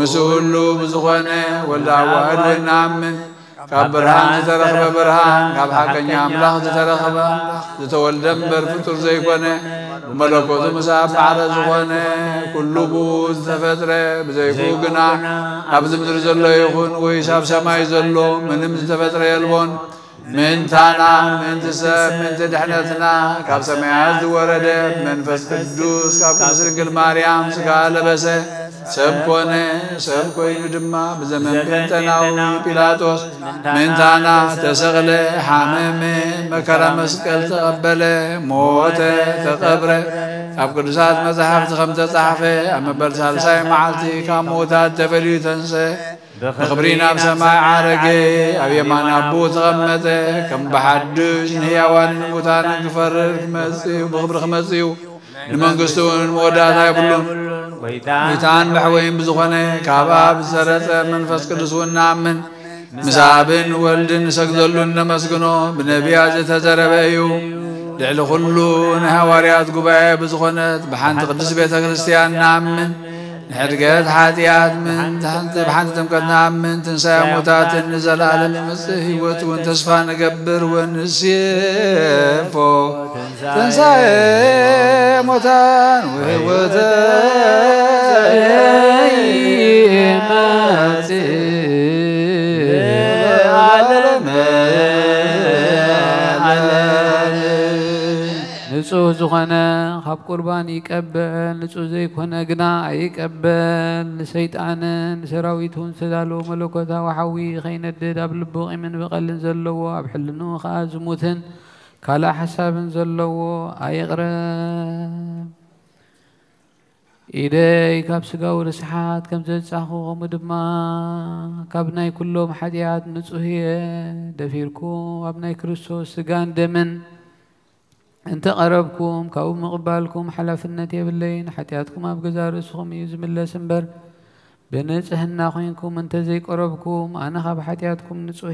ምስኡ ሁሉ ብዝኾነ ወልደ ዋሕድ ኮይና ኣምን ካብ ብርሃን ዝተረኸበ ብርሃን ካብ ሓቀኛ ኣምላኽ ዝተረኸበ ዝተወልደ እምበር ፍጡር ዘይኮነ መለኮቱ ምስ ኣብ ማዕረ ዝኾነ ኩሉ ብኡ ዝተፈጥረ ብዘይኩ ግና ኣብዚ ምድሪ ዘሎ ይኹን ወይስ ኣብ ሰማይ ዘሎ ምንም ዝተፈጥረ የልቦን ምንታና ምንቲ ሰብ ምንቲ ድሕነትና ካብ ሰማያት ዝወረደ መንፈስ ቅዱስ ካብ ቅድስት ድንግል ማርያም ሥጋ ለበሰ ሰብ ኮነ ሰብ ኮይኑ ድማ ብዘመን ጴንጤናዊ ጲላጦስ ምንታና ተሰቕለ ሓመመ መከራ መስቀል ተቐበለ ሞተ ተቐብረ ኣብ ቅዱሳት መጽሓፍቲ ከም ተጻሕፈ ኣብ መበል ሳልሳይ መዓልቲ ካብ ሞታት ተፈልዩ ተንሰ ብኽብሪ ናብ ሰማይ ዓረገ ኣብ የማን ኣቦ ተቐመጠ ከም ብሓድሽ ንህያዋንን ሙታንን ክፈርድ ብኽብሪ ክመጽእ እዩ ንመንግስቱ እውን መወዳእታ የብሉን ويتان بحوين بزخنة كاباب سرت منفس قدس ونامن مسابن ولدن سجدلون نمسكنو بنبيات تزربيو لعل خلون هواريات قبايا بزخنة بحانت قدس بيت كريستيان نامن نحرقات حاتيات من تحت بحانت تمكت نامن تنسى موتات نزل على المسيح وتسفى نقبر ونسيفو تنسى موتان ንጹህ ዝኾነ ካብ ቁርባን ይቀበል ንጹህ ዘይኮነ ግና ኣይቀበል ንሰይጣንን ሰራዊቱን ዝተዳለወ መለኮታዊ ሓዊ ኸይነድድ ኣብ ልቡ ቂምን በቐልን ዘለዎ ኣብ ሕልኑ ከዓ ዝሙትን ካልእ ሓሳብን ዘለዎ ኣይቕረብ ኢደይ ካብ ስጋዊ ርስሓት ከም ዘጻኹ ከምኡ ድማ ካብ ናይ ኩሎም ሓጢኣት ንጹህ እየ ደፊርኩም ኣብ ናይ ክርስቶስ ስጋን ደምን انت قربكم كاو مقبالكم حلفنت يبلين حتياتكم اب غزا رسكم يزملس انبر بنصحنا خوينكم انت زي قربكم انا خاب حتياتكم نصوه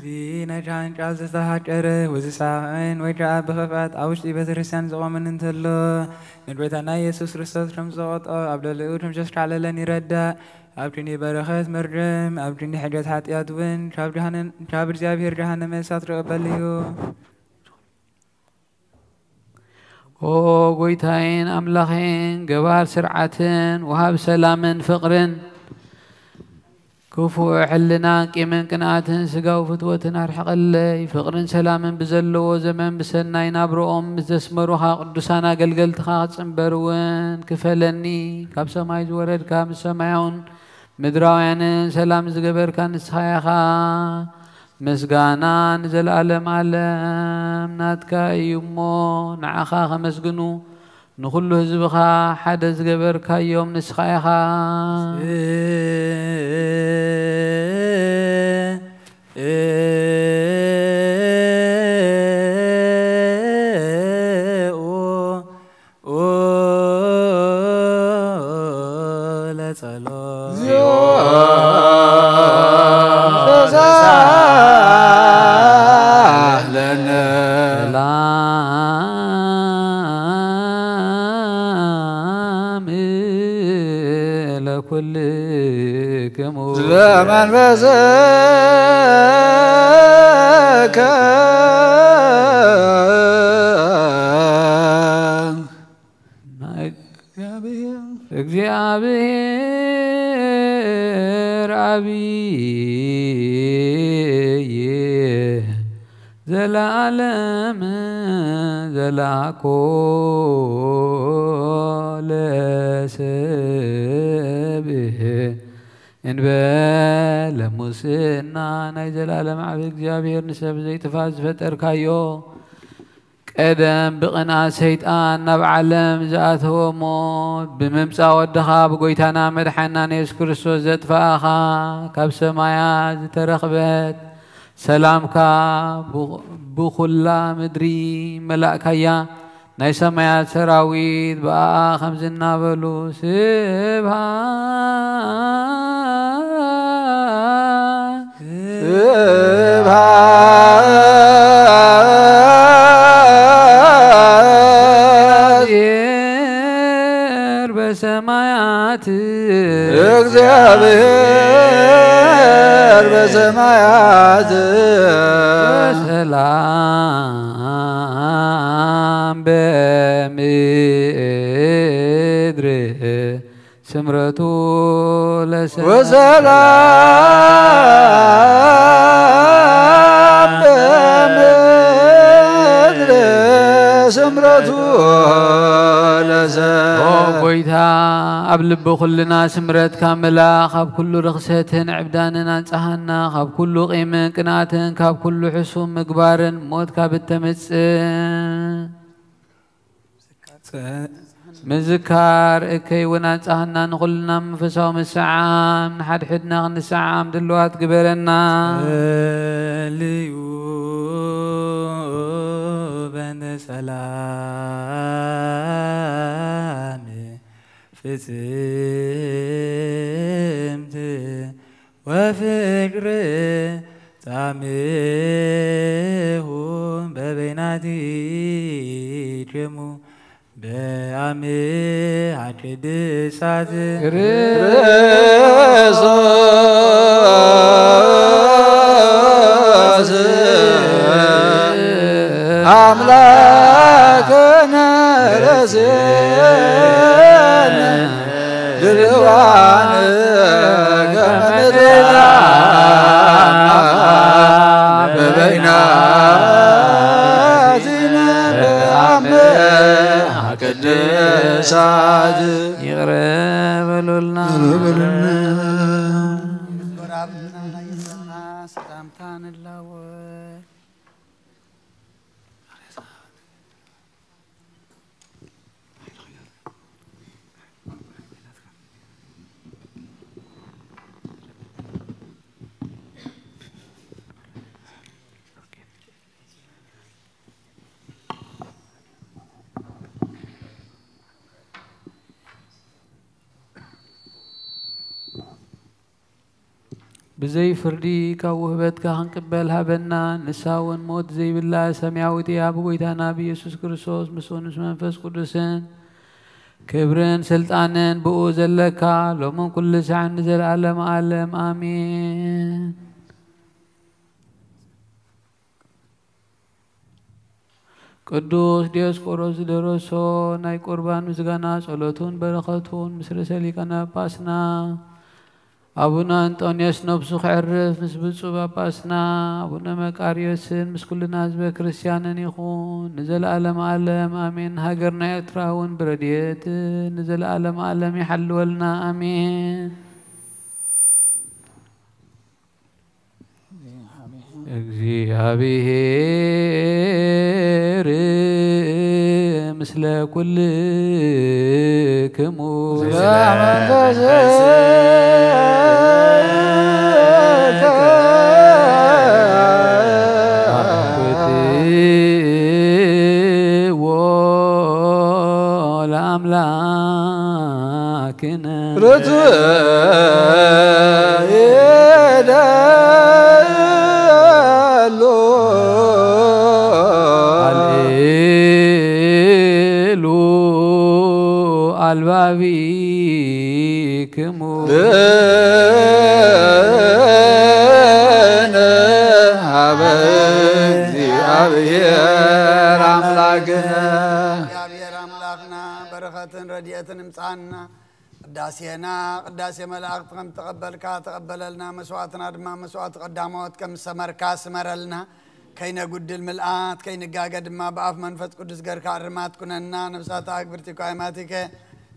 زين جان جاز ساحر وزساين وجا بخفات اوش دي بترسان زومن انتلو ندبتنا يسوع كريستوس رمزات ابدلو رمجس على لني ردا ابتني برخات مرجم ابتني حاجات حتيات وين شاب جابير جهنم ساتر قبليو او غويتاين املاخين جبار سرعتن وهاب سلامن فقرن كفو حلنا كيمن قناتن سغاو فتوتن ارحقلي فقرن سلامن بزلو زمن بسناي نابروم بزسمروها قدسانا غلغلتخا صنبرون كفلني كاب سماي زورد كام سمايون مدراوያን سلام زغبر كان سخايخا مسغانا نزل عالم عالم ناتكا يمو نعخا خمسغنو نخلو هزبخا حدا زغبر كايوم نسخايخا زمان بزاك እግዚአብሔር አብይ ዘላለም ዘላኮ ለሰብህ እንበለ ሙስና ናይ ዘላለም ዓብ እግዚአብሔር ንሰብ ዘይጥፋት ዝፈጠርካዮ ቀደም ብቕና ሰይጣን ናብ ዓለም ዝኣተወ ሞት ብምምፃእ ወድኻ ብጎይታና መድሓኒና ኢየሱስ ክርስቶስ ዘጥፋእኻ ካብ ሰማያት ዝተረኽበት ሰላምካ ብኹላ ምድሪ መላእካያ ናይ ሰማያት ሰራዊት በኣ ከም ዝናበሉ እግዚአብሔር በሰማያት እግዚአብሔር በሰማያት ሰላም በምድር ስምረቱ ወሰላም በምድር ስምረቱ ጎይታ ኣብ ልቢ ኩልና ስምረት ካመላ ካብ ኩሉ ርክሰትን ዕብዳንን አንጻሃና ካብ ኩሉ ቂምን ቅንኣትን ካብ ኩሉ ሕሱም ምግባርን ሞት ካብ እተመጽእ مذكار اكي ونانصحنا نقولنا منفساو مسعام نحدحدنا نسعام دلوات قبلنا ليو بن سلام ፍጽምት ወፍቅር ጣዕምሁ በበይናቲክሙ በአምሃ ቅድሳት ክርስቶስ አምላክነ ረሴነ ድልዋን ገመድና በበይናቲነ በአምሃ ቅድሳት ይቅር በሉልና ሰላምታን ላወቅ بزي فردي كوهبت كهن قبل هبنا نساون موت زي بالله سمعوتي يا بويتنا بيسوس كريستوس مسونس منفس قدسن كبرن سلطانن بؤوز لك لومن كل ساعة نزل عالم عالم آمين ቅዱስ ዲዮስቆሮስ ደረሶ ናይ ቁርባን ምስጋና ጸሎቱን በረከቱን ምስለ ሰሊቀነ ጳጳስና አቡነ አንጦንዮስ ነብሱ ከዕርፍ ምስ ብፁዕ ጳጳስና አቡነ መቃርዮስን ምስ ኩልና ህዝበ ክርስቲያንን ይኹን ንዘለዓለም ዓለም አሜን። ሃገርና ኤርትራውን ብረድኤት ንዘለዓለም ዓለም ይሓልወልና አሜን። እግዚአብሔር ምስለ ኩልክሙ ለአምላክነ አልባቢክሙ ሀበ እግዚአብሔር አምላክነ እግዚአብሔር አምላክና በረከትን ረድኤትን እምጻና ቅዳሴና ቅዳሴ መላእክት ከም ተቀበልካ ተቀበለልና መስዋዕትና ድማ መስዋዕት ቀዳሞት ከም ሰመርካ ስመረልና ከይነ ጉድል ምልአት ከይንጋገ ድማ በአፍ መንፈስ ቅዱስ ገርካ እርማት ኩነና ነፍሳት አግብርቲ ቋይማቲከ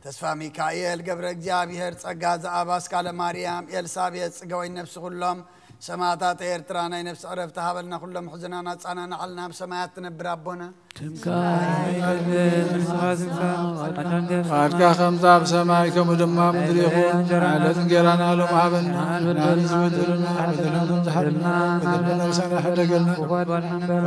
ተስፋ ሚካኤል ገብረ እግዚአብሔር ጸጋ ዘአባስ ካለ ማርያም ኤልሳቤጥ ጽገወይ ነፍስ ሁሎም ሰማዕታት ኤርትራ ናይ ነፍስ ዕረፍቲ ሃበልና ኩሎም ሕዝናና ጻናና ዓልና ብሰማያት ትነብር አቦና فاركا خمسة بسماء كم دماء مدريخون على تنقرانا لهم عبنا نارز ودرنا بدنا تنزحرنا بدنا وسنا حدقلنا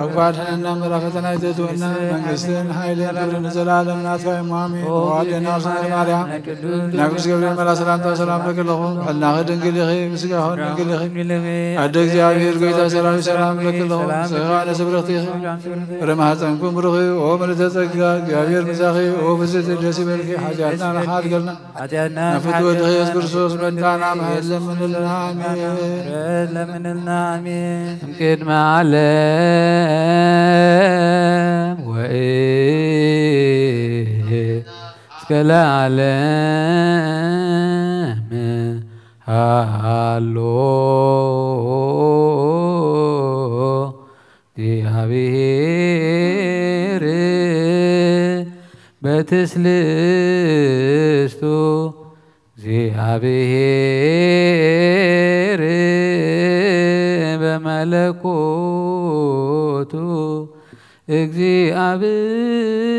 وقعدنا لنا مرفتنا يتدونا من قسلين حيلين قبل زلالم ناتفا إمامي وعدنا رسنا الماريام ناقص قبل ملا سلام تسلام لك اللهم حلنا غدن قليخي مسكاهون قليخي عدك جابير قيتا سلام لك اللهم سيغانا سبرختيخي رمها تنكم برخي ومن تتقى جابير مساخي وفزت الجسي بلكي حاجاتنا لحاد قلنا نفتوى دخيص كرسوس من دانا محل من النامين مكد معلم وإيه سكلا علم هالو እግዚአብሔር በትስልስቱ እግዚአብሔር በመለኮቱ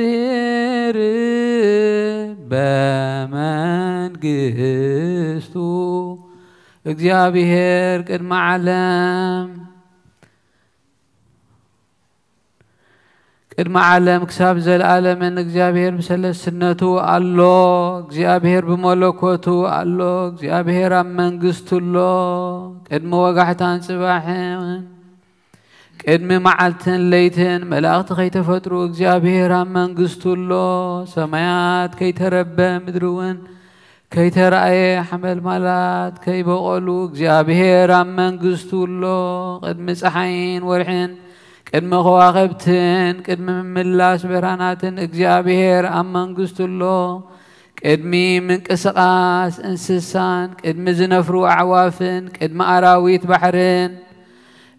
እግዚአብሔር በመንግስቱ እግዚአብሔር ቅድመ ዓለም ቅድመ ዓለም ክሳብ ዘለዓለምን እግዚአብሔር ብሰለስነቱ ኣሎ እግዚአብሔር ብመለኮቱ ኣሎ እግዚአብሔር ኣብ መንግስቱ ኣሎ ቅድመ ወጋሕታን ጽባሕን ቅድመ መዓልትን ለይትን መላእክት ከይተፈጥሩ እግዚአብሔር ኣብ መንግስቱ ኣሎ ሰማያት ከይተረበ ምድርውን ከይተረአየ ሓመል ማላት ከይበቆሉ እግዚአብሔር ኣብ መንግስቱ ኣሎ ቅድመ ፀሓይን ወርሕን ቅድመ ከዋኽብትን ቅድመ ምምላስ ብርሃናትን እግዚአብሔር ኣብ መንግስቱ ኣሎ ቅድሚ ምንቅስቃስ እንስሳን ቅድሚ ዝነፍሩ ኣዕዋፍን ቅድሚ ኣራዊት ባሕርን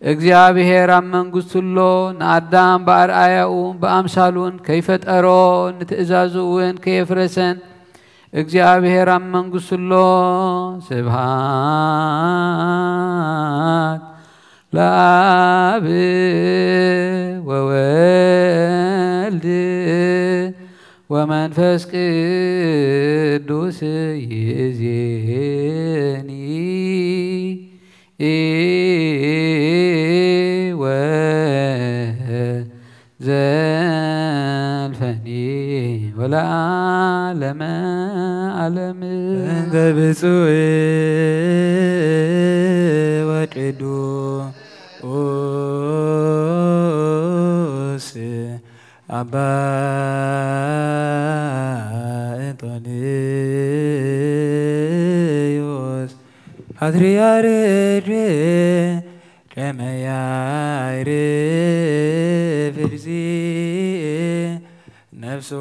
እግዚአብሔር ኣብ መንግስቱ ኣሎ ንኣዳም በኣርኣያኡ በኣምሳሉን ከይፈጠሮ ንትእዛዙውን ከየፍረሰን እግዚአብሔር ኣብ መንግስቱ ኣሎ ስብሃት ለአብ ወወልድ ወመንፈስ ቅዱስ ይእዜኒ ወዘልፈኒ ወለዓለመ ዓለም እንተ ብፁዕ ወቅዱስ አባ እንጦንዮስ ፓትርያርክ ከመያዕርፍ እግዚእ ነፍሶ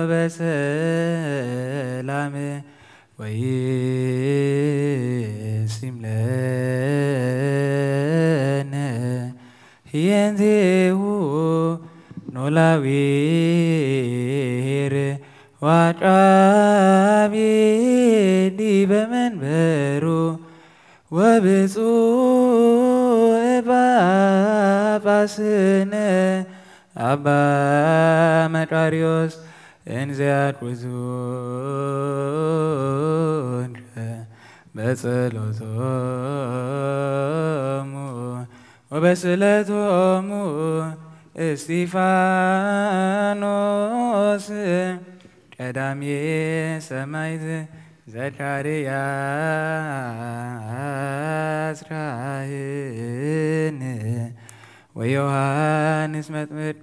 በሰላም ወይሲም ለነ ሂየንቴሁ ኖላዊር ዋቃቢ ዲበ መንበሩ ወብፁዕ ጳጳስነ አባ መቃርዮስ እንዘያኩዙን በጸሎቶሙ ወበስእለቶሙ እስጢፋኖስ ቀዳሜ ሰማዕት ዘካርያስ ካህን ወዮሐንስ መጥምቅ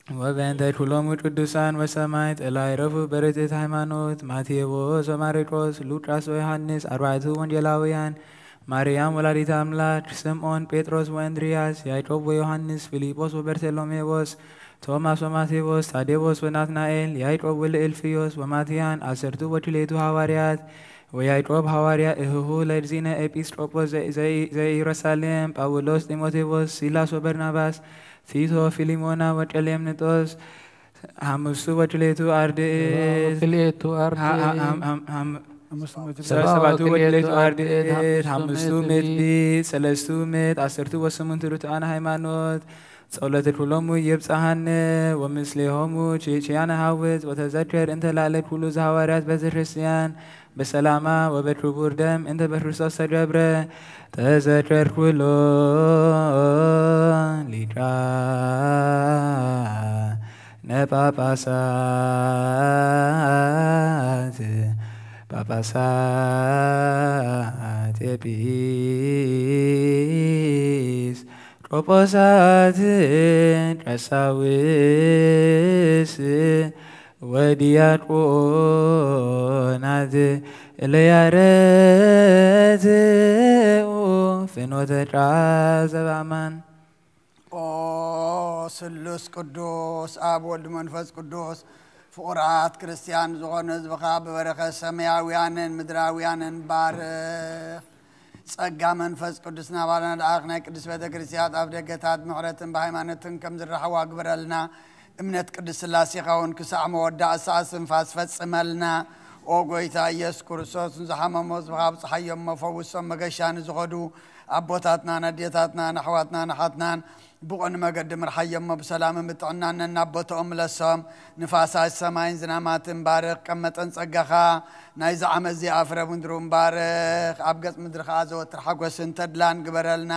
ወበእንተ ኩሎሙ ቅዱሳን ወሰማዕት እላዕረፉ በርትዕት ሃይማኖት ማቴዎስ ወማርቆስ ሉቃስ ወዮሐንስ አርባዕቱ ወንጌላውያን ማርያም ወላዲተ አምላክ ስምዖን ጴጥሮስ ወእንድርያስ ያዕቆብ ወዮሐንስ ፊልጶስ ወበርተሎሜዎስ ቶማስ ወማቴዎስ ታዴዎስ ወናትናኤል ያዕቆብ ወልእልፍዮስ ወማትያን አሰርቱ ወክልኤቱ ሐዋርያት ወያዕቆብ ሐዋርያ እህሁ ለእግዚእነ ኤጲስቆጶስ ዘኢየሩሳሌም ጳውሎስ ጢሞቴዎስ ሲላስ ወበርናባስ ቲቶ ፊሊሞና ወቀሌምንጦስ ሐሙስቱ ወክልኤቱ አርድእት ሰባቱ ወክልኤቱ አርድእት ሐሙስቱ ምዕት ሰለስቱ ምዕት አሰርቱ ወስምንቱ ርቱዓነ ሃይማኖት ጸሎተ ኩሎሙ ይብጽሐነ ወምስሌሆሙ ቺያነ ሐውፅ ወተዘከር እንተ ላዕለት ኩሉ ዘሐዋርያት ቤተ ክርስቲያን በሰላማ ወበክቡር ደም እንተ በክርስቶስ ተገብረ ተዘከር ኩሎ ሊቃነ ጳጳሳት ኤጲስ ቆጶሳት ቀሳውስት ወዲያቆናት እለያረትዑ ፍኖተ ዘበአማን ኦ ስሉስ ቅዱስ አብ ወልድ መንፈስ ቅዱስ ፍቁራት ክርስቲያን ዝኾኑ ህዝብኻ ብበረኸት ሰማያውያንን ምድራውያንን ባርኽ ጸጋ መንፈስ ቅዱስ ናባልና ለአኽ ናይ ቅዱስ ቤተ ክርስቲያን ኣብ ደገታት ምሕረትን ብሃይማኖትን ከም ዝረኸቡ ግብረልና እምነት ቅዱስ ሥላሴ ኸውን ክሳዕ መወዳእ ሰዓስን ፈጽመልና ኦ ጎይታ ኢየሱስ ክርስቶስ ዝሓመሙ ህዝብኻ ብፀሓዮም መፈውሶም መገሻን ዝኸዱ ኣቦታትና ነዴታትና ናሕዋትና ናሓትናን ብቕን መገዲ ምርሓዮም ብሰላምን ብጥዕናን እናቦቶኦም ለሶም ንፋሳት ሰማይን ዝናማትን ባርኽ ቀመጠን ጸጋኻ ናይ ዝዓመት እዚኣ ፍረ ምድሩን ባርኽ ኣብ ገጽ ምድሪ ከዓ ዘወትር ሓጐስን ተድላን ግበረልና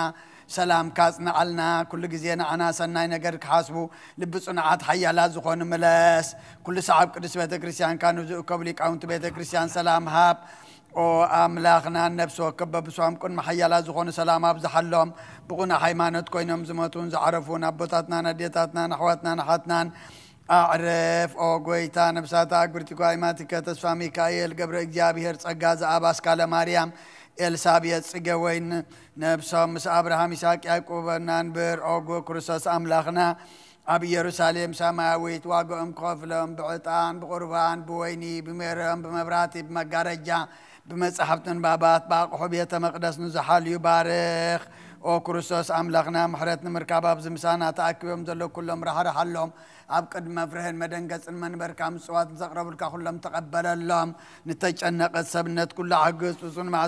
سلام كاسنا علنا كل جزينا أنا سناي نجر كحاسبو لبسنا عاد حيا لا زخون ملاس كل صعب قدس بيت كريستيان كانوا قبلك أو أنت بيت كريستيان سلام هاب أو أملاخنا النفس وكبب بسوام كن محيا لا زخون سلام هاب زحلهم بقونا حيمانت كوينهم زمتون زعرفونا بطاتنا نديتاتنا نحواتنا نحاتنا أعرف أو قويتا نبساتا أقبرتي قائماتك تسفى ميكايل قبر إجابير تسقاز أباس كالا مريم إلسابيت سقوين نبسا مس أبراهام إساك يعقوب نانبر أو كرسوس أملاخنا أبي يروساليم سماويت واقو أمقفلهم بعطان بقربان بويني بميرم بمبراتي بمقارجة بمصحفتن بابات باقو حبية مقدس نزحال يبارك أو كرسوس أملاخنا محرتنا مركباب زمسانا تأكبهم دلو كلهم رح رحلهم أبقد مفرهن مدنقص المنبر كام صوات زقرب لك كلهم تقبل اللهم نتجنق السبنت كل عقص وصن مع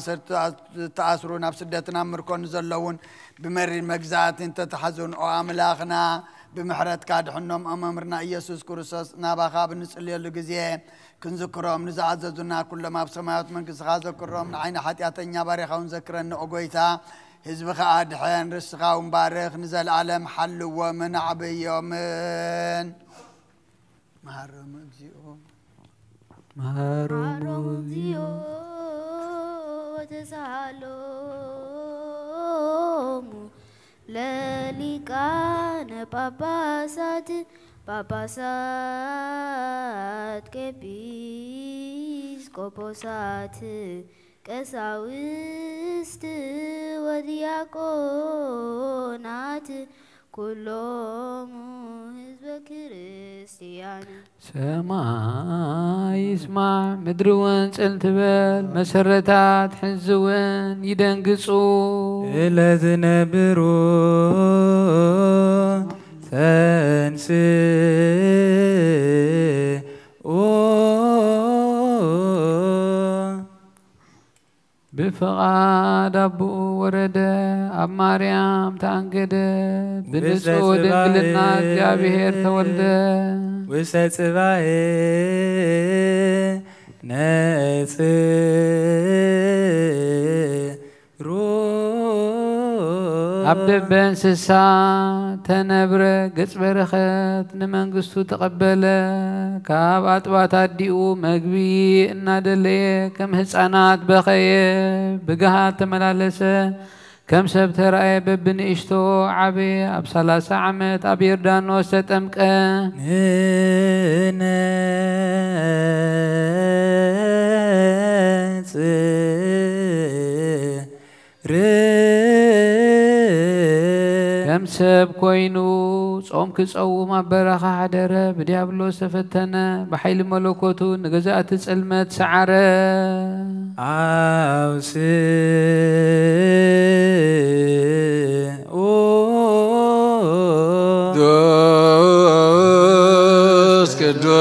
تأثرون بسدتنا مركون زلون بمرين مجزات انت تحزن أو أملاخنا بمحرت كاد حنهم أمرنا يسوع كرسوس نابخاب نسأل اللجزية كنذكرهم نزعززنا كل ما بسماوات من كسخازكرهم عين حتياتنا بارخ ونذكرنا أقويتا حزب خاد حين رسخا ومبارخ نزل عالم حل ومن عبي يومين محرم زيو وتسالوم لليكان باباسات كبيس كوبوسات كساوست ودياقونات كلهم حزب كريستيان سماي يسمع مدروان سلتبل مسرتات حزوان يدنقصو إلا ذنبرو ثانسي بفقاد أبو ورد أب مريم تانقد بنسو دنقلنا جابهير تولد وستبعي عبد بنسسا تنبر قص برخت نمنقستو تقبل كاب أطبات أديو مقبي نادلي كم هسانات بخيب بقهات تملالسة كم سبت رأي ببن إشتو عبي أب 30 عمت أب يردان وست أمكا كم سب كوينو صوم كصوم برخة حدرة بديابلو سفتنا بحيل ملوكوتو نجزات تسلمت سعرة عاوسي دوس كدوس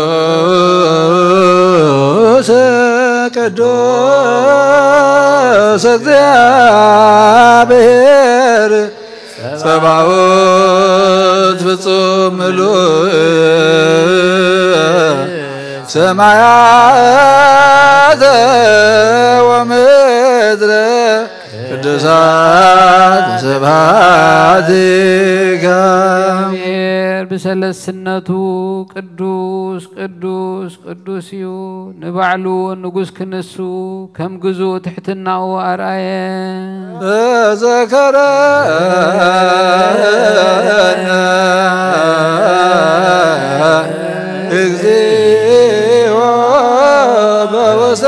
كدوس እግዚአብሔር سبعوت فصوم ملوء سمايات ومدر ቅዱሳት ስብሐቲከ بسلسنته ቅዱስ ቅዱስ ቅዱስ እዩ ንባዕሉ ንጉስ ክነሱ ከም ግዙ ትሕትናኡ አርአየ ተዘከረና እግዚኦ በውስተ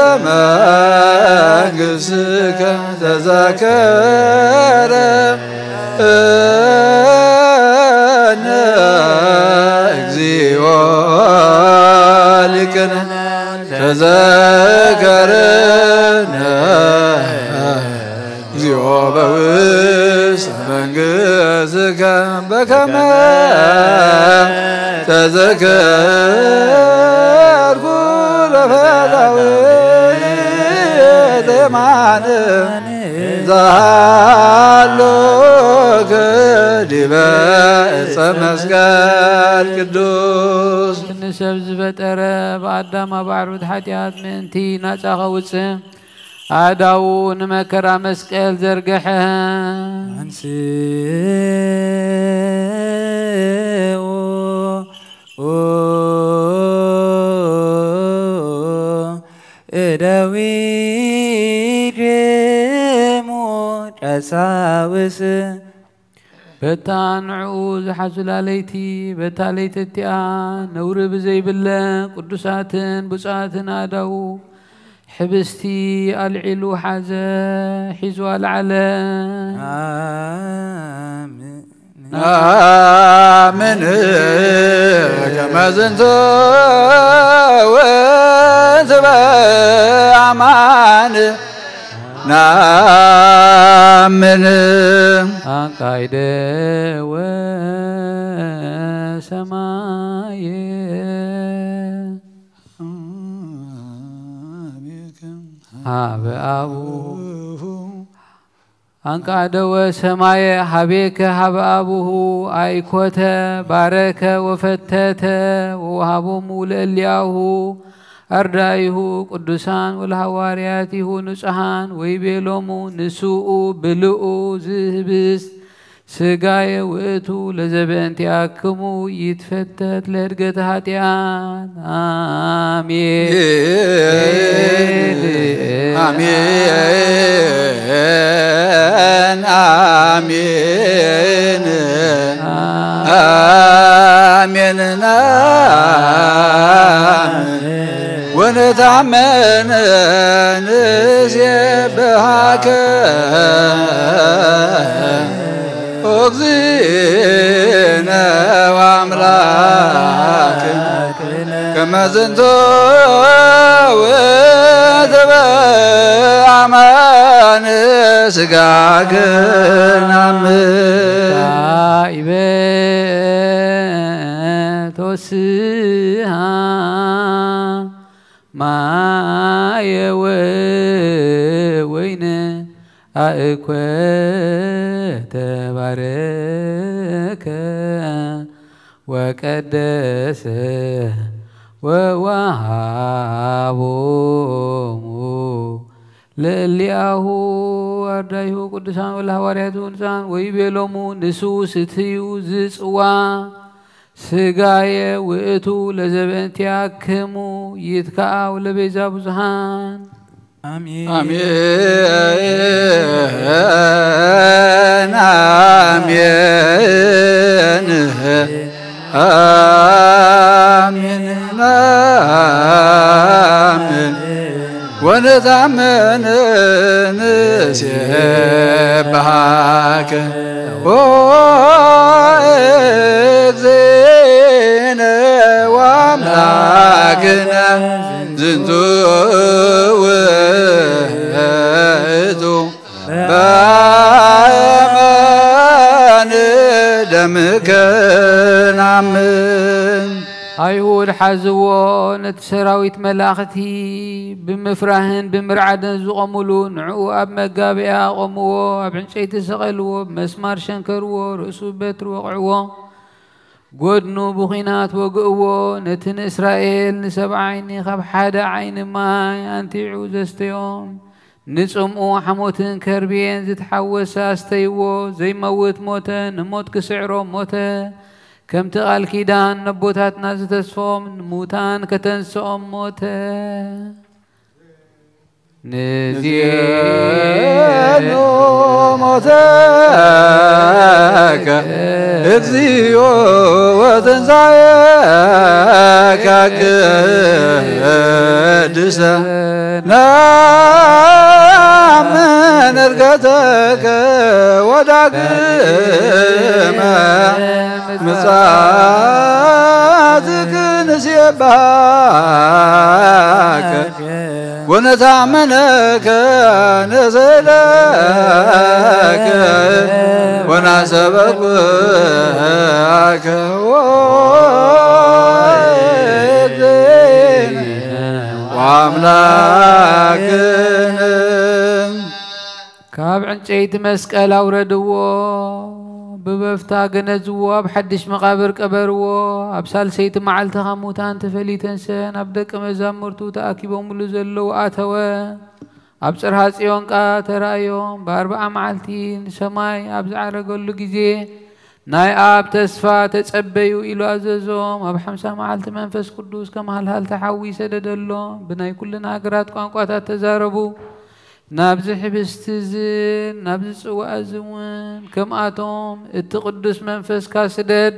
መንግሥትከ ተዘከረ እግዚኦ ሊቅነ ተዘከረነ እግዚኦ በውስተ መንግሥትከ በከመ ተዘከርኩ ለፈታዊት የማነ ዛሃሎከ ዲበ ዕፀ መስቀል ቅዱስ ንሰብ ዝፈጠረ ብኣዳም ኣብ ባዕሩት ሓጢኣት ምእንቲ ናፃ ኸውፅእ أداو نمكر مسكال زرقحة بتان عوز حزل ليتي بتاليت التيان نور بزي بالله قدساتن بساتن أداو حبستي العلو حزا حزو العلا آمين آمين كما زنتو وانت بأمان نامن أقايد وسماي هاب أبو أنقاد وسماي حبيك هاب أبوه أيكوت بارك وفتت وهابو مول الياهو أردايه قدسان والهوارياته نسحان ويبيلومو نسوء بلؤو زهبس سقايا وقتو لزبنت ياكمو يتفتت لرقت هاتيان آمين آمين آمين آمين ونتعمن نسيبهاك أغزينا وعملاك كما زنتو وتبع عمان سقاك نعمل تائبة توسيها ما يوين أكوى تبارك وقدس ووهابهم للياهو أردايه قدسان والهواريات ونسان ويبيلومو نسو ستيو زسوا سقايا وقتو لزبنت ياكمو يتكاو لبيزا بزهان آمين آمين آمين آمين آمين ونتعمن نسيبهاك وإذن واملاكنا زنتو وإذو بأمان دمك نعمن أيهود حزوو نتسراويت ملاختي بمفراهن بمرعدن زغمولو نعو أب مقابئة غموو أب عنشيت سغلوو بمسمار شنكروو رأسو بيت وقعوو قدنو بخينات وقعوو نتن إسرائيل نسب عيني خب حدا عين ماي أنتي عوزستيوم نسمو حموتن كربين زي تحوس استيوو زي موت موتا نموت كسعرو موتا كم تقال كيدان نبوتاتنا زتسفوم نموتان كتنسوم موتا نزيانو موتاك اكزيو وتنزايك قدسة نعم نرقتك وداقما مصادق نسيباك ونتعمنك نزلك ونعسبك وعملاكنا كاب عنشيت مسكال أوردوو ببفتا جنزوا بحدش مقابر كبروا أبسال سيت معلت خموتان تفلي تنسان أبدك مزامرتو تأكيبهم لزلو آتوا أبصر هاسيون كا ترايوم بأربع معلتين سماي أبزع رجل جزء ناي آب تسفى تتسبيو إلو أززوم أب حمسة معلت منفس قدوس كما هل تحوي سددلو بناي كلنا قرات قانقوات تزاربو نابز حبستزن نابز وأزون كم آتوم التقدس منفس كاسدد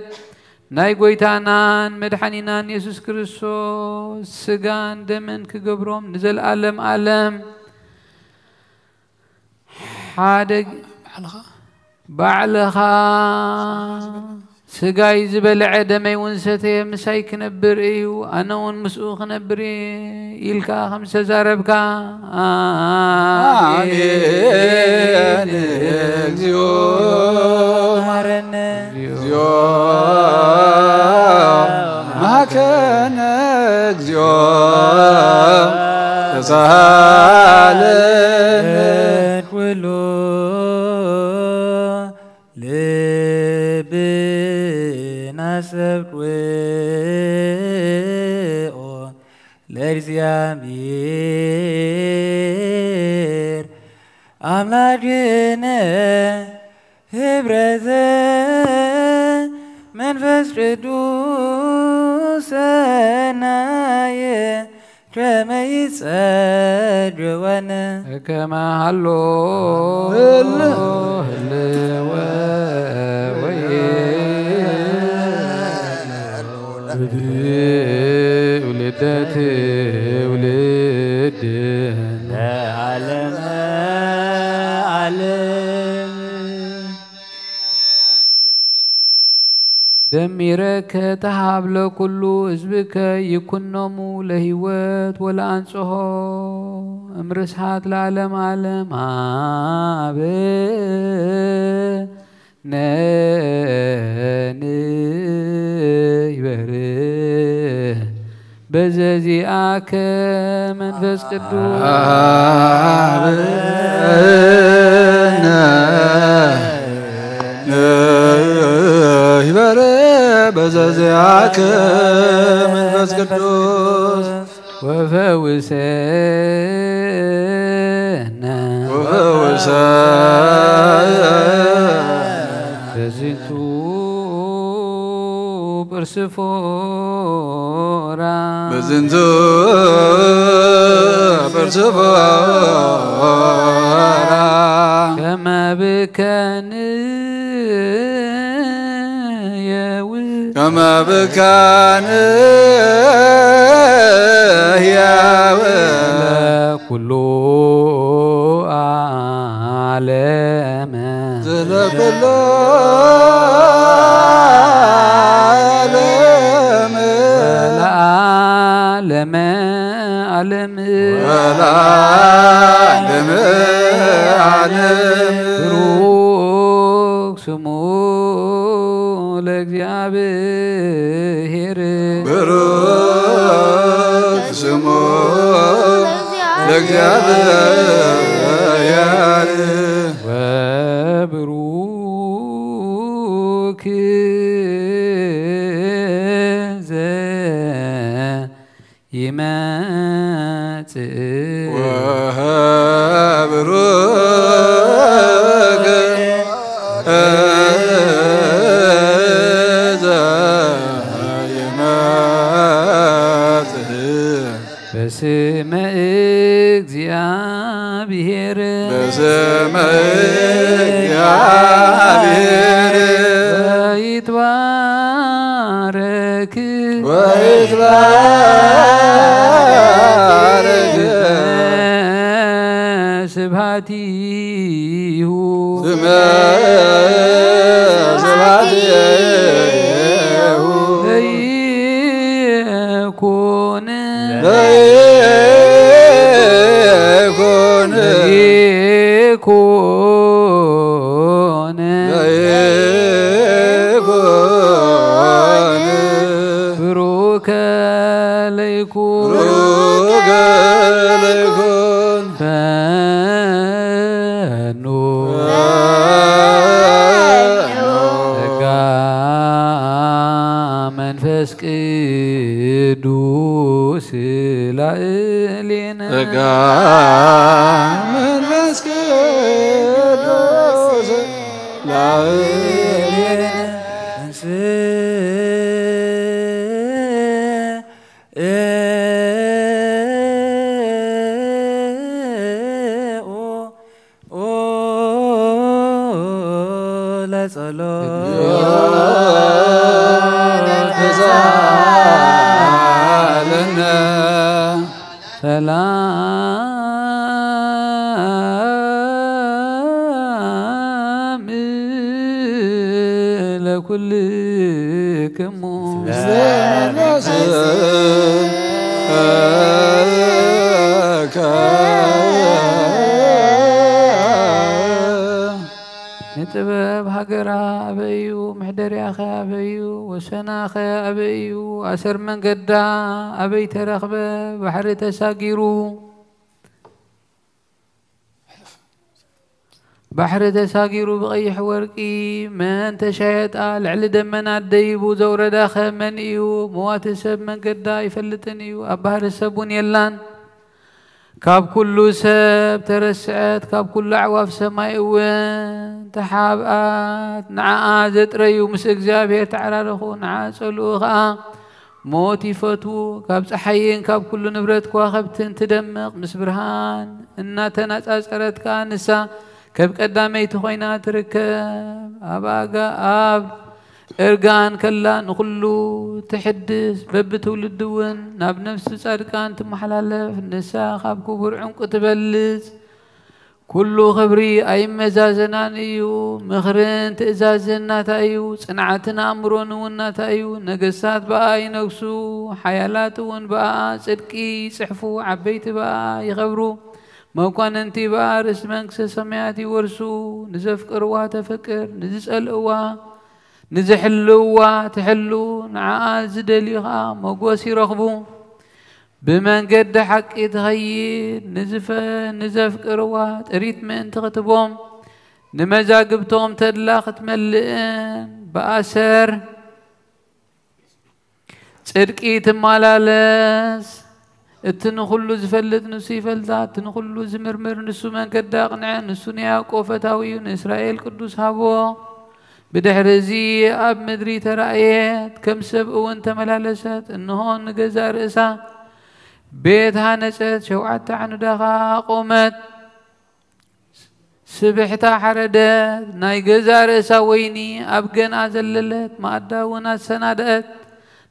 ناي قويتانان مدحنينان يسوس كريستوس سجان دمن كجبروم نزل عالم حادق بعلها سجاي زبل عدمي ونسته مساي كنبر إيو أنا ونمسؤوخ نبري إلكا 5000 ربكا آمين إكزيو إكزيو ما كان إكزيو تسهل كله سبت وقو لرزيامير أملاكنا هبرزة منفس ردوسنا كما يسأل جوانا كما هلو ولدت ولد عالم عالم دميرك تهاب لكل حزبك يكنمو لهوات ولا أنصه امرسحات العالم عالم بزازياك منفس قدوس بزازياك منفس قدوس وفوسنا بزيتو برسفورا بزنتو برسفورا كما بكان كما بكان يا كل عالم كل عالم عالم عالم عالم بروك سمو لእግዚአብሔር بروك سمو لእግዚአብሔር وبروك يماتئ وبروك بسم እግዚአብሔር بسم እግዚአብሔር ويتبارك ويتبارك سبحانه ليكون بروك ليكون فانو منفس قدوس لاء لنا سلام لكلكم نتباب هجرا أبيو محدري أخي أبيو وسنا أخي أبيو أسر من قدا أبي ترخبة بحر تساقيرو بحر تساقيرو بغيح ورقي من تشايت العل دمنا الديبو زور داخل من إيو مواتسب من قدا يفلتن إيو أبهر السبون يلان كاب كل سب ترسعت كاب كل عواف سماي وين تحابات نعازت ريو مس اغزابير تعرارخو نعاسلوخا موتي فتو كاب صحيين كاب كل نبرت كواخبتن تدمق مس برهان ان تناصصرت كانسا كب قدامي تخوينا تركب اباغا اب ارغان كلا نخلو تحدث ببتولدون ناب نفس صادقان تمحلالف نسا خاب كبر عنق تبلز كل خبري اي مزازنان ايو مخرن تازازنا تايو صنعتنا امرون ونا تايو نغسات باي نغسو حيالات ون با صدقي صحفو عبيت با يخبرو موكان انتي بارس منكس سمياتي ورسو نزفقروا تفكر نزسالوا نزحلوا تحلوا نعاز دليها مقوسي رخبو بمن قد حق يتغير نزف قروات ريت من تغتبهم نمزاقبتهم تدلاخ تملئن بأسر صدقي تمالالس اتنخلو زفلت نسو يفلتات تنخلو زمرمر نسو من قد اقنع نسو نياقو فتاويون إسرائيل قدوس هابو بدحرزي أب مدري ترأيت كم سبق وانت ملالست انه نقزا رأسا بيتها نست شوعت عنو داخا قومت سبحتا حردت ناي قزا رأسا ويني أبقن أزللت ما أداونا السنادت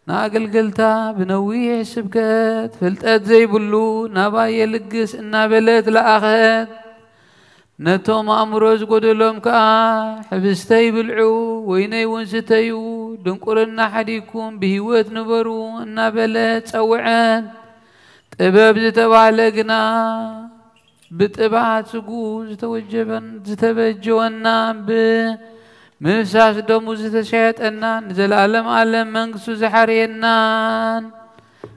ناقل قلتا بنويه سبكت فلتت زي بلو نابا يلقس إنا بلت لأخت نتوم أمروز قدلهم كا حبستي بالعو ويني ونستيو دنقرنا حديكم بهوت نبرو إنا بلت سوعان تباب زتبالقنا بتبعات سقو زتبجونا بمفساس دومو زتشيطنا نزل عالم عالم منقسو زحرينا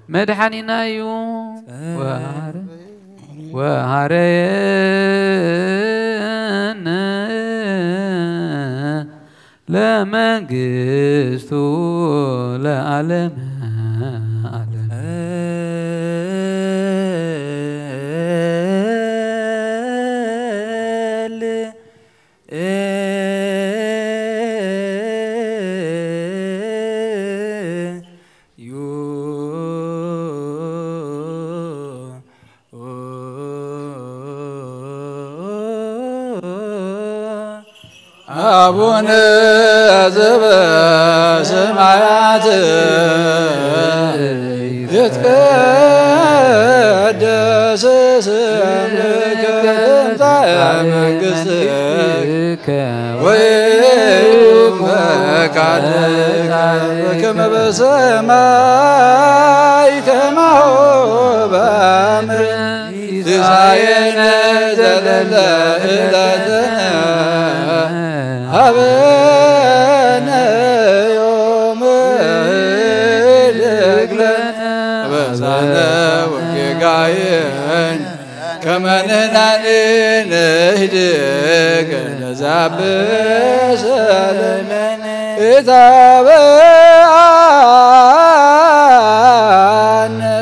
مدحننا يوم وهرينا لا منقستو لا علم أبونا سمعت يتقدس اسمك تمتع منقصتك ويومك عدلك كما بسماء كما هو بأمر تسعين زلل إلتنا أبنا يوم لقلنا بسانا وكيقاين كمان نهدك نزعب سالنا إتابعان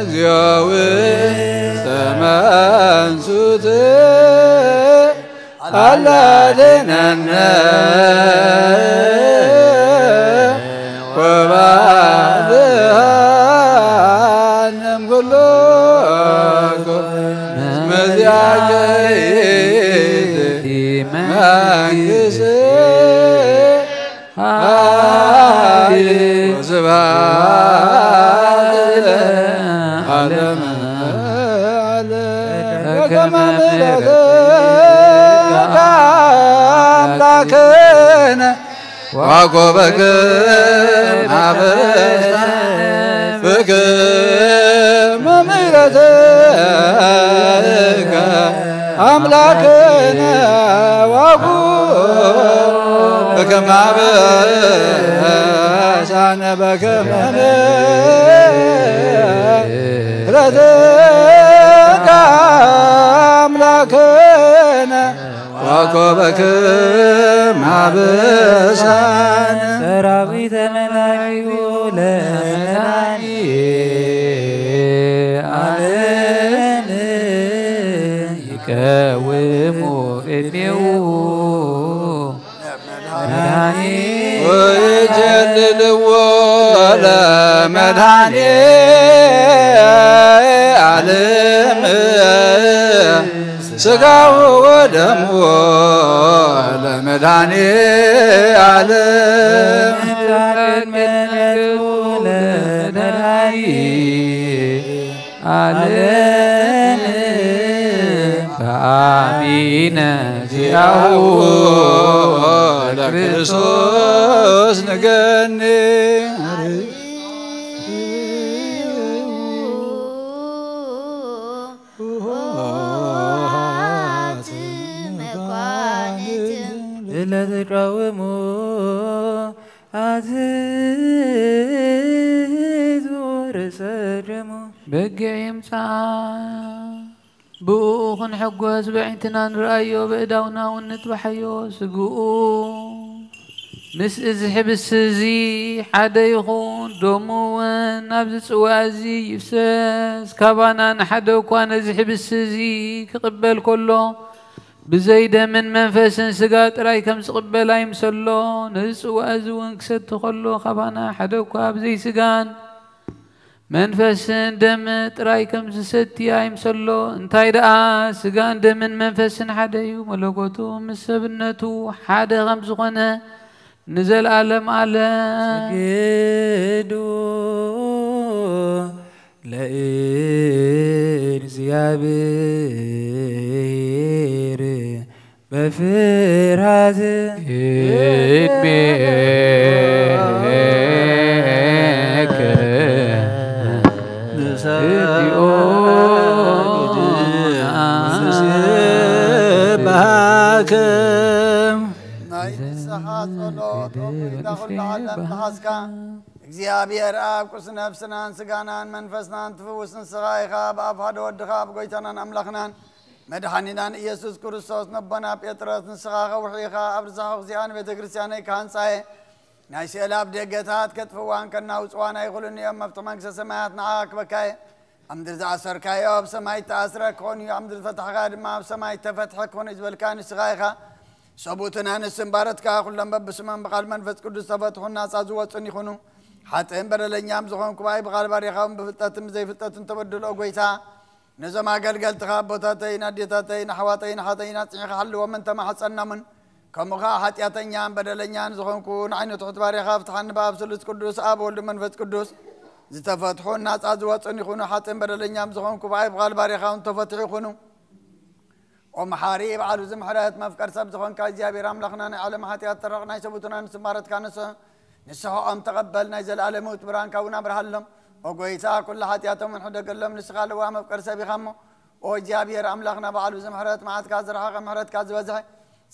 زيوي سمان سوتي على አድነነ ወባድሃንም ኩሉ መዚያየት መንግሥት ኃይል ወስብሐት ለዓለመ በከመ ምሕረትከ አምላክነ ወአቆበክም በከመ ምሕረትከ አምላክነ ወአቆበክም በከመ ምሕረትከ አምላክነ ወአቆበክም አበሳነ ሰራዊተ መላእክቱ ለመድኃኒዓለም ይቀውሙ እኔው ወይጀልልዎ ለመድኃኒዓለም ሥጋው ወደሙ ለመድኃኒዓለም ለመድኃኒዓለም በአሚነ ዚአሁ ለክርስቶስ ንገኒ ለተቃወሙ አትቱ ርእሰደሙ በጊዕ ይምፃ ብኡ ክንሕጐስ ብዕንትና ንርአዮ ብእዳውና እውን ንጥባሓዮ ስግኡ ምስ እዚ ሕብስ እዚ ሓደ ይኹን ዶሙ እውን ናብዚ ፅዋዕ እዚ ይፍሰስ ካባና ንሓደ እኳ ነዚ ሕብስ እዚ ክቕበል ከሎ ብዘይ ደምን መንፈስን ስጋ ጥራይ ከም ዝቕበል ኣይምሰሎ ነዚ ፅዋዕ እዚ እውን ክሰቲ ከሎ ካባና ሓደ እኳ ብዘይ ስጋን መንፈስን ደም ጥራይ ከም ዝሰቲ ኣይምሰሎ እንታይ ደኣ ስጋን ደምን መንፈስን ሓደ እዩ መለኮቱ ምስ ሰብነቱ ሓደ ከም ዝኾነ ንዘለዓለም ዓለም ስግዱ ለእግዚአብሔር በፍርሃት እድሜከ ንስብሐከም ናይ ንስሓ ጸሎት ወኩልና ኩሉ ዓለም ተሓዝካ እግዚአብሔር አብ ቁስ ነፍስናን ስጋናን መንፈስናን ትፍውስ ንስኻ ኢኻ ብኣብ ሓደ ወድኻ ብጎይታናን ኣምላኽናን መድኃኒናን ኢየሱስ ክርስቶስ ነቦና ጴጥሮስ ንስኻ ኸውሒኻ ኣብ ርዛኸ እዚኣን ቤተ ክርስቲያነይ ካህንጻየ ናይ ስእላ ኣብ ደገታት ከጥፍዋን ከናውፅዋን ኣይኽእሉን እዮም መፍቲ መንግሥተ ሰማያት ንዓኻ ክበካየ ኣብ ምድሪ ዝኣሰርካዮ ኣብ ሰማይ ተኣስረ ክኾን እዩ ኣብ ምድሪ ፈታሕካ ድማ ኣብ ሰማይ ተፈትሐ ክኾን እዩ ዝበልካ ንስኻ ኢኻ ሰቡትን ኣንስትን ባረትካ ኩሎም በብስመን ብቓል መንፈስ ቅዱስ ተፈትሑን ናፃ ዝወፁን ይኹኑ ሓጥእን በደለኛም ዝኾንኩ ባይ ብቓል ባሪኻውን ብፍልጠትን ብዘይፍልጠትን ተበድሎ ጎይታ ነዞም ኣገልገልትኻ ኣቦታተይን ኣዴታተይን ኣሕዋተይን ሓተይን ኣፅኒዕኻ ሃልዎምን ተማሓፀናምን ከምኡ ከዓ ሓጢኣተኛን በደለኛን ዝኾንኩ ንዓይነቱ ትሑት ባሪኻ ፍትሓኒ ብኣብ ስሉስ ቅዱስ ኣብ ወልዲ መንፈስ ቅዱስ ዝተፈትሑን ናፃ ዝወፅን ይኹኑ ሓጥእን በደለኛም ዝኾንኩ ባይ ብቓል ባሪኻውን ተፈትሑ ይኹኑ ومحاري بعلو زمحرات مفكر سب زخون كاجيابير أملاخنا نعلم حتيات ترقنا يسبوتنا نسمارت كانسه نسحو أم تقبلنا يزل علموت بران كونا برهلم وقويتا كل حتياتهم من حدا قلهم نسخال ومفكر سبي خمو وجيابير أملاخنا بعلو زمحرات معات كازر حاق محرات كاز وزع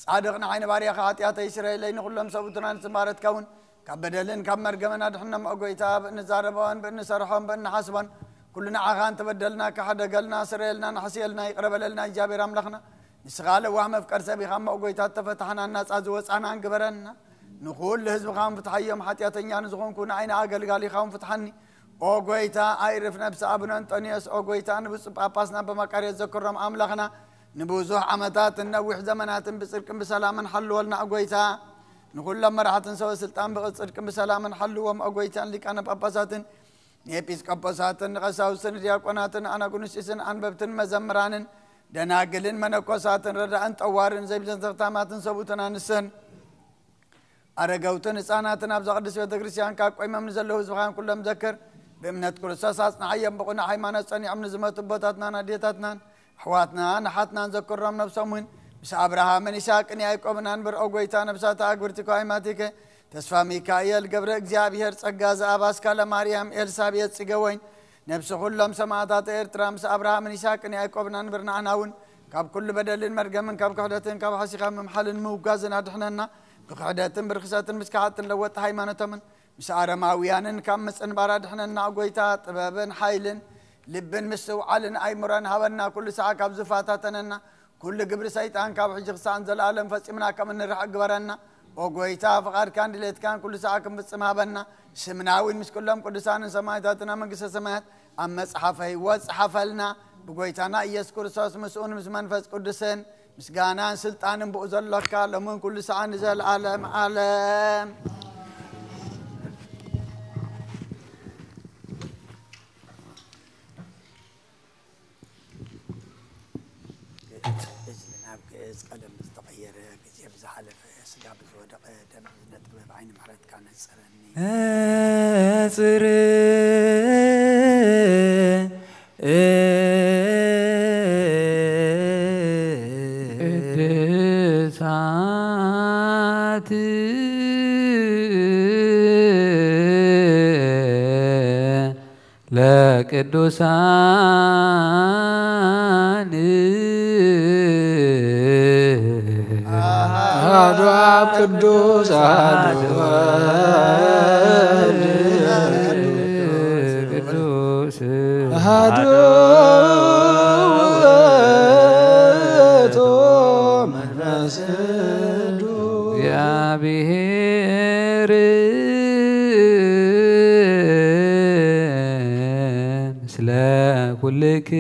صادقنا عين باريخ حتيات يسري لين كلهم سبوتنا نسمارت كون كبدلن كمرقمنا دحنا وقويتا بنزاربون بنسرحون بنحسبون كلنا عغان تبدلنا كحدا قلنا سريلنا نحسيلنا يقرب لنا جابر أملخنا نسغال وهم فكر سبي خام وقويتات تفتحنا الناس أزوز أنا انقبرنا نقول لهزب خام فتحيهم حتى يتنيان زغون كون عين عقل قالي خام فتحني وقويتا عيرف نفس أبن أنطونيوس وقويتا نبس باباسنا بمكاري ذكرهم أملخنا نبوزوح عمتات النوح زمنات بصدق بسلام حلوا لنا أقويتا نقول لما راح تنسوا سلطان بصدق بسلام حلوا أقويتا اللي كان باباسات نيبيس كاباسات غساوسن دياقونات أنا كنسيسن أنببتن مزمران دناقلن منكوسات ردعن طوارن زي بزنتفتامات سبوتنا نسن أرجوتن إنساناتنا أبزغ قدس بيتكريستيان كاكو إمام نزله زبخان كلهم ذكر بأمنة كل ساسنا حيا بقنا حيمانة سني عم نزمت بطاتنا ناديتاتنا حواتنا نحاتنا نذكر رم نفسهم بس أبراهام من إسحاق إن يعقوب ننبر أوجيتان بساتا أقبرتكو أيماتك تسفى ميكائيل قبر إجابير سجاز أباس كلا مريم إلسابيت سجوين نفس كلهم سماعات إرترام بس أبراهام من إسحاق إن يعقوب ننبر نعناون كاب كل بدل المرجم من كاب كحدتين كاب حسيقام محل موجازنا دحنا بقعداتن برخصاتن مسكحاتن لوت هيمانتمن مس عرماويانن كم مسن بارد حنا نعقويتا طبابن حيلن لبن مسوعلن ايمران هبنا كل ساعه كاب زفاتاتنا كل قبر سيطان كاب حجقسان زلالم فصمنا كم نرح قبرنا وقويتا فقار كان دليت كان كل ساعه كم بصما بنا سمناوين مس كلهم قدسان سمايتاتنا منقس سمايات ام مصحفه وصحفلنا بقويتانا يذكر سوس مسؤول مس منفس قدسن مسجانا سلطان بؤزلك لمن كل ساعة نزل عالم عالم قدم مستغير جيب زحلف سجاب زودق دم نتبه بعين محرت كان يسرني سات لقدوسان أدعى قدوس قدوس يا بهير مثل كلك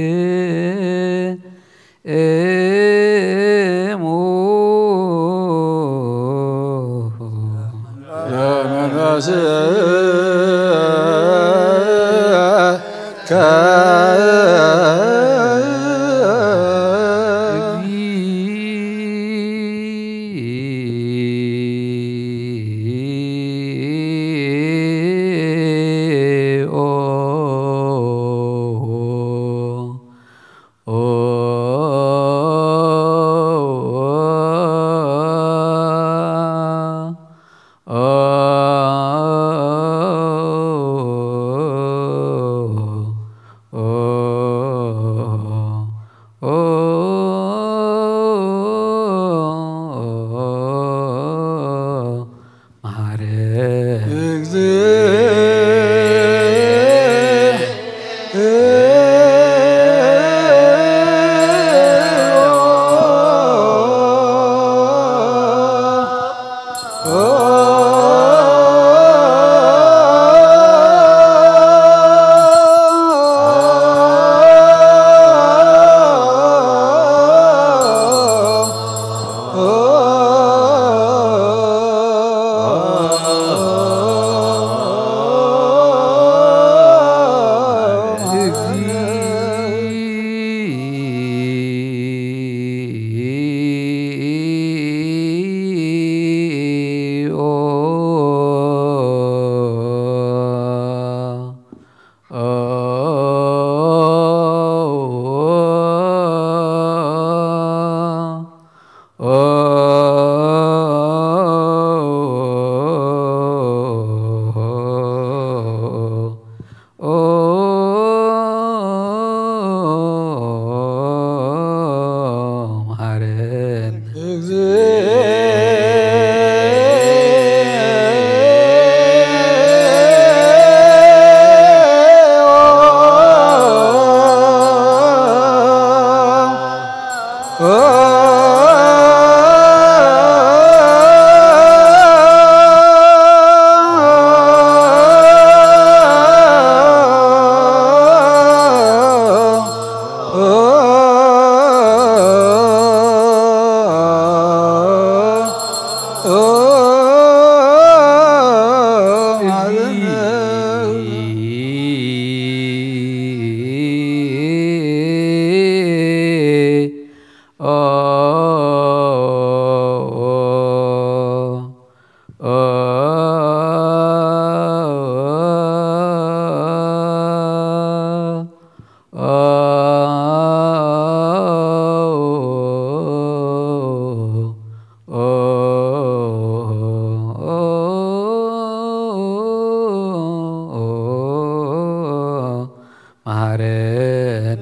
مهارن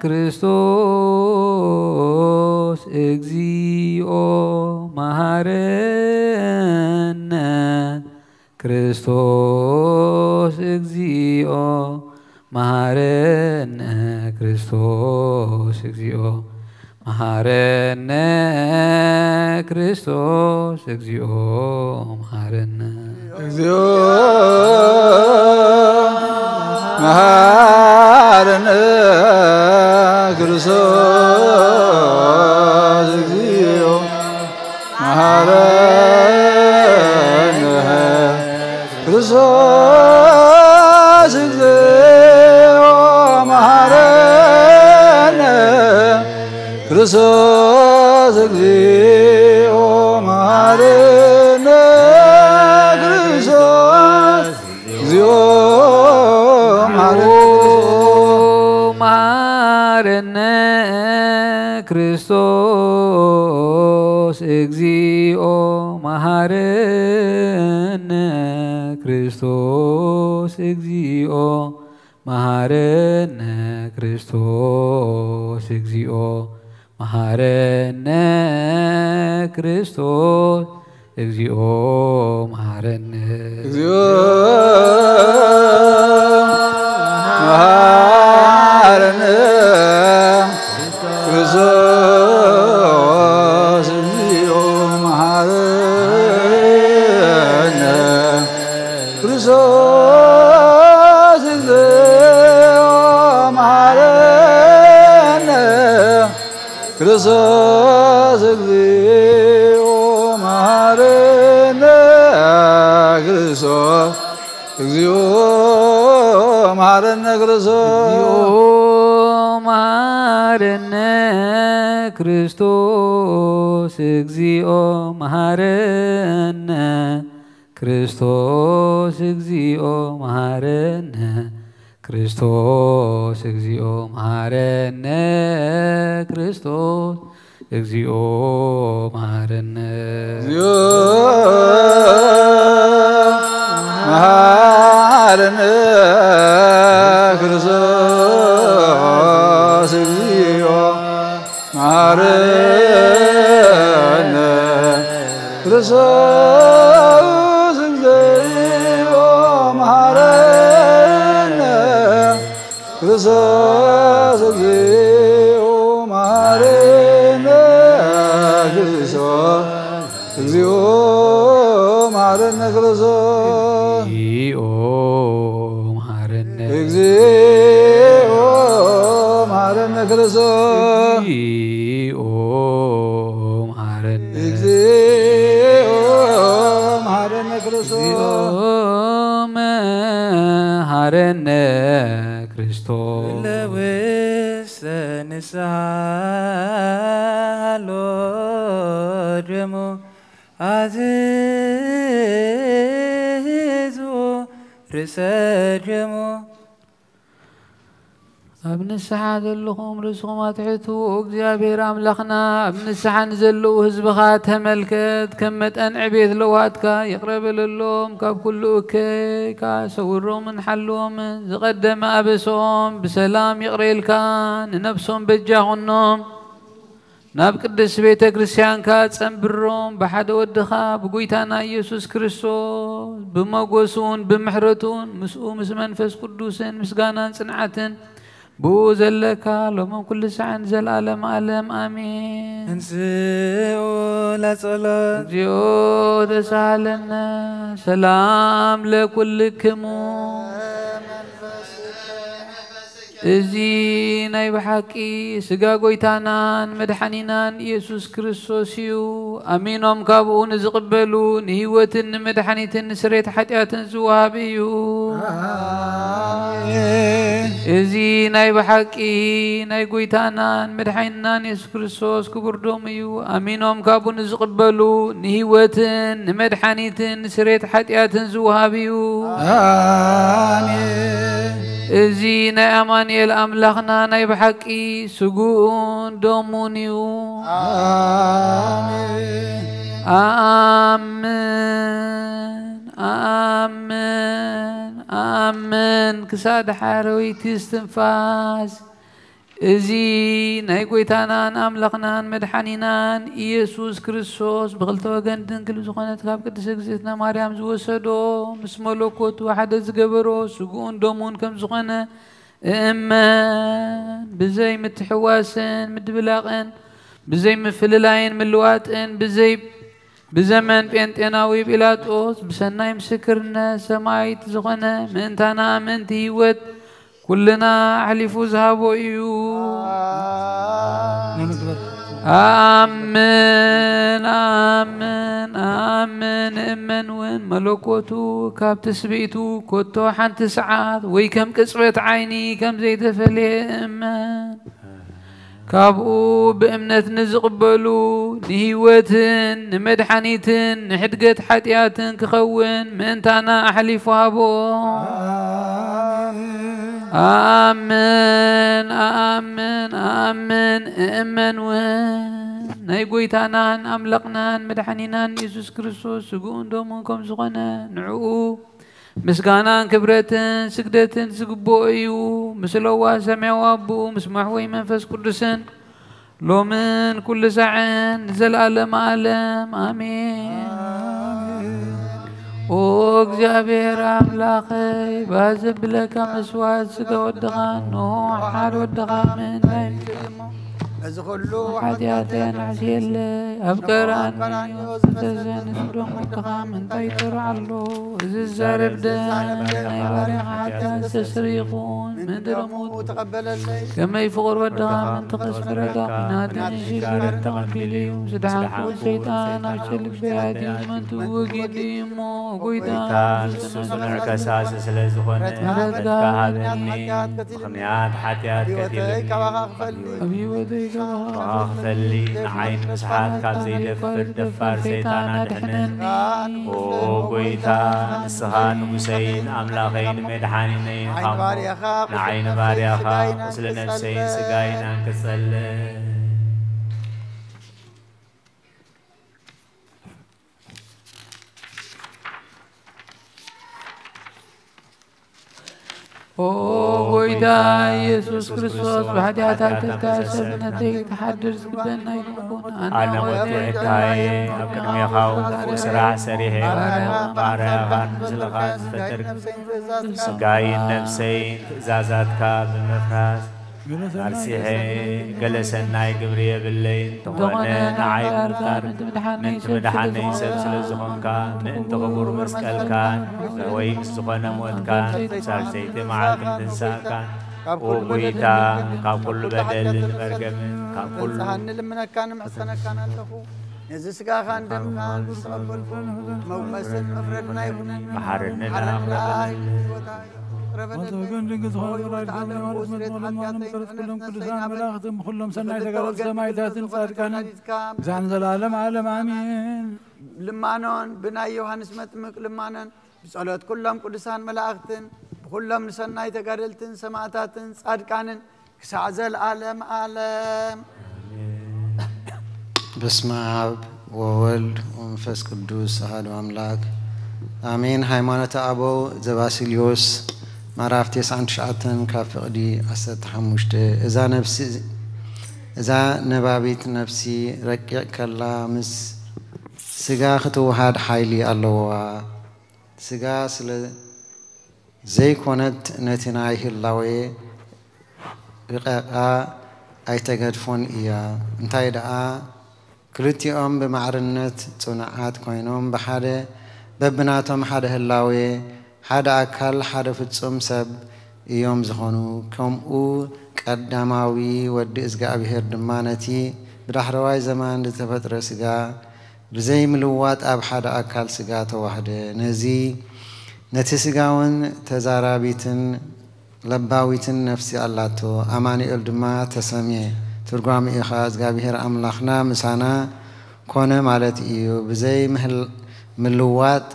ክርስቶስ እግዚኦ መሐረነ ክርስቶስ እግዚኦ መሐረነ ክርስቶስ እግዚኦ መሐረነ ክርስቶስ እግዚኦ መሐረነ እግዚኦ መሐረነ ክርስቶስ እግዚኦ መሐረነ ክርስቶስ እግዚኦ መሐረነ ክርስቶስ እግዚኦ መሐረነ ክርስቶስ እግዚኦ መሐረነ ክርስቶስ እግዚኦ መሐረነ ክርስቶስ እግዚኦ መሐረነ ክርስቶስ እግዚኦ መሐረነ ክርስቶስ እግዚኦ መሐረነ እግዚኦ መሐረነ ክርስቶስ እግዚኦ መሐረነ ክርስቶስ እግዚኦ መሐረነ ክርስቶስ እግዚኦ መሐረነ ክርስቶስ እግዚኦ መሐረነ ክርስቶስ እግዚኦ መሐረነ ክርስቶስ እግዚኦ መሐረነ ክርስቶስ እግዚኦ መሐረነ ክርስቶስ እግዚኦ መሐረነ መሐረነ ክርስቶስ እግዚኦ መሐረነ ክርስቶስ እግዚኦ መሐረነ ክርስቶስ እግዚኦ መሐረነ ክርስቶስ እግዚኦ መሐረነ ክርስቶስ እግዚኦ መሐረነ ክርስቶስ እግዚኦ መሐረነ ክርስቶስ መሐረነ ክርስቶስ ለውስተ ንስሐ ሎድሙ አዝዙ ርእሰ ደሙ ኣብ ንስሓ ዘለኹም ርእስኹም ኣትሕቱ እግዚኣብሔር ኣምላኽና ኣብ ንስሓ ንዘለዉ ህዝብኻ ተመልከት ከም መጠን ዕቤት ለዋትካ ይቕረበለሎም ካብ ኩሉ እከይካ ሰውሮምን ሓልዎምን ዝቐደመ ኣበሶም ብሰላም ይቕረየልካ ንነፍሶም በጃኹኖም ናብ ቅድስ ቤተ ክርስቲያንካ ጸንብሮም ብሓደ ወድኻ ብጎይታና ኢየሱስ ክርስቶስ ብመጎሱን ብምሕረቱን ምስኡ ምስ መንፈስ ቅዱስን ምስጋናን ጽንዓትን بوزلك لهم كل ساعة زلالم عالم آمين انسئو لا صلاة جود سالنا سلام لكلكم إزي ناي بحكي سجا قويتانان مدحنينان يسوس كريستوسيو أمينهم كابون زقبلون هيوتن مدحنيتن سريت حتياتن زوابيو إزي ناي بحكي ناي قويتانان مدحنينان يسوس كريستوس كبردوميو أمينهم كابون زقبلون هيوتن مدحنيتن سريت حتياتن زوابيو إزي نأماني الأملاخنا ناي بحكي سجون دومونيو آمين آمين آمين كساد حرويتي استنفاس إزي ناي قويتانان أملاخنان مدحنينان يسوس كريستوس بغلتو وقندن كل زخانة كاب قدس اكزيتنا مريم زوسدو مس ملوكوت واحد زقبرو سقون دومون كم زخانة إمان بزي متحواسن مدبلاقن بزي مفللاين ملواتن بزي بزمن بينتناوي بيلاطوس بسناي مسكرنا سمايت زخانة منتنا منتي ود كلنا حلفوا ذهبوا إيو آمين آمين آمين إمن وين ملوكوتو كاب تسبيتو كوتو حن تسعات وي كم كسبت عيني كم زيت فلي إمن كابو بإمنة نزقبلو نهيوتن نمدحنيتن نحدقت حتياتن كخون من تانا أحلف هابو آمين آمين آمين إمن وين نايقويتانان أملقنان مدحنينان يسوس كريستوس سقون دومنكم زغنا نعو مسقانان كبرتن سقدتن سقبوئيو مسلوا سمعوا أبو مسمحوي منفس قدسن لو من كل ساعة نزل ألم ألم آمين وإجابير أملاقي بازب لك مسواد سقا ودغان نوح حال ودغان من نايم حدياتين عسيل أبقراني وزتزين سدوم ودغان من تيتر علو ززار بدان نيباري حتى تسريقون من درموت كما يفغر ودغان من تقسم ردق من هاتين شكرا تقبلي وزدحان والشيطان أشل بيادي من توقي ديمو قويدان سوزن كساس سلزخون كهذني خميات حتيات كثير أبي وديك واغفر لي عين مسحات كاب زي دفر شيطان دحنني وقويتا نسخان نقسين أملاخين مدحانين خامو نعين باريخا وصل نفسين سقاين انكسل وإذا يسوس كريستوس بحدياتك تتاسف نتيك تحدث بنا يكون أنا وتعتاي أبكر ميخاو وسرع سريح بارغان زلغان فترك سقاين نفسين زازاتك بمفراس أرسيحي جلسنا قبرية بالليل تقولنا نعيب مختار من تمدحني سلسلة زخونكا من تغبور مسكال كان وي الزخونة موت كان صار سيتي معاكم تنسى كان وقويتا كاب كل بدل مرقم كاب كل لمن كان محسن كان له يزس كان دم كان مومسن مفردنا يبنن محرنا وتوجن رجز هاي رايد كلهم ورسمت مولمان مكرت كلهم كل زمان ملاختم كلهم سنة تقرب سمايتات صادقان زعن العالم عالم آمين لمانون بنا يوحنس متمك لمانن بصلوات كلهم قدسان ملاختن كلهم سنة تقرلتن سماعتاتن صادقان كسعزل العالم عالم بسم الله وولد ومنفس قدوس أحد أملاك آمين هيمانة أبو زباسيليوس معرفتي عن شعتن كافقدي أسد حموشته إذا نبابيت نفسي ركع كلا مس سجا خطو هاد حيلي الله سجا سل زي كونت نتنايه اللوي بقى أي تجدفون إياه انتهي دعاء كلتيهم بمعرنة صناعات كوينهم بحاله ببناتهم حدا هلاوي حدا أكل حدا فتصم سب እዮም ዝኾኑ ከምኡ ቀዳማዊ ወዲ እግዚአብሔር ድማ ነቲ ብዳሕረዋይ ዘመን ዝተፈጥረ ስጋ ብዘይ ምልዋጥ ኣብ ሓደ ኣካል ስጋ ተዋህደ ነቲ ስጋውን ተዛራቢትን ለባዊትን ነፍሲ ኣላቶ ኣማኑኤል ድማ ተሰምየ ትርጓም ኢኻ እግዚአብሔር ኣምላኽና ምሳና ኮነ ማለት እዩ ብዘይ ምልዋጥ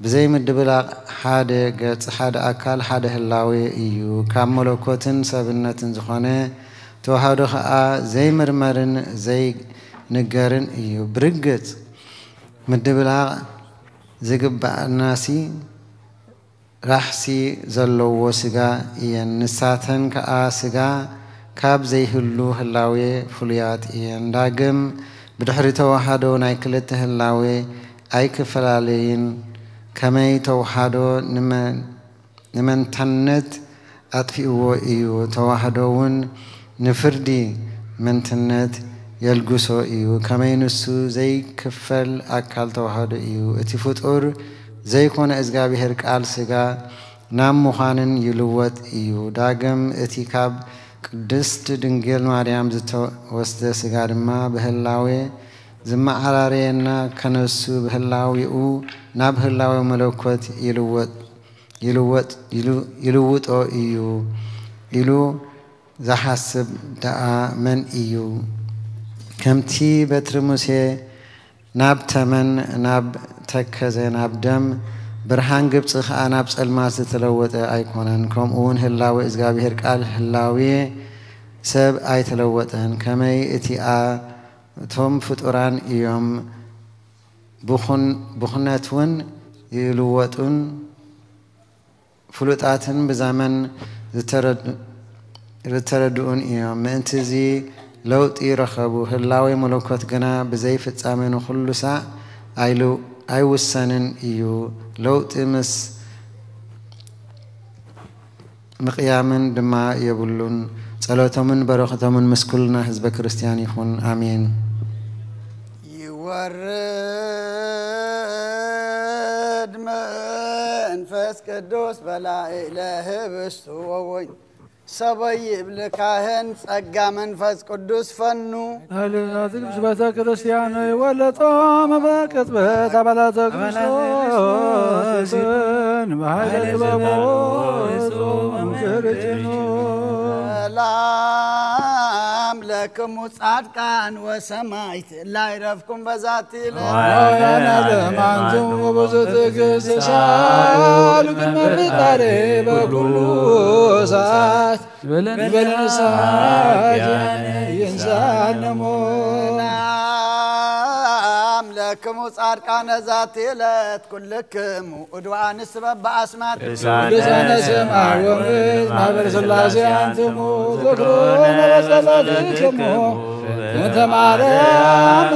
ብዘይ ምድብላቕ ሓደ ገጽ ሓደ ኣካል ሓደ ህላዌ እዩ ካብ መለኮትን ሰብነትን ዝኾነ ተዋህዶ ከዓ ዘይምርመርን ዘይንገርን እዩ ብርግጽ ምድብላቕ ዝግባእናሲ ራሕሲ ዘለዎ ስጋ እየን ንሳተን ከዓ ስጋ ካብ ዘይህሉ ህላዌ ፍሉያት እየን ዳግም ብድሕሪ ተዋህዶ ናይ ክልተ ህላዌ ኣይክፈላለይን ከመይ ተዋህዶ ንመንታነት ኣጥፊእዎ እዩ ተዋህዶ እውን ንፍርዲ መንትነት የልግሶ እዩ ከመይ ንሱ ዘይክፈል ኣካል ተዋህዶ እዩ እቲ ፍጡር ዘይኮነ እግዚአብሔር ቃል ስጋ ናብ ምዃንን ይልወጥ እዩ ዳግም እቲ ካብ ቅድስት ድንግል ማርያም ዝተወስደ ስጋ ድማ በህላዌ ዝመዓራረየና ከነሱ በህላዊኡ ናብ ህላዌ መለኮት ይልውጦ እዩ ኢሉ ዝሓስብ ደኣ መን እዩ ከምቲ በትሪ ሙሴ ናብ ተመን ናብ ተከዘ ናብ ደም ብርሃን ግብጽ ከዓ ናብ ጸልማት ዝተለወጠ ኣይኮነን ከምኡውን ህላዌ እግዚአብሔር ቃል ህላዌ ሰብ ኣይተለወጠን ከመይ እቲኣ እቶም ፍጡራን እዮም ብኹነት እውን ይልወጡን ፍሉጣትን ብዘመን ዝተረድኡን እዮም ምእንቲ እዚ ለውጢ ረኸቡ ህላዌ መለኮት ግና ብዘይ ፍጻሜ ንኹሉ ሳዕ ኣይውሰንን እዩ ለውጢ ምስ ምቕያምን ድማ የብሉን ጸሎቶምን በረኸቶምን ምስ ኩልና ህዝበ ክርስቲያን ይኹን አሜን ይወርድ መንፈስ ቅዱስ በላዕለ ህብስቱ ወወይን ሰበይ ብልካህን ጸጋ መንፈስ ቅዱስ ፈኑ አለናት ቤተ ክርስቲያን ወለጦ መበቅጥበት አባላተ ክርስቶስን በኃይለ ጥበቦ ምክርጭኑ ሰላም ለክሙ ጻድቃን ወሰማይት ላይረፍኩም በዛቲ ለዋና ለማንቱም ወበዘት ገሰሳሉ ከመፍጣሬ በኩሉ ሰዓት በለንሳት ይንሳነሞና ለክሙ ጻድቃን ዛቲ ለት ኩልክሙ ኡድዋን ስበብ በአስማት ልሳነ ሰማይ ወምድር ማህበረ ሥላሴ አንትሙ ዝክሩነ በጸሎትክሙ እንተ ማርያም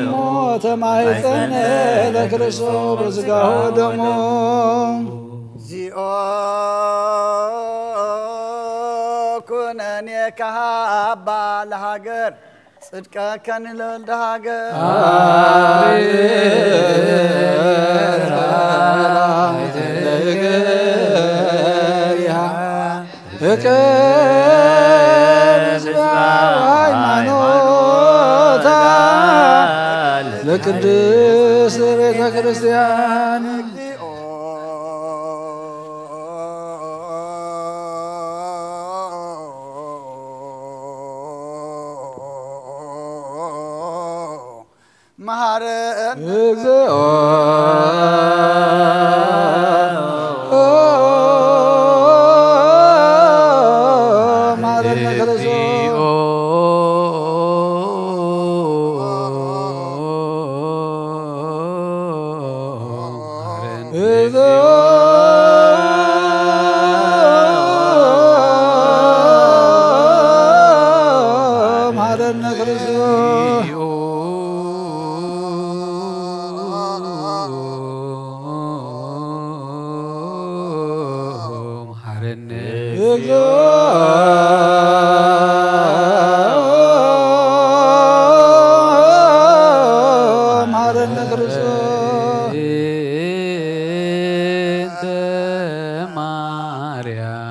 ሞተ ማኅፀነ ለክርስቶስ በሥጋሁ ወደሙ ዚኦ ኩነኔ ከሃባ ለሀገር ጽድቀ ከንለል ሀገር ሃይማኖታ ለቅድስት ቤተ ክርስቲያን እግዚኦ ማረነ ክርስቶስ ማረነ ክርስቶስ ማርያም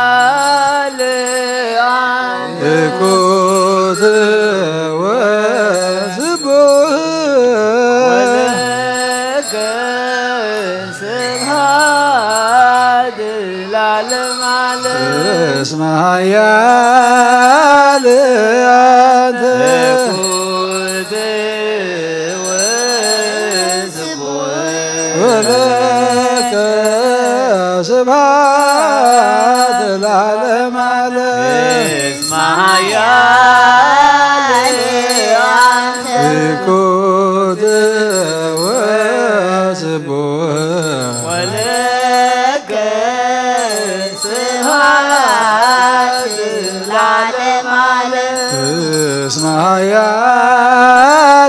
إكوت وسبوه ولك سبحان العالم على اسمها يا لأنت إكوت وسبوه ولك سبحان العالم على اسمها يا إكوت وسبوه ولك سبحان العالم على اسمها يا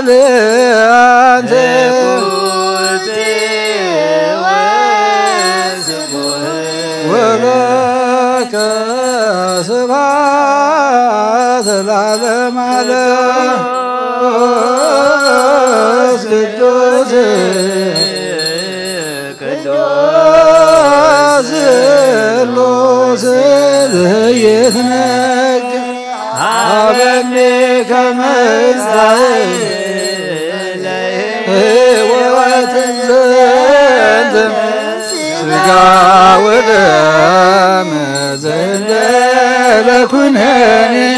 لأنت إكوت وسبوه ولك سبحان العالم على قدوس قدوس اللوز يثنك عبني كمزعي وتنزل سقا ودم زندل كنهني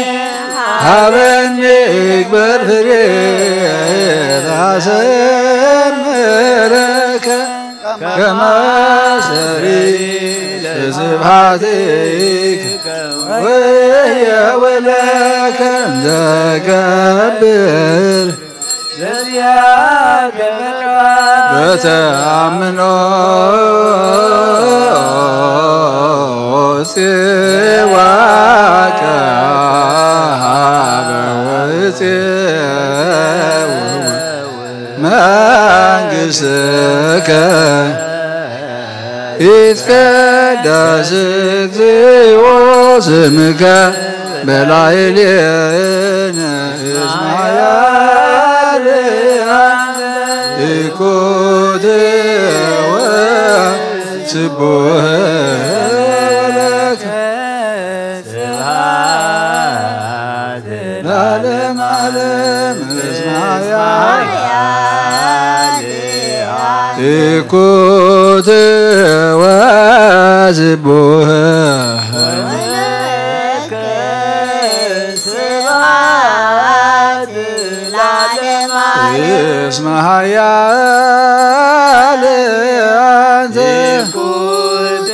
عبني اكبر فريد عسن مركة كما سريل سبحاتك وهي ولك تكبر بتأمنوا سواك منقسك يتقدس واسمك بلايلين اسمع يا إكوت وسبوه لك العالم علم اسمع يا إكوت وسبوه ولك سبحان العالم على اسمها يا لأنت إكوت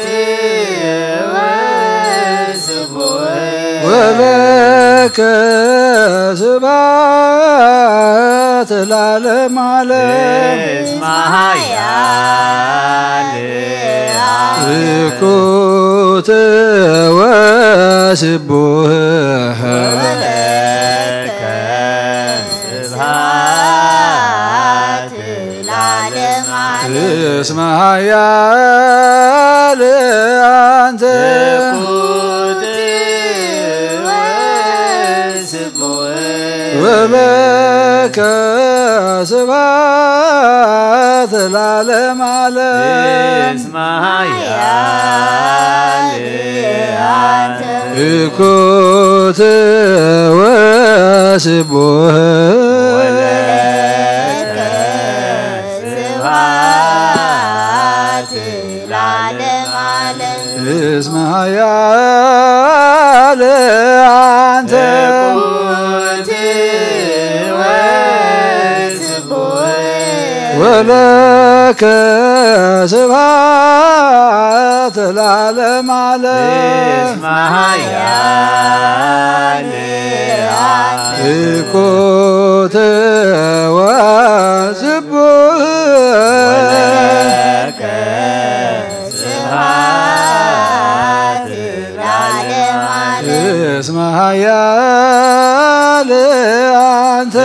وسبوه ولك سبحان العالم على اسمها يا إكوت وسبوه ولك سبحان العالم على اسمها يا لأنت إكوت وسبوه ولك سبحان العالم على اسمها يا إكوت وسبوه ولك سبحان العالم على اسمها يا لأنت إكوت وسبوه ولك سبحان العالم على اسمها يا إكوت وسبوه ولك سبحان العالم على اسمها يا لأنت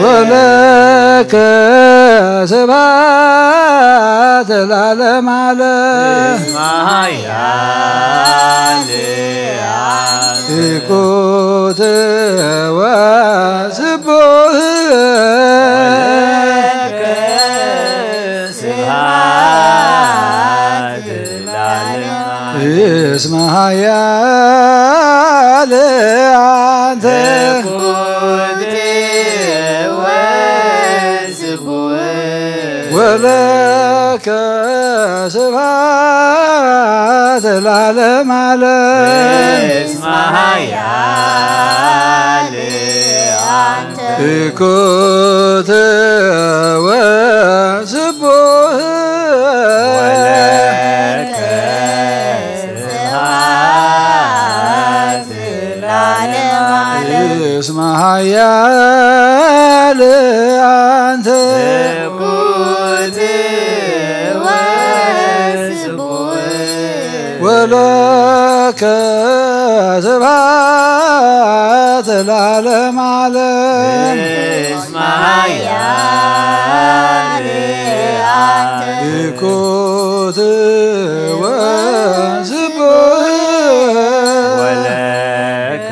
ولك سبحان العالم على اسمها يا إكوت وسبوه ولك سبحان العالم ولك سبحات العالم علم اسمها يالي أنت كنت وسبوه ولك سبحات العالم علم اسمها يالي أنت ولك سبحات العالم علم اسمها يالي أنت كنت وسبوه ولك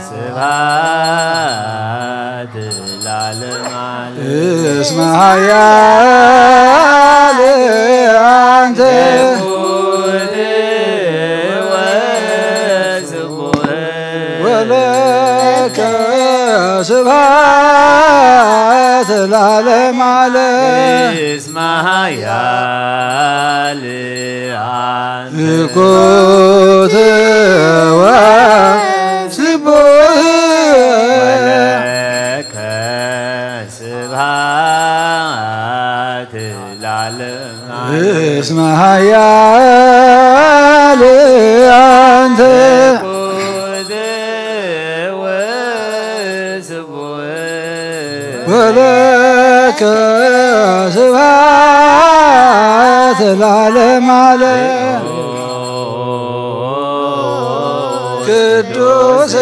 سبحات العالم علم اسمها يالي أنت ولك سبحات العالم علم اسمها يالي أنت كنت وسبوه ولك سبحات العالم اسمها يالي أنت ولك سبحات العالم علم قدوس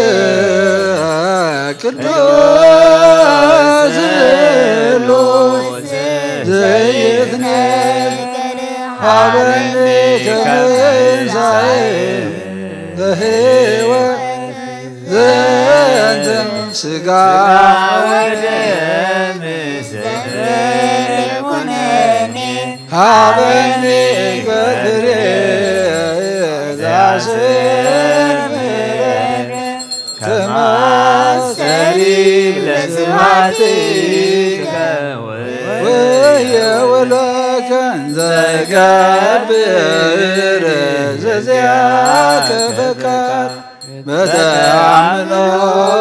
قدوس زيتني حبني كمنزعين ذهيوة زيتن سقا حبني قدري دعسين كما سريب لسمعتك ويا ولك زقابر زياك فكر متى عملوا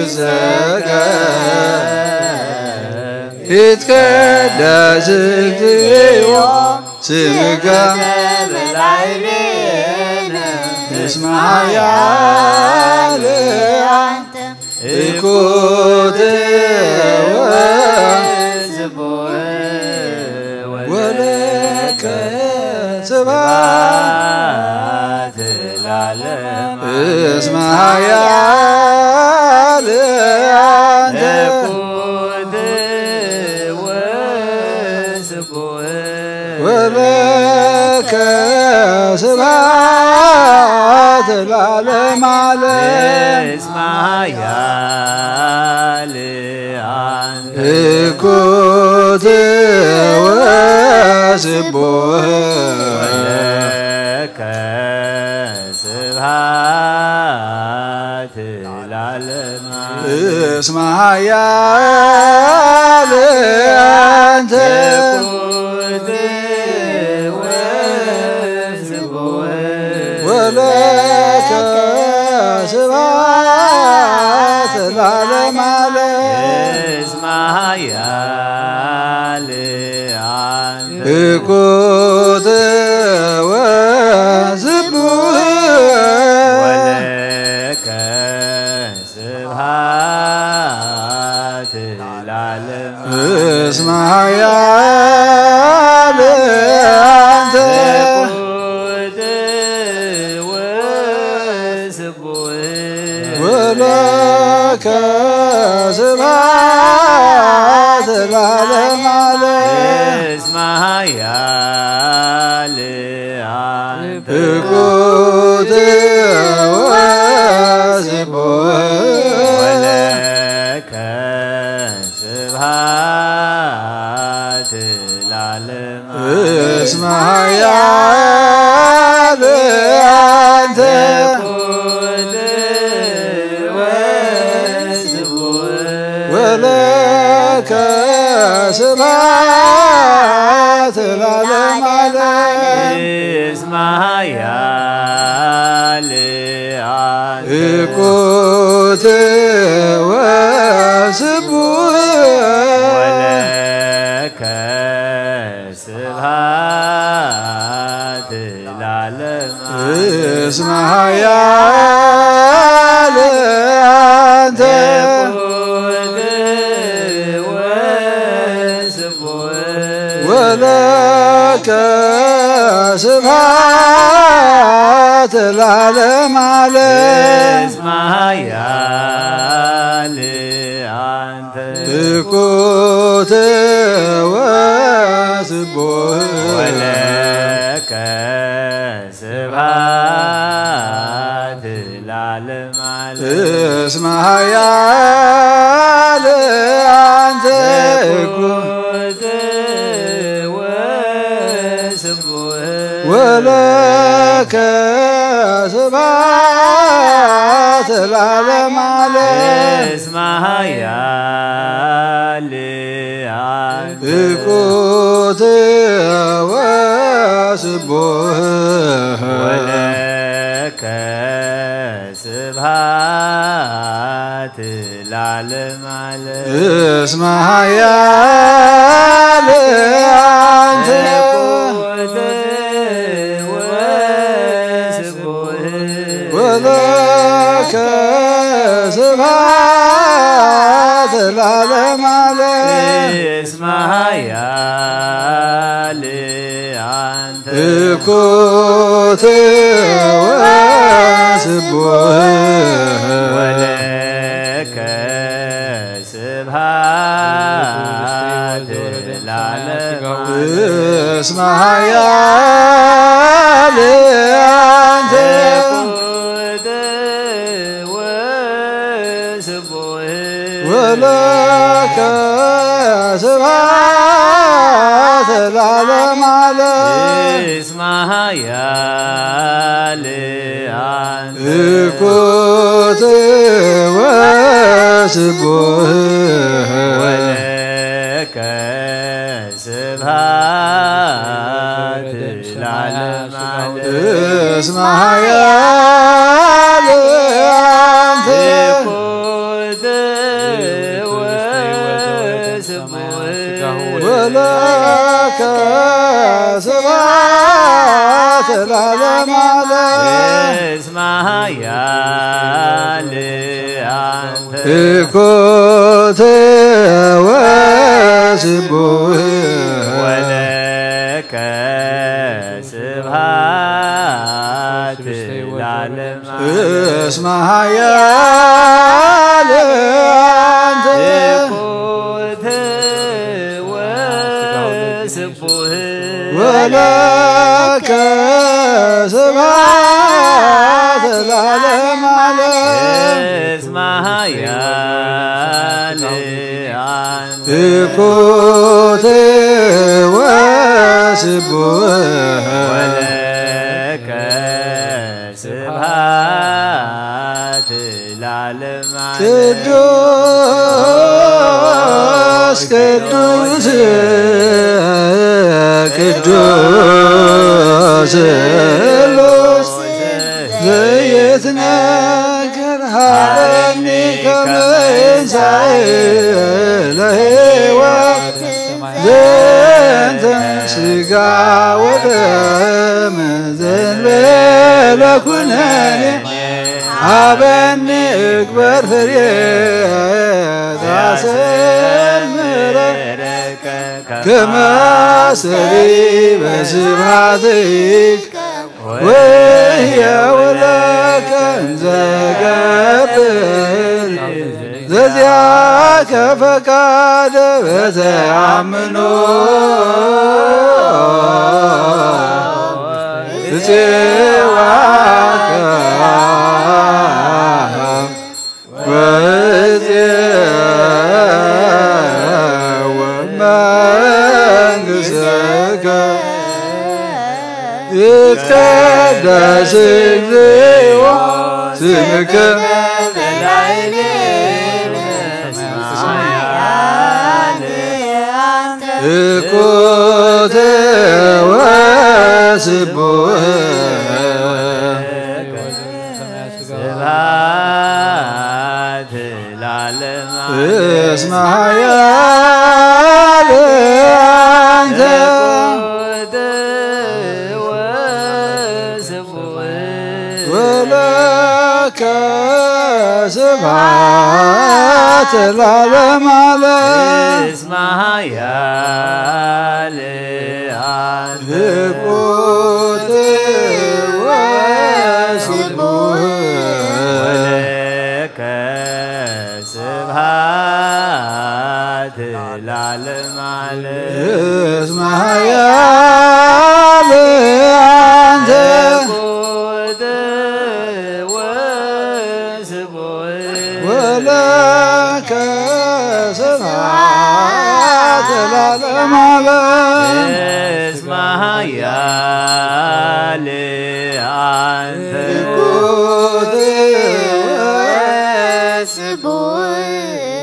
سواك يتكدس الديوان سمك اسمع يالي أنت الكوت ولك سبحات العالم اسمع يالي أنت ولك سبحات العالم علم اسمها يالي أنت كنت وسبوه ولك سبحات العالم اسمها يالي أنت ولك سبحات العالم علم اسمها يالي أنت كنت وسبوه ولك سبحات العالم اسمها يالي أنت ولك سبحات العالم علم اسمها يالي أنت كنت وسبوه ولك سبحات ወለከ ስብሐት ለዓለመ ዓለም እስመ ኃያል አንተ እኩት ወስቡሕ ወለከ ስብሐት ለዓለመ ዓለም እስመ ኃያል አንተ ወለከ ስብሐት ለዓለመ ዓለም እስመ ኃያል አንተ እኩት ወስቡሕ ወለከ ስብሐት ለዓለመ ዓለም እስመ ኃያል አንተ እኩት ወለከ ስብሐት ለዓለመ ዓለም እስመ ኃያል አንተ እኩት ወስቡሕ ወለከ ስብሐት ለዓለመ ዓለም እስመ ኃያል አንተ ወለከ ስብሐት ለዓለመ ዓለም እስመ ኃያል አንተ እኩት ወስቡሕ ወለከ ስብሐት ለዓለመ ዓለም እስመ ኃያል አንተ ወለከ ስብሐት ለዓለመ ዓለም እስመ ኃያል አንተ እኩት ወስቡሕ ወለከ ስብሐት ለዓለመ ዓለም እስመ ኃያል አንተ ወለከ ስብሐት ለዓለመ ዓለም እስመ ኃያል አንተ እኩት ወስቡሕ ወለከ ስብሐት ለዓለመ ዓለም እስመ ኃያል አንተ ወለከ ስብሐት ለዓለመ ዓለም እስመ ኃያል አንተ እኩት ወስቡሕ ወለከ ስብሐት ለዓለመ ዓለም ቅዱስ ቅዱስ ቅዱስ ስሉስ ዘይትነገር ሀረኒ ከመ እንሣእ ለሕይወት ዘንተ ሥጋ ወደም ዘእንበለ ኩነኔ ሀበኒ እግበር ፍሬ ታሰምረ ከመ አሰሪ በስብሐትከ ወሕያው ለከ እንዘ ገብር ዘዚአከ ፈቃደ በተአምኖ እፄዋከ ወመንግሥትከ ይትቀደስ እግዚኦ ስምከ እኩት ወስቡህ ስብሐት ለዓለም እስመ ኃያል አንተ ወለከ ስብሐት ለዓለም እስመ ኃያል አንተ እኩት ወስቡህ ወለከ ስብሐት ለዓለም እስመ ኃያል አንተ ወለከ ስብሐት ለዓለም እስመ ኃያል አንተ እኩት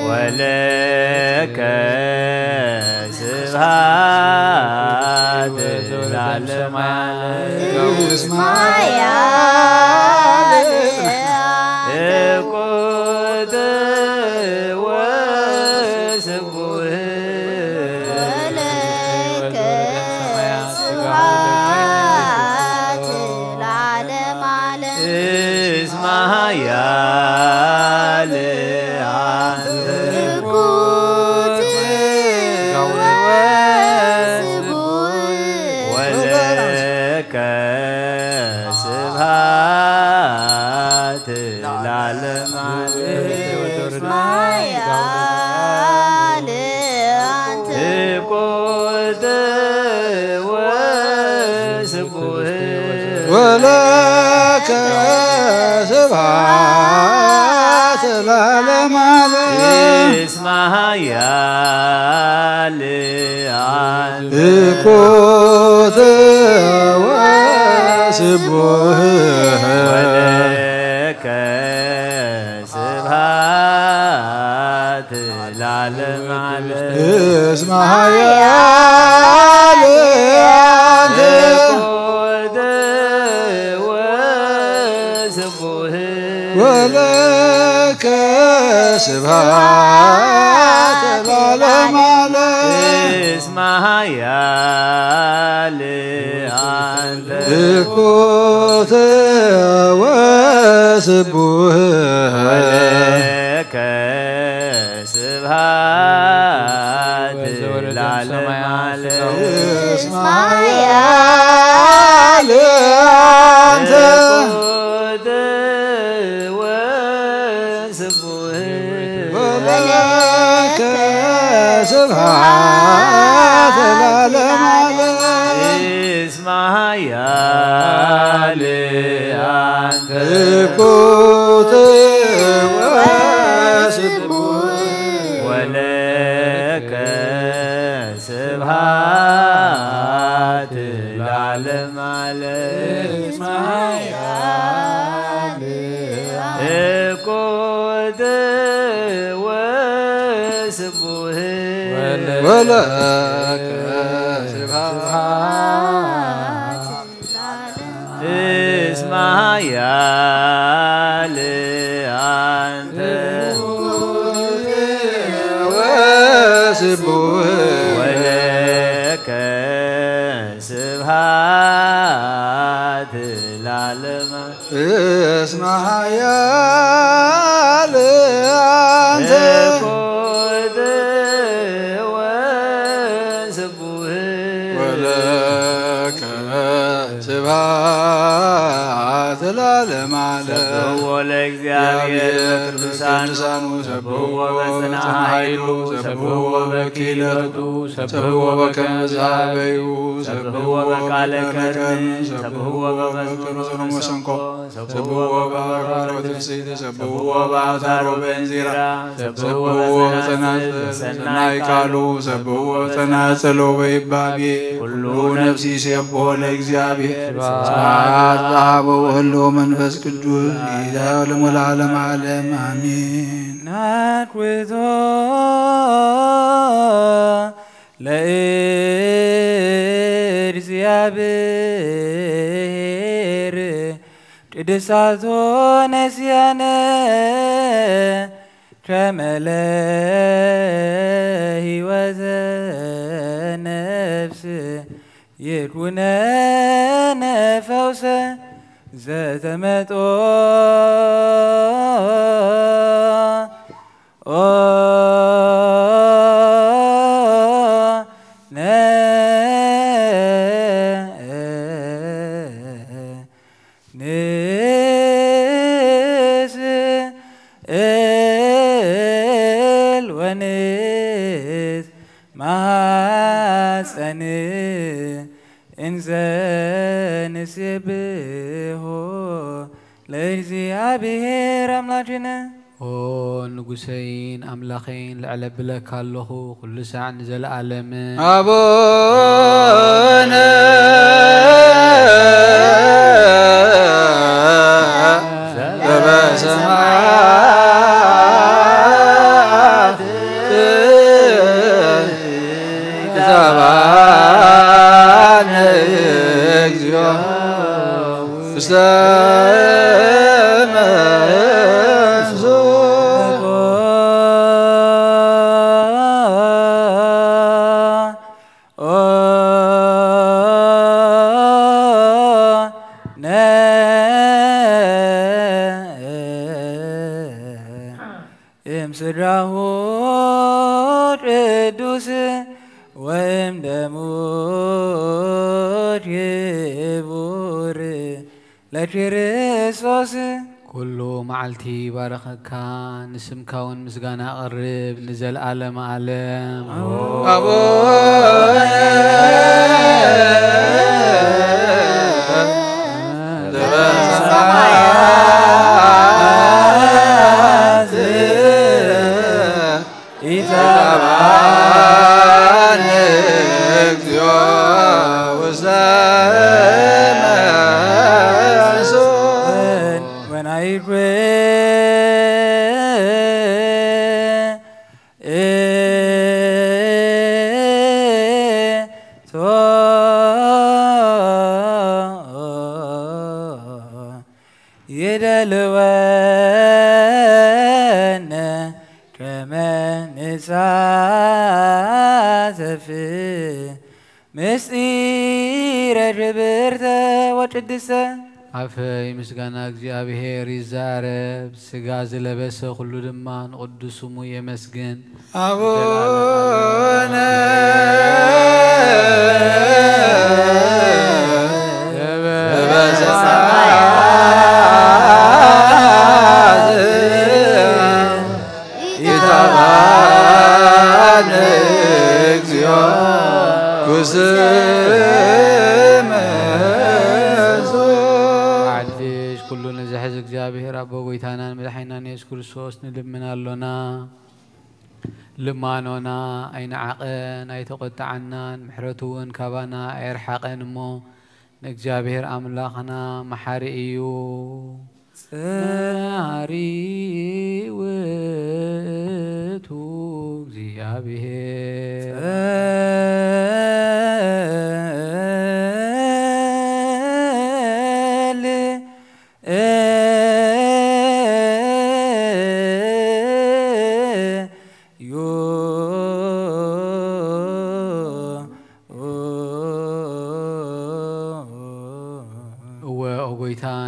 ወለከ ስብሐት ለዓለም እስመ ኃያል እኩት ወስቡህ ወለከ ስብሐት ለዓለም ዓለም እስመ ኃያል አንተ እኩት ወስቡህ ወለከ ስብሐት ለዓለም እስመ ኃያል አንተ እኩት ወስቡህ ወለከ ስብሐት ለዓለም እስመ ኃያል አንተ እኩት ወስቡህ ወለከ ስብሐት ለዓለም እስመ ኃያል አንተ እኩት ወስቡህ ወለከ ስብሐት ለዓለም እስመ ኃያል አንተ እኩት ወስቡህ ወለከ ስብሐት ለዓለም እስመ ኃያል አንተ እኩት ወስቡህ ወለከ ስብሐት ለዓለም እስመ ኃያል አንተ እኩት ወስቡህ ወለከ ስብሐት ለዓለም እስመ ኃያል እኩት ወስቡህ ወለከ ስብሐት እስመ ኃያል አንተ ወስቡህ ወለከ ስብሐት ለዓለም እስመ ኃያል አንተ እኩት ወስቡህ ወለከ ስብሐት ለዓለም ሰብሕዎ ለእግዚአብሔር በቅዱሳኑ ሰብሕዎ በጽንዓ ኃይሉ ሰብሕዎ በኪለቱ ሰብሕዎ በከመ ዛበዩ ሰብሕዎ በቃለ ከርም ሰብሕዎ በመዝሙር መሰንቆ ሰብሕዎ በአውታረ ትፍሥሕት ሰብሕዎ በአውታረ በእንዚራ ሰብሕዎ በጸናጽል ሰናይ ቃሉ ሰብሕዎ በጸናጽል ወበይባቤ ኩሉ ነፍሲ ይሴብሖ ለእግዚአብሔር ስብሐት ለአብ ወወልድ ወመንፈስ ቅዱስ ይእዜሰ ወለዓለመ ዓለም አሜን። ናኩቶ ለእ ቅድሳቶ ነስያነ ከመለ ሕይወተ ነፍስ ይኩነነ ፈውሰ ዘተመጦ ለእግዚአብሔር አምላክነ ንጉሰይን አምላኸይን ልዕለ ብለካ ኣለኹ ኩሉ ሰዓት ንዘለኣለም አቡነ ዘበሰማያት ተባነ እግዚኦ ውስተ ስራሁ ቅዱስ ወይም ደሙ ክቡር ለክርስቶስ ኩሉ መዓልቲ ባረኸካ ንስምካ እውን ምስጋና ኣቕርብ ንዘለኣለመ ዓለም when I ምስጢረ ክብርተ ወቅድስተ አፈይ ምስጋና እግዚአብሔር ይዛረብ ስጋ ዝለበሰ ሁሉ ድማ ንቅዱስ ስሙ የመስግን አቡነ عدش كلنا زحز እግዚአብሔር አቦ ጎይታናን መድኃኒናን ኢየሱስ ክርስቶስ ንልምናሎና ልማኖና አይንዓቀን አይተቆጣዓናን ምሕረቱን ካባና አይርሓቀን እሞ ንእግዚአብሔር አምላኽና መሓሪ እዩ ጸሪ ውእቱ እግዚአብሔር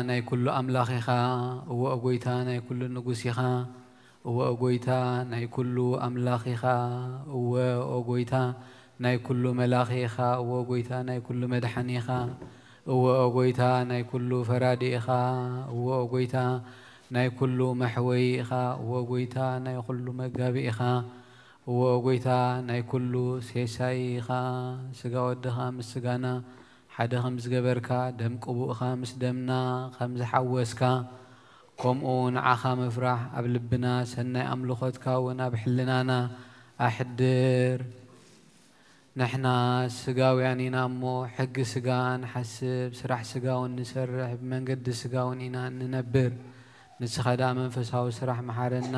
ናይ ኩሉ አምላኽ ኢኻ እወ ጎይታ ናይ ኩሉ ንጉስ ኢኻ እወ ጎይታ ናይ ኩሉ አምላኽ ኢኻ እወ ጎይታ ናይ ኩሉ መላኽ ኢኻ እወ ጎይታ ናይ ኩሉ መድሓኒ ኢኻ እወ ጎይታ ናይ ኩሉ ፈራዲ ኢኻ እወ ጎይታ ናይ ኩሉ መሕወይ ኢኻ እወ ጎይታ ናይ ኩሉ መጋቢ ኢኻ እወ ጎይታ ናይ ኩሉ ሴሳይ ኢኻ ስጋ ወድኻ ምስ ስጋና ሓደ ከም ዝገበርካ ደም ቅቡእኻ ምስ ደምና ከም ዝሓወስካ ከምኡ ንዓኻ መፍራሕ ኣብ ልብና ሰናይ ኣምልኾትካ እውን ኣብ ሕልናና ኣሕድር ንሕና ስጋውያን ኢና እሞ ሕጊ ስጋ ንሓስብ ስራሕ ስጋ እውን ንሰርሕ ብመንገዲ ስጋ እውን ኢና ንነብር ንስኻ ዳ መንፈሳዊ ስራሕ መሓረና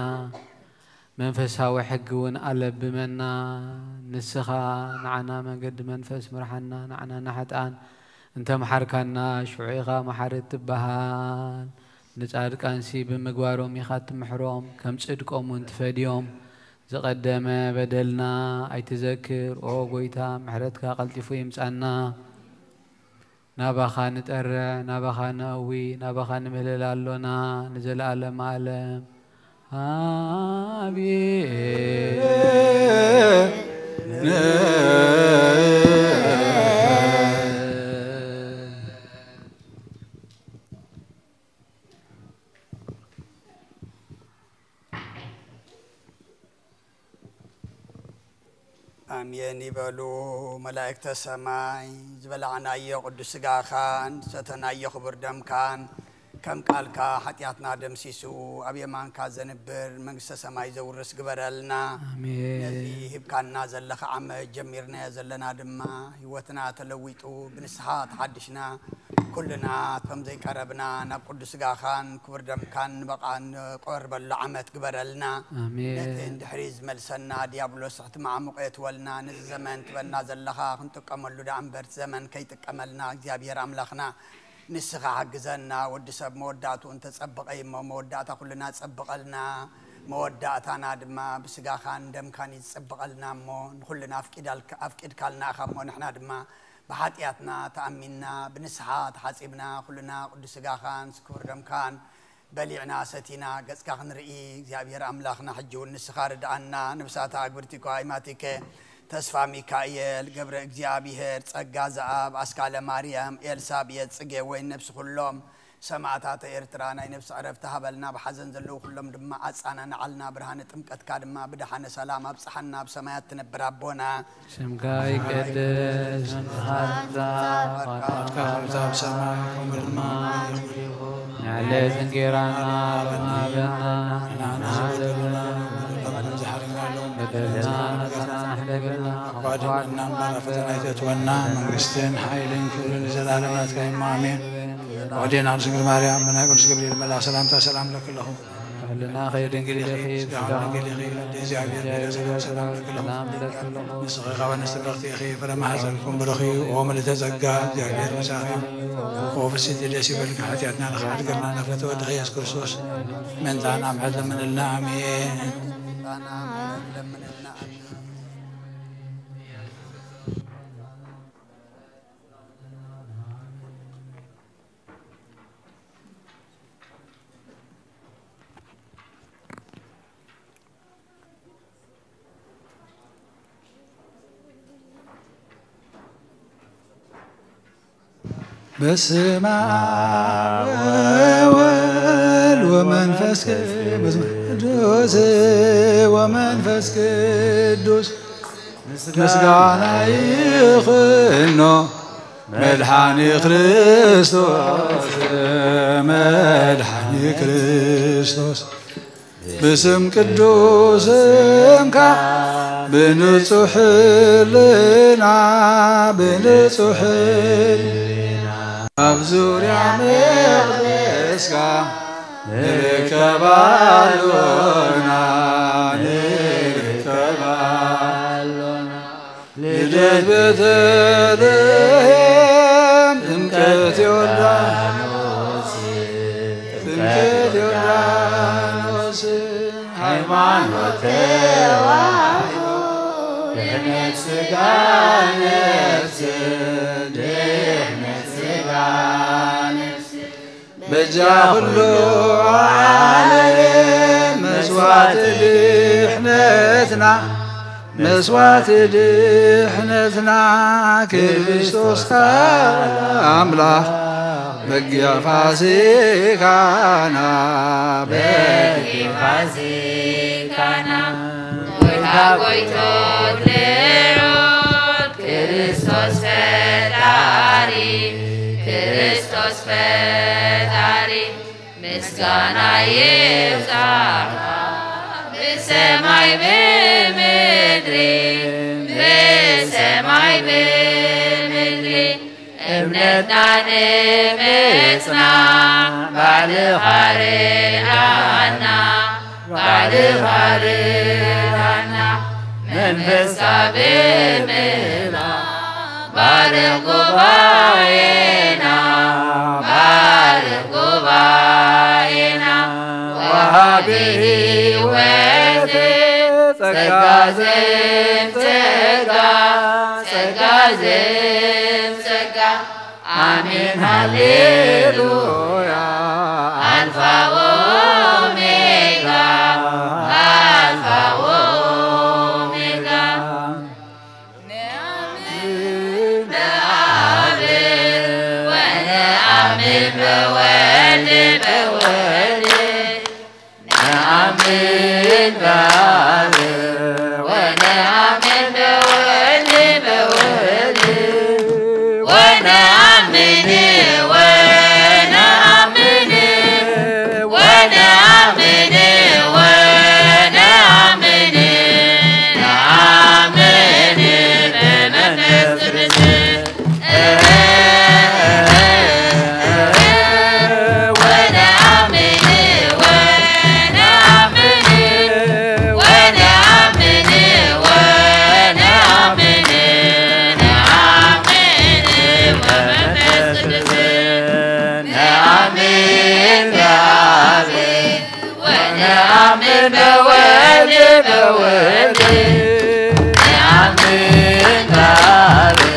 መንፈሳዊ ሕጊ እውን ኣለብመና ንስኻ ንዓና መንገዲ መንፈስ ምርሓና ንዓና ናሓጣን انت محركنا شعيغا محرت بهان نصادق انسي بمغوارهم يخات محروم كم صدقهم وانت فديهم زقدم بدلنا ايتذكر او غويتا محرتك قلطفو يمصانا نابخا نطرع نابخا نوي نابخا نمللالونا نزل عالم عالم آمين يبلو ملائكة السماء زبلعنا يقدس خان ستنا يخبر دم كان كم قالك حتياتنا دم سيسو أبي مان كازنبر منقصة سماء زورس قبرلنا آمين نزي هبكان زلخ عم جميرنا زلنا دما هوتنا تلويتو بنسحات حدشنا كلنا فم زي قربنا ناب قدس خان كبر دم كان بقى قرب العمت قبرلنا آمين نتين دحريز ملسنا ديابلوس مع مقيت ولنا نزمن تبنا زلخا كنت قملو دعنبرت زمن كي تكملنا اغزابير املاخنا نسخة حقزنا ودسب موداتو انت تصبق اي موداتا كلنا تصبق لنا موداتنا دما بسقا خان دم كان يتصبق لنا مو كلنا افقد كالنا خمو نحنا دما بحاتياتنا تأمينا بنسحات حاسبنا كلنا قدس خان سكور دم كان بلعنا ستينا قسكا خنرئي زيابير أملاخنا حجو النسخار دعنا نفساتا أكبرتكو آيماتيك تسفى ميكائيل قبر اكزيابيهر تسقى زعاب أسكال مريم إلسابيت تسقى وين نفس كلهم سمعتات إرترانا نفس عرفتها بلنا بحزن زلو كلهم دما أسانا نعلنا برهان تمكت كادما بدحان سلام بصحنا بسمايات تنبرابونا شمكاي قدس خالتا كارتا بسماء ومرما نعلي زنجيرانا لما بنا نعزلنا بدلنا نسنا حلقنا وعدنا بنا فتنايتت ونا من قستين حيلين كل زلالمات كاين آمين وعدينا على سنجل مريم من أقول سجبريل ملا سلامتا سلام لك له أهلنا خير دنجل خير سلام لك له نصغي ونستبرختي أخي فلما حزنكم برخي وهم اللي تزقى جاكيت مساخي وفي السيد اللي يسيبلك حتياتنا لخير قلنا نفلت ودخي يسكر سوس من دانا محد من النعمين بسم أول ومنفس قدوس ومنفس قدوس مسقانا يخنو ملحاني كريستوس ملحاني كريستوس بسم قدوس امكا بنصح لنا بنصح أبزوريا مقدسكا نركبالونا لدت بتلهم تمكت يوردانوس ሃይማኖት ተዋሕዶ ድህነት ሥጋ ነፍስ ድህነት ሥጋ ነፍስ በጃ ሁሉ ዓለም መስዋዕት ድሕነትና መስዋዕት ድሕነትና ክርስቶስ አምላክ በጊያ ፋሲካና በጊያ ፋሲካና ጎይታ ጎይቶት ልዑል ክርስቶስ ፈጣሪ ክርስቶስ ፈጣሪ ምስጋና ይብዛሕ በሰማይ በምድሪ በሰማይ በምድሪ እምነትና ንጽና ባልኻርአና ባልኻርአና መንፈስካ ብምልአ ባርኽ ጉባኤ በሕይወት ጸጋ ዘምጸጋ ጸጋ ዘምጸጋ አሜን ሃሌሉያ አልፋ ወኦሜጋ አልፋ ወኦሜጋ ነአምን በአብ ወነአምን በወልድ ነአምን በአብ ወነአምን በወልድ ونأمن ونأمن ونأمن ونأمن نأمن بمنفس الرسل ونأمن ونأمن ونأمن ونأمن نعمل بوالي بوالي نعمل بوالي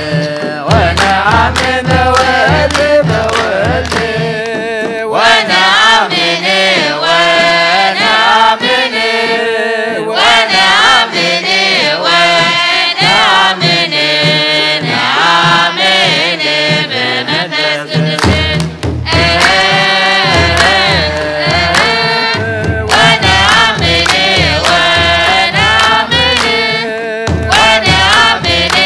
ونعمل بوالي بوالي ونعمل ونعمل ونعمل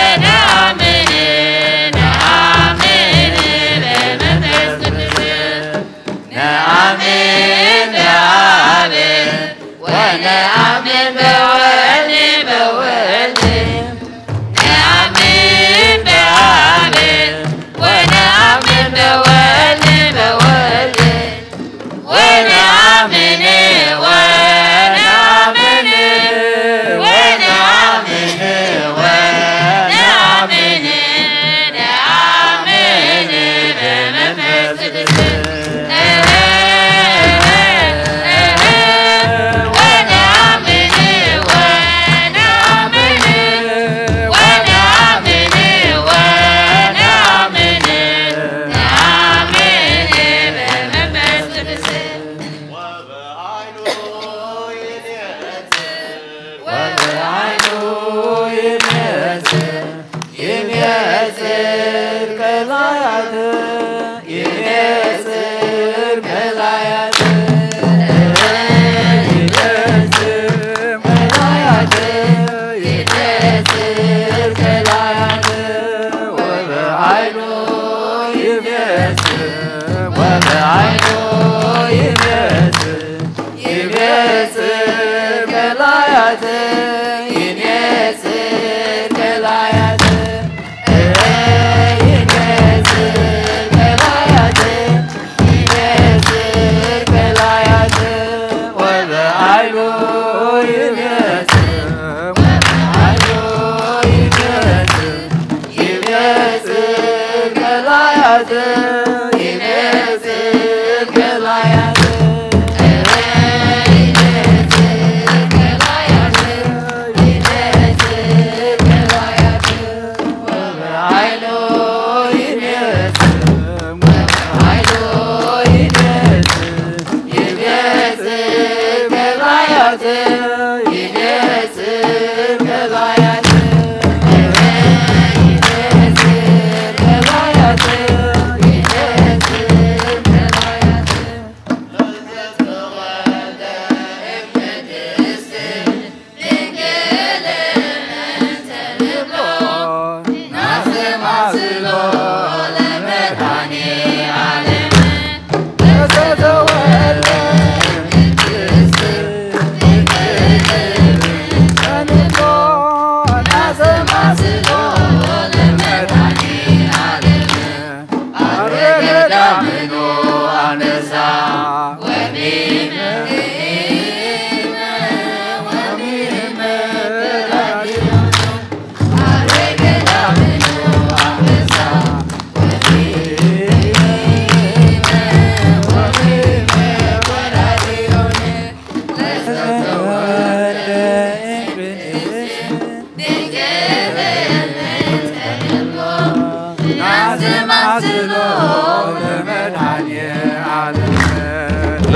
ونعمل نعمل بمنفس الرسل نعمل بوالي بوالي نعمل بعابل ونعمل بوالي بوالي ونعمل ونعمل ونعمل ونعمل نعمل بمنفس الرسل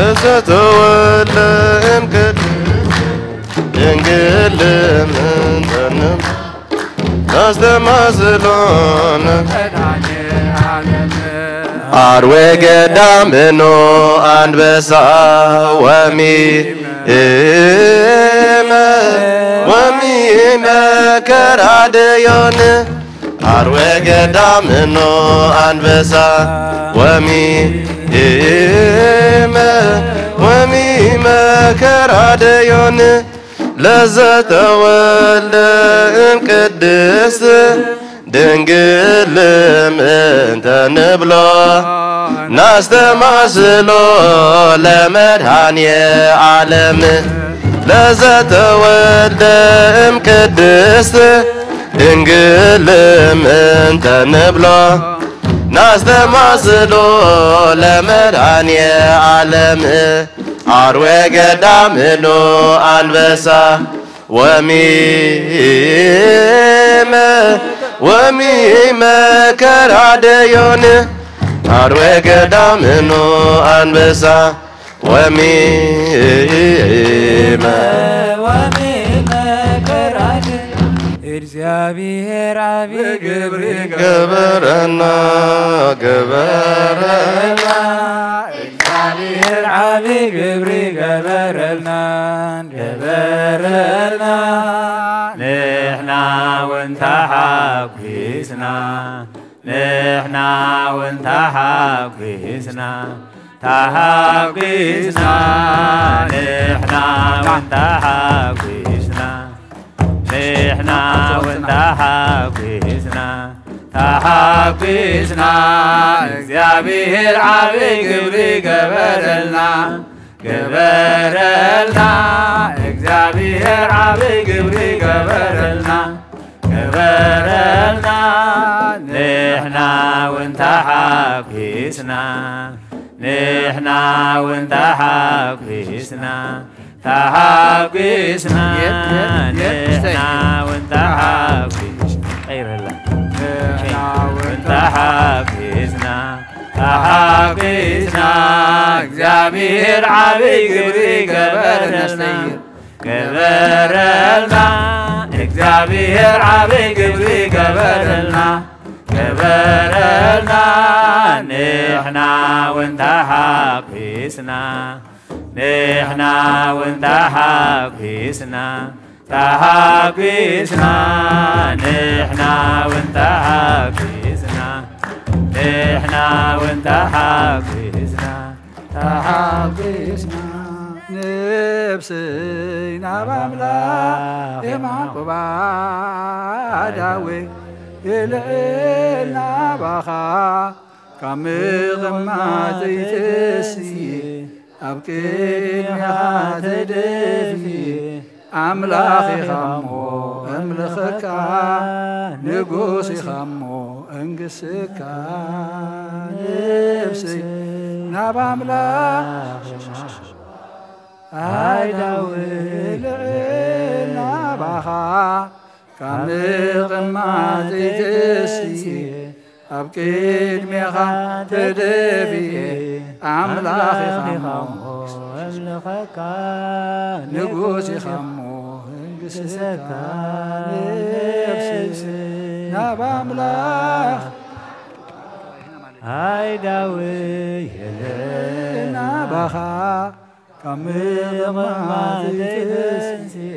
لستولم ድንግል ምንተንም ናስተማስሎን አርዌ ገዳምኖ አንበሳ ወሚመ ከራደዮን አርዌ ገዳምኖ አንበሳ ወሚመ ከራደዮን ለዘተወልደ እምቅድስት ድንግል ምንተ ንብሎ ናስተማስሎ ለመድኃኒየ ዓለም ለዘተወልደ እምቅድስት ድንግል ምንተ ንብሎ ናስተማስሎ ለመድኃኒየ ዓለም አርዌ ገዳምኖ አንበሳ ወሚመ ከራደዮን አርዌ ገዳምኖ አንበሳ ወሚመ እግዚአብሔር አብይ ግብር ገበረና እግዚአብሔር አብይ ግብር ገበረልና ንሕና ወንታ ሓጒስና ንሕና ወንታ ሓጒስና ታሓጒስና ንሕና ወንታ ሓጒስና ንሕና ወንታ ሓጒስና ታሓጒስና እግዚአብሔር ዓብይ ግብሪ ገበረልና እግዚአብሔር ዓብይ ግብሪ ገበረልና ንሕና ወንታ ሓጒስና ንሕና ወንታ ሓጒስና ታሓጒስና ንሕና ወንታ ሓጒስና ቀይረላ ወንታ ሓጒስና ታሓጒስና እግዚአብሔር ዓብይ ግብሪ ገበረልና እግዚአብሔር ዓብይ ግብሪ ገበረልና ንሕና ወንታ ሓጒስና ንሕና ወንታ ሓጒስና ታሓጒስና ንሕና ወንታ ሓጒስና ንሕና ወንታ ሓጒስና ታሓጒስና ነብሰይ ናብ ኣምላኽ የማዕቆባ ዳዌ የልዕል ናባኻ ካብ ምቕማጥ ዘይተስየ ኣብ ቅድሚኻ ተደፍየ ኣምላኽ ኢኻ እሞ ኣምልኸካ ንጉስ ኢኻ እሞ እንግስካ ነብሰይ ናብ ኣምላኽ ኣይዳውል ናባኻ ካብ ምቕማጥ ዘይተስየ ኣብ ቅድሚኻ ተደፍየ ኣምላኽ ኢኻ እሞ ኣምልኸካ ንጉስ ኢኻ እሞ እንግስካ ነብሰይ ናብ ኣምላኽ ኣይዳውል ናባኻ ካብ ምቕማጥ ዘይተስየ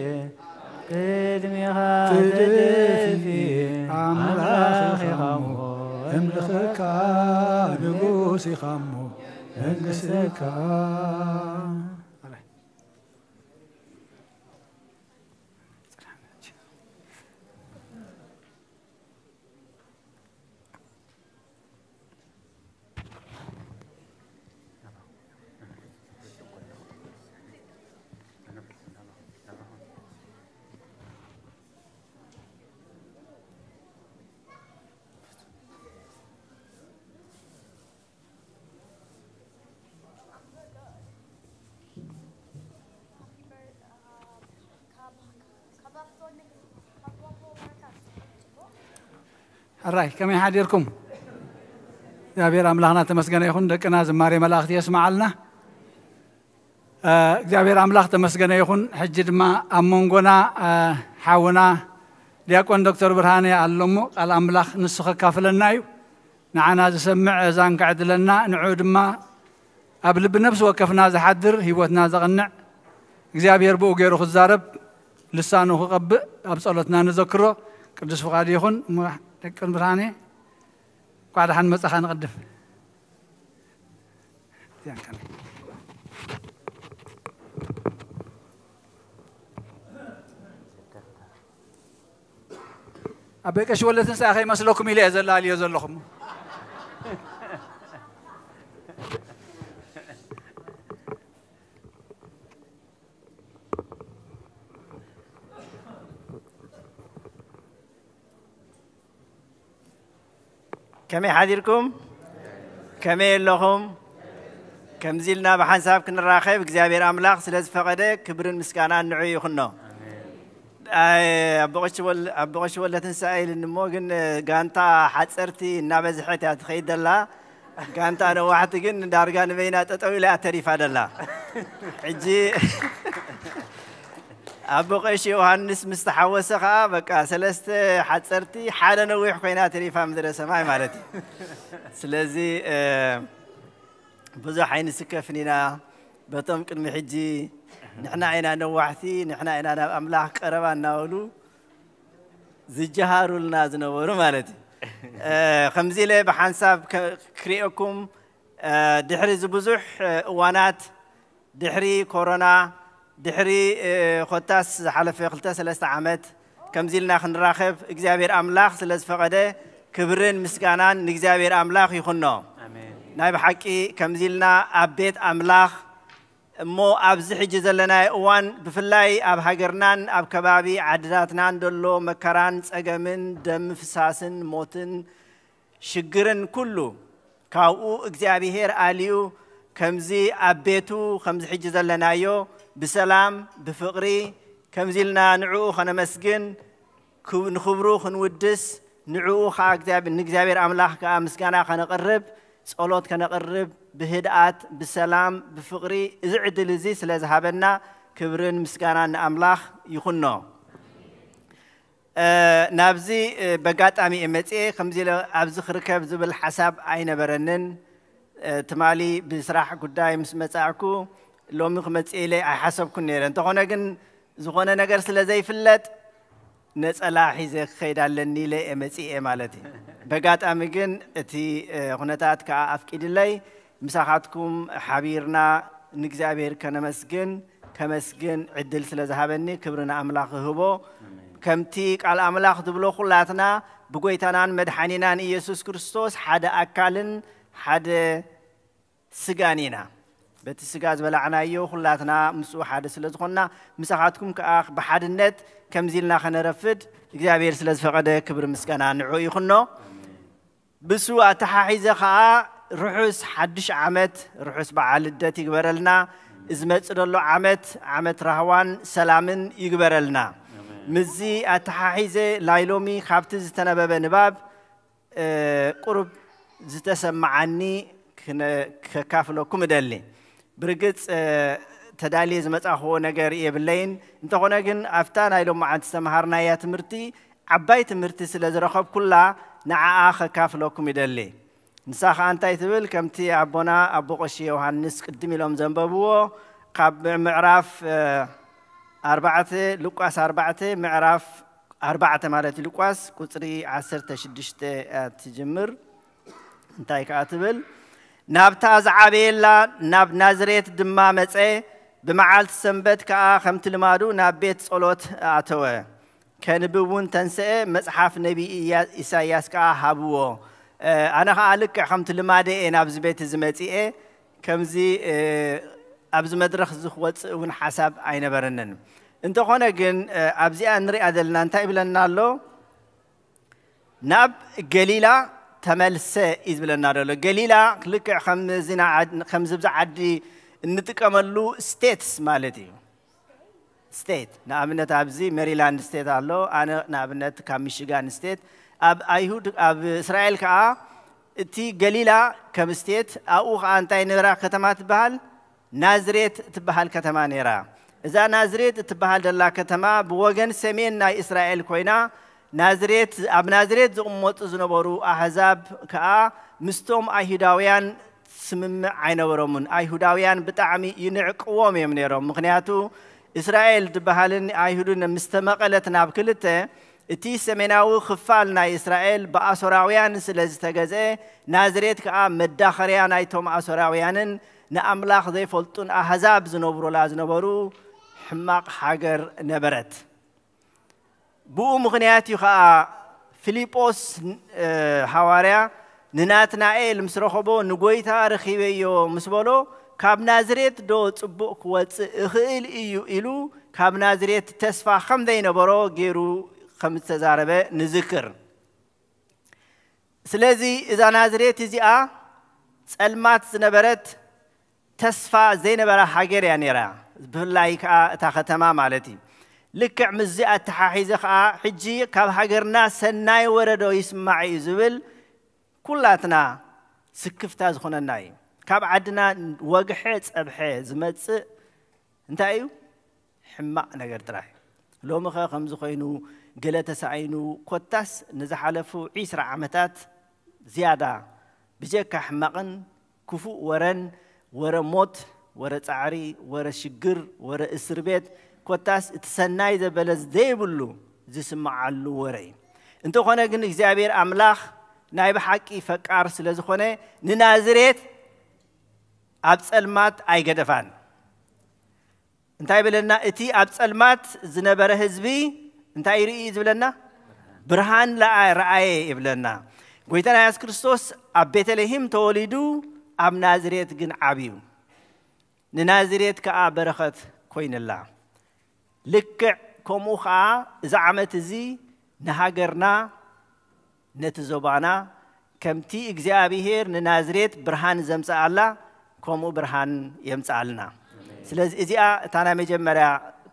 ቅድሚኻ ተደፍየ ኣምላኽ ኢኻ እሞ أملخك نقوسي خمو انقسك الرأي كم يحضركم يا بير أملاخنا تمسكنا يخون دكنا زماري ملاختي يسمع لنا እግዚአብሔር አምላክ ተመስገነ ይሁን ሕጂ ድማ ኣብ መንጎና ሓውና ዲያቆን ዶክተር ብርሃኔ ኣሎሞ ቃል ኣምላኽ ንሱ ከካፍለና እዩ ንዓና ዝሰምዕ እዛን ከዕድለና ንዑ ድማ ኣብ ልቢ ነፍሲ ወከፍና ዝሓድር ሂወትና ዘቕንዕ እግዚአብሔር ብኡ ገይሩ ክዛረብ ልሳኑ ክቐብእ ኣብ ጸሎትና ንዘክሮ ቅዱስ ፍቃድ ይኹን ዲያቆን ብርሃኔ ቋዕ ደሓን መጻኻ ንቕድም أبيك شو ولا تنسى أخي مسلوكم إلى أزل علي أزل لكم كم يحضركم كم لهم كم زلنا بحساب كن الراخب እግዚአብሔር አምላክ ስለዚህ ፈቀደ ክብርን ምስጋናን ንዑ ይኹኖ أبغش ولا تنسى إنه جن جانتا حصرتي نبزحتي أتخيل الله جانتا أنا واحد جن دارجان بينات أطول أتريف هذا الله حجي أبغش يوحنس مستحوسها بك سلست حصرتي حالا نويح بينات أتريف مدرسة ما مالتي سلزي بزح حين سكفنينا بتم كل حجي نحن عنا نوحتي نحن عنا أملاك قربان ناولو زجهارو لنا زنورو مالتي خمزيلة بحنساب كريئكم دحري زبزح وانات دحري كورونا دحري خطاس حلف خلطاس سلست عامات كمزيلنا خنراخب اجزابير أملاك سلست فقده كبرين مسكانان نجزابير أملاك يخنو نايب حكي كمزيلنا أبيت أملاك مو أبز حجز لنا وان بفلاي أب هجرنان أب كبابي عدداتنا دلو مكران أجمن دم فساسن موتن شجرن كله كاو إجزابي هير عليو كمزي أبيتو خمس حجز لنا يو بسلام بفقري كمزي لنا نعو خنا مسجن نخبرو خنودس نعو خا إجزابي أملاح كمسكنا خنا قرب صلوات كنا قرب بهدأت بسلام بفقري إزعد لزي سلازهابنا كبرن مسكانا أملاخ يخنو نابزي بقات أمي إمتي خمزي أبز خركب زبل حساب عين برنن تمالي بسراح قداي مسمتاعكو لو مخمت إلي حسب كنير انت هنا جن زغونا نجر سلازي فلت نسأل حيزة خير لني لي إمتي مالتي بقات أمي جن تي غنتات كأفكيد لي مساحاتكم حبيرنا نجزابير كنمسجن كمسجن عدل سلازهابني كبرنا أملاك هبو كمتيك على أملاك دبلو خلاتنا بقويتنا مدحنينا يسوع كريستوس حدا أكلن حدا سجانينا بتسجاز بلعنا يو خلاتنا مسوح حدا سلازخنا مساحاتكم كأخ بحد النت كمزيلنا خنا رفد نجزابير سلاز فقده كبر مسكنا نعوي خنو بسوا تحايزة خا رحوس حدش عمت رحوس بعالدات يقبرلنا إزمت رلو عمت رهوان سلامن يقبرلنا مزي أتحايزة لايلومي خابتز تنباب نباب قرب زتسمعني كافلو كمدلي برقت تدالي إزمت أخو نجار يبلين انت هنا جن أفتان لايلوم عن تسمهرنا يا تمرتي عباية تمرتي سلازرخب كلها نعاخ كافلو كمدلي نساخ أنت يتبل كمتي أبونا أبو قشي وهنس قدمي لهم زنبابو قاب معراف 4 لوقاس 4 معراف 4 مالتي لوقاس قصري 10 6 تجمر انتي كاتبل نابتا زعابيلا ناب نازريت دما مصي بمعالت سنبت كا خمت لمادو ناب بيت صلوت اتوه كنبون تنسئ مصحف نبي إساياس كا هابو أنا خالك خمت لمادة أنا أبز بيت زمتي كمزي أبز مدرخ زخوت ونحسب عين برنن أنت هنا جن أبزي أنري أدلنا أنت إبلنا له ناب جليلا تملس إزبلنا له جليلا لك خمس بزع عدي نتكملو ستيتس مالتي ستيت نابنت أبزي ماريلاند ستيت الله أنا نابنت كميشيغان ستيت أب أيهود أب إسرائيل كا تي جليلا كمستيت أو أنتي نرا ختمات بحال ናዝሬት ትበሃል ከተማ ነይራ እዛ ናዝሬት ትበሃል ደላ ከተማ ብወገን ሰሜን ናይ እስራኤል ኮይና ናዝሬት ኣብ ናዝሬት ዝቕመጡ ዝነበሩ ኣሕዛብ ከዓ ምስቶም ኣይሁዳውያን ስምምዕ ኣይነበሮምን ኣይሁዳውያን ብጣዕሚ ይንዕቅዎም እዮም ነይሮም ምክንያቱ እስራኤል ትበሃልን ኣይሁድን ምስተመቐለት ናብ ክልተ እቲ ሰሜናዊ ክፋል ናይ እስራኤል ብኣሶራውያን ስለ ዝተገዝአ ናዝሬት ከዓ መዳኸርያ ናይቶም ኣሶራውያንን ንኣምላኽ ዘይፈልጡን ኣሕዛብ ዝነብሩላ ዝነበሩ ሕማቕ ሃገር ነበረት ብኡ ምክንያት እዩ ከዓ ፊልጶስ ሐዋርያ ንናትናኤል ምስ ረኸቦ ንጎይታ ረኺበዮ ምስ በሎ ካብ ናዝሬት ዶ ጽቡቕ ክወፅእ እኽእል እዩ ኢሉ ካብ ናዝሬት ተስፋ ከምዘይነበሮ ገይሩ ከም ዝተዛረበ ንዝክር ስለዚ እዛ ናዝሬት እዚኣ ጸልማት ዝነበረት ተስፋ ዘይነበረ ሃገር እያ ነይራ ብፍላይ ከዓ እታ ከተማ ማለት እዩ ልክዕ ምዚኣ ተሓሒዘ ከዓ ሕጂ ካብ ሃገርና ሰናይ ወረዶ ይስማዕ እዩ ዝብል ኩላትና ስክፍታ ዝኾነና እዩ ካብ ዓድና ወግሐ ፀብሐ ዝመጽእ እንታይ እዩ ሕማቕ ነገር ጥራሕ ሎሚ ኸ ከምዚ ኮይኑ ገለ ተሳኢኑ ኮታስ ንዝሓለፉ 20 ዓመታት ዝያዳ ብጀካ ሕማቕን ክፉእ ወረን ወረ ሞት ወረ ጻዕሪ ወረ ሽግር ወረ እስር ቤት ኮታስ እትሰናይ ዘበለ ዘይብሉ ዝስማዓሉ ወረ እንተኾነ ግን እግዚአብሔር ኣምላኽ ናይ ብሓቂ ፈቃር ስለ ዝኾነ ንናዝሬት ኣብ ጸልማት ኣይገደፋን እንታይ ብለና እቲ ኣብ ጸልማት ዝነበረ ህዝቢ እንታይ ይርኢ ዝብለና ብርሃን ረአየ ይብለና ጎይታና ኢየሱስ ክርስቶስ ኣብ ቤተልሔም ተወሊዱ ኣብ ናዝሬት ግን ዓብዩ ንናዝሬት ከዓ በረኸት ኮይንላ ልክዕ ከምኡ ከዓ እዚ ዓመት እዚ ንሃገርና ነቲ ዞባና ከምቲ እግዚአብሔር ንናዝሬት ብርሃን ዘምጽኣላ ከምኡ ብርሃን የምጽኣልና ስለዚ እዚኣ እታ ናይ መጀመርያ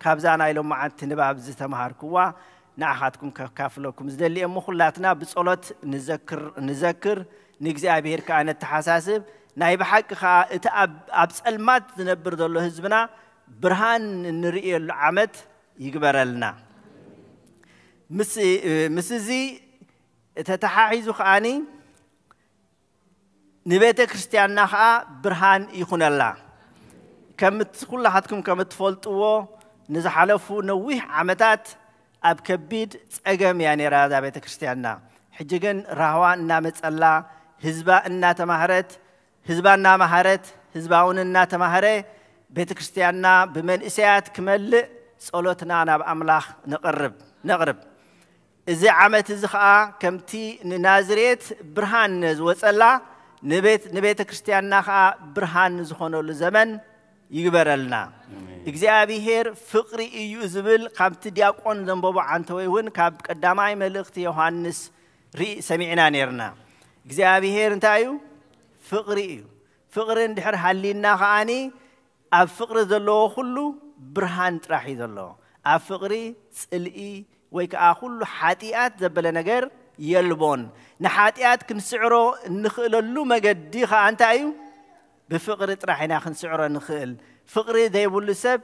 ካብዛ ናይ ሎማዓንቲ ንባብ ዝተምሃርክዋ ንኣኻትኩም ከካፍለኩም ዝደሊ እሞ ኩላትና ብጸሎት ንዘክር ንእግዚአብሔር ከዓ ነተሓሳስብ ናይ ብሓቂ ከዓ እቲ ኣብ ጸልማት ዝነብር ዘሎ ህዝብና ብርሃን ንርእየሉ ዓመት ይግበረልና ምስ እዚ ተተሓሒዙ ከዓኒ ንቤተ ክርስቲያንና ከዓ ብርሃን ይኹነላ ኩላሓትኩም ከም እትፈልጥዎ ንዝሓለፉ ነዊሕ ዓመታት ኣብ ከቢድ ጸገም እያ ነይራ እዛ ቤተ ክርስቲያንና ሕጂ ግን ራህዋ እናመጸላ ህዝባ እናተማህረት ህዝባ እናማህረት ህዝባውን እናተማህረ ቤተ ክርስቲያንና ብመንእሰያት ክመልእ ጸሎትና ናብ ኣምላኽ ነቕርብ እዚ ዓመት እዚ ከዓ ከምቲ ንናዝሬት ብርሃን ዝወጸላ ንቤተ ክርስቲያንና ከዓ ብርሃን ዝኾነሉ ዘመን ይግበረልና እግዚአብሔር ፍቅሪ እዩ ዝብል ካብቲ ዲያቆን ዘንበቦ ዓንተወይ እውን ካብ ቀዳማይ መልእኽቲ ዮሐንስ ሰሚዕና ነርና እግዚአብሔር እንታይ እዩ ፍቅሪ እዩ ፍቅሪ እንድሕር ሃሊና ከዓኒ ኣብ ፍቅሪ ዘለዎ ኩሉ ብርሃን ጥራሕ እዩ ዘሎ ኣብ ፍቅሪ ጽልኢ ወይ ከዓ ኩሉ ሓጢኣት ዘበለ ነገር የልቦን ንሓጢኣት ክንስዕሮ እንኽእለሉ መገዲ ከዓ እንታይ እዩ بفقر طرحنا خنسعر نخيل فقر ذيبل سب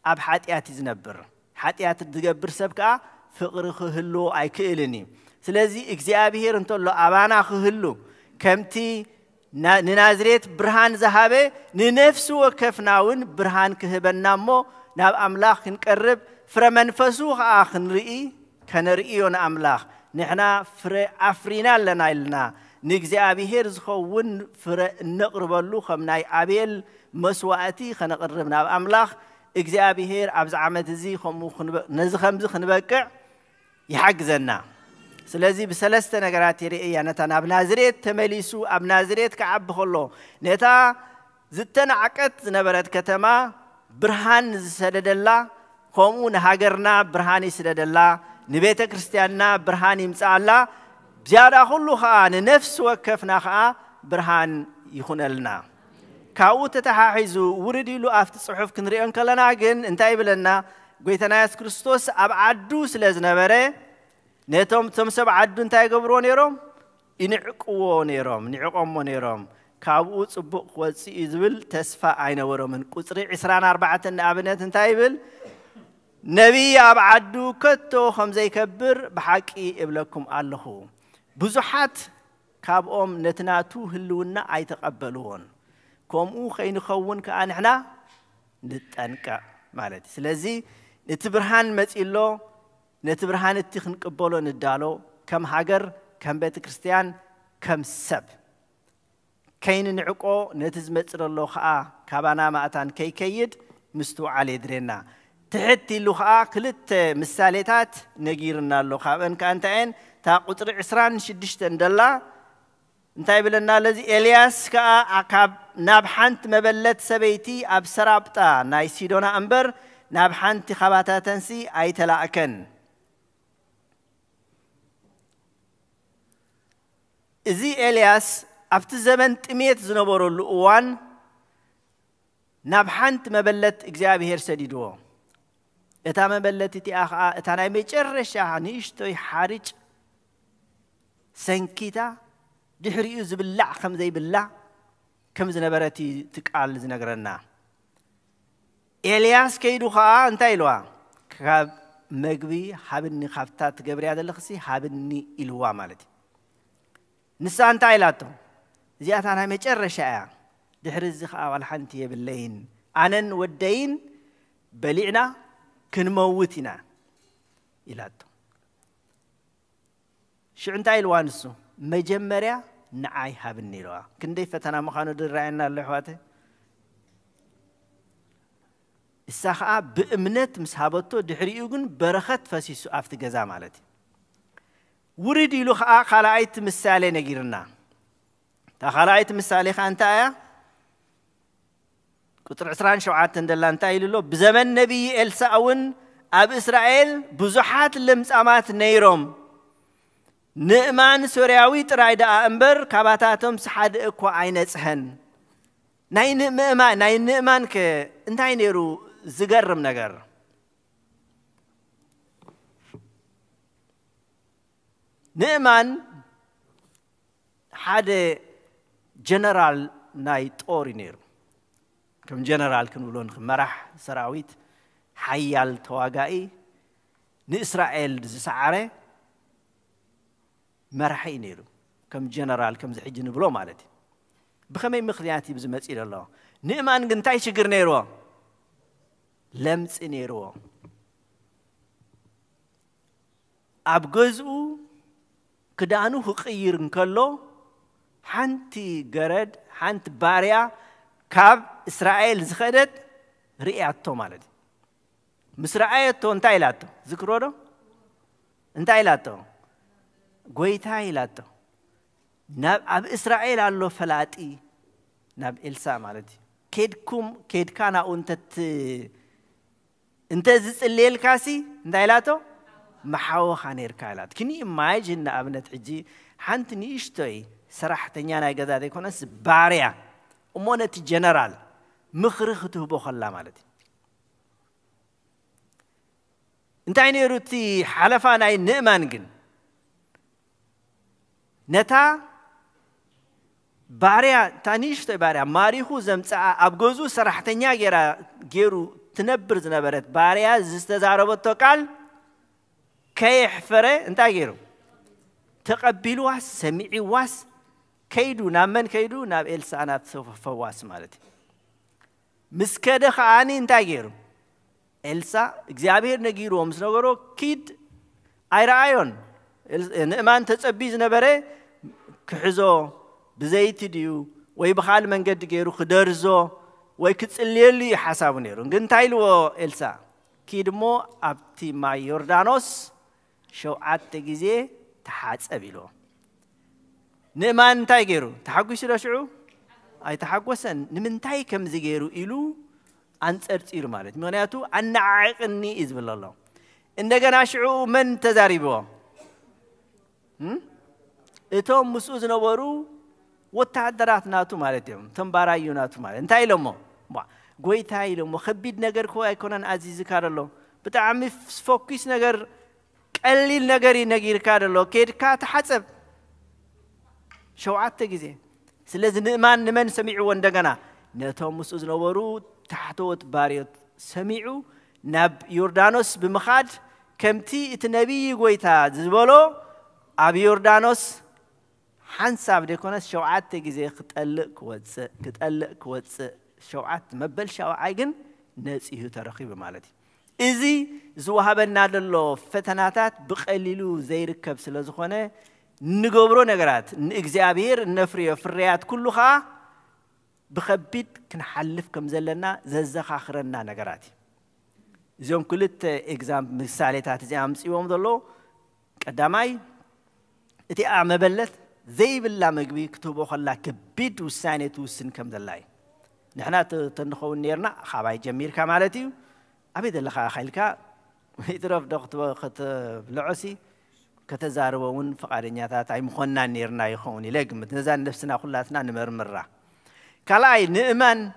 أب حاتيات يزنبر حاتيات تجبر سبكا فقر خهلو أي كيلني سلازي إجزابير انتولو أبانا خهلو كمتي ننازريت برهان ذهبه ننفسه وكفناون برهان كهبنا مو ناب أملاخ نقرب فرمنفسو آخن رئي كنرئيون أملاخ نحنا فر أفرينا لنا لنا نجزابير زخون فر نقرب له خمناي أبيل مسواتي خنقربنا أملاخ إجزابير أبز عمد زي خمو نزخم خنبكع يحجزنا سلازي بسلسة نجارات رئية نتنا بنازريت تمليسو أبنازريت كعب خلو نتا زتنا عقد نبرت كتما برهان سدد الله خمون هاجرنا برهاني سدد الله نبيت كريستياننا برهاني مسألة زيادة خلو خان نفس وكفنا خا برهان يخون لنا كاو تتحاحزو وردي له أفت صحف كنريان كلنا جن انتاي بلنا قويتنا يس كريستوس أبعدو سلازنا بره نتوم تمسب عدو انتاي قبرو نيروم ينعقو نيروم نعقم نيروم ካብኡ ጽቡቕ ክወፅእ ዝብል ተስፋ ኣይነበሮምን ቁጽሪ 24 ንኣብነት እንታይ ይብል ነቢይ ኣብ ዓዱ ከቶ ከምዘይከብር ብሓቂ እብለኩም ኣለኹ ብዙሓት ካብኦም ነትናቱ ህልውና ኣይተቐበልዎን ከምኡ ከይንኸውን ከዓ ንሕና ንጠንቀቕ ማለት ስለዚ እቲ ብርሃን መጺሎ ነቲ ብርሃን እቲ ክንቅበሎ ንዳሎ ከም ሃገር ከም ቤተ ክርስቲያን ከም ሰብ ከይን ንዕቆ ነቲ ዝመጽእ ዘሎ ከዓ ካባና ማእታን ከይከይድ ምስትውዓል የድርየና ትሕት ኢሉ ከዓ ክልተ ምሳሌታት ነጊርና ኣሎ ካብአን ከአንታየን ታ ቁጥሪ 26 እንደላ እንታይ ብለና ለዚ ኤልያስ ከዓ አካብ ናብ ሓንቲ መበለት ሰበይቲ ኣብ ሰራብጣ ናይ ሲዶና እምበር ናብ ሓንቲ ኸባታተንሲ ኣይተላእከን እዚ ኤልያስ ኣብቲ ዘመን ጥሜት ዝነበረሉ እዋን ናብ ሓንቲ መበለት እግዚአብሔር ሰዲድዎ እታ መበለት እቲኣ ከዓ እታ ናይ መጨረሻ ንእሽቶይ ሓርጭ ሰንኪታ ድሕሪኡ ዝብላዕ ከም ዘይብላዕ ከም ዝነበረቲ ትቃል ዝነገረና ኤልያስ ከይዱ ከዓ እንታይ ኢልዋ ካብ መግቢ ሃብኒ ካብታ ትገብርያ ዘለኽሲ ሃብኒ ኢልዋ ማለት ንሳ እንታይ ኢላቶ እዚኣታ ናይ መጨረሻ እያ ድሕሪ እዚ ከዓ ዋላ ሓንቲ የብለይን ኣነን ወደይን በሊዕና ክንመውት ኢና ኢላቶ ሽዑ እንታይ ኢልዋ ንሱ መጀመርያ ንዓይ ሃብኒ ኢልዋ ክንደይ ፈተና ምዃኑ ድራየና ኣሎ ኣሕዋተ እሳ ከዓ ብእምነት ምስ ሃበቶ ድሕሪኡ ግን በረኸት ፈሲሱ ኣብቲ ገዛ ማለት ውርድ ኢሉ ከዓ ካልኣይቲ ምሳሌ ነጊርና تا خلايت مثالي خانتايا قطر 27 دلا انتاي له بزمن نبي إلساون أب إسرائيل بزحات لمسامات نيروم نئمان سورياوي ترايدا أمبر كاباتاتهم سحاد إكوا عينتهن ناي نئمان ك انتاي نيرو زجرم نجر نئمان حدا جنرال نايت أورينير كم جنرال كنقولون مرح سراويت حيال تواجعي نإسرائيل زسعره مرحي نيرو كم جنرال كم زحجن بلو مالتي بخمي مخلياتي بزمت إلى الله نئمان قنتاي شجر نيرو لمس نيرو أبجزو كدانو خير نكلو حنتي جرد حنت باريا كاب إسرائيل زخدت رئياتو مالدي مسرائيلتو انتايلاتو ذكرونه انتايلاتو قويتايلاتو ناب أب إسرائيل على فلاتي ناب إلسا مالدي كيد كان انت زس الليل كاسي انتايلاتو محاو خانير كايلات كني imagine أبنت حجي حنتني إشتوي سرحتني أنا جذا يكون أس باريا ومونة جنرال مخرخته بخلا مالتي أنت عيني روتي حلفان عين نئمانجن نتا باريا تانيش باريا ماريخو زمت أبجوزو سرحتني جيرو تنبر زنبرت باريا زستزاربت توكل كيح فرة أنت جيرو تقبلوا واس سمعي واس كيدو نامن كيدو ناب إلسا أنا سوف فواس مالتي مسكده خاني انتاجيرو إلسا إجابير نجيرو ومسنورو كيد أيرايون نأمان تسبيز نبره كحزو بزيت ديو ويبخال من قد جيرو خدرزو ويكتسليلي حسابو نيرو نتايلو إلسا كيد مو أبتي ما يوردانوس شو عتجزي تحاتس أبيلو نمان تايجرو تحقوش رشعو أي تحقوسن نمن تاي كم زجيرو إلو أنت أرتير مالت مغنياتو أن عقني إذ بالله إنك ناشعو من تزاريبوا إتهم مسؤول نورو وتعدرات ناتو مالتهم تنبارايو ناتو مالت انتاي لمو قوي تاي لمو خبيد نجر كوا يكونن عزيز كارلو بتعمي فوكس نجر قليل نجري نجير كارلو كيد كات حسب شوعات تجزي سلازي نؤمن نمن سمعوا وندقنا نتهم مسؤول نورو تحتوت باريوت سمعوا ناب يوردانوس بمخاد كمتي اتنبي قويتا زبولو أب يوردانوس حنساب ديكونس شوعات تجزي كتقلق كوتس شوعات مبل شوعايجن ناس إيه ترخيب مالتي إزي زوهبنا لله فتناتات بقليلو زي ركب سلازخونه نجبرو نجرات نإجزابير نفري فريات كلها بخبيت كنحلف كم زلنا ززخ آخرنا نجرات زيوم كلت إجزام مثاليات زي أمس يوم ضلوا قدامي إتي أعمى بلت زي بالله مجبي كتبوا خلا كبيد وسانة وسن كم دلاي نحنا تنخو نيرنا خباي جميل كمالتي أبيد الله خيلك يترف ضغط وقت لعسي كتزاربون فقارنيات تاي مخنا نيرنا يخوني لقم نزان نفسنا خلاتنا نمرمرة كلاي نؤمن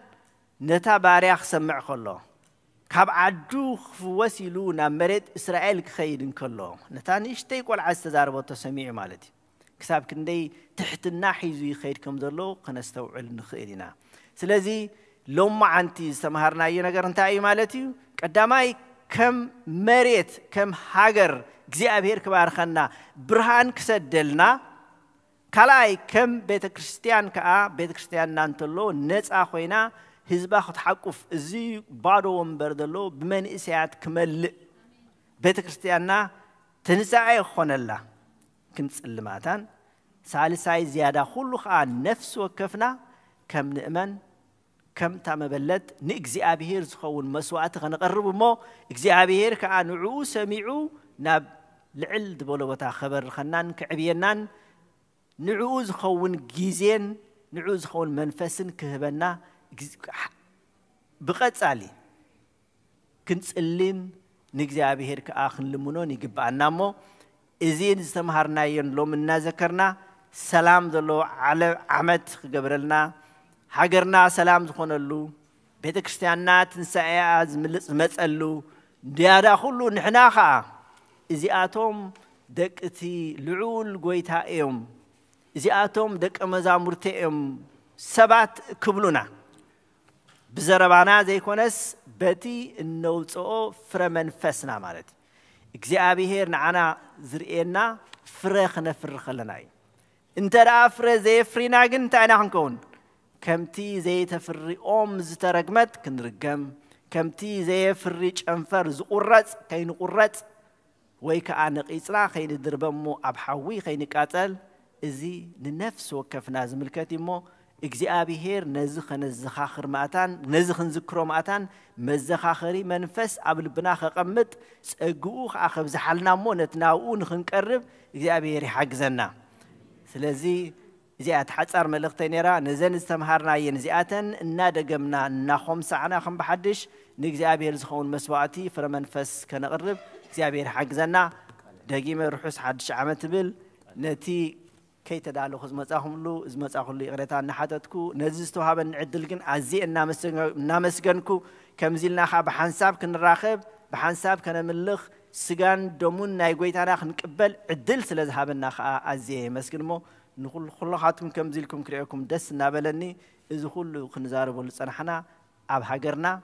نتا باريخ سمع خلو كاب عدو وسيلونا مريت إسرائيل خيرن كله نتاني اشتيك والعز تزاربو تسميع مالتي كساب كندي تحت الناحي زي خير كم دلو قنستوعل نخيرنا سلازي لما عنتي سمهرنا ينقر انتاي مالتي قداماي كم مريت كم حجر እግዚአብሔር ከባርኸና ብርሃን ክሰደልና ካላይ ከም ቤተ ክርስቲያን ከአ ቤተ ክርስቲያን ናንተሎ ነፃ ኮይና ህዝባ ክትሐቁፍ እዚ ባዶ ወንበር ደሎ ብመንእስያት ክመልእ ቤተ ክርስቲያንና ትንሳኤ ኾነላ ክንጽልማታን ሳልሳይ ዝያዳ ሁሉ ከአ ነፍስ ወከፍና ከም ንእመን كم تمبلت نእግዚአብሔር ዝኸውን መስዋዕት ከነቀርብ ሞ እግዚአብሔር ከአ ንዑ ሰሚዑ ናብ ልዕል ድበሎ ቦታ خبر خنان كعبينان ንዑ ዝኸውን ጊዜን ንዑ ዝኸውን መንፈስን ክህበና ብቐጻሊ ክንጽልን ንእግዚአብሔር ከአ ክንልምኖን ይግባአና ሞ እዚን ዝተምሃርናየን ሎም እናዘከርና ሰላም ዘሎ ዓመት ክገብረልና هاجرنا سلام زخونلو بيت كريستيانات نسايا زملص مصلو ديادا كله نحنا خا ازياتهم دقتي لعول غويتا ايوم ازياتهم دق مزامورتيم سبات كبلونا بزربانا زي كونس بتي النوصو فرمنفسنا مالتي እግዚአብሔር نعنا زرئنا فرخ نفرخلناي انت رافر زي فرينا ግን ታይና ክንከውን كمتي زي تفري زترقمت كنرقم كمتي زي فري شنفر زقرت كين قرت ويكا نقيصنا خين دربمو ابحوي خين قاتل ازي لنفس وكفنا زملكتي مو እግዚአብሔር ነዝኽ ነዝኻኽር ማታን ነዝኽ ንዝክሮ ማታን መዘኻኸሪ መንፈስ አብልብና ከቀምጥ ጸጉኡ አኸብ ዝሐልናሞ ነትናኡ ንኽንቀርብ እግዚአብሔር ይሐግዘና ስለዚህ زيات حصار ملختي نيرا نزن استمهرنا ينزياتن انا دغمنا انا خمسعنا خم بحدش نغزابير زخون مسواعتي فرمنفس كنقرب እግዚአብሔር حجزنا دقيمه روحس حدش عمت بل نتي كي تدالو خز مصاخملو از مصاخلو يقريتا نحاتتكو نزستو هابن عدل كن ازي انا مسجنكو كمزيلنا خا بحنساب كنراخب بحنساب كنملخ سجان دومون ناي غويتانا خنقبل عدل سلازهابنا خا ازي مسجنمو نقول خلقاتكم كم زيلكم كريكم دس نابلني إذا كله خنزارب ولسنحنا أب هاجرنا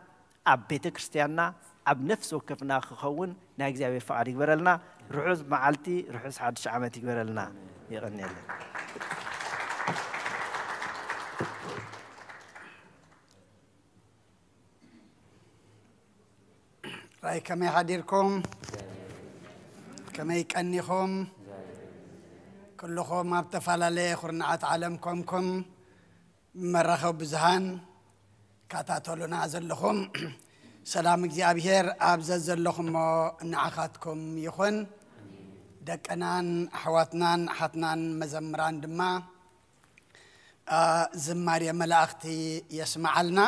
أب بيت كريستياننا أب نفس وكفنا خون ناجزي أبي فعلي برلنا رحوز معلتي رحوز حد شعمتي برلنا يغني لنا رأي كم يحضركم كم يكنيكم كلكم ما بتفعل عليه خرنعات عالمكم مرخوا بزهان كاتاتولنا عزلكم سلام እግዚአብሔር አብዘዘለኹም ንዓኻትኩም ይኹን ደቀናን ኣሕዋትናን ኣሓትናን መዘምራን ድማ ዝማሬ መላእኽቲ የስማዓልና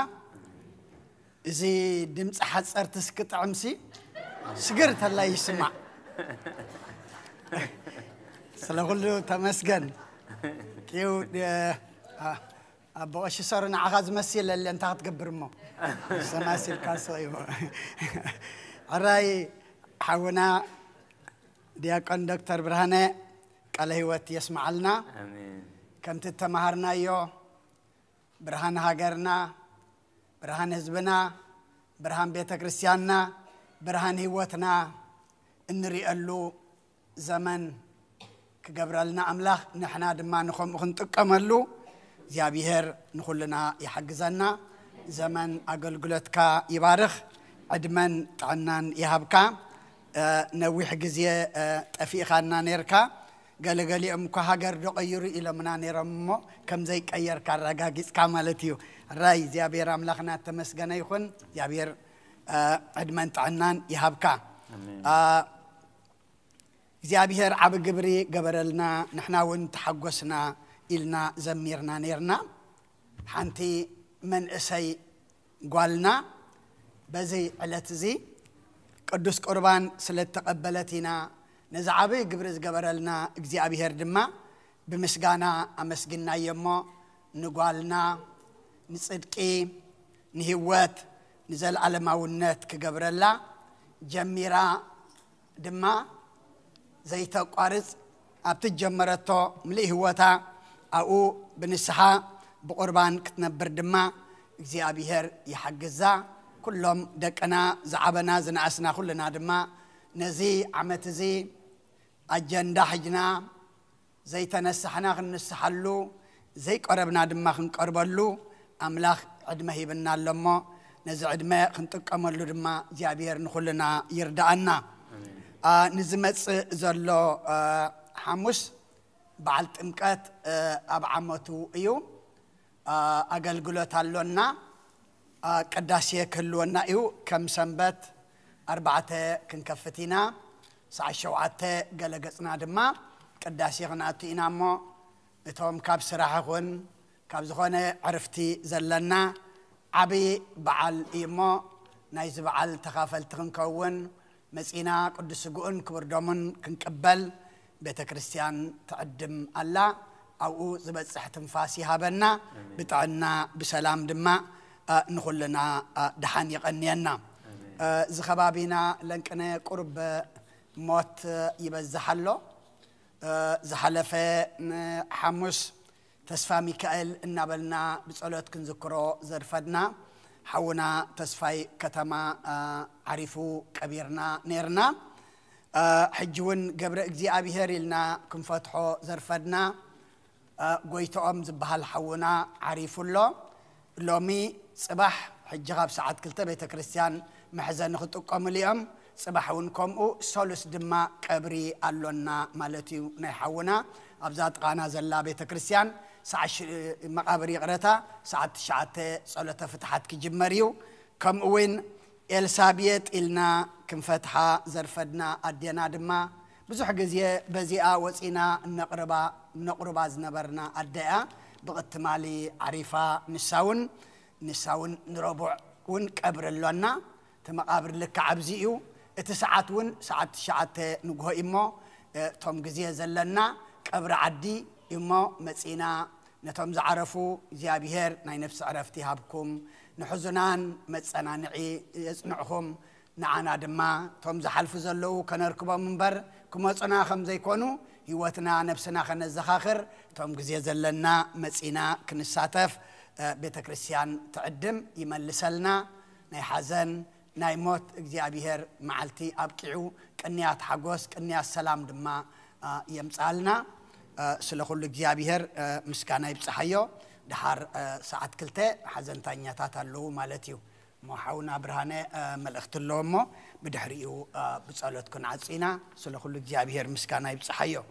እዚ ድምፂ ሓፀርቲ ስክጥዕምሲ ስግር ተላይ ይስማዕ سلام تمسجن كيو أبو أشي صار نعاز مسيل اللي أنت هتقبر مو سماسيل كاسوي الرأي حونا ديا كوندكتور برهانة قال هو يسمع لنا كم تتمهرنا يو برهان هاجرنا برهان حزبنا برهان بيت كريستياننا برهان هيوتنا نريقلو زمن كجبرالنا أملاخ نحنا دما نخم خنتقملو زيابيهر نخلنا يحجزنا زمن أقلقلتك يبارخ عدمن تعنان يهبكا نوي حجزية أفيخنا نيركا قال أمك هاجر رقير إلى منا نيرمو كم زيك أير كارجاجس كمالتيو الرأي زيابير أملاخنا تمسجنا يخون زيابير عدمن تعنان يهبكا زيابير عب جبري جبرلنا نحنا ونتحجسنا إلنا زميرنا نيرنا حنتي من أسي قالنا بزي علتزي قدس قربان سلت تقبلتنا نزعبي جبرز جبرلنا زيابير دما بمسجانا أمسجنا يمو نقالنا نصدقي نهوات نزل على ماونات كجبرلا جميرا دما زي تقارز أبتجمرتو ملي هوتا أو بنسحا بقربان كتنبر دما زيابير يحجزا كلهم دكنا زعبنا زنعسنا كلنا دما نزي عمت زي أجندا حجنا زي تنسحنا نسحلو زي قربنا دما خنقربلو أملاخ عدمه يبنا لما نزع عدمه خنتقملو دما زيابير نخلنا يردعنا نزمت زلو حموس بعد تمكات أبعمتو إيو أقلقلت اللونا قداسية كلونا إيو كم سنبت 4 كنكفتينا ساعة شوعات قلقتنا دما قداسية غناتينا مو نتوم كاب سراحون كاب زخونة عرفتي زلنا عبي بعل إيمو نايز بعل تخافل تغنكون مسينا قدس قون كبر دومن كنقبل بيت كريستيان تعدم الله أو زبط صحة انفاسي هابنا بتعنا بسلام دما نخلنا دحان يقنينا زخبابينا لنكنا قرب موت يبزحلو زحلفة حموس تسفى ميكائيل النابلنا بصلوت كنذكرو زرفدنا حونا تسفاي كتما عرفو كبيرنا نيرنا حجون قبر زيابير لنا كنفتحو زرفدنا قويتهم زبهال حونا عرفو له لومي صباح حجغاب ساعات كلتا بيت كريستيان محزن خطوكم اليوم صباحونكم سولس دما قبري اللونا مالتيو نيحونا أبزات قانا زلا بيت كريستيان ساعة مقابري قرتا ساعة شعات صلوة فتحات كجمريو كم وين إلسابيت إلنا كم فتحة زرفدنا أدينا دما بزح جزية بزيئة وسينا نقربا زنبرنا أديا بغت مالي عريفة نساون نربع ون قبر اللونا تمقابر لك عبزيو اتساعات ون ساعات شعات نقوه إمو توم جزية زلنا قبر عدي إمو مسينا نتوم زعرفو زيابير ناي نفس عرفتي هابكم نحزنان مسانا نعي يصنعهم نعانا دما توم زحلفو زلو كنركبا منبر كما صنا خمزي كونو هيوتنا نفسنا خن الزخاخر توم جزية زلنا مسينا كنساتف بيت كريستيان تعدم يملسلنا ناي حزن ناي موت زيابير معلتي أبكعو كنيات حقوس كنيات سلام دما يمسالنا سلخل زيابير مسكانا يبصحيو دحار ساعات كلتا حزن تانياتات اللو مالتيو محاونا برهانة ملأخت اللومو بدحريو بصالتكن عصينا سلخل زيابير مسكانا يبصحيو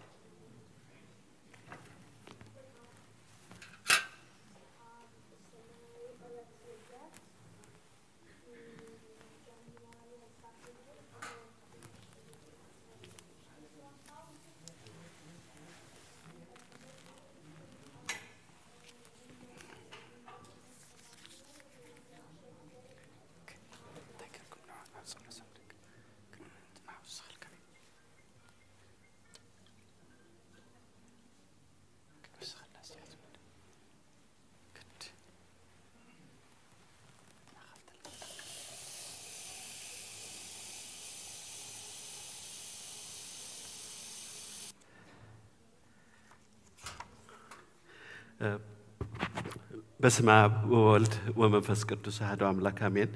بسم الله وولد ومنفس قدوس أحد أملاك آمين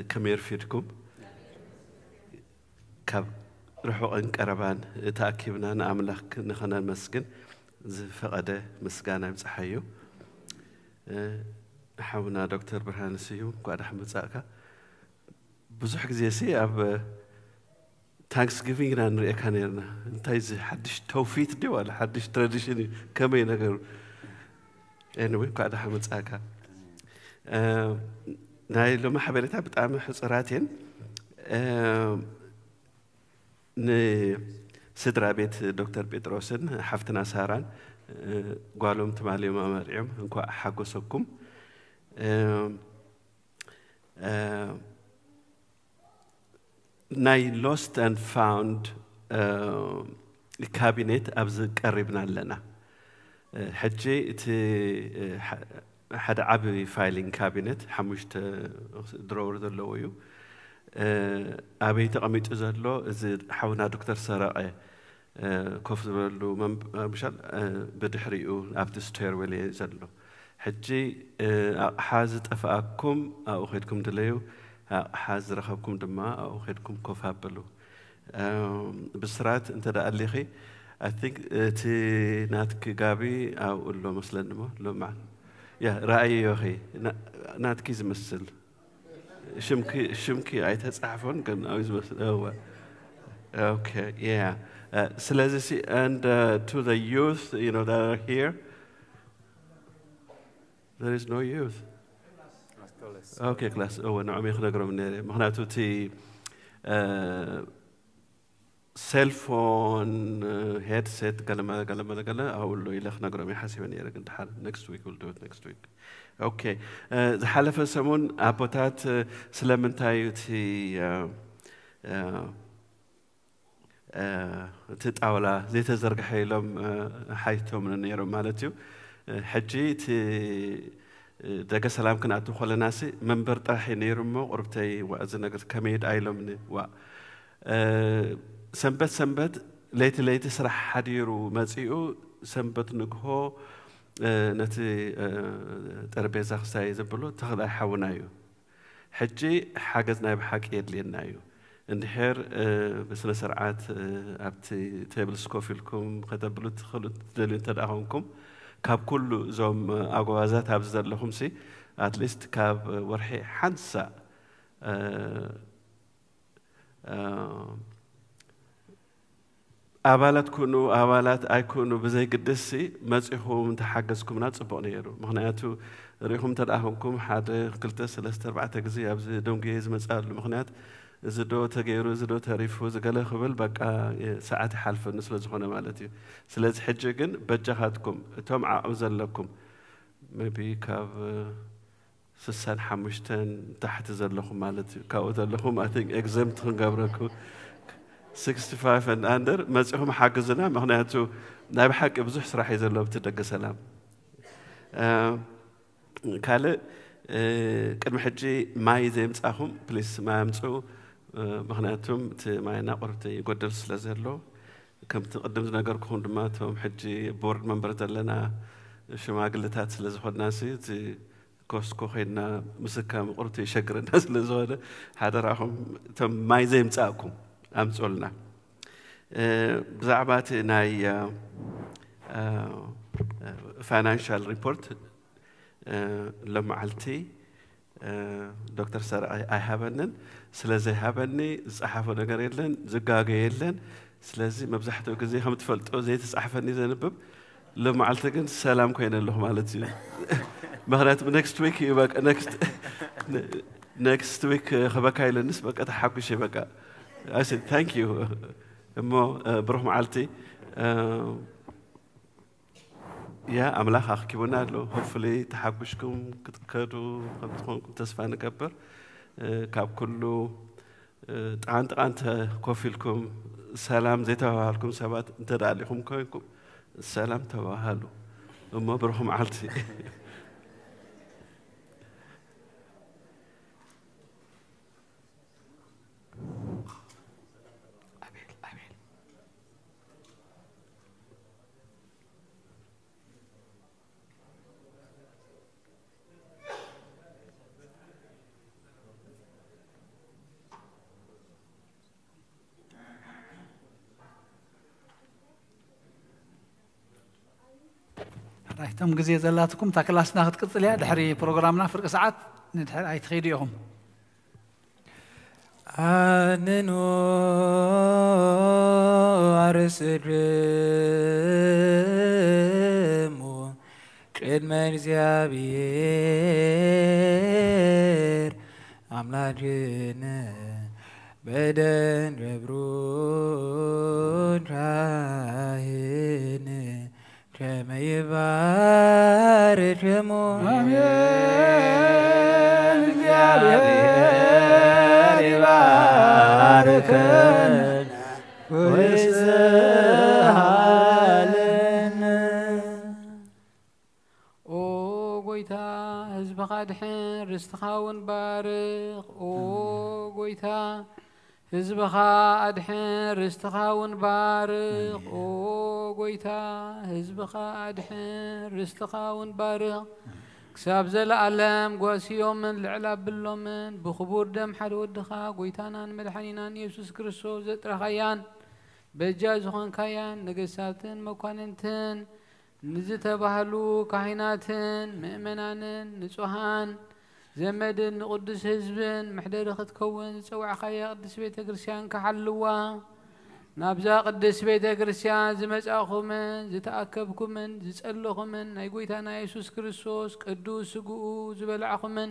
كم يرفيدكم كاب روحوا إنك أربان تأكيدنا أن أملاك نخنا المسكن فقد مسكنا مسحيو حاولنا دكتور برهان سيو قاعد أحمد ساكا بزح جزيسي أب Thanksgiving ران ريكانيرنا انتايز حدش توفيت دي ولا حدش تراديشني كمين نقول anyway قاعد أحمد ساكا ناي لو ما حبيتها بتعمل حصراتين ن سدرا بيت دكتور بيتروسن حفتنا ساران قالوا تمالي ما مريم انكو حقوسكم ناي lost and found cabinet أبز قربنا لنا حجي حدا عبي فايلين كابينت حمشت درور دلويو أبي تقميت زلو زد حونا دكتور سراء كوف زلو مشان بدحريو أبد ستير ولي زلو حجي حازت أفاكم أو خدكم دليو حاز رخبكم دما أو خدكم كوف هبلو بسرعة أنت ده اللي I think تي ناتك جابي أو لو مثلاً لو مع يا رأيي يا أخي ناتك يزمسل شمكي عيت هتصحفون كان أوز بس هو okay yeah سلازي and to the youth you know that are here there is no youth okay class هو نعم يخلقوا من مهناتو تي cell phone headset قال أقول له إلى خنا قرامي حاسبني يا رجل حال next week we'll do it next week okay زحلف سمون أبوتات سلامن تايوتي تتعولا زي تزرق حيلهم حيثهم من النيرو مالتيو حجي تي دقة سلام كنا أتوخل ناسي من برتاحي نيرمو قربتي وأزنقر كميد أيلمني و سنبت ليت سرح حديرو مزيو سنبت نقهو نتي تربيزة خساي زبلو تخلى حونايو حجي حاجزنا بحق يدلينايو اندحر بسنا سرعات أبتي تابل سكوفيلكم خدبلو تخلو تدلين تدعونكم كاب كل زوم أقوازات أبزر لهم سي at least كاب ورحي حنسا أبالات كونوا أبالات أيكونوا بزي قدسي مزحهم تحجزكم ناس بقنيرو مغنياتو ريهم تدعهمكم حدا قلت سلستر بعد تجزي أبزي دون جيز مسألة مغنيات زدو تغيرو زدو تعرفو زقلا خبل بقى ساعات حلف النسبة زخونة مالتي سلاز حججن بجهاتكم توم عاوزن لكم maybe كاف سسان حمشتن تحت زلهم مالتي كاو زلهم I think exempt هنقابركو 65 and under مزحهم حاجزنا مغنياتو نايب حق بزح صراحة يزلوا بتدق سلام كاله كلمة حجي ما يزيم تأهم بليس ما يمسوا مغنياتهم معنا قربتي يقدر سلازلو كم تقدم نجار كون دماتهم حجي بورد ممبر لنا شو ما قلتات سلازخد ناسي تي كوسكو خينا مسكام قربتي شجر الناس سلازوده هذا راهم تم ما يزيم تأكم أمسولنا بزعبات ناي financial report لما علتي دكتور سار أي هابنن سلازي هابني زحفة نجار يلن زجاجة يلن سلازي مبزحته كذي هم تفلتوا زي تزحفني زي نبب لما علتكن سلام كوين اللهم علتي مهرات next week يبقى next week خبك هاي النسبة كتحكي شيء بقى I said thank you بروح معلتي يا أملاخ أخي كنا له hopefully تحبشكم كتكروا خبتكم تسفى نكبر كاب كله أنت كوفيلكم سلام زي توهالكم سبات أنت عليكم كويكم سلام توهالو بروح معلتي رايتم جزية زلاتكم تاكلاسنا خد يا دحري برنامجنا فرق ساعات ندحر أي تخيديهم أنو أرسلمو قد من زيابير أملاجنا بدن ربرون راهن كما يبارك مو آمين زيابير يباركن ويسهلن او قويتا حزبك أدحن رستخاون بارق او قويتا حزبك أدحن رستخاون بارق او قويتا حزبك أدحن رستخاون بارق كساب زل ألم قواسيوم من العلاب باللومن بخبور دم حد ودخا قويتانا مدحنينان يسوس كريستوس زترخيان بجازخون كيان نقساتن مكواننتن نزت بهلو كاهناتن مؤمنانن نصوحان زمدن قدس حزبن محدر ختكون صوع خيا قدس بيت كريستيان كحلوا نابزا قدس بيت كريستيان زمصاخومن زتاكبكمن زصلخومن ناي غويتانا يسوس كريستوس قدوس سغو زبلعخومن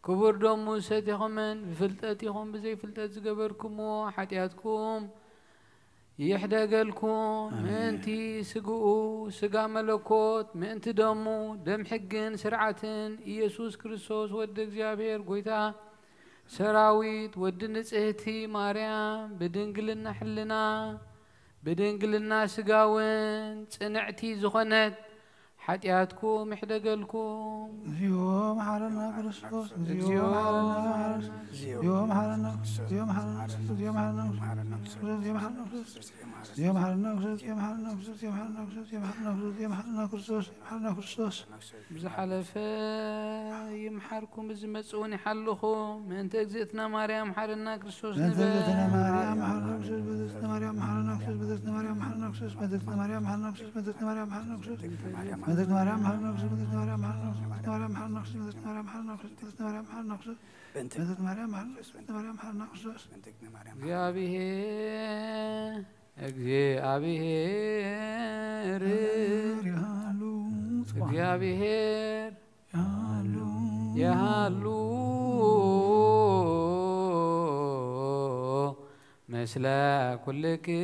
كبر دمو ستيخومن بفلطتيخوم بزي فلطت زغبركمو حطياتكم يحدقلكم منتي سقو سقا ملكوت منتي دمو دم حقن سرعتن يسوس كريستوس ود እግዚአብሔር ጎይታ ሰራዊት ወድ ንጽህቲ ማርያም በድንግልና ሕልና በድንግልና ስጋውን ጽንዕቲ ዝኾነት حتياتكم محدقلكم يوم حالنا كريستوس يوم حالنا يوم حالنا يوم حالنا يوم حالنا يوم حالنا يوم حالنا يوم حالنا يوم حالنا يوم حالنا كريستوس حالنا كريستوس بزحلف يمحركم بزمصون يحلخم من تجزتنا مريم حالنا كريستوس نبتنا مريم حالنا كريستوس بدتنا مريم حالنا كريستوس بدتنا مريم حالنا كريستوس بدتنا مريم حالنا كريستوس بدتنا مريم حالنا كريستوس بدت مريم حالنا كريستوس بدت مريم حالنا كريستوس مريم حالنا كريستوس بدت مريم حالنا كريستوس بدت مريم حالنا كريستوس بدت مريم حالنا كريستوس بدت مريم حالنا كريستوس እግዚአብሔር እግዚአብሔር ያሉ مثل كلكم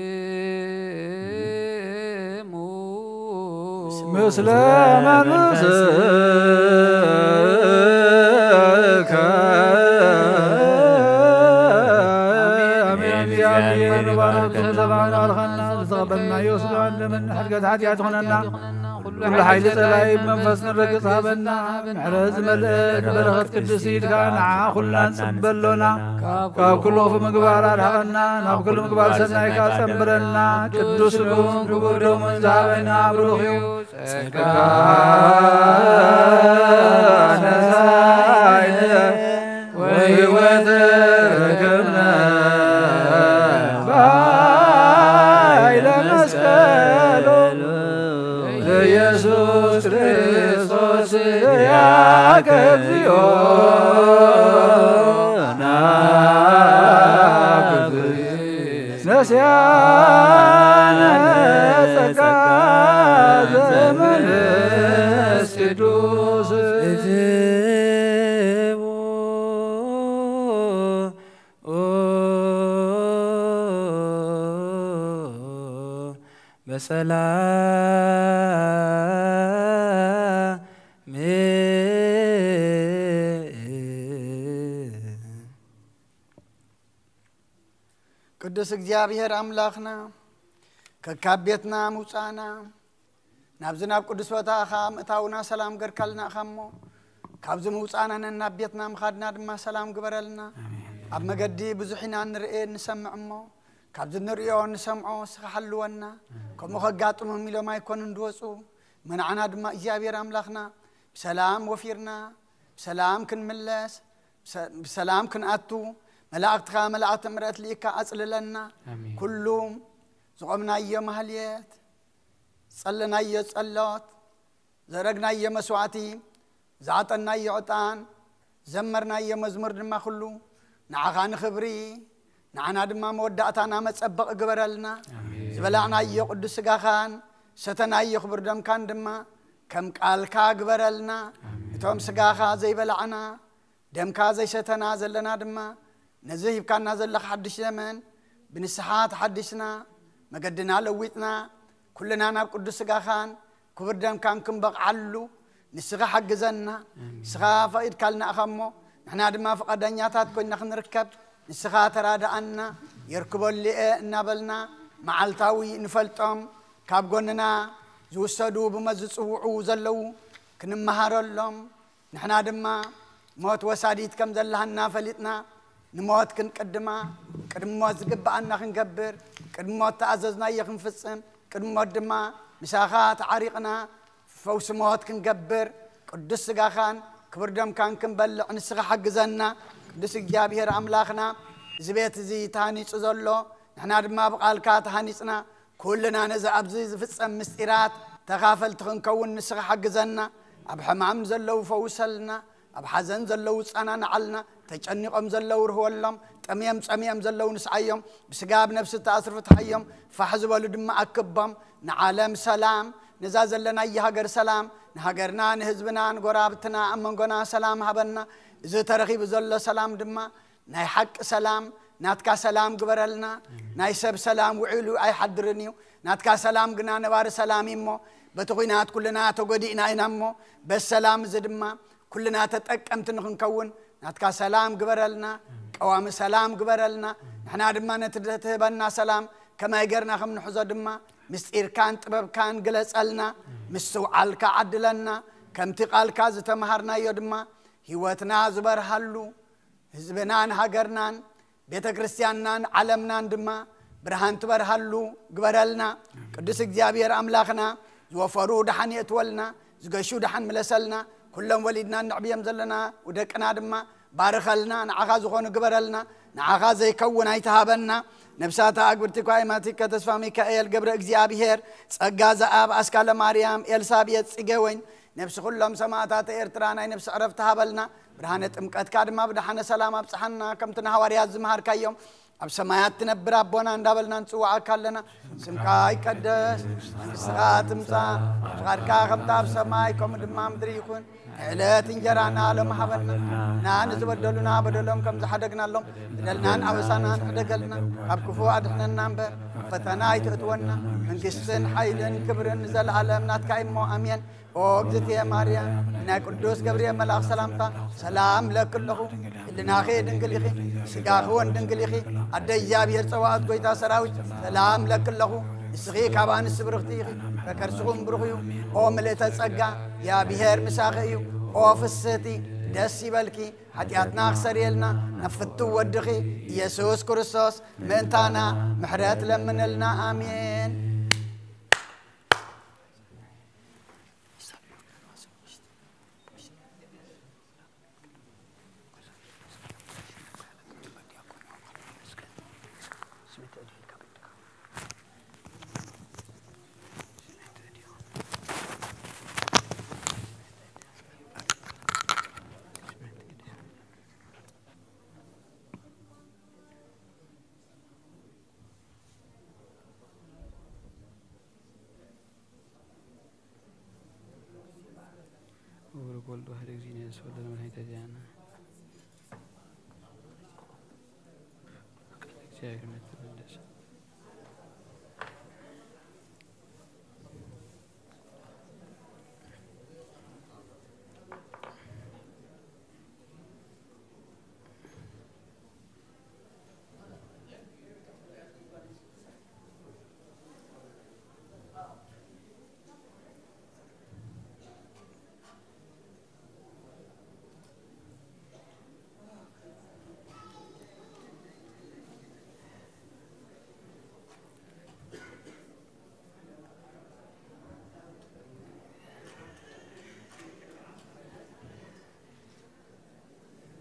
مثل من رزقك آمين يا آمين وبارك سبحان الخنا تقبلنا يوسف من حرقة حديات هنا كل حيل سلايب منفس نرقص هبنا محرز ملك برخت قدسيد كان عاخلان سبلونا كاب كله في مقبار أرهقنا ناب كل مقبار سنايكا سنبرنا قدس لهم كبر من زابنا بروخيو سكانا سايدا ويوتركمنا بايل مسكالو ليسوس كريستوس يا كبزيونا نسيانا سكاز من السدوس بسلام ቅዱስ እግዚአብሔር አምላኽና ከካቤትና ሙፃና ናብዝናብ ቅዱስ ወታኻ ምእታውና ሰላም ገርካልና ኸሞ ካብዚ ሙፃና ናብ ቤትና ምኻድና ድማ ሰላም ግበረልና ኣብ መገዲ ብዙሒና ንርኤ ንሰምዕ እሞ ካብዚ ንርዮ ንሰምዖ ስኻሓልወና ከምኡ ኸጋጥሞም ኢሎም ኣይኮኑን ድወፁ መንዓና ድማ እግዚአብሔር ኣምላኽና ብሰላም ወፊርና ብሰላም ክንምለስ ብሰላም ክንኣቱ ملاقتها ملاقت مرات ليك أصللنا كلهم زقمنا يوم هليت صلنا يصلات زرقنا مسواتي زعطنا عطان زمرنا مزمور دما كله نعغان خبري نعنا دما مودعتنا متصبق قبرلنا زبلعنا قدس غاخان ستنا خبر دم كان دما كم قالكا قبرلنا توم سغاخا زي بلعنا دم كا زي ستنا زلنا دما نزهب كان نازل حدش زمن بنسحات حدشنا مقدنا لويتنا كلنا ناب قدس غاخان كبر دم كان كنبق علو نسغا حجزنا نسغا فايد كالنا أخمو نحنا دما فقدانياتات كنا خنركب نسغا ترادعنا يركبوا اللي نابلنا معالتاوي نفلتهم كاب قننا زوستدو بمزصوعو زلو كنمهار لهم نحنا دما موت وساديت كم زلهنا فلتنا نموت كنقدما قدم موت زقبعنا خنقبر قدم موت تعززنا يخنفصم قدم موت دما مساخات عريقنا فوس موت كنقبر قدس غاخان كبر دم كان كنبلع نسغا حجزنا قدس እግዚአብሔር አምላክنا زبيت زي تاني صزلو نحنا دما بقالكا تهانيصنا كلنا نزا ابزي زفصم مسطيرات تخافلت خنكون نسغا حجزنا اب حمام زلو فوسلنا اب حزن زلو صنا نعلنا تጨنقم زلو رهولم طميم زلو نسعيم بسغاب نفس تاسرفت حيم فحزبلو دما اكبم نعالم سلام نزازلنا يهاجر سلام نهاجرنا نحزبنا نغرابتنا امنغنا سلام هبنا اذا ترخيب زل سلام دما ناي حق سلام ناتكا سلام قبرلنا ناي سب سلام وعلو اي حدرنيو ناتكا سلام قنا نبار سلام يمو بتغينات كلنا تقودينا ينمو بالسلام زدما كلنا تتقمت نكون ناتكا سلام قبرلنا قوام سلام قبرلنا نحنا دما نتهبنا سلام كما يقرنا خم نحوز دما مسئر كان طبب كان قلصلنا مسوعلك عدلنا كم تقالك زتمهرنا يدما هيوتنا زبرحلو حزبنان هاجرنان بيت كريستيانان علمنان دما برهان تبرحلو قبرلنا قدس እግዚአብሔር አምላክنا زوفرو دحن يتولنا زغشو دحن ملسلنا كلهم وليدنا نعبيم زلنا ودقنا دما بارخلنا نعغا زخون قبرلنا نعغا زي كون ايتهابنا نفساتا أقبرتكو أيماتك تسفى ميكائيل قبر እግዚአብሔር ጸጋ ዘአብ አስካለ ማርያም ኤልሳቤጥ ጽጌወኝ نفس كلهم سماعات إرترانا نفس عرفتها بلنا برهانة أمكات كادما بدحنا سلام أبصحنا كم تنهواريات زمهار كيوم أب سمايات تنبر أبونا ندابلنا نسوع كلنا سمكاي قدس سرات مسا غاركا خمتاب سماي كم دمام دريكون علات انجرانا على محبنا نان زبدلنا بدلهم كم زحدقنا لهم دلنا أوسانا حدقلنا أب كفو أدحنا النمبر فتناي تأتونا من قسن حيلن كبرن نزل على منات كايمو أمين أوجدت يا مريم إنك قدوس جبريل ملاك سلامتا سلام لك الله إلنا خير دنقليخي سجاخون دنقليخي أدي جابير سواد قويتا سراوج سلام لك الله السخي كابان السبرختيخي فكرسهم بروخيو أو مليتا سجا يا بيهر مساخيو أو فساتي دسي بالكي حتياتنا أخسر يلنا نفتو ودخي يسوس كريستوس منتانا محرات لمن لنا آمين ولد واحد يجيني أسود من هيدا جانا شايف